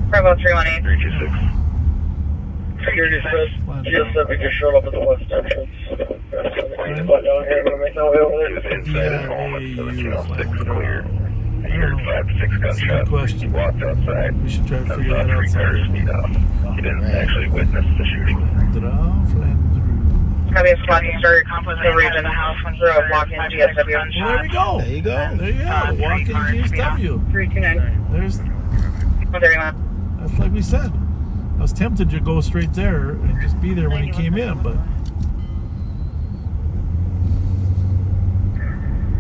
[SPEAKER 8] Bravo
[SPEAKER 2] Bravo 318.
[SPEAKER 3] 326.
[SPEAKER 2] Security says just subject just showed up at the west entrance. Spot down here, I'm gonna make my way over there.
[SPEAKER 4] I don't know. That's a good question. We should try to figure that out someday.
[SPEAKER 3] He didn't actually witness the shooting.
[SPEAKER 2] Copy a squad to start the region for a walk-in GSW.
[SPEAKER 4] Well, there we go.
[SPEAKER 5] There you go.
[SPEAKER 4] There you go. Walk-in GSW.
[SPEAKER 2] 329.
[SPEAKER 4] There's.
[SPEAKER 2] 131.
[SPEAKER 4] That's like we said. I was tempted to go straight there and just be there when he came in, but.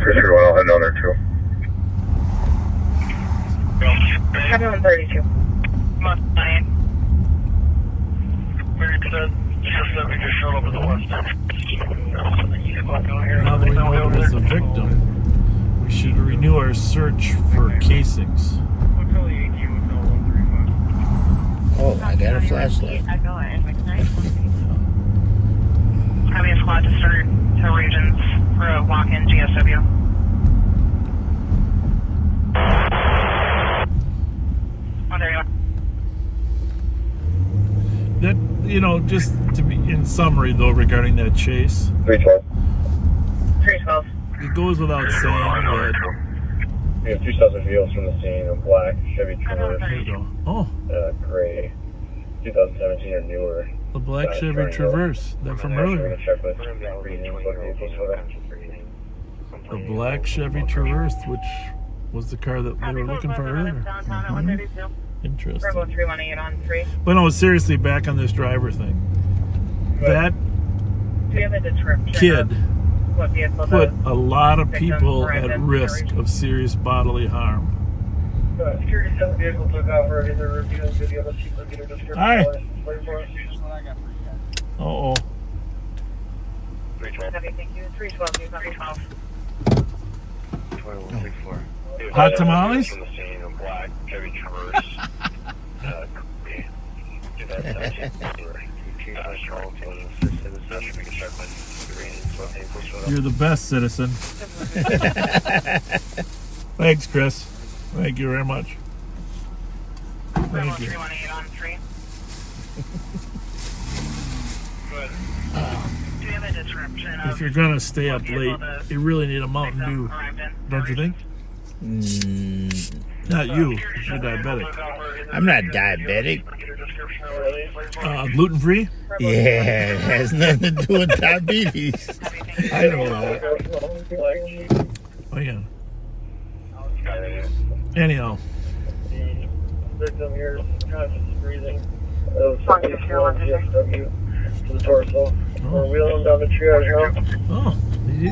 [SPEAKER 3] Pretty sure I'll head down there too.
[SPEAKER 2] Copy 132.
[SPEAKER 4] Now that we know there's a victim, we should renew our search for casings.
[SPEAKER 5] Oh, I got a flashlight.
[SPEAKER 8] Having a squad to start to regions for a walk-in GSW. Oh, there you are.
[SPEAKER 4] That, you know, just to be in summary though regarding that chase,
[SPEAKER 3] 312.
[SPEAKER 2] 312.
[SPEAKER 4] it goes without saying that.
[SPEAKER 3] We have 2 subject vehicles from the scene, a black Chevy Traverse,
[SPEAKER 4] There you go. Oh,
[SPEAKER 3] gray 2017 or newer.
[SPEAKER 4] the black Chevy Traverse, that from earlier.
[SPEAKER 3] Check with readings, what vehicles for that.
[SPEAKER 4] The black Chevy Traverse, which was the car that they were looking for earlier. Interesting.
[SPEAKER 2] Bravo 318 on 3.
[SPEAKER 4] But no, seriously, back on this driver thing. That
[SPEAKER 2] Do you have a description
[SPEAKER 4] kid
[SPEAKER 2] of what vehicle
[SPEAKER 4] put
[SPEAKER 2] the
[SPEAKER 4] a lot of
[SPEAKER 2] victims
[SPEAKER 4] people
[SPEAKER 2] were in
[SPEAKER 4] at
[SPEAKER 2] this
[SPEAKER 4] risk
[SPEAKER 2] region?
[SPEAKER 4] of serious bodily harm.
[SPEAKER 2] Security says the vehicle took off for either review and video. Let's see if we can get a description.
[SPEAKER 4] Hi.
[SPEAKER 2] Wait for it.
[SPEAKER 4] Uh-oh.
[SPEAKER 3] 312.
[SPEAKER 2] Copy, thank you. 312, 312.
[SPEAKER 3] 2164.
[SPEAKER 4] Hot tamales?
[SPEAKER 3] From the scene, a black Chevy Traverse. Gray 2017.
[SPEAKER 4] You're the best citizen. Thanks, Chris. Thank you very much.
[SPEAKER 8] Bravo
[SPEAKER 4] Thank you.
[SPEAKER 8] 318 on 3. Do you have a description of
[SPEAKER 4] If you're gonna stay up late, you really need a Mountain Dew, don't you think? Not you, 'cause you're diabetic.
[SPEAKER 5] I'm not diabetic.
[SPEAKER 4] Gluten free?
[SPEAKER 5] Yeah, it has nothing to do with diabetes.
[SPEAKER 4] I know that. Oh yeah. Anyhow.
[SPEAKER 2] Victim here is conscious breathing. GSW to the torso. We're wheeling him down the triage now.
[SPEAKER 4] Oh, he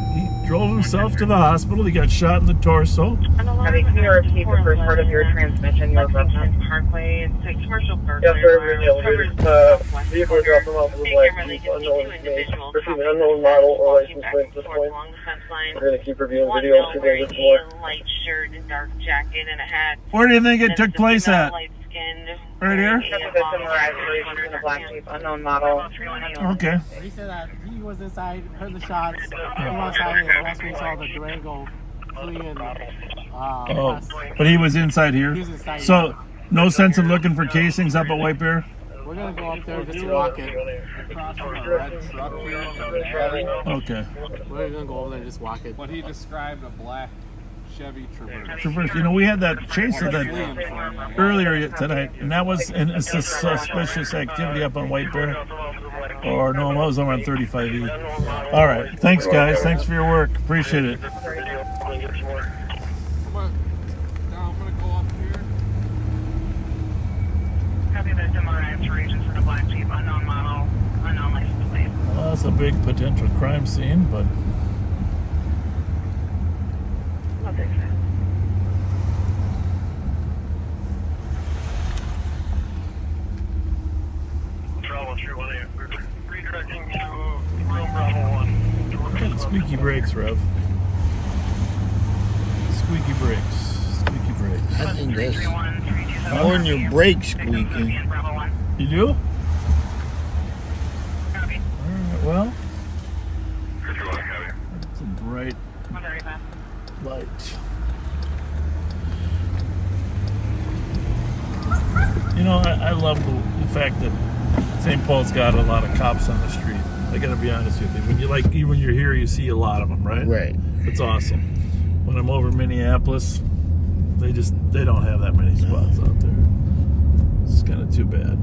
[SPEAKER 4] drove himself to the hospital. He got shot in the torso.
[SPEAKER 2] Having can you repeat the first part of your transmission? You were breathless.
[SPEAKER 8] Parkway, it's commercial
[SPEAKER 2] Yes, sir. We're in the elevator. Vehicle dropped him off with a black Jeep, unknown model or license plate at this point. We're going to keep reviewing videos for days more.
[SPEAKER 8] Light shirt and dark jacket and a hat.
[SPEAKER 4] Where do you think it took place at?
[SPEAKER 8] Light-skinned.
[SPEAKER 4] Right here?
[SPEAKER 2] In a black Jeep, unknown model.
[SPEAKER 4] Okay.
[SPEAKER 15] He said that he was inside, heard the shots, came outside, and that's when he saw the Durango fleeing.
[SPEAKER 4] Oh, but he was inside here.
[SPEAKER 15] He was inside
[SPEAKER 4] So,
[SPEAKER 15] here.
[SPEAKER 4] no sense in looking for casings up at White Bear?
[SPEAKER 15] We're gonna go up there just to walk it. Across from a red truck here in an alley.
[SPEAKER 4] Okay.
[SPEAKER 15] We're gonna go over there and just walk it.
[SPEAKER 11] What he described a black Chevy Traverse.
[SPEAKER 4] Traverse. You know, we had that chase of that earlier tonight, and that was a suspicious activity up on White Bear. Or no, that was over on 35E. All right. Thanks, guys. Thanks for your work. Appreciate it.
[SPEAKER 11] Now I'm gonna go up here.
[SPEAKER 8] Copy victim arrived to regions for the black Jeep, unknown model, unknown license plate.
[SPEAKER 4] Well, that's a big potential crime scene, but
[SPEAKER 2] Not big fan.
[SPEAKER 7] Bravo 318. We're redirecting to room Bravo 1.
[SPEAKER 4] squeaky brakes, Rev. Squeaky brakes. Squeaky brakes.
[SPEAKER 5] I think that's more than your brakes squeaking.
[SPEAKER 4] You do? Alright, well. It's a bright light.
[SPEAKER 6] You know, I love the fact that St. Paul's got a lot of cops on the street. I gotta be honest with you. When you're here, you see a lot of them, right?
[SPEAKER 5] Right.
[SPEAKER 6] It's awesome. When I'm over in Minneapolis, they don't have that many spots out there. It's kind of too bad.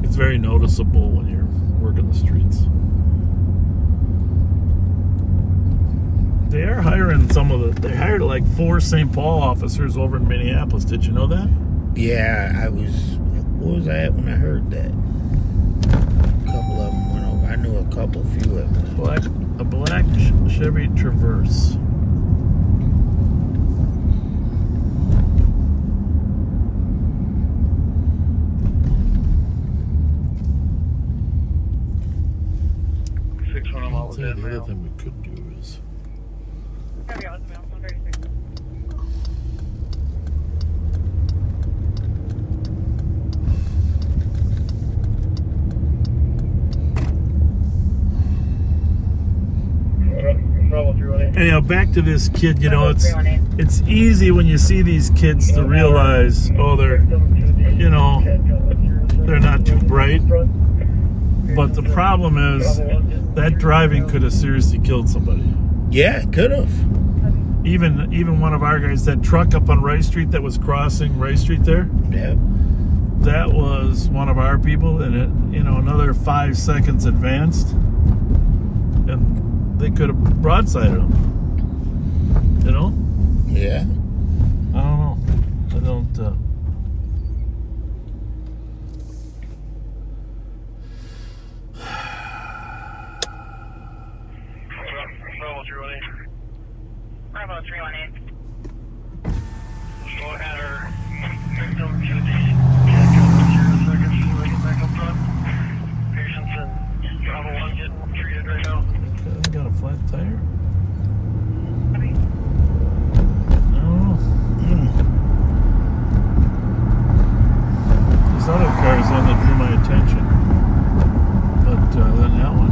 [SPEAKER 6] It's very noticeable when you're working the streets. They are hiring they hired like 4 St. Paul officers over in Minneapolis. Did you know that?
[SPEAKER 5] Yeah, what was I at when I heard that? A couple of them went over. I knew a few of them.
[SPEAKER 6] A black Chevy Traverse. The other thing we could do is anyhow, back to this kid. You know, it's easy when you see these kids to realize, they're not too bright. But the problem is that driving could have seriously killed somebody.
[SPEAKER 5] Yeah, it could have.
[SPEAKER 6] Even one of our guys, that truck up on Rice Street that was crossing Rice Street there.
[SPEAKER 5] Yeah.
[SPEAKER 6] That was one of our people, and it, another 5 seconds advanced, and they could have broadsided him.
[SPEAKER 5] Yeah.
[SPEAKER 6] I don't know. I don't.
[SPEAKER 8] Bravo 318. Go ahead or victim to the 0 seconds so they can back up front. Patients in Bravo 1 getting treated right now.
[SPEAKER 6] Okay, got a flat tire? I don't know. These other cars on that drew my attention. But then that one.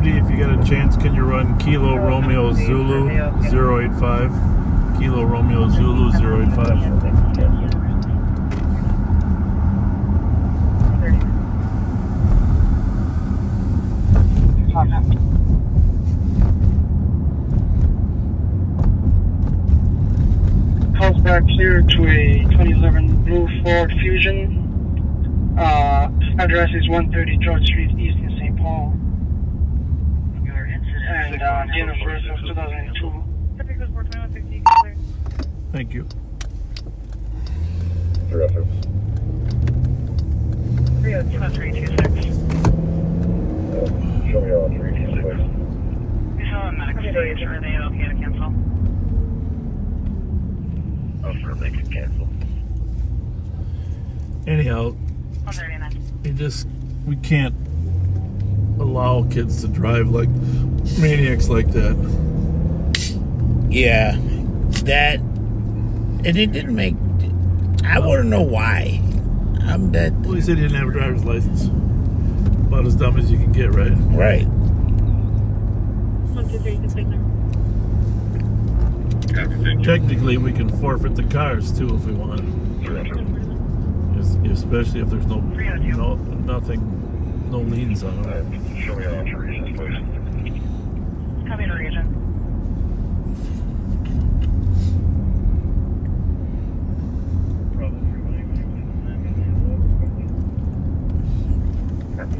[SPEAKER 6] If you get a chance, can you run Kilo Romeo Zulu 085? Kilo Romeo Zulu 085.
[SPEAKER 9] Calls back clear to a 2011 blue Ford Fusion. Address is 130 George Street East in St. Paul. And date of birth of 2002.
[SPEAKER 6] Thank you.
[SPEAKER 8] 302-326.
[SPEAKER 3] Show me all 326.
[SPEAKER 8] You have a medical stage. Are they okay to cancel?
[SPEAKER 3] Oh, sure, they can cancel.
[SPEAKER 6] Anyhow,
[SPEAKER 8] 139.
[SPEAKER 6] we can't allow kids to drive like maniacs like that.
[SPEAKER 5] Yeah, that, and it didn't make. I want to know why.
[SPEAKER 6] Well, he said he didn't have a driver's license. About as dumb as you can get, right?
[SPEAKER 5] Right.
[SPEAKER 6] Technically, we can forfeit the cars too if we want to. Especially if there's no liens on them.
[SPEAKER 3] Show me all 3 regions, please.
[SPEAKER 8] Copy the region.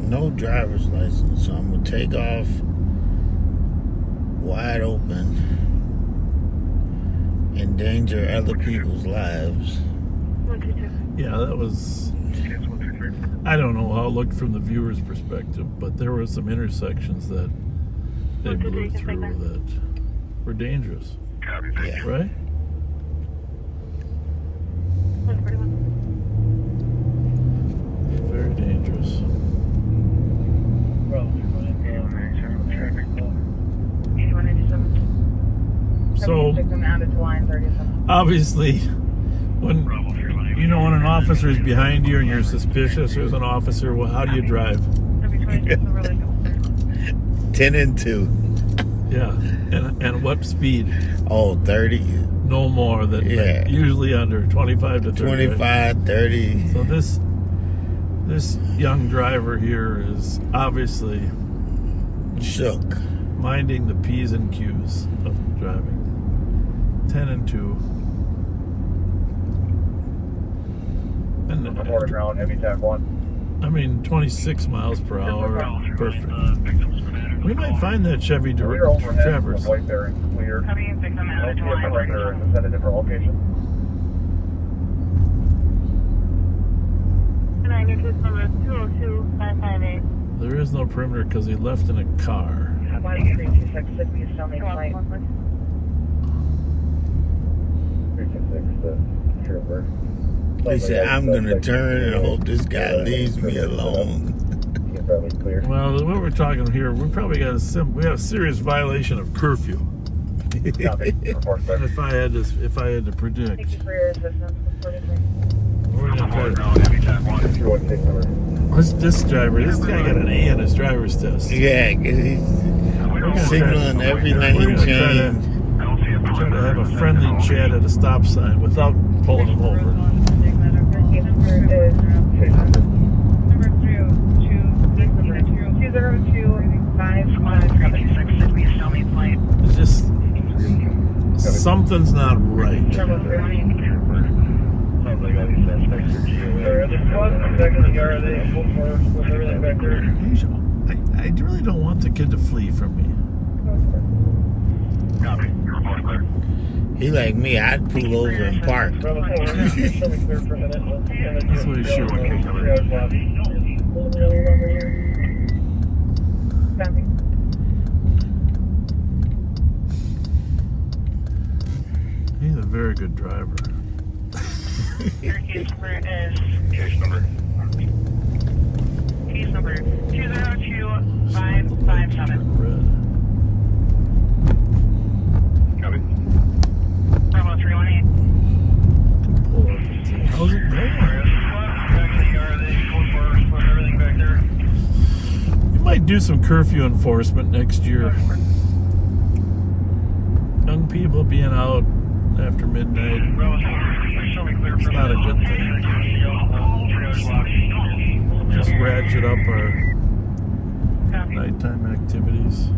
[SPEAKER 5] no driver's license, so I'm gonna take off wide open, endanger other people's lives.
[SPEAKER 6] Yeah, that was. I don't know how it looked from the viewer's perspective, but there were some intersections that they blew through that were dangerous.
[SPEAKER 5] Yeah.
[SPEAKER 6] Right? Very dangerous. So, obviously, when you know when an officer is behind you and you're suspicious there's an officer, well, how do you drive?
[SPEAKER 5] 10 and 2.
[SPEAKER 6] Yeah. And what speed?
[SPEAKER 5] Oh, 30.
[SPEAKER 6] No more than usually under 25 to 30.
[SPEAKER 5] 25,
[SPEAKER 6] right?
[SPEAKER 5] 30.
[SPEAKER 6] So this young driver here is obviously
[SPEAKER 5] shook,
[SPEAKER 6] minding the P's and Q's of driving. 10 and 2. And I mean, 26 miles per hour, perfect. We might find that Chevy Traverse. There is no perimeter because he left in a car.
[SPEAKER 5] They said, I'm going to turn and hope this guy leaves me alone.
[SPEAKER 6] Well, what we're talking here, we probably got a serious violation of curfew. if I had to predict.
[SPEAKER 2] Thank you for your assistance.
[SPEAKER 6] This driver, this guy got an A on his driver's test.
[SPEAKER 5] Yeah, because he's signaling every lane change.
[SPEAKER 6] Trying to have a friendly chat at a stop sign without pulling him over. It's just something's not right. I really don't want the kid to flee from me.
[SPEAKER 5] He like me, I'd pull over and park.
[SPEAKER 6] That's what he should. He's a very good driver.
[SPEAKER 8] Your case number 202557.
[SPEAKER 7] Copy.
[SPEAKER 8] Bravo 318.
[SPEAKER 6] How's it going? You might do some curfew enforcement next year. Young people being out after midnight. It's not a good thing. Just ratchet up our nighttime activities.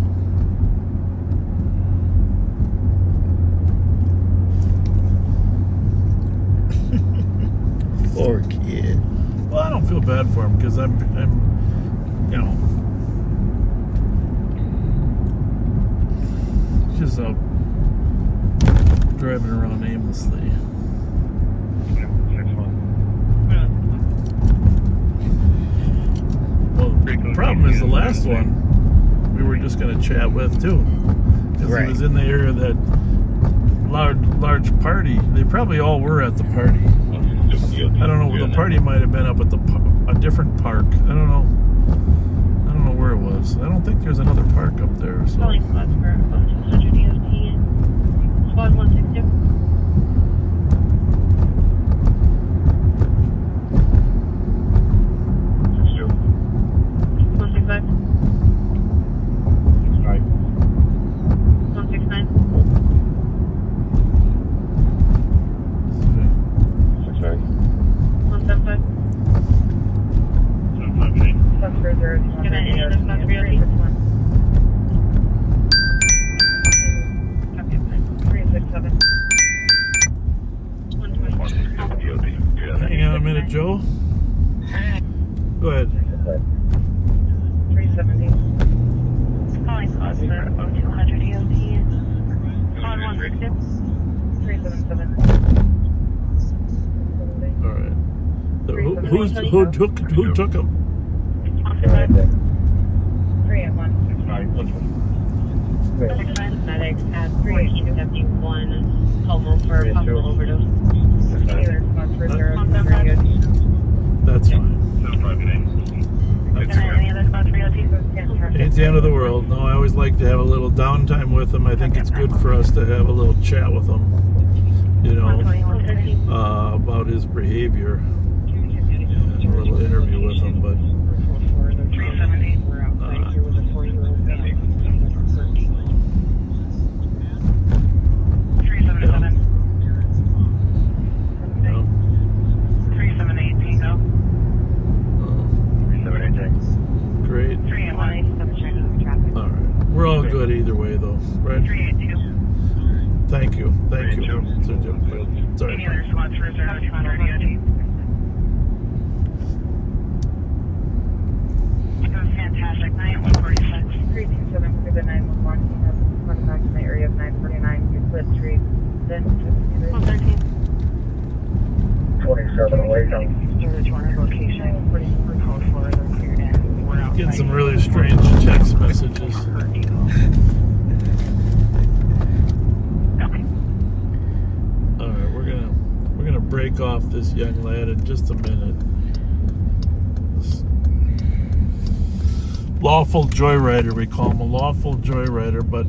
[SPEAKER 5] Poor kid.
[SPEAKER 6] Well, I don't feel bad for him because I'm just out driving around aimlessly. Well, the problem is the last one we were just going to chat with too, because he was in the area of that large party. They probably all were at the party. I don't know. The party might have been up at a different park. I don't know where it was. I don't think there's another park up there. So.
[SPEAKER 1] Squad 162.
[SPEAKER 2] 377.
[SPEAKER 6] All right. Who took him?
[SPEAKER 2] 3 at 1. Medics at 371 Homo for possible overdose. Either response for 0.
[SPEAKER 6] That's fine.
[SPEAKER 2] Any other spots for you?
[SPEAKER 6] It's the end of the world. No, I always like to have a little downtime with him. I think it's good for us to have a little chat with him, you know, about his behavior. And a little interview with him, but great. Alright. We're all good either way though, right? Thank you. Thank you. Sorry.
[SPEAKER 8] Any other spots for 0200 EOT? It was fantastic night, 146.
[SPEAKER 2] 327 for the 911. You have contact in the area of 949 Euclid Street. Then
[SPEAKER 8] 113.
[SPEAKER 3] 27 away from.
[SPEAKER 8] Location. We're code for the cleared in. We're outside.
[SPEAKER 6] Getting some really strange text messages. Alright, we're gonna break off this young lad in just a minute. This lawful joyrider, we call him a lawful joyrider, but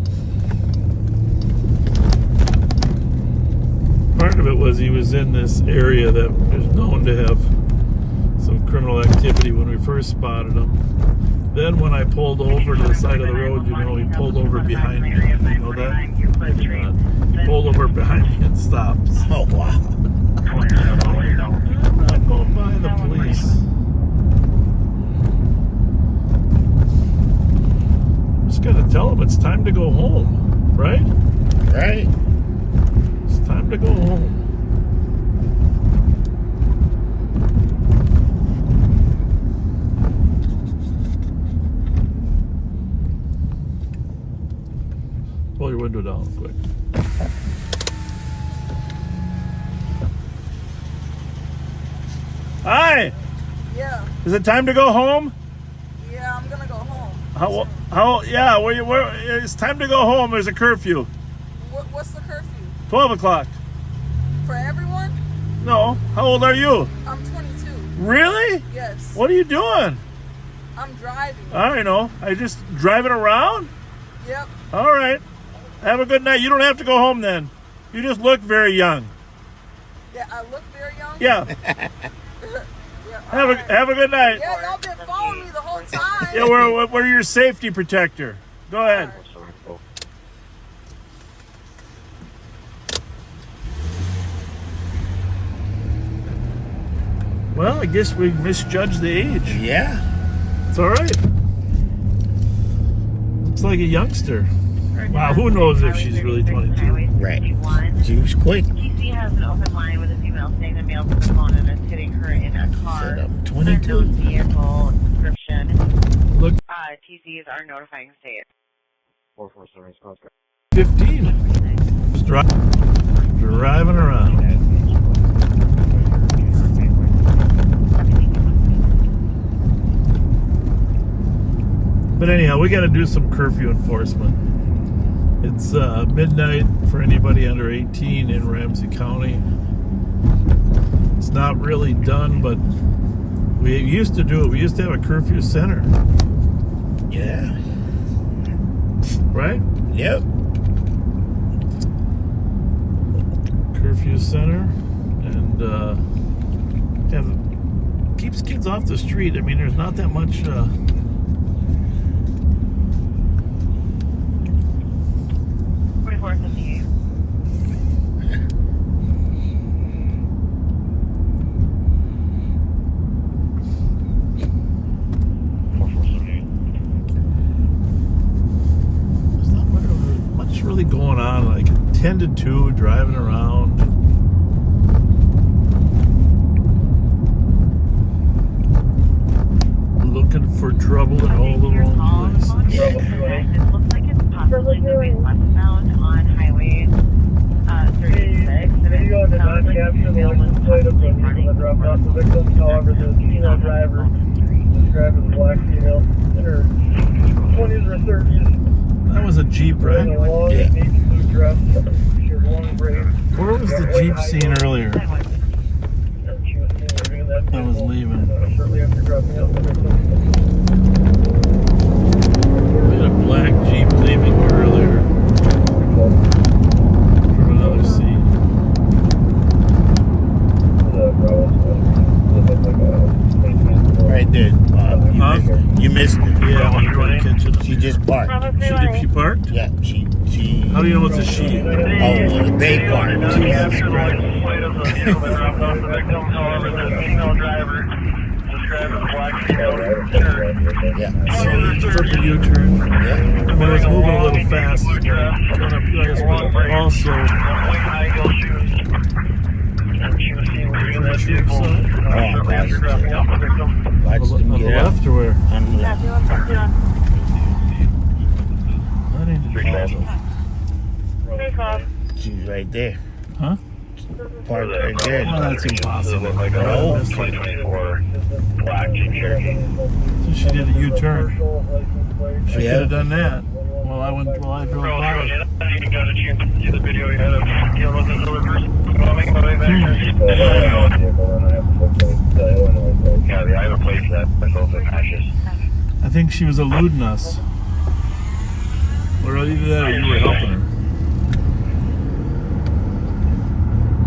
[SPEAKER 6] part of it was he was in this area that was known to have some criminal activity when we first spotted him. Then when I pulled over to the side of the road, you know, he pulled over behind me. You know that? He pulled over behind me and stopped. Oh, wow. I'm going by the police. I'm just going to tell him it's time to go home, right?
[SPEAKER 5] Right.
[SPEAKER 6] It's time to go home. Pull your window down quick. Hi!
[SPEAKER 12] Yeah.
[SPEAKER 6] Is it time to go home?
[SPEAKER 12] Yeah, I'm gonna go home.
[SPEAKER 6] Yeah, it's time to go home. There's a curfew.
[SPEAKER 12] What's the curfew?
[SPEAKER 6] 12 o'clock.
[SPEAKER 12] For everyone?
[SPEAKER 6] No. How old are you?
[SPEAKER 12] I'm 22.
[SPEAKER 6] Really?
[SPEAKER 12] Yes.
[SPEAKER 6] What are you doing?
[SPEAKER 12] I'm driving.
[SPEAKER 6] I know. I just driving around?
[SPEAKER 12] Yep.
[SPEAKER 6] All right. Have a good night. You don't have to go home then. You just look very young.
[SPEAKER 12] Yeah, I look very young?
[SPEAKER 6] Yeah.
[SPEAKER 12] Yeah,
[SPEAKER 6] have a good night.
[SPEAKER 12] Yeah, y'all been following me the whole time.
[SPEAKER 6] Yeah, we're your safety protector. Go ahead. Well, I guess we misjudged the age.
[SPEAKER 5] Yeah.
[SPEAKER 6] It's all right. Looks like a youngster. Wow, who knows if she's really 22.
[SPEAKER 5] Right. She was quick.
[SPEAKER 10] TC has an open line with a female saying the male took the phone and is hitting her in a car.
[SPEAKER 5] Said I'm 22.
[SPEAKER 10] No vehicle description.
[SPEAKER 6] Look.
[SPEAKER 10] TCs are notifying state.
[SPEAKER 3] 447 contract.
[SPEAKER 6] 15. Just driving around. But anyhow, we got to do some curfew enforcement. It's midnight for anybody under 18 in Ramsey County. It's not really done, but we used to do it. We used to have a curfew center.
[SPEAKER 5] Yeah.
[SPEAKER 6] Right?
[SPEAKER 5] Yep.
[SPEAKER 6] Curfew center. And keeps kids off the street. I mean, there's not that much...
[SPEAKER 10] 4458.
[SPEAKER 6] There's not much really going on. Like 10 to 2, driving around. Looking for trouble in all the wrong places.
[SPEAKER 10] It looks like it's possibly moving westbound on Highway
[SPEAKER 2] dropped off the victim. However, the female driver, described as a black female, in her 20s or 30s.
[SPEAKER 6] That was a Jeep, right?
[SPEAKER 2] In a long navy blue dress. She had long braids.
[SPEAKER 6] Where was the Jeep seen earlier? I was leaving.
[SPEAKER 2] Shortly after dropping off the victim.
[SPEAKER 6] We had a black Jeep leaving earlier from another scene.
[SPEAKER 5] Right there, Bob. You missed it.
[SPEAKER 6] Yeah, I want to try to catch it.
[SPEAKER 5] She just parked.
[SPEAKER 6] She parked?
[SPEAKER 5] Yeah, she.
[SPEAKER 6] How do you know it's a she?
[SPEAKER 5] Oh, they parked.
[SPEAKER 6] Jesus Christ.
[SPEAKER 5] Yeah.
[SPEAKER 6] So took a U-turn. Yeah. When I was moving a little fast. Also.
[SPEAKER 5] On the
[SPEAKER 6] left or where?
[SPEAKER 5] On the left.
[SPEAKER 6] That ain't the call.
[SPEAKER 5] She's right there.
[SPEAKER 6] Huh?
[SPEAKER 5] Parked right there.
[SPEAKER 6] Well, that's impossible.
[SPEAKER 5] No.
[SPEAKER 7] 2024 black Jeep Cherokee.
[SPEAKER 6] So she did a U-turn. She could
[SPEAKER 5] Yeah.
[SPEAKER 6] have done that. Well, I drove by.
[SPEAKER 7] You got a chance to see the video you had of dealing with this other person. Yeah, the Iowa place that both of matches.
[SPEAKER 6] I think she was eluding us. Or either that or you were helping her.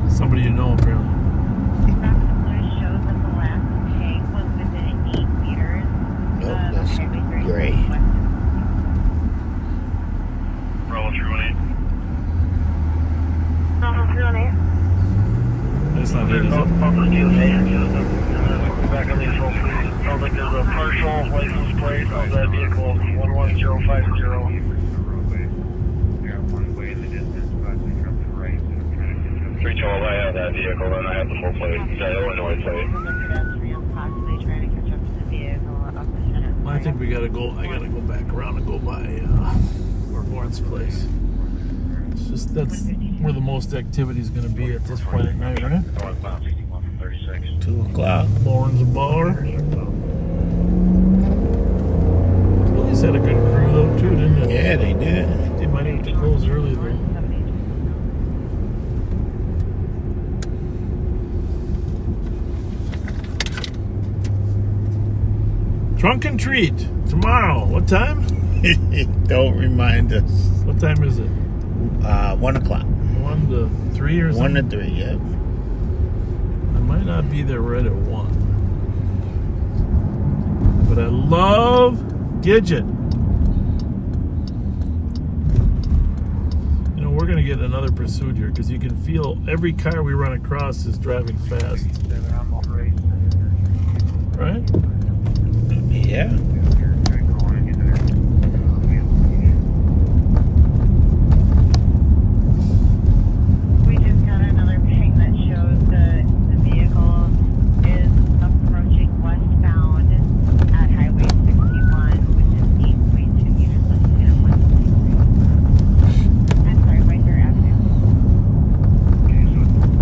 [SPEAKER 6] Somebody you know, apparently.
[SPEAKER 5] Nope, that's gray.
[SPEAKER 7] Bravo 318.
[SPEAKER 6] That's not it, is it?
[SPEAKER 2] Back on these folks, sounds like there's a partial license plate of that vehicle, 11050.
[SPEAKER 7] I have that vehicle and I have the full plate. That Illinois plate.
[SPEAKER 6] Well, I think we gotta go. I gotta go back around and go by Lawrence Place. It's just that's where the most activity is gonna be at this point at night, right?
[SPEAKER 5] 2 o'clock.
[SPEAKER 6] Lauren's bar. Police had a good crew though too, didn't they?
[SPEAKER 5] Yeah, they did.
[SPEAKER 6] They might have to close early though. Trunk and treat tomorrow. What time?
[SPEAKER 5] Don't remind us.
[SPEAKER 6] What time is it?
[SPEAKER 5] 1 o'clock.
[SPEAKER 6] 1 to 3 or something?
[SPEAKER 5] 1 to 3, yep.
[SPEAKER 6] I might not be there right at 1. But I love Gidget. You know, we're going to get another pursuit here because you can feel every car we run across is driving fast. Right?
[SPEAKER 5] Yeah.
[SPEAKER 10] We just got another ping that shows that the vehicle is approaching westbound at Highway 61, which is 8.2 meters left and 1.3. I'm sorry, White Avenue. That's where we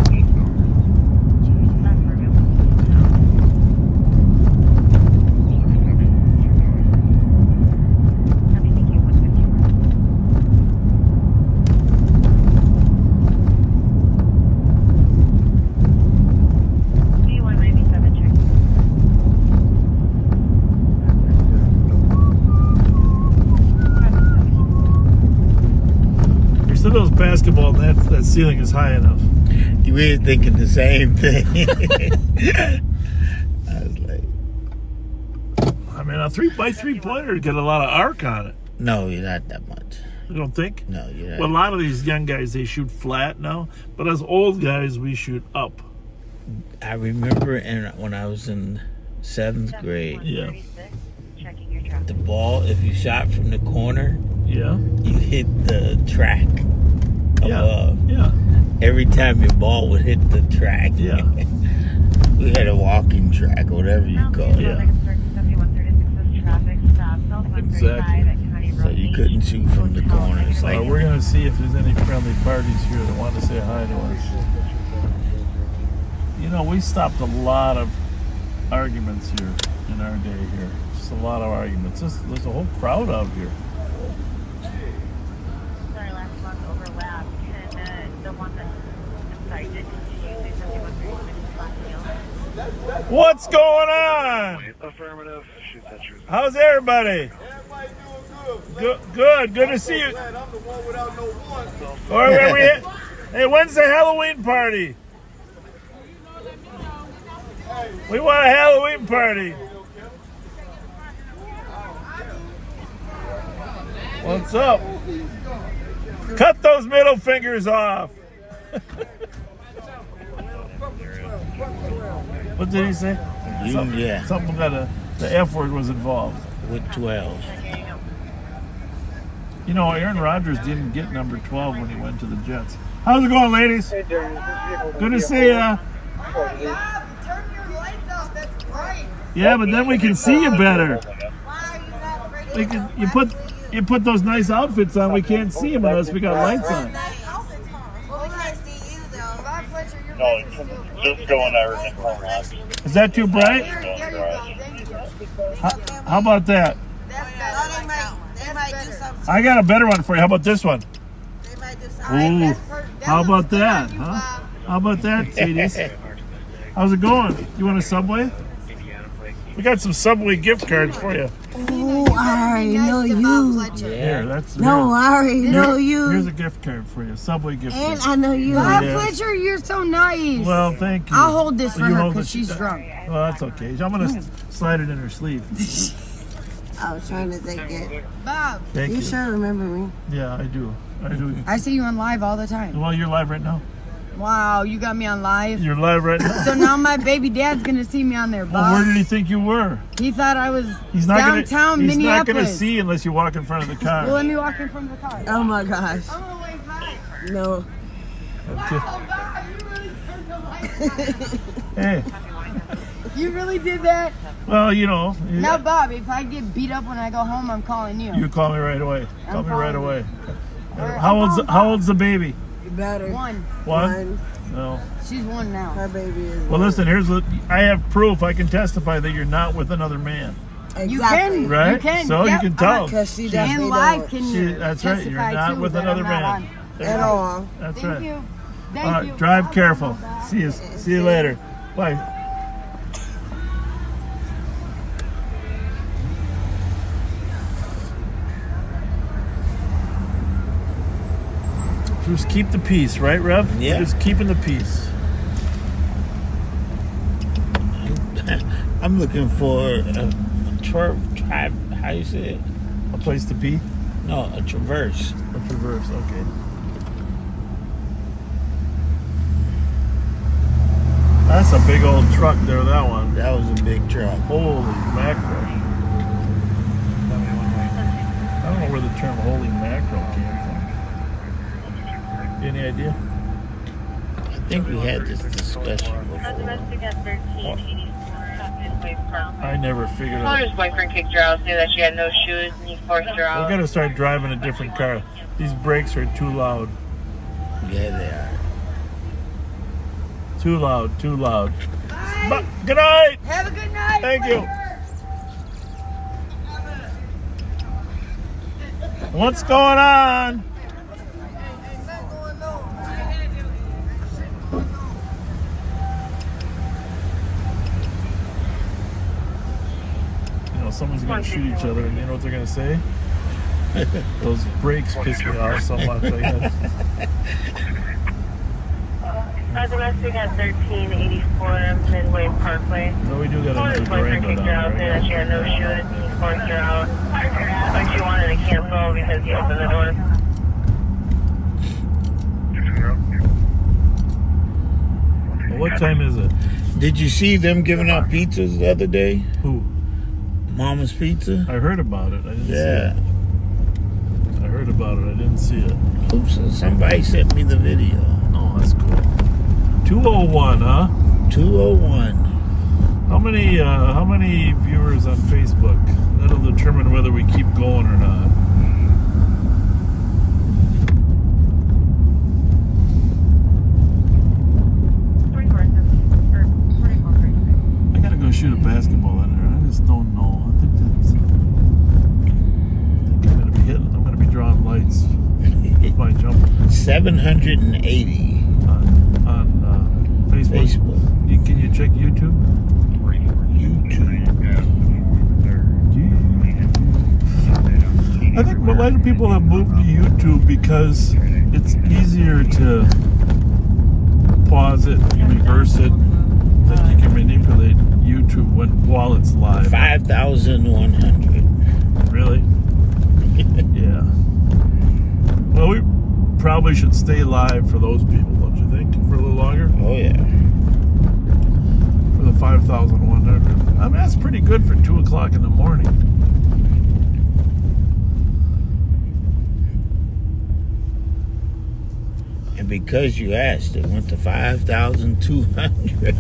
[SPEAKER 6] basketball, and that ceiling is high enough.
[SPEAKER 5] You were thinking the same thing. I was like,
[SPEAKER 6] I mean, a 3x3 pointer got a lot of arc on it.
[SPEAKER 5] no, you're not that much.
[SPEAKER 6] You don't think?
[SPEAKER 5] No, you're not.
[SPEAKER 6] Well, a lot of these young guys, they shoot flat now, but as old guys, we shoot up.
[SPEAKER 5] I remember when I was in 7th grade.
[SPEAKER 6] Yeah.
[SPEAKER 5] The ball, if you shot from the corner,
[SPEAKER 6] yeah,
[SPEAKER 5] you hit the track above.
[SPEAKER 6] Yeah.
[SPEAKER 5] Every time your ball would hit the track.
[SPEAKER 6] Yeah.
[SPEAKER 5] We had a walking track, whatever you call it.
[SPEAKER 6] Yeah.
[SPEAKER 5] Exactly. So you couldn't shoot from the corners. Like,
[SPEAKER 6] we're going to see if there's any friendly parties here that want to say hi to us. You know, we stopped a lot of arguments here in our day here. Just a lot of arguments. There's a whole crowd out here.
[SPEAKER 1] Sorry, last one overlapped. And the one that's cited,
[SPEAKER 6] What's going on?
[SPEAKER 7] Affirmative. Shoot that truth.
[SPEAKER 6] How's everybody? Good to see you. Or where we at? Hey, when's the Halloween party? We want a Halloween party. What's up? Cut those middle fingers off. What did he say? Something about the F word was involved.
[SPEAKER 5] With 12.
[SPEAKER 6] You know, Aaron Rodgers didn't get number 12 when he went to the Jets. How's it going, ladies? Good to see ya. Yeah, but then we can see you better. You put those nice outfits on. We can't see them unless we got lights on.
[SPEAKER 7] No, Cisco and I were in Colorado.
[SPEAKER 6] Is that too bright? How about that? I got a better one for you. How about this one? Ooh, how about that, huh? How about that, ladies? How's it going? You want a Subway? We got some Subway gift cards for you.
[SPEAKER 21] Oh, I already know you.
[SPEAKER 6] Here, that's
[SPEAKER 21] no, I already know you.
[SPEAKER 6] Here's a gift card for you, Subway gift card.
[SPEAKER 21] And I know you.
[SPEAKER 14] Bob Fletcher, you're so nice.
[SPEAKER 6] Well, thank you.
[SPEAKER 14] I'll hold this for her because she's drunk.
[SPEAKER 6] Well, that's okay. I'm gonna slide it in her sleeve.
[SPEAKER 21] I was trying to think it.
[SPEAKER 14] Bob,
[SPEAKER 6] Thank you.
[SPEAKER 21] Sure remember me?
[SPEAKER 6] Yeah, I do.
[SPEAKER 14] I see you on live all the time.
[SPEAKER 6] Well, you're live right now.
[SPEAKER 14] Wow, you got me on live.
[SPEAKER 6] You're live right now.
[SPEAKER 14] So now my baby dad's gonna see me on there, Bob.
[SPEAKER 6] Well, where did he think you were?
[SPEAKER 14] He thought I was
[SPEAKER 6] downtown
[SPEAKER 14] Minneapolis.
[SPEAKER 6] He's not gonna see you unless you walk in front of the car.
[SPEAKER 14] Well, let me walk in front of the car.
[SPEAKER 21] Oh my gosh.
[SPEAKER 14] I'm gonna wave hi.
[SPEAKER 21] No.
[SPEAKER 6] Hey.
[SPEAKER 14] You really did that?
[SPEAKER 6] Well, you know.
[SPEAKER 14] Now, Bob, if I get beat up when I go home, I'm calling you.
[SPEAKER 6] You call me right away. Call me right away. How old's the baby?
[SPEAKER 21] Better.
[SPEAKER 14] One.
[SPEAKER 6] No.
[SPEAKER 14] She's one now.
[SPEAKER 21] Her baby is
[SPEAKER 6] Well, listen, here's what I have proof. I can testify that you're not with another man.
[SPEAKER 21] Exactly.
[SPEAKER 14] You can.
[SPEAKER 6] Right?
[SPEAKER 14] You can.
[SPEAKER 6] So you can tell.
[SPEAKER 21] Because she definitely
[SPEAKER 14] live
[SPEAKER 21] don't.
[SPEAKER 14] can
[SPEAKER 6] That's right. You're not with another man.
[SPEAKER 21] At all.
[SPEAKER 6] That's
[SPEAKER 14] Thank
[SPEAKER 6] right.
[SPEAKER 14] you.
[SPEAKER 6] All right, drive careful. See you later. Bye. Just keep the peace, right, Rev?
[SPEAKER 5] Yeah.
[SPEAKER 6] Just keeping the peace.
[SPEAKER 5] I'm looking for a how you say it?
[SPEAKER 6] A place to pee?
[SPEAKER 5] No, a traverse.
[SPEAKER 6] A traverse, okay. That's a big old truck there, that one.
[SPEAKER 5] That was a big truck.
[SPEAKER 6] Holy mackerel. I don't know where the term holy mackerel came from. Any idea?
[SPEAKER 5] I think we had this discussion before.
[SPEAKER 6] I never figured
[SPEAKER 10] Her
[SPEAKER 6] out.
[SPEAKER 10] boyfriend kicked her out, saying that she had no shoes, and he forced her out.
[SPEAKER 6] We gotta start driving a different car. These brakes are too loud.
[SPEAKER 5] Yeah, they are.
[SPEAKER 6] Too loud, too loud. Good night!
[SPEAKER 14] Have a good night.
[SPEAKER 6] Thank you. What's going on? You know, someone's gonna shoot each other, and you know what they're gonna say? Those brakes piss me off so much. I guess.
[SPEAKER 1] Domestic at 1384 Midway Parkway.
[SPEAKER 6] No, we do got another
[SPEAKER 1] boyfriend
[SPEAKER 6] Durango
[SPEAKER 1] kicked her out,
[SPEAKER 6] down
[SPEAKER 1] saying
[SPEAKER 6] there.
[SPEAKER 1] that she had no shoes, and he forced her out. Like she wanted to cancel because he opened the door.
[SPEAKER 6] Well, what time is it?
[SPEAKER 5] Did you see them giving out pizzas the other day?
[SPEAKER 6] Who?
[SPEAKER 5] Mama's Pizza?
[SPEAKER 6] I heard about it. I didn't see
[SPEAKER 5] Yeah.
[SPEAKER 6] it. I heard about it. I didn't see it.
[SPEAKER 5] Oops, somebody sent me the video.
[SPEAKER 6] Oh, that's cool. 201, huh?
[SPEAKER 5] 201.
[SPEAKER 6] How many viewers on Facebook? That'll determine whether we keep going or not.
[SPEAKER 5] 780
[SPEAKER 6] on Facebook. Can you check YouTube? I think a lot of people have moved to YouTube because it's easier to pause it, reverse it. That you can manipulate YouTube while it's live.
[SPEAKER 5] 5,100.
[SPEAKER 6] Really? Yeah. Well, we probably should stay live for those people, don't you think? For a little longer?
[SPEAKER 5] Oh, yeah.
[SPEAKER 6] For the 5,100. I mean, that's pretty good for 2 o'clock in the morning.
[SPEAKER 5] And because you asked, it went to 5,200.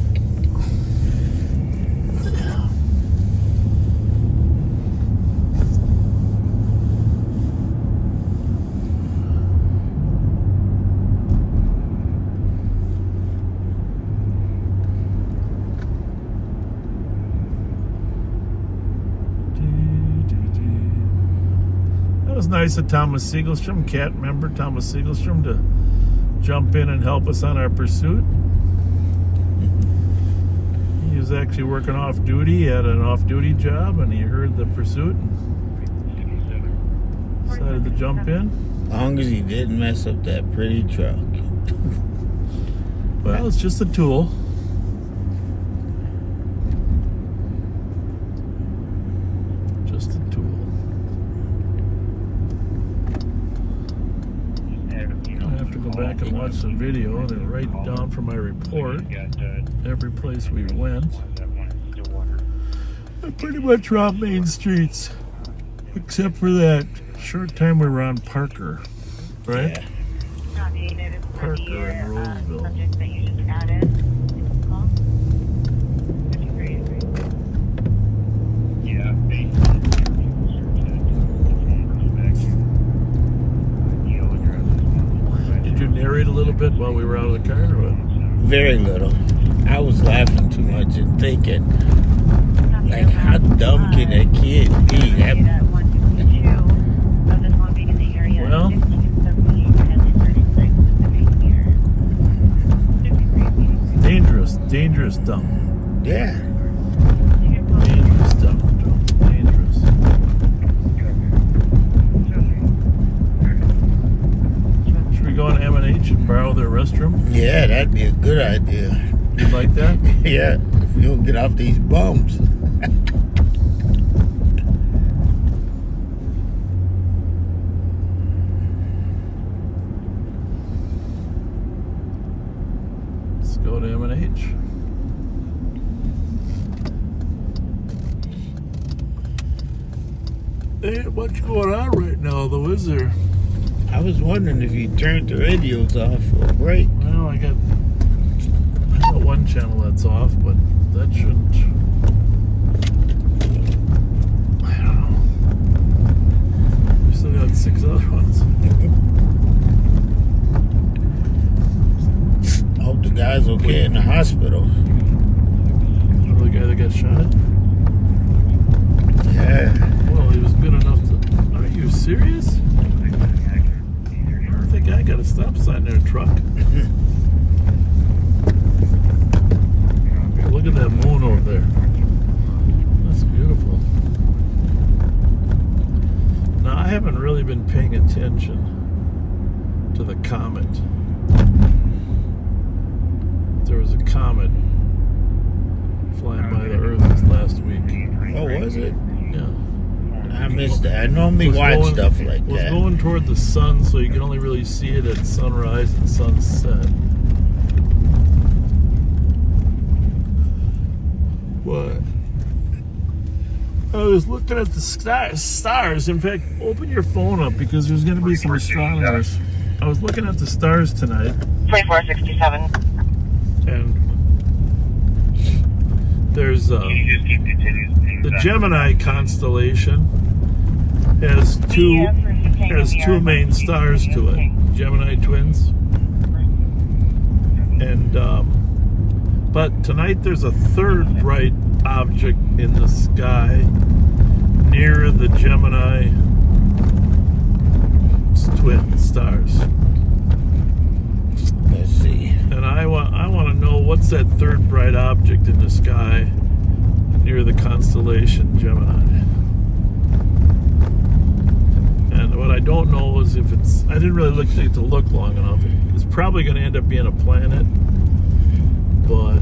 [SPEAKER 6] That was nice of Thomas Siegelstrom, Cat member Thomas Siegelstrom, to jump in and help us on our pursuit. He was actually working off duty. He had an off-duty job, and he heard the pursuit and decided to jump in.
[SPEAKER 5] As long as he didn't mess up that pretty truck.
[SPEAKER 6] Well, it's just a tool. Just a tool. I have to go back and watch the video and then write down for my report every place we went. I pretty much robbed main streets, except for that short time we were on Parker, right?
[SPEAKER 5] Yeah.
[SPEAKER 6] Parker and Roseville. Did you narrate a little bit while we were out of the car, or what?
[SPEAKER 5] Very little. I was laughing too much and thinking, like, how dumb can that kid be?
[SPEAKER 6] Well, dangerous dumb.
[SPEAKER 5] Yeah.
[SPEAKER 6] Dangerous dumb. Dangerous. Should we go on M&H and borrow their restroom?
[SPEAKER 5] Yeah, that'd be a good idea.
[SPEAKER 6] You like that?
[SPEAKER 5] Yeah, if you don't get off these bums.
[SPEAKER 6] Let's go to M&H. There ain't much going on right now, though, is there?
[SPEAKER 5] I was wondering if you turned the radios off for a break.
[SPEAKER 6] Well, I got one channel that's off, but that shouldn't. I don't know. We still got 6 other ones.
[SPEAKER 5] I hope the guy's okay in the hospital.
[SPEAKER 6] The guy that got shot?
[SPEAKER 5] Yeah.
[SPEAKER 6] Well, he was good enough to. Are you serious? I think I got a stop sign there, truck. Look at that moon over there. That's beautiful. Now, I haven't really been paying attention to the comet. There was a comet flying by the Earth this last week.
[SPEAKER 5] Oh, was it?
[SPEAKER 6] Yeah.
[SPEAKER 5] I missed that. I normally watch stuff like
[SPEAKER 6] It was
[SPEAKER 5] that.
[SPEAKER 6] going toward the sun, so you can only really see it at sunrise and sunset. What? I was looking at the stars. In fact, open your phone up because there's going to be some astronomers. I was looking at the stars tonight.
[SPEAKER 10] 2467.
[SPEAKER 6] And there's the Gemini constellation has two main stars to it, Gemini twins. And but tonight there's a third bright object in the sky near the Gemini twin stars. what's that third bright object in the sky near the constellation Gemini? And what I don't know is if it's, I didn't really take to look long enough. It's probably going to end up being a planet, but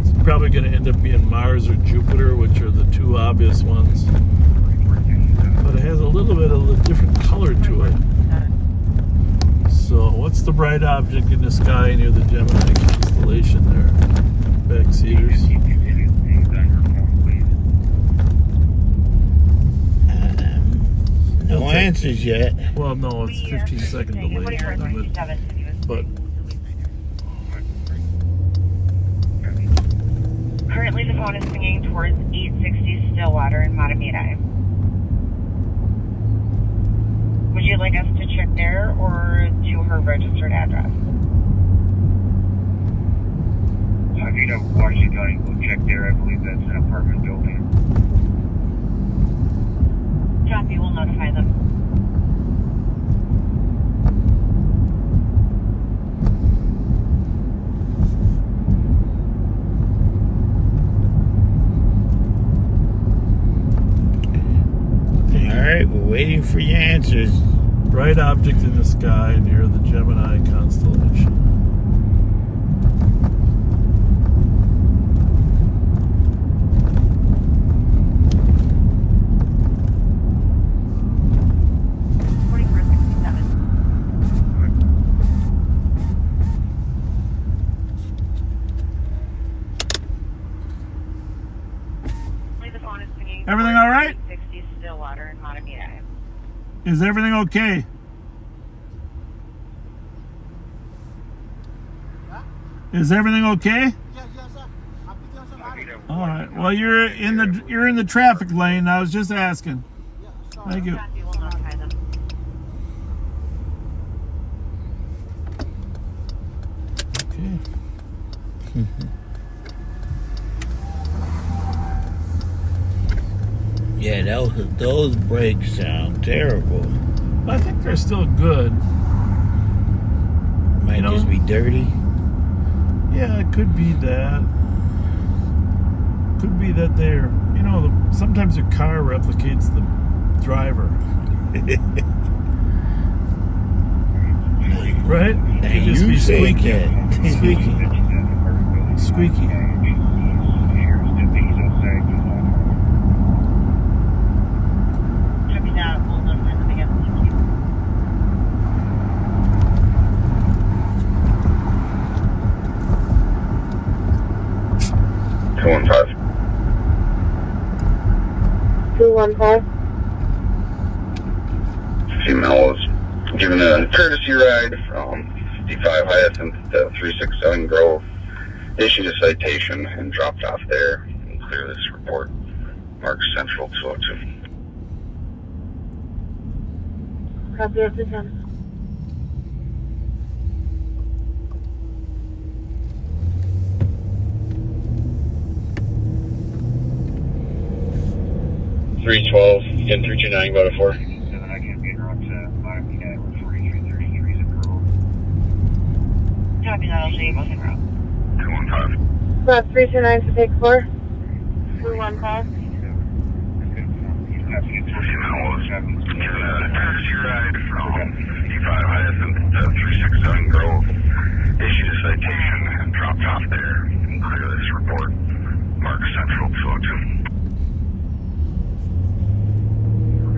[SPEAKER 6] it's probably going to end up being Mars or Jupiter, which are the two obvious ones. But it has a little bit of a different color to it. So what's the bright object in the sky near the Gemini constellation there? Backseaters.
[SPEAKER 5] No answers yet.
[SPEAKER 6] Well, no, it's 15-second delay. But
[SPEAKER 19] currently the phone is swinging towards 860 Stillwater in Matamidi. Would you like us to check there or to her registered address?
[SPEAKER 3] I need a Washington County, we'll check there. I believe that's an apartment building.
[SPEAKER 19] Copy, we'll notify them.
[SPEAKER 5] Alright, we're waiting for your answers.
[SPEAKER 6] bright object in the sky near the Gemini constellation. Everything all right?
[SPEAKER 19] 60 Stillwater in Matamidi.
[SPEAKER 6] Is everything okay? Is everything okay? All right. Well, you're in the traffic lane. I was just asking. Thank you. Okay.
[SPEAKER 5] Yeah, those brakes sound terrible.
[SPEAKER 6] I think they're still good.
[SPEAKER 5] Might just be dirty.
[SPEAKER 6] Yeah, it could be that. Could be that they're, sometimes your car replicates the driver. Right? It could just be squeaky. Squeaky.
[SPEAKER 3] Female was given a courtesy ride from 55 Hyacinth to 367 Grove, issued a citation and dropped off there and clear this report. Mark Central 202.
[SPEAKER 1] Copy of the 10.
[SPEAKER 3] $312, again 329, go to 4. I can't be interrupted. Matamidi with 4333 is approved.
[SPEAKER 19] Copy that, I'll show you both en route.
[SPEAKER 3] 215.
[SPEAKER 1] Left 329 to take 4. 215.
[SPEAKER 3] Given a courtesy ride from 55 Hyacinth to 367 Grove, issued a citation and dropped off there and clear this report. Mark Central 202.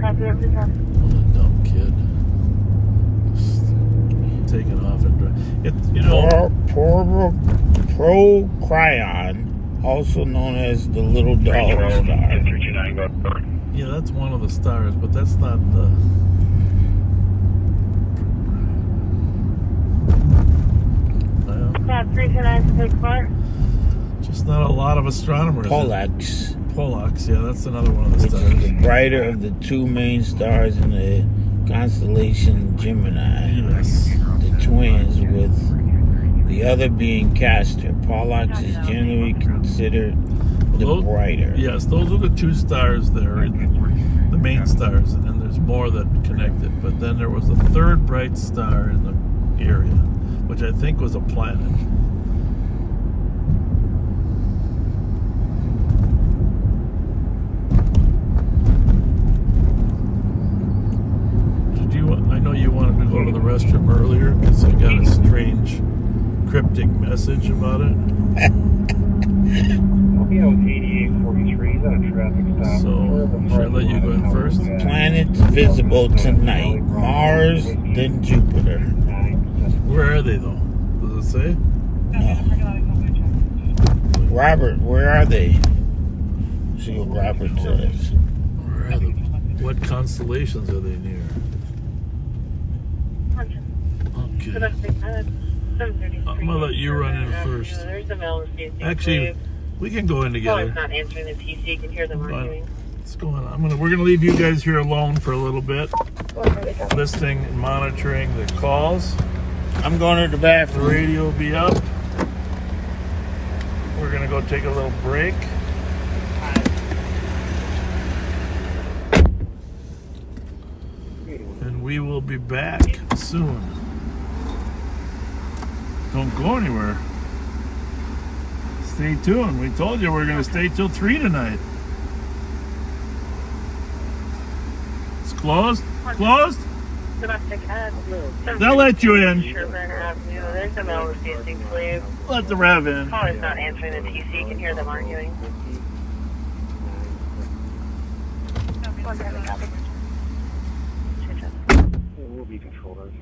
[SPEAKER 1] Copy of the 10.
[SPEAKER 6] Dumb kid. Just taking off and
[SPEAKER 5] Procyon, also known as the little dog star.
[SPEAKER 6] Yeah, that's one of the stars, but that's not the. Well,
[SPEAKER 1] 329 to take 4.
[SPEAKER 6] just not a lot of astronomers.
[SPEAKER 5] Pollux.
[SPEAKER 6] Pollux, yeah, that's another one of the stars.
[SPEAKER 5] The brighter of the two main stars in the constellation Gemini.
[SPEAKER 6] Yes.
[SPEAKER 5] The twins, with the other being Castor. Pollux is generally considered the brighter.
[SPEAKER 6] Yes, those are the two stars there, the main stars, and then there's more that connected. But then there was a third bright star in the area. which I think was a planet. I know you wanted to go to the restroom earlier because I got a strange cryptic message about it.
[SPEAKER 7] I'll be out 8843. Is that a traffic stop?
[SPEAKER 6] So, should I let you go in first?
[SPEAKER 5] Planets visible tonight. Mars, then Jupiter.
[SPEAKER 6] Where are they, though? Does it say?
[SPEAKER 5] No. Robert, where are they? See what Robert says.
[SPEAKER 6] Where are they? What constellations are they near? Okay. I'm gonna let you run in first. Actually, we can go in together.
[SPEAKER 10] Not answering the TC. You can hear them arguing.
[SPEAKER 6] What's going on? We're gonna leave you guys here alone for a little bit, listening and monitoring the calls.
[SPEAKER 5] I'm going to the bathroom.
[SPEAKER 6] The radio will be up. We're gonna go take a little break. And we will be back soon. Don't go anywhere. Stay tuned. We told you we're going to stay till 3 tonight. It's closed? Closed? They'll let you in. Let the rev in.
[SPEAKER 10] Caller's not answering the TC. You can hear them arguing.
[SPEAKER 7] We'll be controllers.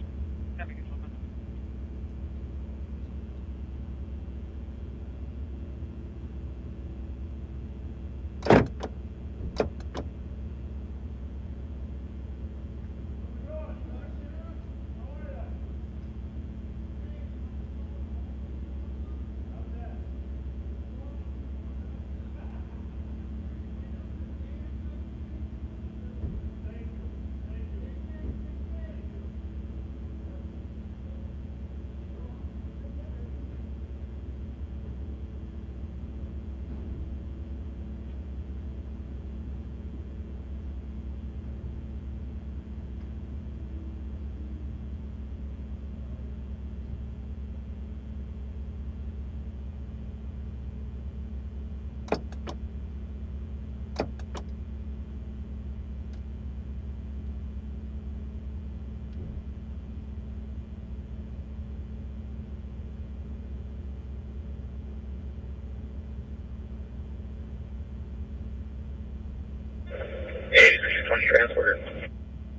[SPEAKER 3] Transporter.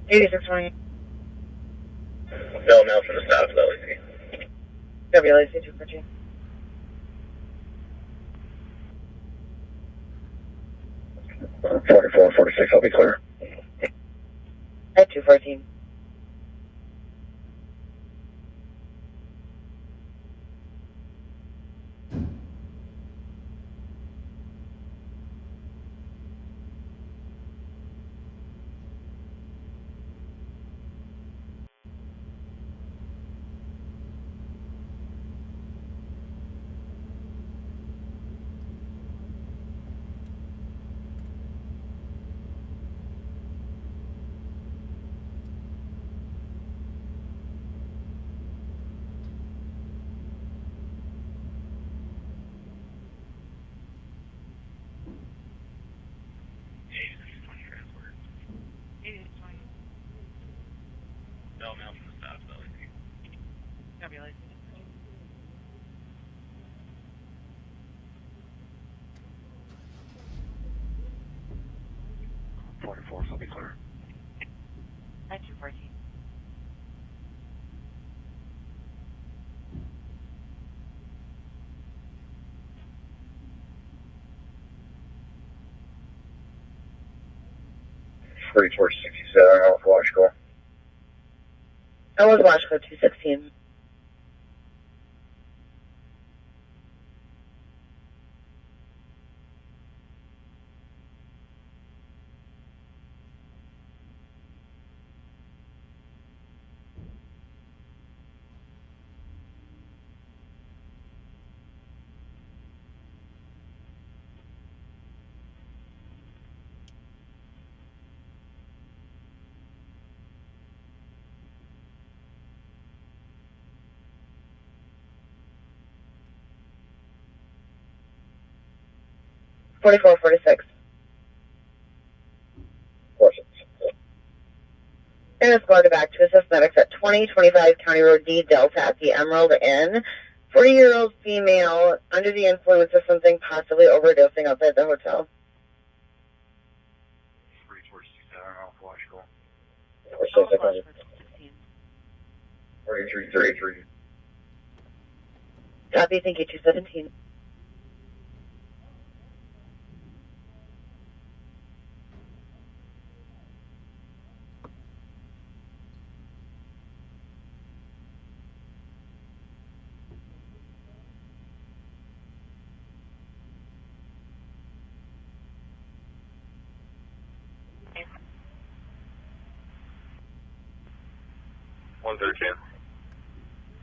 [SPEAKER 10] 8620.
[SPEAKER 3] No, from the south, LAC.
[SPEAKER 10] WLAC 214.
[SPEAKER 3] Uh, 44, 46, I'll be clear.
[SPEAKER 10] At 214.
[SPEAKER 3] No, from the south, LAC.
[SPEAKER 10] WLAC.
[SPEAKER 3] 44, I'll be clear.
[SPEAKER 10] At 214.
[SPEAKER 3] Towards 67, off watch call.
[SPEAKER 10] I was watch code 216. 4446. And escorted back to assist medics at 2025 County Road D Delta at the Emerald Inn. 40-year-old female under the influence of something, possibly overdosing outside the hotel.
[SPEAKER 3] 4333.
[SPEAKER 10] Copy, thank you, 217.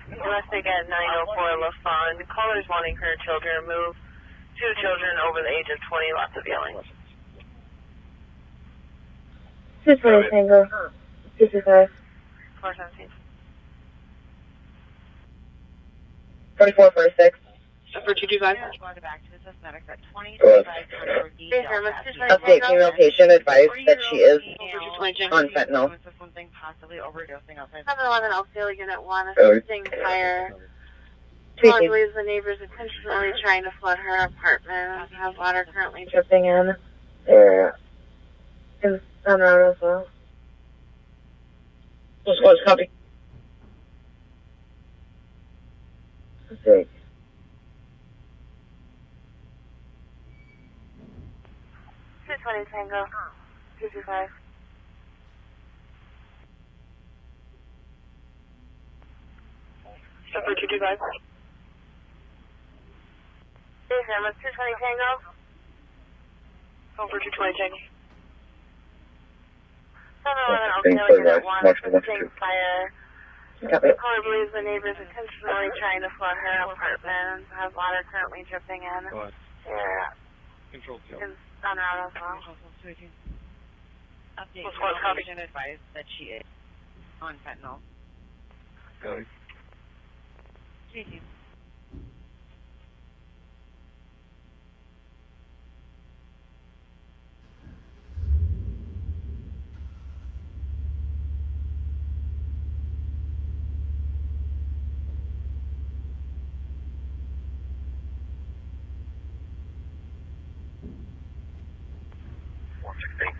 [SPEAKER 1] Domestic at 904 LaFond. Callers wanting her children removed. 2 children over the age of 20. Lots of yelling.
[SPEAKER 10] 220 Tango. 225.
[SPEAKER 1] 417.
[SPEAKER 10] 4446.
[SPEAKER 1] For 225.
[SPEAKER 10] Update female patient advised that she is on fentanyl.
[SPEAKER 1] 711 Oakdale Unit 1, assisting fire. Caller believes the neighbors intentionally trying to flood her apartment. Have water currently
[SPEAKER 10] Dripping in. There is on route as well.
[SPEAKER 1] What's copy?
[SPEAKER 10] Let's see.
[SPEAKER 1] 220 Tango. 225. Step for 225. Hey, Sam, it's 220 Tango. Over 220 Tango. 711 Oakdale Unit 1, assisting fire. Caller believes the neighbors intentionally trying to flood her apartment. Has water currently dripping in.
[SPEAKER 7] Control
[SPEAKER 1] Is on route as well.
[SPEAKER 19] Update
[SPEAKER 1] What's copy?
[SPEAKER 19] patient advised that she is on fentanyl.
[SPEAKER 7] Go.
[SPEAKER 19] Thank you.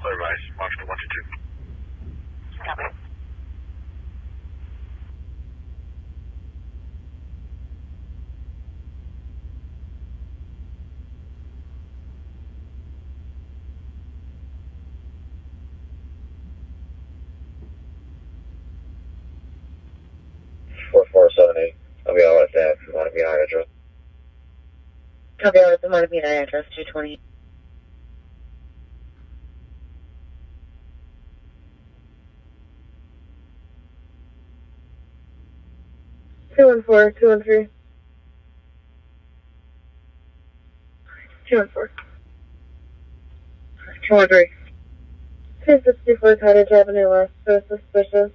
[SPEAKER 3] Clear rise, march to 122.
[SPEAKER 1] Copy.
[SPEAKER 3] I'll be out at that. If you want to be our address.
[SPEAKER 10] Copy out at the Montevina address, 220. Two and 4, 2 and 3. 2 and 4. 2 and 3. 264 Cottage Avenue West, so suspicious.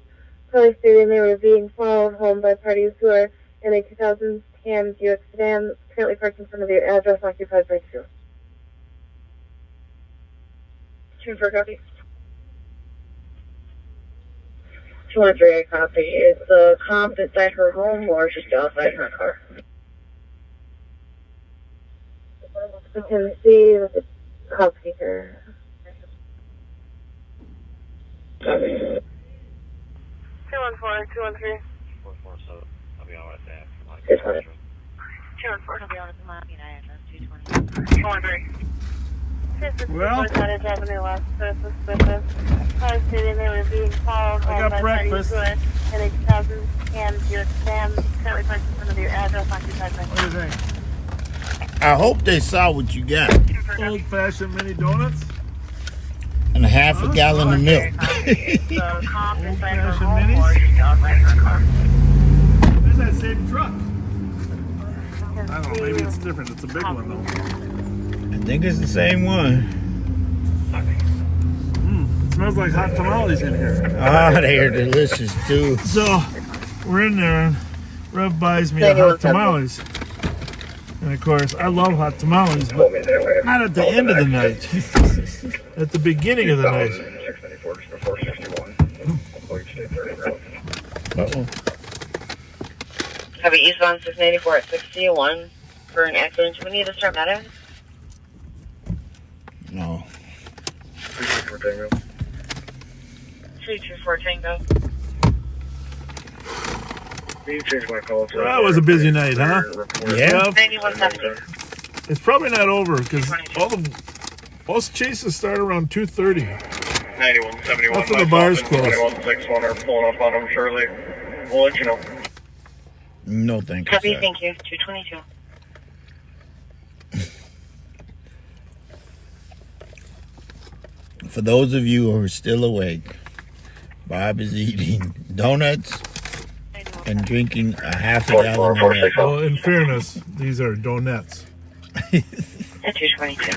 [SPEAKER 10] Police stating they were being followed home by parties who are in a 2010 Buick sedan, currently parked in front of the address occupied by 2. 2 and 4 copy. 2 and 3 copy. Is the comp inside her home or just outside her car? We can see with the cop speaker. Copy.
[SPEAKER 1] 214, 213.
[SPEAKER 3] 447. I'll be out at that.
[SPEAKER 10] 220.
[SPEAKER 1] 214. I'll be out at the Montevina address, 220. 213.
[SPEAKER 6] Well,
[SPEAKER 1] Cottage Avenue West, so suspicious. Police stating they were being followed home by parties who are in a 2010 Buick sedan, currently parked in front of your address occupied by 2.
[SPEAKER 6] What do you think?
[SPEAKER 5] I hope they saw what you got.
[SPEAKER 6] Old-fashioned mini donuts.
[SPEAKER 5] And a half a gallon of milk.
[SPEAKER 1] The comp inside her
[SPEAKER 6] Old-fashioned
[SPEAKER 1] home
[SPEAKER 6] minis?
[SPEAKER 1] or just outside her car.
[SPEAKER 6] Where's that same truck? I don't know. Maybe it's different. It's a big one, though.
[SPEAKER 5] I think it's the same one.
[SPEAKER 6] It smells like hot tamales in here.
[SPEAKER 5] Ah, they're delicious, too.
[SPEAKER 6] So, we're in there, and Rev buys me a hot tamales. And of course, I love hot tamales, but not at the end of the night. At the beginning of the night. Uh-oh.
[SPEAKER 10] Have you eastbound 694 at 61 for an accident? Do we need to start medic?
[SPEAKER 5] No.
[SPEAKER 10] 324 Tango.
[SPEAKER 6] That was a busy night, huh?
[SPEAKER 5] Yeah.
[SPEAKER 10] 9170.
[SPEAKER 6] It's probably not over because most chases start around 2:30.
[SPEAKER 7] 9171.
[SPEAKER 6] After the bars close.
[SPEAKER 7] 9161 are pulling up on them shortly. We'll let you know.
[SPEAKER 5] No, thank you.
[SPEAKER 10] Copy,
[SPEAKER 5] Sir.
[SPEAKER 10] thank you. 222.
[SPEAKER 5] For those of you who are still awake, Bob is eating donuts and drinking a half a gallon of milk.
[SPEAKER 6] Well, in fairness, these are donuts.
[SPEAKER 10] At 222.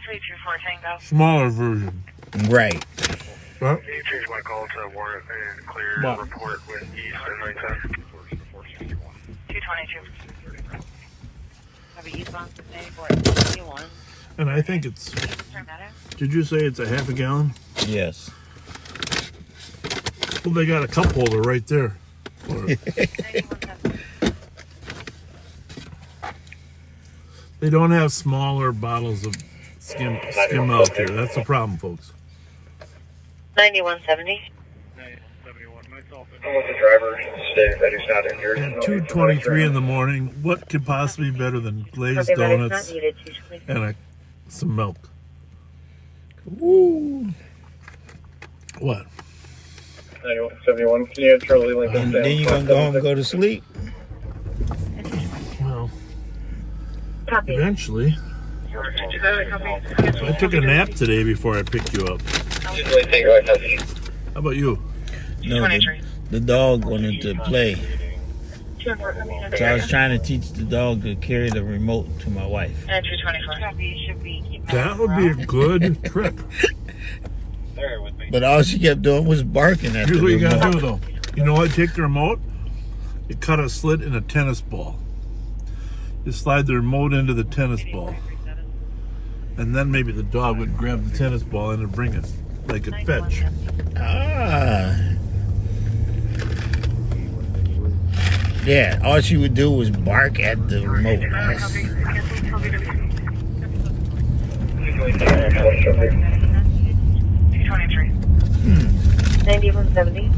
[SPEAKER 10] 324 Tango.
[SPEAKER 6] Smaller version.
[SPEAKER 5] Right.
[SPEAKER 6] Huh?
[SPEAKER 7] Can you change my call to warrant and clear
[SPEAKER 6] What?
[SPEAKER 7] report with East and 910?
[SPEAKER 10] 222. Have you eastbound 694 at 61?
[SPEAKER 6] And I think it's.
[SPEAKER 10] Start medic?
[SPEAKER 6] Did you say it's a half a gallon?
[SPEAKER 5] Yes.
[SPEAKER 6] Well, they got a cup holder right there. They don't have smaller bottles of skim milk here. That's the problem, folks.
[SPEAKER 10] 9170.
[SPEAKER 7] 9171. Myself and the driver stated that he's not injured.
[SPEAKER 6] At 2:23 in the morning, what could possibly be better than glazed donuts and some milk?
[SPEAKER 5] Woo.
[SPEAKER 6] What?
[SPEAKER 7] 9171. Can you have Charlie Lincoln?
[SPEAKER 5] And then you're going to go home and go to sleep?
[SPEAKER 6] Well, eventually. I took a nap today before I picked you up. How about you?
[SPEAKER 5] No, the dog wanted to play. So I was trying to teach the dog to carry the remote to my wife.
[SPEAKER 10] At 224.
[SPEAKER 6] That would be a good trick.
[SPEAKER 5] But all she kept doing was barking at
[SPEAKER 6] Here's
[SPEAKER 5] the
[SPEAKER 6] what you
[SPEAKER 5] remote.
[SPEAKER 6] gotta do though. You know what? Take the remote, you cut a slit in a tennis ball. You slide the remote into the tennis ball. And then maybe the dog would grab the tennis ball and bring it like a fetch.
[SPEAKER 5] Ah. Yeah, all she would do was bark at the remote.
[SPEAKER 10] 9170.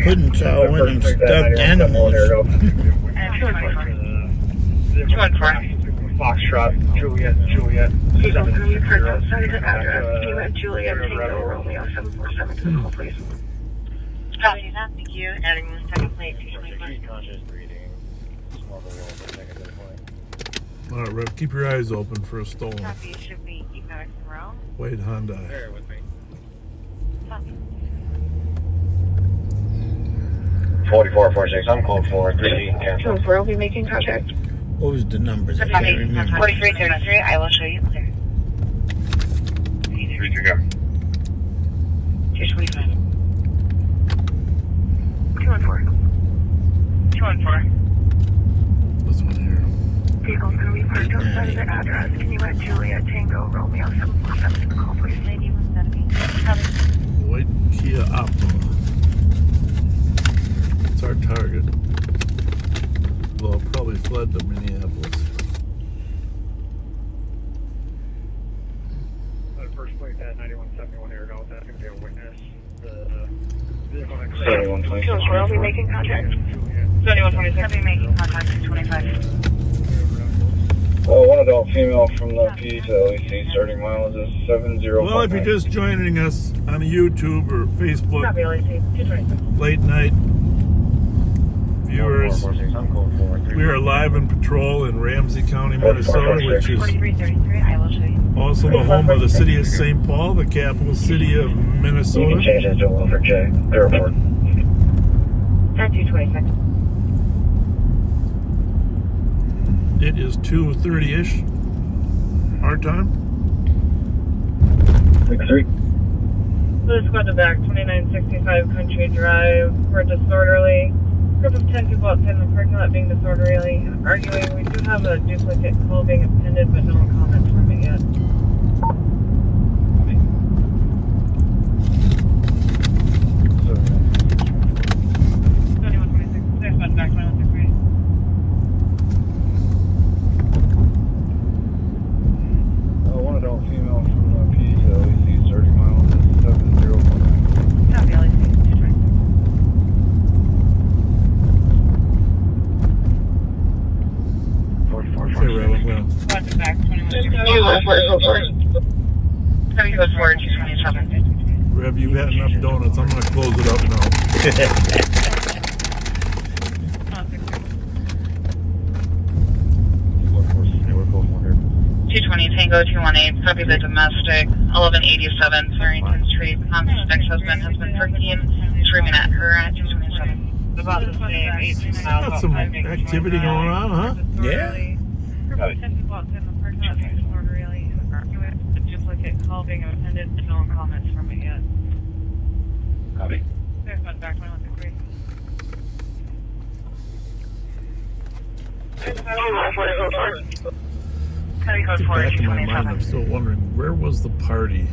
[SPEAKER 5] Couldn't tell when them stuffed animals.
[SPEAKER 10] 214.
[SPEAKER 7] Foxtrot, Juliet.
[SPEAKER 1] Susan, can you print outside the address? Can you at Juliet Tango Romeo 747 please?
[SPEAKER 10] Copy that, thank you. Adding the second plate, 225.
[SPEAKER 6] All right, Rev, keep your eyes open for a stolen
[SPEAKER 10] Copy, should we keep that in row?
[SPEAKER 6] white Hyundai.
[SPEAKER 7] Bear with me.
[SPEAKER 10] Copy.
[SPEAKER 7] 4446, I'm code 4, cancel.
[SPEAKER 1] We'll be making contact.
[SPEAKER 5] What was the numbers? I can't
[SPEAKER 10] Copy,
[SPEAKER 5] remember.
[SPEAKER 10] 4333, I will show you clear.
[SPEAKER 7] 225.
[SPEAKER 10] 225.
[SPEAKER 1] 214.
[SPEAKER 10] 214.
[SPEAKER 6] This one here.
[SPEAKER 1] Vehicle's going to be parked outside of the address. Can you at Juliet Tango Romeo 747 call please?
[SPEAKER 10] 9170. Copy.
[SPEAKER 6] White Kia Optima. It's our target. Well, I'll probably fled to Minneapolis.
[SPEAKER 7] First plate at 9171 here, go. That's going to be a witness.
[SPEAKER 1] We'll be making contact.
[SPEAKER 10] 7126. Copy, making contact, 225.
[SPEAKER 7] One adult female from the P to the LEC starting miles is 70.
[SPEAKER 6] Well, if you're just joining us on YouTube or Facebook,
[SPEAKER 10] Copy, LAC, 226.
[SPEAKER 6] late night viewers, we are live in patrol in Ramsey County, Minnesota, which is
[SPEAKER 10] 4333, I will show you.
[SPEAKER 6] also the home of the city of St. Paul, the capital city of
[SPEAKER 7] You can
[SPEAKER 6] Minnesota.
[SPEAKER 7] change that to 1 for J. Airport.
[SPEAKER 10] At 226.
[SPEAKER 6] It is 2:30-ish, our time.
[SPEAKER 7] 63.
[SPEAKER 2] Blue Squad to back, 2965 Country Drive. We're disorderly. Group of 10 people outside in the parking lot being disorderly, arguing. We do have a duplicate call being appended, but no comments from it yet.
[SPEAKER 17] One adult female from Pease, LEC 30 miles, 7049.
[SPEAKER 8] Copy, LEC 220.
[SPEAKER 4] Okay, Rev, well.
[SPEAKER 8] Back 227.
[SPEAKER 4] Rev, you've had enough donuts. I'm going to close it up now.
[SPEAKER 8] 220 Tango 218, copy the domestic, 1187 Farrington Street. Suspect's husband has been 13, screaming at her at 227.
[SPEAKER 2] About the same, 18 miles.
[SPEAKER 4] Got some activity going on, huh?
[SPEAKER 5] Yeah.
[SPEAKER 2] Group of 10 people outside in the parking lot being disorderly, arguing. A duplicate call being appended, but no comments from it yet.
[SPEAKER 3] Copy.
[SPEAKER 2] There's one back 113.
[SPEAKER 4] Back in my mind, I'm still wondering, where was the party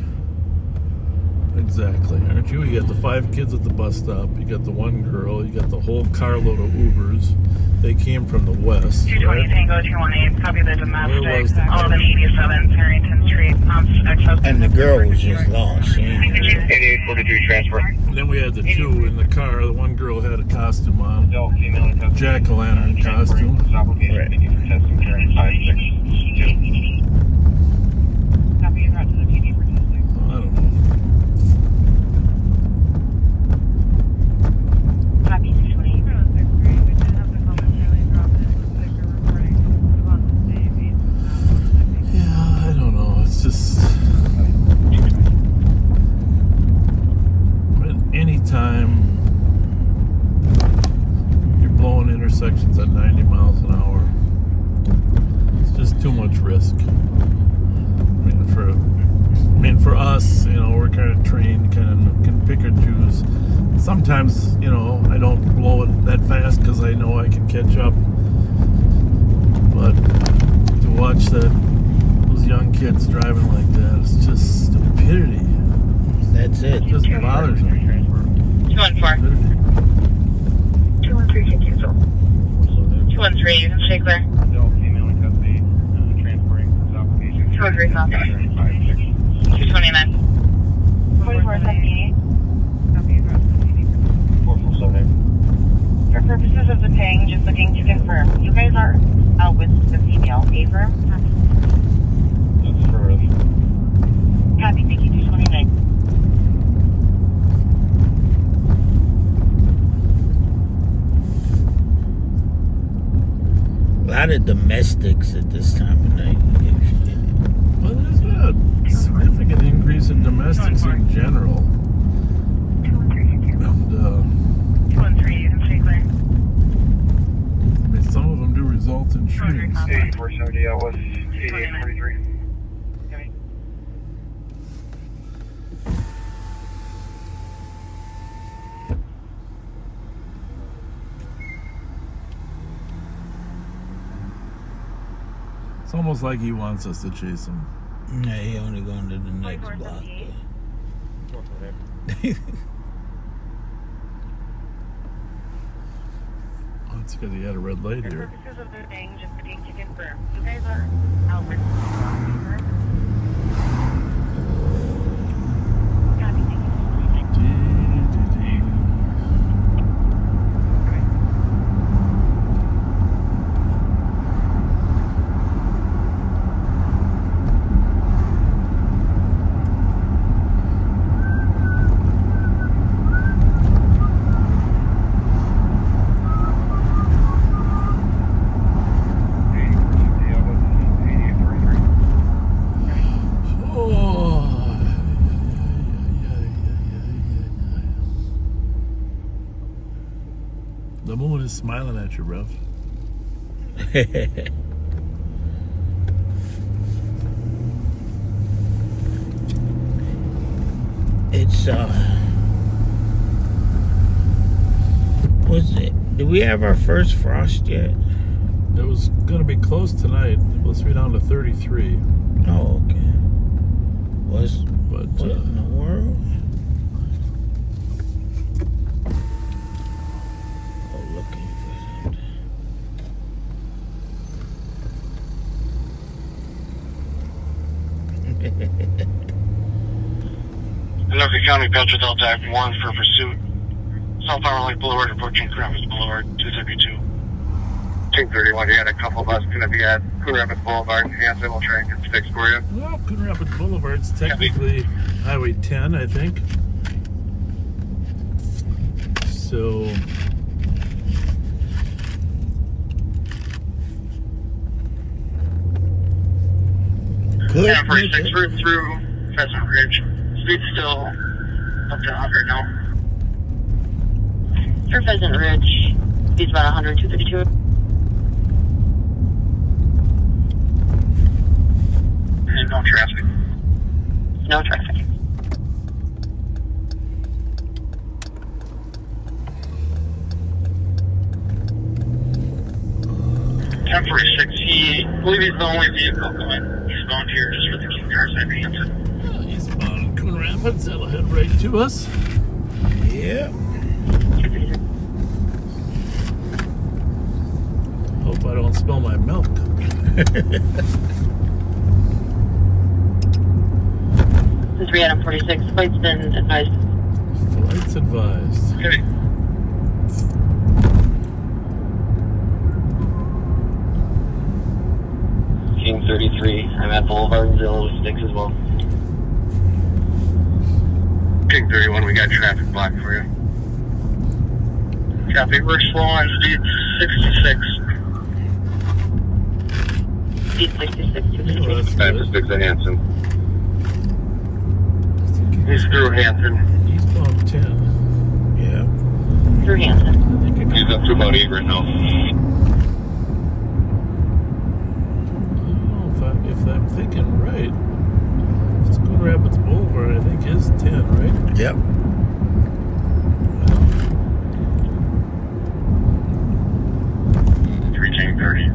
[SPEAKER 4] exactly? Aren't you? You got the 5 kids at the bus stop. You got the 1 girl. You got the whole carload of Ubers. They came from the west.
[SPEAKER 8] 220
[SPEAKER 4] right?
[SPEAKER 8] Tango 218, copy the domestic,
[SPEAKER 4] Where was the party?
[SPEAKER 8] 1187 Farrington Street. Suspect's
[SPEAKER 5] And the girl was just lost. She ain't-
[SPEAKER 3] 8843 transfer.
[SPEAKER 4] And then we had the 2 in the car. The 1 girl had a costume on.
[SPEAKER 7] Adult female in custody.
[SPEAKER 4] Jack-o'-lantern costume.
[SPEAKER 7] Application for testing carrying 562.
[SPEAKER 8] Copy you brought to the PD for testing.
[SPEAKER 4] I don't know.
[SPEAKER 8] Copy 220.
[SPEAKER 2] We did have the commentary drop in. Looks like you're reporting about the same 18 miles.
[SPEAKER 4] Yeah, I don't know. It's just... Anytime you're blowing intersections at 90 miles an hour, it's just too much risk. For us, you know, we're kind of trained, kind of can pick or choose. Sometimes, you know, I don't blow it that fast because I know I can catch up. But to watch those young kids driving like that, it's just stupidity.
[SPEAKER 5] That's it.
[SPEAKER 4] It just bothers me.
[SPEAKER 8] 214.
[SPEAKER 10] 213 cancel.
[SPEAKER 8] 213, you can stay clear.
[SPEAKER 7] Adult female in custody, transporting this application.
[SPEAKER 8] 213, copy. 229. 4478.
[SPEAKER 2] Copy you brought to the PD for
[SPEAKER 7] 4478.
[SPEAKER 10] For purposes of the ping, just looking to confirm, you guys are out with the female Abram?
[SPEAKER 7] That's for us.
[SPEAKER 10] Copy, thank you, 229.
[SPEAKER 5] A lot of domestics at this time of night.
[SPEAKER 4] Well, there's been a significant increase in domestics in general. And,
[SPEAKER 8] 213, you can stay clear.
[SPEAKER 4] I mean, some of them do result in shootings.
[SPEAKER 7] 8470 out west, 8843.
[SPEAKER 4] It's almost like he wants us to chase him.
[SPEAKER 5] Yeah, he only going to the next block.
[SPEAKER 4] Oh, it's because he had a red light
[SPEAKER 10] For
[SPEAKER 4] here.
[SPEAKER 10] purposes of the ping, just looking to confirm, you guys are out with the female Copy, thank you, 229.
[SPEAKER 4] The moon is smiling at you, Rev.
[SPEAKER 5] It's what's it? Do we have our first frost yet?
[SPEAKER 6] It was going to be close tonight. Supposed to be down to 33.
[SPEAKER 5] Oh, okay. What in the world? Oh, looking for something.
[SPEAKER 7] Anoka County, Belcher Delta Act 1 for pursuit. South Arnold Lake Boulevard, approaching Coon Rapids Boulevard, 272. King 31, you had a couple of us going to be at Coon Rapids Boulevard and Hanson. We'll try and get fixed for you.
[SPEAKER 6] Well, Coon Rapids Boulevard's technically Highway 10, I think. So...
[SPEAKER 7] Yeah, 46 route through Pheasant Ridge. Speed's still up to 100 now.
[SPEAKER 10] For Pheasant Ridge, speed's about 100, 232.
[SPEAKER 7] And no traffic.
[SPEAKER 10] No traffic.
[SPEAKER 7] Ten 46, I believe he's the only vehicle going eastbound here just for the King Car side of Hanson.
[SPEAKER 6] Eastbound Coon Rapids, that'll head right to us.
[SPEAKER 5] Yeah.
[SPEAKER 6] Hope I don't spill my milk.
[SPEAKER 10] This is Rihanna 46. Flight's been advised.
[SPEAKER 6] Flight's advised.
[SPEAKER 7] Okay.
[SPEAKER 13] King 33. I'm at Boulevard and Zilla with sticks as well.
[SPEAKER 7] King 31, we got traffic blocked for you. Copy, we're slow on speed 66.
[SPEAKER 10] Speed 66.
[SPEAKER 7] Time for 6 at Hanson. He's through Hanson.
[SPEAKER 6] Eastbound 10.
[SPEAKER 5] Yeah.
[SPEAKER 10] Through Hanson.
[SPEAKER 7] He's up to about 8 right now.
[SPEAKER 6] If I'm thinking right, it's Coon Rapids Boulevard, I think is 10, right?
[SPEAKER 5] Yep.
[SPEAKER 7] 3 King 30.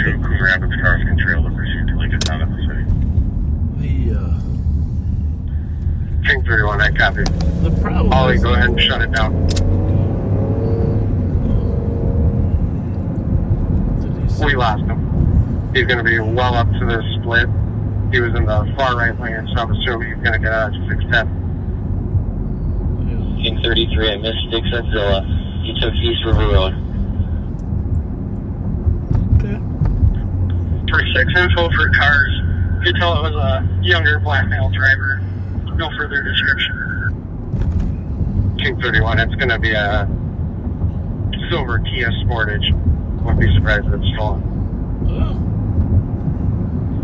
[SPEAKER 7] 2 Coon Rapids cars can trail the pursuit till he gets out of the city. King 31, I copy.
[SPEAKER 6] The problem
[SPEAKER 7] Ollie,
[SPEAKER 6] is...
[SPEAKER 7] go ahead and shut it down. We lost him. He's going to be well up to the split. He was in the far right lane, so I'm assuming he's going to get out at 610.
[SPEAKER 13] King 33, I missed sticks at Zilla. He took East River Road.
[SPEAKER 6] Okay.
[SPEAKER 7] 36 info for cars. You could tell it was a younger black male driver. No further description. King 31, it's going to be a silver Kia Sportage. Wouldn't be surprised if it's stolen.
[SPEAKER 6] Oh.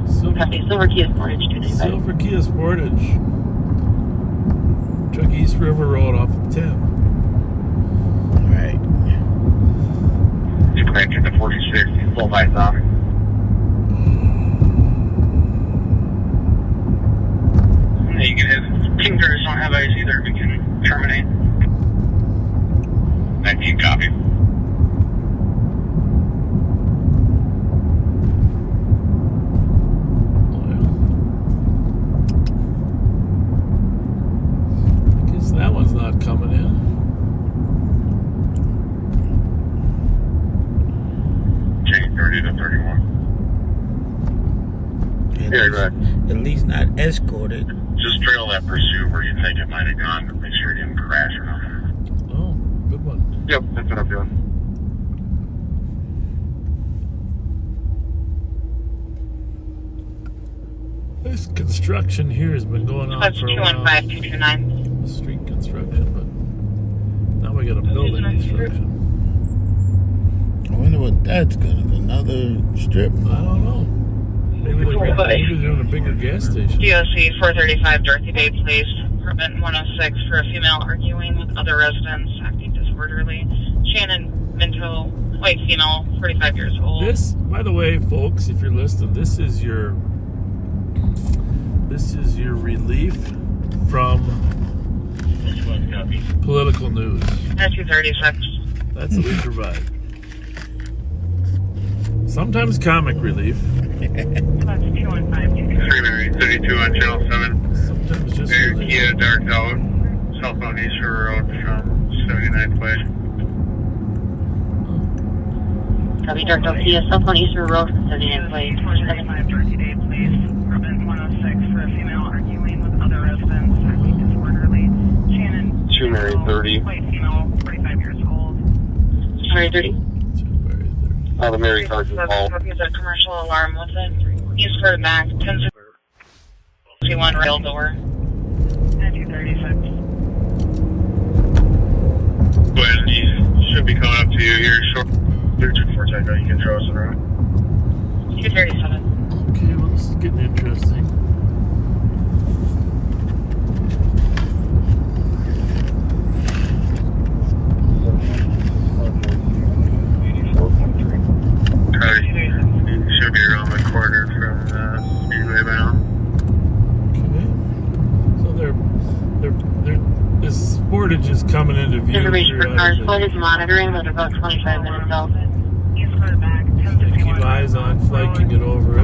[SPEAKER 10] Silver Kia Sportage, 295.
[SPEAKER 6] Silver Kia Sportage. Took East River Road off of 10.
[SPEAKER 5] Right.
[SPEAKER 7] You back into 46, full lights off. Negative. King cars don't have ice either. We can terminate. 19 copy.
[SPEAKER 6] That one's not coming in.
[SPEAKER 7] King 30 to 31. Yeah, go ahead.
[SPEAKER 5] At least not escorted.
[SPEAKER 7] Just trail that pursuit where you think it might have gone, but make sure it didn't crash or nothing.
[SPEAKER 6] Oh, good one.
[SPEAKER 7] Yep, that's what I'm doing.
[SPEAKER 6] This construction here has been going on
[SPEAKER 10] That's
[SPEAKER 6] for a while.
[SPEAKER 10] 215-229.
[SPEAKER 6] Street construction, but now we got a building construction.
[SPEAKER 5] I wonder what that's gonna be. Another strip mall.
[SPEAKER 6] I don't know. Maybe they're doing a bigger gas station.
[SPEAKER 10] DOC 435 Dorothy Bay Place, permit 106 for a female arguing with other residents, acting disorderly. Shannon Minto, white female, 45 years old.
[SPEAKER 6] This, by the way, folks, if you're listening, this is your relief from political news.
[SPEAKER 10] At 236.
[SPEAKER 6] That's what we provide. Sometimes comic relief.
[SPEAKER 1] That's 215.
[SPEAKER 7] 32 on Channel 7.
[SPEAKER 6] Sometimes just relief.
[SPEAKER 7] Kia dark out. Southbound East River Road from 79th Place.
[SPEAKER 10] Copy, dark out Kia, southbound East River Road from 79th Place.
[SPEAKER 1] 475 Dorothy Day, please. Urban 106 for a female arguing with other residents, acting disorderly. Shannon.
[SPEAKER 7] 2 Mary 30.
[SPEAKER 1] White female, 45 years old.
[SPEAKER 10] Mary 30.
[SPEAKER 7] Oh, the Mary card is all.
[SPEAKER 10] Copy of the commercial alarm with it. He's for the back, 1061 rail door.
[SPEAKER 1] 236.
[SPEAKER 7] Go ahead, he should be coming up to you here short. 224 Tango, you can throw us around.
[SPEAKER 10] 237.
[SPEAKER 6] Okay, well, this is getting interesting.
[SPEAKER 7] You should be around the corner from Speedway by now.
[SPEAKER 6] Okay. So this sportage is coming into view.
[SPEAKER 10] Information for cars, flight is monitoring with about 25 minutes out.
[SPEAKER 6] Keep eyes on flight, can get over it.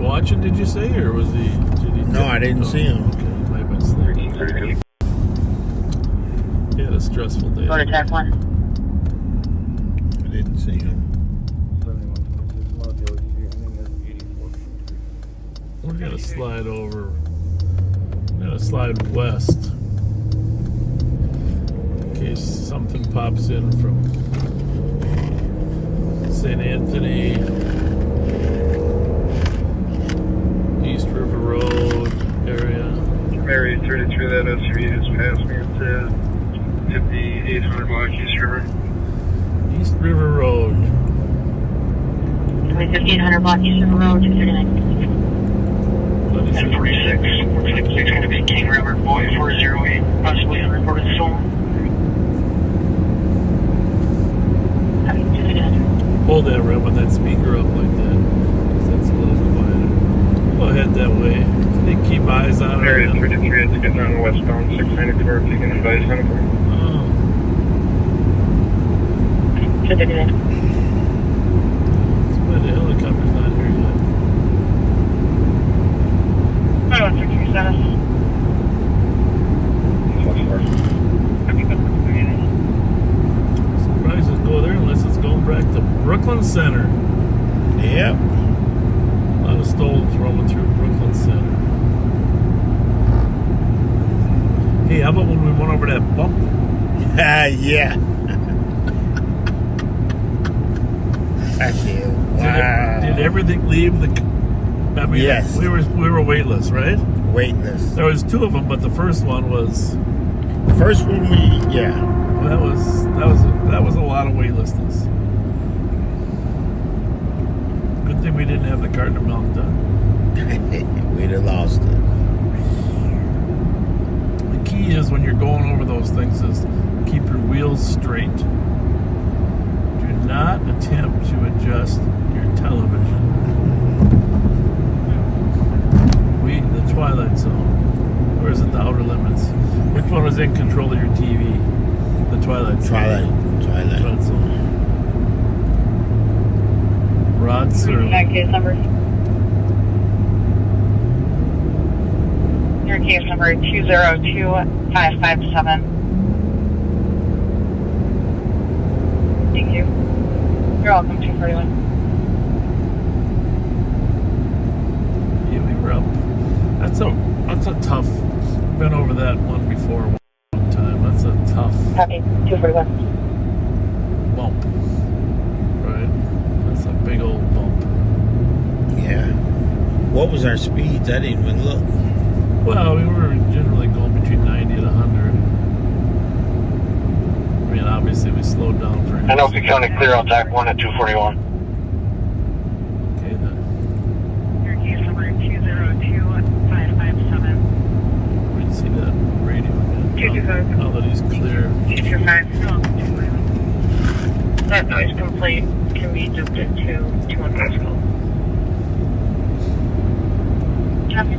[SPEAKER 6] Watching, did you say, or was he?
[SPEAKER 5] No, I didn't see him.
[SPEAKER 6] Okay, he might have been sleeping. He had a stressful day.
[SPEAKER 10] Go to attack 1.
[SPEAKER 5] I didn't see him.
[SPEAKER 6] We're gonna slide over. We're gonna slide west in case something pops in from St. Anthony. East River Road area.
[SPEAKER 7] Mary 33, that SUV just passed me. It's 5800 block East River.
[SPEAKER 6] East River Road.
[SPEAKER 10] 1500 block East River Road, 239.
[SPEAKER 7] 1046. Looks like it's going to be King River, Boy 408. Possibly unreported stolen.
[SPEAKER 6] Hold that rep with that speaker up like that. That's a little quieter. Go ahead that way. They keep eyes on it.
[SPEAKER 7] Area 33, it's getting on westbound 694 if you can advise anything.
[SPEAKER 6] Oh.
[SPEAKER 10] Should they do that?
[SPEAKER 6] That's why the helicopter's not here yet.
[SPEAKER 10] 513 status.
[SPEAKER 6] Surprises go there unless it's going back to Brooklyn Center.
[SPEAKER 5] Yep.
[SPEAKER 6] A lot of stolens rolling through Brooklyn Center. Hey, how about when we went over that bump?
[SPEAKER 5] Yeah. Wow.
[SPEAKER 6] Did everything leave the? I mean,
[SPEAKER 5] yes.
[SPEAKER 6] We were weightless, right?
[SPEAKER 5] Weightless.
[SPEAKER 6] There was 2 of them, but the first one was.
[SPEAKER 5] The first one yeah.
[SPEAKER 6] That was a lot of weightlessness. Good thing we didn't have the carton of milk done.
[SPEAKER 5] We'd have lost it.
[SPEAKER 6] The key is when you're going over those things is keep your wheels straight. Do not attempt to adjust your television. The Twilight Zone. Or is it the Outer Limits? Which one was in control of your TV? The Twilight Zone. Twilight Zone. Rod Serling.
[SPEAKER 10] That case number. Your case number 202557. Thank you. You're welcome, 241.
[SPEAKER 6] Yeah, we were up. That's a tough. Been over that one before one time. That's a tough.
[SPEAKER 10] Copy, 241.
[SPEAKER 6] Bump. Right? That's a big old bump.
[SPEAKER 5] Yeah. What was our speeds? I didn't even look.
[SPEAKER 6] Well, we were generally going between 90 and 100. I mean, obviously we slowed down for him.
[SPEAKER 7] NLP County clear on TAC 1 at 241.
[SPEAKER 6] Okay then.
[SPEAKER 8] Your case number 202-557.
[SPEAKER 6] We can see that radio again.
[SPEAKER 8] 225.
[SPEAKER 6] Now that he's clear.
[SPEAKER 8] 225. That noise complaint can be duped into 200 school. Copy.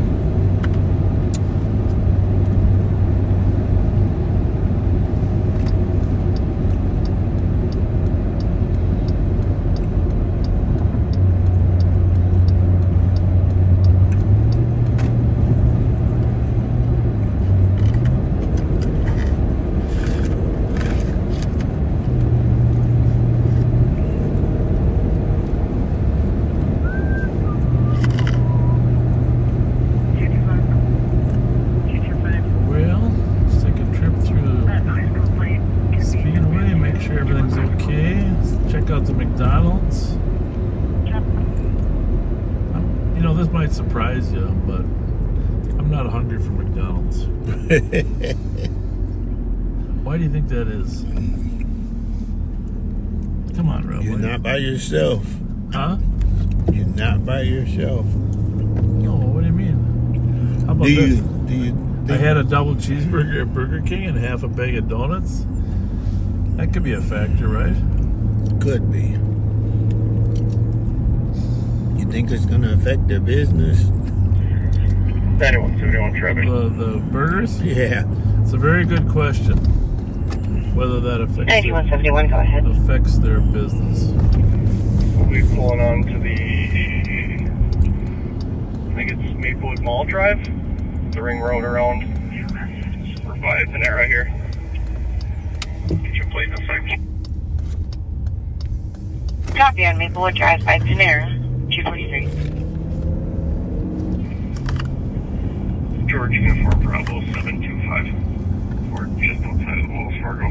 [SPEAKER 6] The McDonald's. You know, this might surprise you, but I'm not hungry for McDonald's. Why do you think that is? Come on, Rob.
[SPEAKER 5] You're not by yourself.
[SPEAKER 6] Huh?
[SPEAKER 5] You're not by yourself.
[SPEAKER 6] No, what do you mean? How about this? I had a double cheeseburger at Burger King and half a bag of donuts. That could be a factor, right?
[SPEAKER 5] Could be. You think it's going to affect their business?
[SPEAKER 7] 9171 traffic.
[SPEAKER 6] The burgers?
[SPEAKER 5] Yeah.
[SPEAKER 6] It's a very good question. Whether that affects
[SPEAKER 10] 9171, go ahead.
[SPEAKER 6] Affects their business.
[SPEAKER 7] We'll be pulling on to the, I think it's Maplewood Mall Drive, the ring road around for 5 Panera here. Get your plate in a second.
[SPEAKER 10] Copy on Maplewood Drive, 5 Panera, 243.
[SPEAKER 7] George Uniform Bravo 725. We're just outside of Wells Fargo.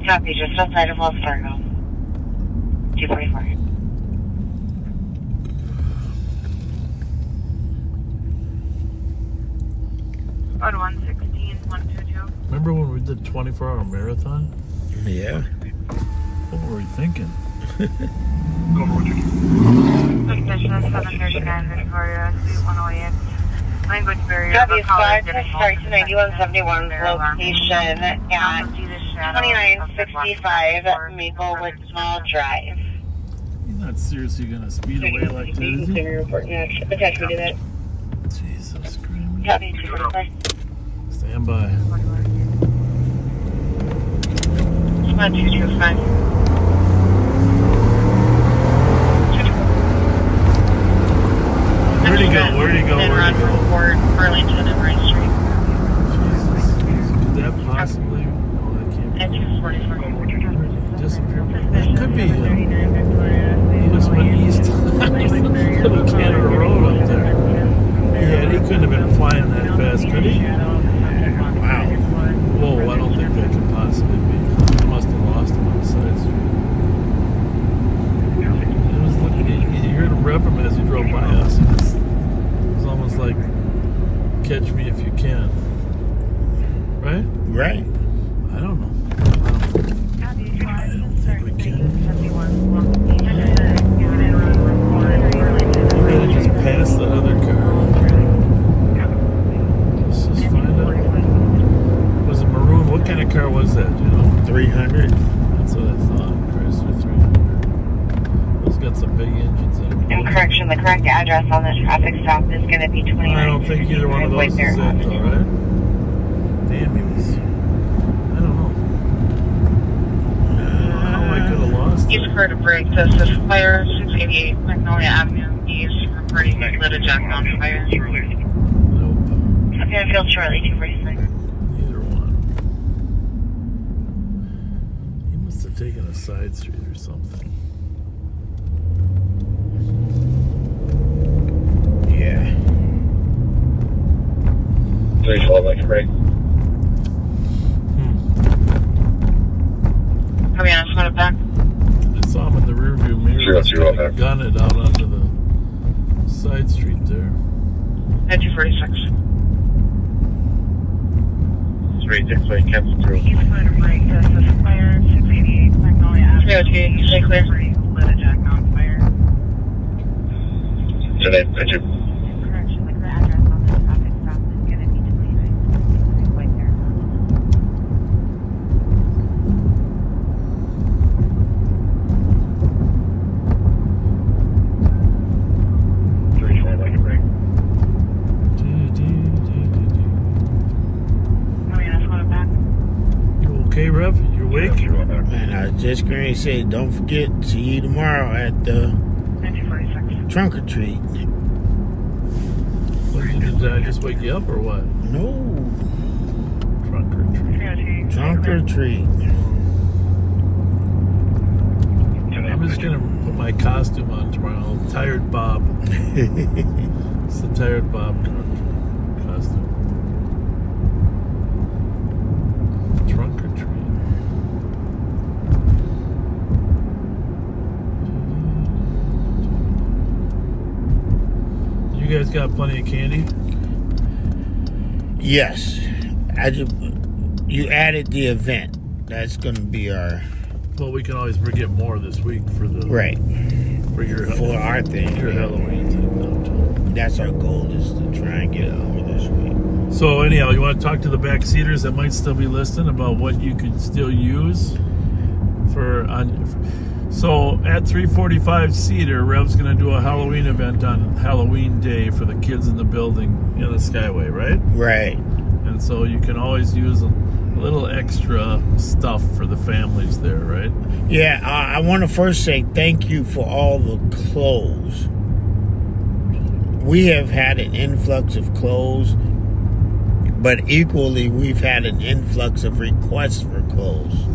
[SPEAKER 10] Copy, just outside of Wells Fargo. 244.
[SPEAKER 8] About 116, 122.
[SPEAKER 6] Remember when we did 24-hour marathon?
[SPEAKER 5] Yeah.
[SPEAKER 6] What were we thinking?
[SPEAKER 8] Suspicion 739 Victoria, Suite 108. Language barrier.
[SPEAKER 10] Copy, 5 to start to 9171, location at 2965 Maplewood Mall Drive.
[SPEAKER 6] You're not seriously going to speed away like that, is he?
[SPEAKER 10] Attach me to that.
[SPEAKER 6] Jesus Christ.
[SPEAKER 10] Copy, 245.
[SPEAKER 6] Stand by.
[SPEAKER 10] 1225.
[SPEAKER 6] Where'd he go? Where'd he go? Where'd he go?
[SPEAKER 10] Arlington and Vries Street.
[SPEAKER 6] Jesus. Could that possibly? No, that can't be.
[SPEAKER 10] At 244.
[SPEAKER 6] Disappeared. That could be him. He just went east. Little Canada Road up there. Yeah, he couldn't have been flying that fast, could he? Wow. Whoa, I don't think that could possibly be. I must have lost him on the side street. It was looking, you heard him rev him as he drove by us. It was almost like, catch me if you can. Right?
[SPEAKER 5] Right.
[SPEAKER 6] I don't know. I don't think we can. You gotta just pass the other car. Let's just find out. Was it maroon? What kind of car was that? You know,
[SPEAKER 5] 300.
[SPEAKER 6] That's what I thought. Chrysler 300. It's got some big engines in it.
[SPEAKER 10] And correction, the correct address on the traffic stop is going to be 29.
[SPEAKER 6] I don't think either one of those is it, though, right? Damn, he was. I don't know. How I could have lost
[SPEAKER 8] East Court to break. This is fire 688 Magnolia Avenue East. Reporting lit a jack on fire.
[SPEAKER 6] Nope.
[SPEAKER 10] I'm going to field shortly, 246.
[SPEAKER 6] Neither one. He must have taken a side street or something.
[SPEAKER 5] Yeah.
[SPEAKER 7] 312, I can break.
[SPEAKER 8] Come on, let's put it back.
[SPEAKER 6] I saw him in the rearview mirror. Gun it out onto the side street there.
[SPEAKER 8] At 246.
[SPEAKER 7] 6-way, cancel through.
[SPEAKER 8] He's clear to break. This is clear. 688 Magnolia Avenue.
[SPEAKER 10] 302, you say clear.
[SPEAKER 8] Lit a jack on fire.
[SPEAKER 7] Today, thank you.
[SPEAKER 8] Correction, the address on the traffic stop is going to be 29. Right there.
[SPEAKER 6] Okay, Rev? You awake?
[SPEAKER 5] And I was just going to say, don't forget, see you tomorrow at the trunk or treat.
[SPEAKER 6] Did I just wake you up or what?
[SPEAKER 5] No.
[SPEAKER 6] Trunk or treat.
[SPEAKER 5] Trunk or treat.
[SPEAKER 6] I'm just going to put my costume on tomorrow. Tired Bob. It's the Tired Bob costume. Trunk or treat. You guys got plenty of candy?
[SPEAKER 5] Yes. You added the event. That's going to be our...
[SPEAKER 6] Well, we can always get more this week for the...
[SPEAKER 5] Right.
[SPEAKER 6] For
[SPEAKER 5] our thing.
[SPEAKER 6] Your Halloween thing.
[SPEAKER 5] That's our goal, is to try and get more this week.
[SPEAKER 6] So anyhow, you want to talk to the backseaters that might still be listening about what you could still use so at 345 Cedar, Rev's going to do a Halloween event on Halloween Day for the kids in the building in the Skyway, right?
[SPEAKER 5] Right.
[SPEAKER 6] And so you can always use a little extra stuff for the families there, right?
[SPEAKER 5] Yeah, I want to first say thank you for all the clothes. We have had an influx of clothes, but equally we've had an influx of requests for clothes.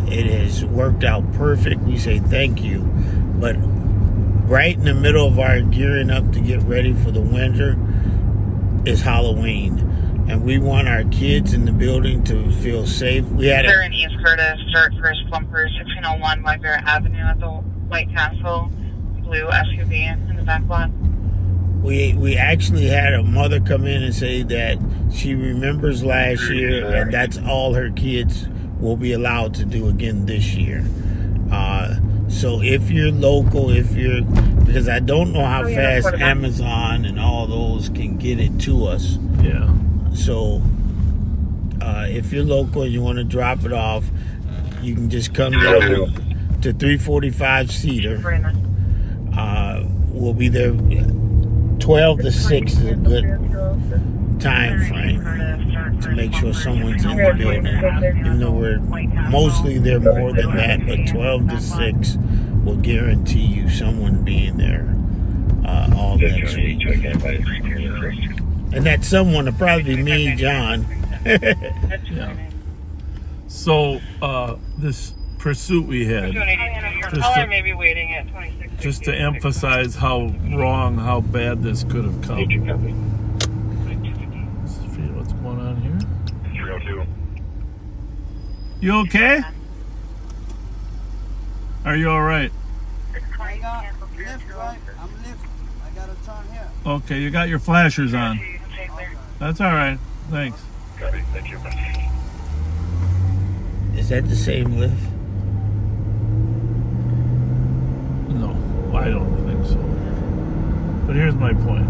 [SPEAKER 5] It has worked out perfect. We say thank you. But right in the middle of our gearing up to get ready for the winter is Halloween. And we want our kids in the building to feel safe. We had
[SPEAKER 8] They're in East Curtis, Dirt First Plumper, 1601 Whitebear Avenue at the White Castle, blue SUV in the back lot.
[SPEAKER 5] We actually had a mother come in and say that she remembers last year, and that's all her kids will be allowed to do again this year. So if you're local, because I don't know how fast Amazon and all those can get it to us.
[SPEAKER 6] Yeah.
[SPEAKER 5] So if you're local and you want to drop it off, you can just come down to 345 Cedar. We'll be there. 12 to 6 is a good time frame to make sure someone's in the building. Even though we're mostly there more than that, but 12 to 6 will guarantee you someone being there all next week. And that someone will probably be me, John.
[SPEAKER 6] Yeah. So this pursuit we had, just to emphasize how wrong, how bad this could have come. Let's see what's going on here.
[SPEAKER 7] 302.
[SPEAKER 6] You okay? Are you all right?
[SPEAKER 21] I got lift, right? I'm lifting. I got a turn here.
[SPEAKER 6] Okay, you got your flashers on. That's all right. Thanks.
[SPEAKER 7] Copy. Thank you.
[SPEAKER 5] Is that the same lift?
[SPEAKER 6] No, I don't think so. But here's my point.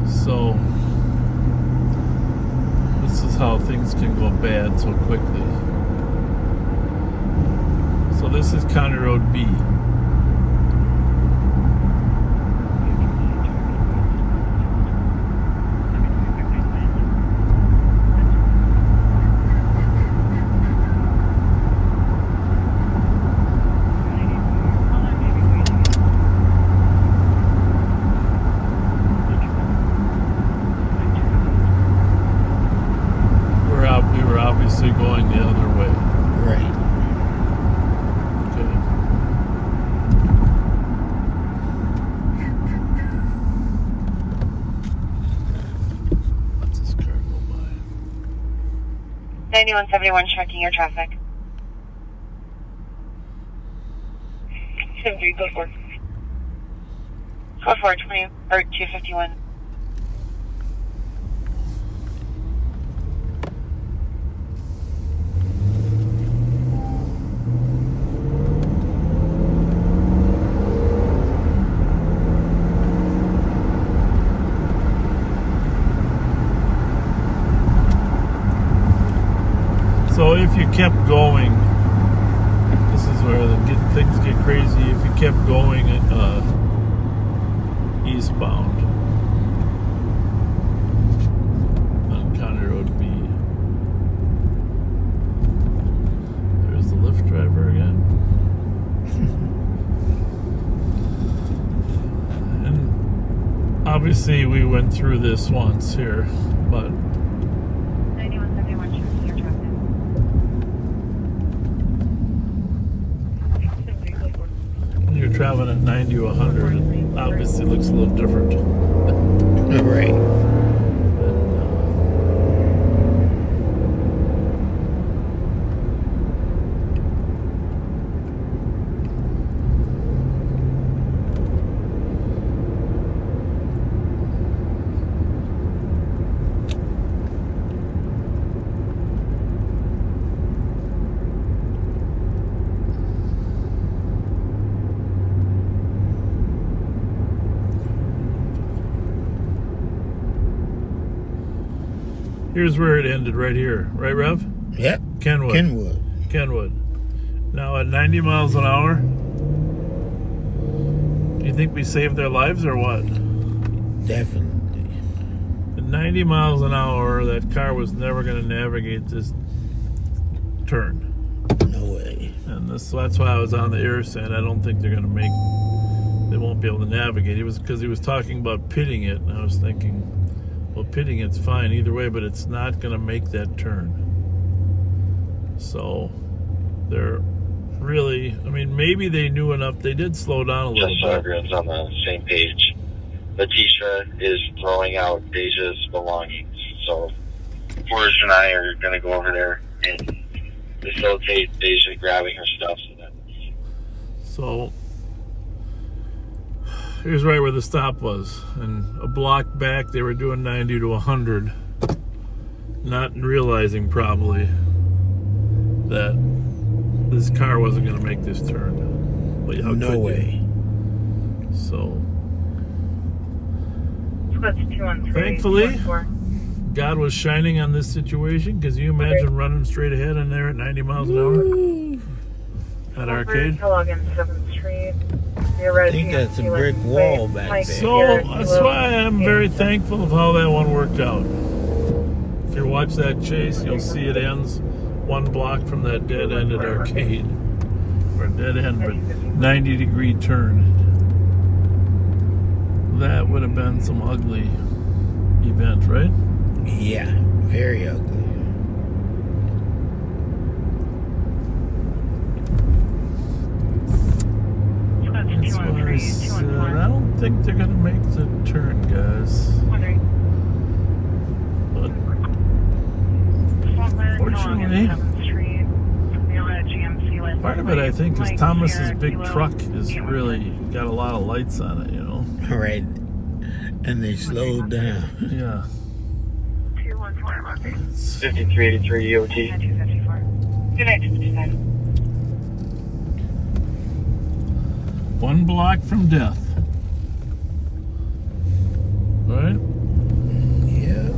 [SPEAKER 6] So, this is how things can go bad so quickly. So this is County Road B. We were obviously going the other way.
[SPEAKER 5] Right.
[SPEAKER 6] Okay. Let's this car go by.
[SPEAKER 10] 9171, checking your traffic. 73, go for 420 or 251.
[SPEAKER 6] kept going, this is where things get crazy. If you kept going eastbound on County Road B, there's the Lyft driver again. And obviously we went through this once here, but
[SPEAKER 8] 9171 shows your traffic.
[SPEAKER 6] when you're traveling at 90 to 100, it obviously looks a little different.
[SPEAKER 5] Right.
[SPEAKER 6] Here's where it ended, right here. Right, Rev?
[SPEAKER 5] Yep.
[SPEAKER 6] Kenwood. Now at 90 miles an hour, do you think we saved their lives or what?
[SPEAKER 5] Definitely.
[SPEAKER 6] At 90 miles an hour, that car was never going to navigate this turn.
[SPEAKER 5] No way.
[SPEAKER 6] And that's why I was on the air saying I don't think they're going to they won't be able to navigate. Because he was talking about pitting it, and I was thinking, well, pitting it's fine either way, but it's not going to make that turn. So they're really, I mean, maybe they knew enough. They did slow down a little
[SPEAKER 7] Just
[SPEAKER 6] bit.
[SPEAKER 7] so everyone's on the same page. Letitia is throwing out Deja's belongings. So Forrest and I are going to go over there and facilitate Deja grabbing her stuff.
[SPEAKER 6] So here's right where the stop was, and a block back they were doing 90 to 100, not realizing probably that this car wasn't going to make this turn. But how
[SPEAKER 5] No way.
[SPEAKER 6] So
[SPEAKER 8] That's 213.
[SPEAKER 6] thankfully, God was shining on this situation, because you imagine running straight ahead in there at 90 miles an hour at Arcade.
[SPEAKER 8] Kellogg and 7th Street.
[SPEAKER 5] I think that's a brick wall back there.
[SPEAKER 6] So that's why I'm very thankful of how that one worked out. If you watch that chase, you'll see it ends one block from that dead end at Arcade. Or dead end, but 90-degree turn. That would have been some ugly event, right?
[SPEAKER 5] Yeah, very ugly.
[SPEAKER 6] That's why I said, I don't think they're going to make the turn, guys. But fortunately, part of it, I think, is Thomas's big truck is really got a lot of lights on it, you know?
[SPEAKER 5] Right. And they slowed down.
[SPEAKER 6] Yeah.
[SPEAKER 7] 5383 EOT.
[SPEAKER 8] Good night, 55.
[SPEAKER 6] One block from death. Right?
[SPEAKER 5] Yeah.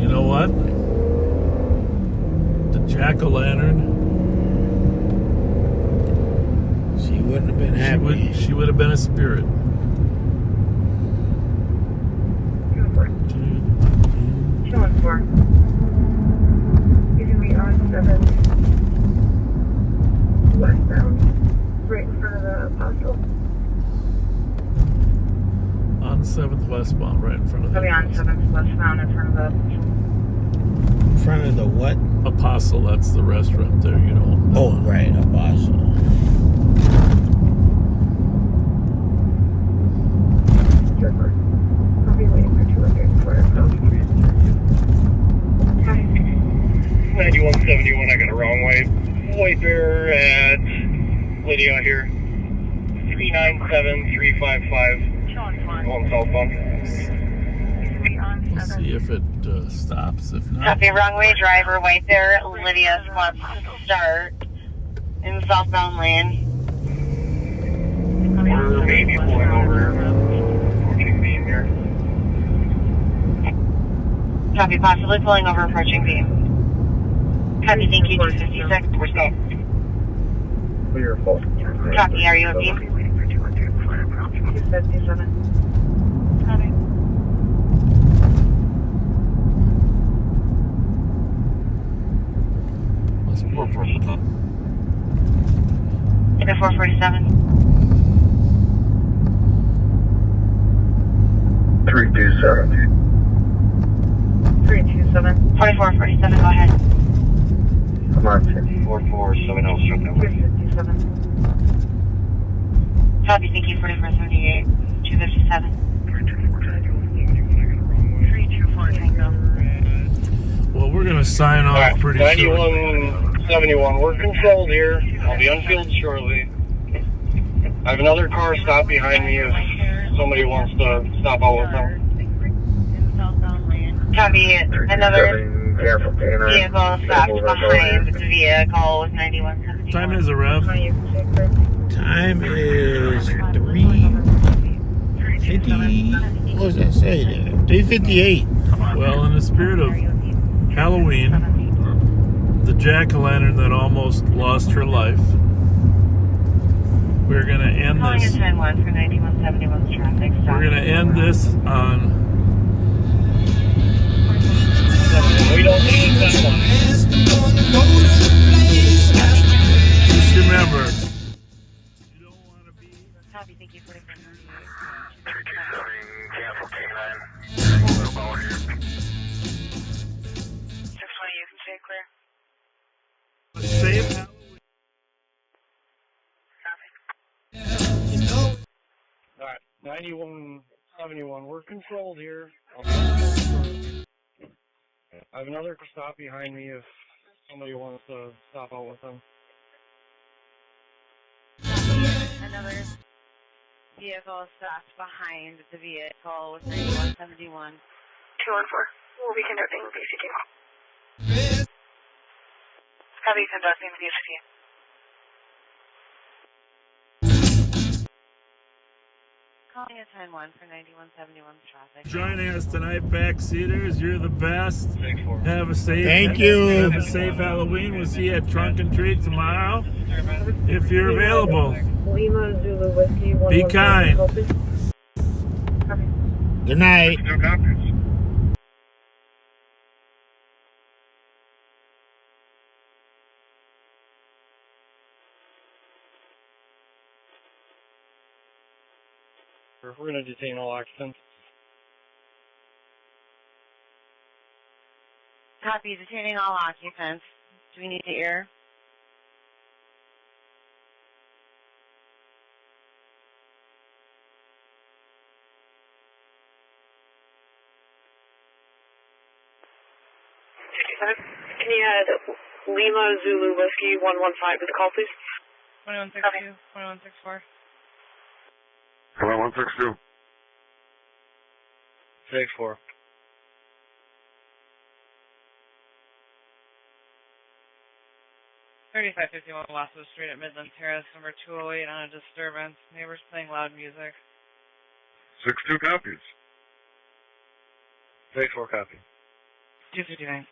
[SPEAKER 6] You know what? The jack-o'-lantern.
[SPEAKER 5] She wouldn't have been happy.
[SPEAKER 6] She would have been a spirit.
[SPEAKER 8] 214. You can be on 7 westbound, right in front of the Apostle.
[SPEAKER 6] On 7th westbound, right in front of the
[SPEAKER 8] I'll be on 7th westbound in front of the
[SPEAKER 5] In front of the what?
[SPEAKER 6] Apostle, that's the restaurant there, you know.
[SPEAKER 5] Oh, right, Apostle.
[SPEAKER 8] I'll be waiting for 200 for it.
[SPEAKER 7] 9171, I got a wrong way. White Bear at Lydia here. 397355. Going southbound.
[SPEAKER 6] We'll see if it stops. If not,
[SPEAKER 10] Copy, wrong way driver, White Bear, Lydia wants to start in southbound lane.
[SPEAKER 7] We're maybe pulling over. Approaching beam here.
[SPEAKER 10] Copy, possibly pulling over, approaching beam. Copy, thank you, 256. We're stop.
[SPEAKER 7] Clear full.
[SPEAKER 10] Copy, are you okay?
[SPEAKER 2] 257.
[SPEAKER 10] Copy. It's a 447.
[SPEAKER 7] 327.
[SPEAKER 2] 327.
[SPEAKER 10] 4447, go ahead.
[SPEAKER 7] I'm on 447. I'll shut down.
[SPEAKER 2] 357.
[SPEAKER 10] Copy, thank you, 4478. 257.
[SPEAKER 2] 324 Tango.
[SPEAKER 6] Well, we're going to sign off pretty soon.
[SPEAKER 7] 9171, we're controlled here. I'll be unfilled shortly. I have another car stopped behind me if somebody wants to stop out with them.
[SPEAKER 10] Copy, another vehicle stopped behind the vehicle with 9170.
[SPEAKER 6] Time is a rev.
[SPEAKER 5] Time is 3:50. What does that say there? 3:58.
[SPEAKER 6] Well, in the spirit of Halloween, the jack-o'-lantern that almost lost her life, we're going to end
[SPEAKER 10] Calling
[SPEAKER 6] this.
[SPEAKER 10] a 10-1 for 9171 traffic.
[SPEAKER 6] We're going to end this on.
[SPEAKER 7] We don't need that one.
[SPEAKER 6] Just remember.
[SPEAKER 10] Copy, thank you, 4478. 620, you can stay clear.
[SPEAKER 6] Safe.
[SPEAKER 7] Alright, 9171, we're controlled here. I have another stop behind me if somebody wants to stop out with them.
[SPEAKER 10] Another vehicle stopped behind the vehicle with 9171.
[SPEAKER 8] 214. We'll be conducting BCT. Copy, conducting BCT.
[SPEAKER 10] Calling a 10-1 for 9171 traffic.
[SPEAKER 6] Joining us tonight, backseaters. You're the best. Have a safe.
[SPEAKER 5] Thank you.
[SPEAKER 6] Have a safe Halloween. We'll see you at Trunk and Treat tomorrow, if you're available.
[SPEAKER 2] Lima Zulu Whiskey.
[SPEAKER 6] Be kind.
[SPEAKER 5] Good night.
[SPEAKER 7] We're going to detain all occupants.
[SPEAKER 10] Copy, detaining all occupants. Do we need the ear?
[SPEAKER 8] Can you add Lima Zulu Whiskey 115 to the call, please?
[SPEAKER 2] 2162, 2164.
[SPEAKER 7] 162. 64.
[SPEAKER 2] 3551 Westwood Street at Midland Terrace, number 208 on a disturbance. Neighbors playing loud music.
[SPEAKER 7] 62 copies. 64 copy.
[SPEAKER 2] 259.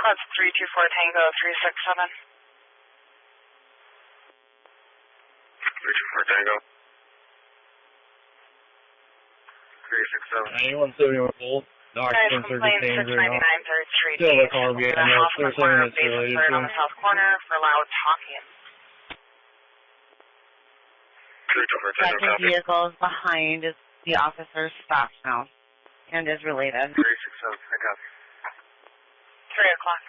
[SPEAKER 8] Squad 324 Tango 367.
[SPEAKER 7] 324 Tango. 367. 9171 full. The occupants are detained right now.
[SPEAKER 8] 699 3rd Street.
[SPEAKER 7] Still the car behind us. They're saying it's related to
[SPEAKER 8] on the south corner for loud talking.
[SPEAKER 7] 324 Tango
[SPEAKER 10] Second
[SPEAKER 7] copy.
[SPEAKER 10] vehicle is behind the officer's stop now and is related.
[SPEAKER 7] 367, I got
[SPEAKER 8] 3 o'clock.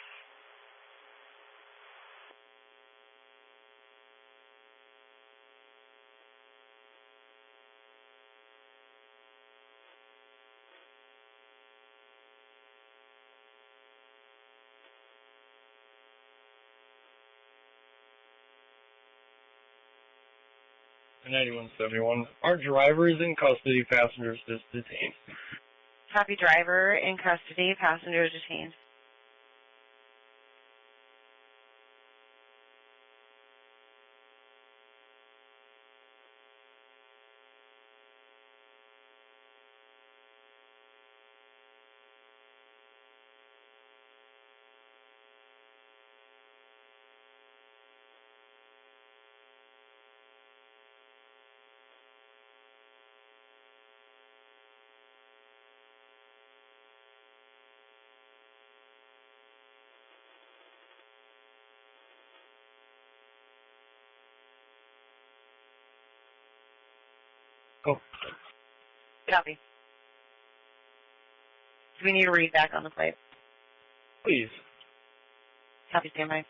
[SPEAKER 7] it. 9171. Our driver is in custody, passengers just detained.
[SPEAKER 19] Copy, driver in custody, passenger detained.
[SPEAKER 4] Oh.
[SPEAKER 19] Copy. Do we need to read back on the plate?
[SPEAKER 4] Please.
[SPEAKER 19] Copy, stand by.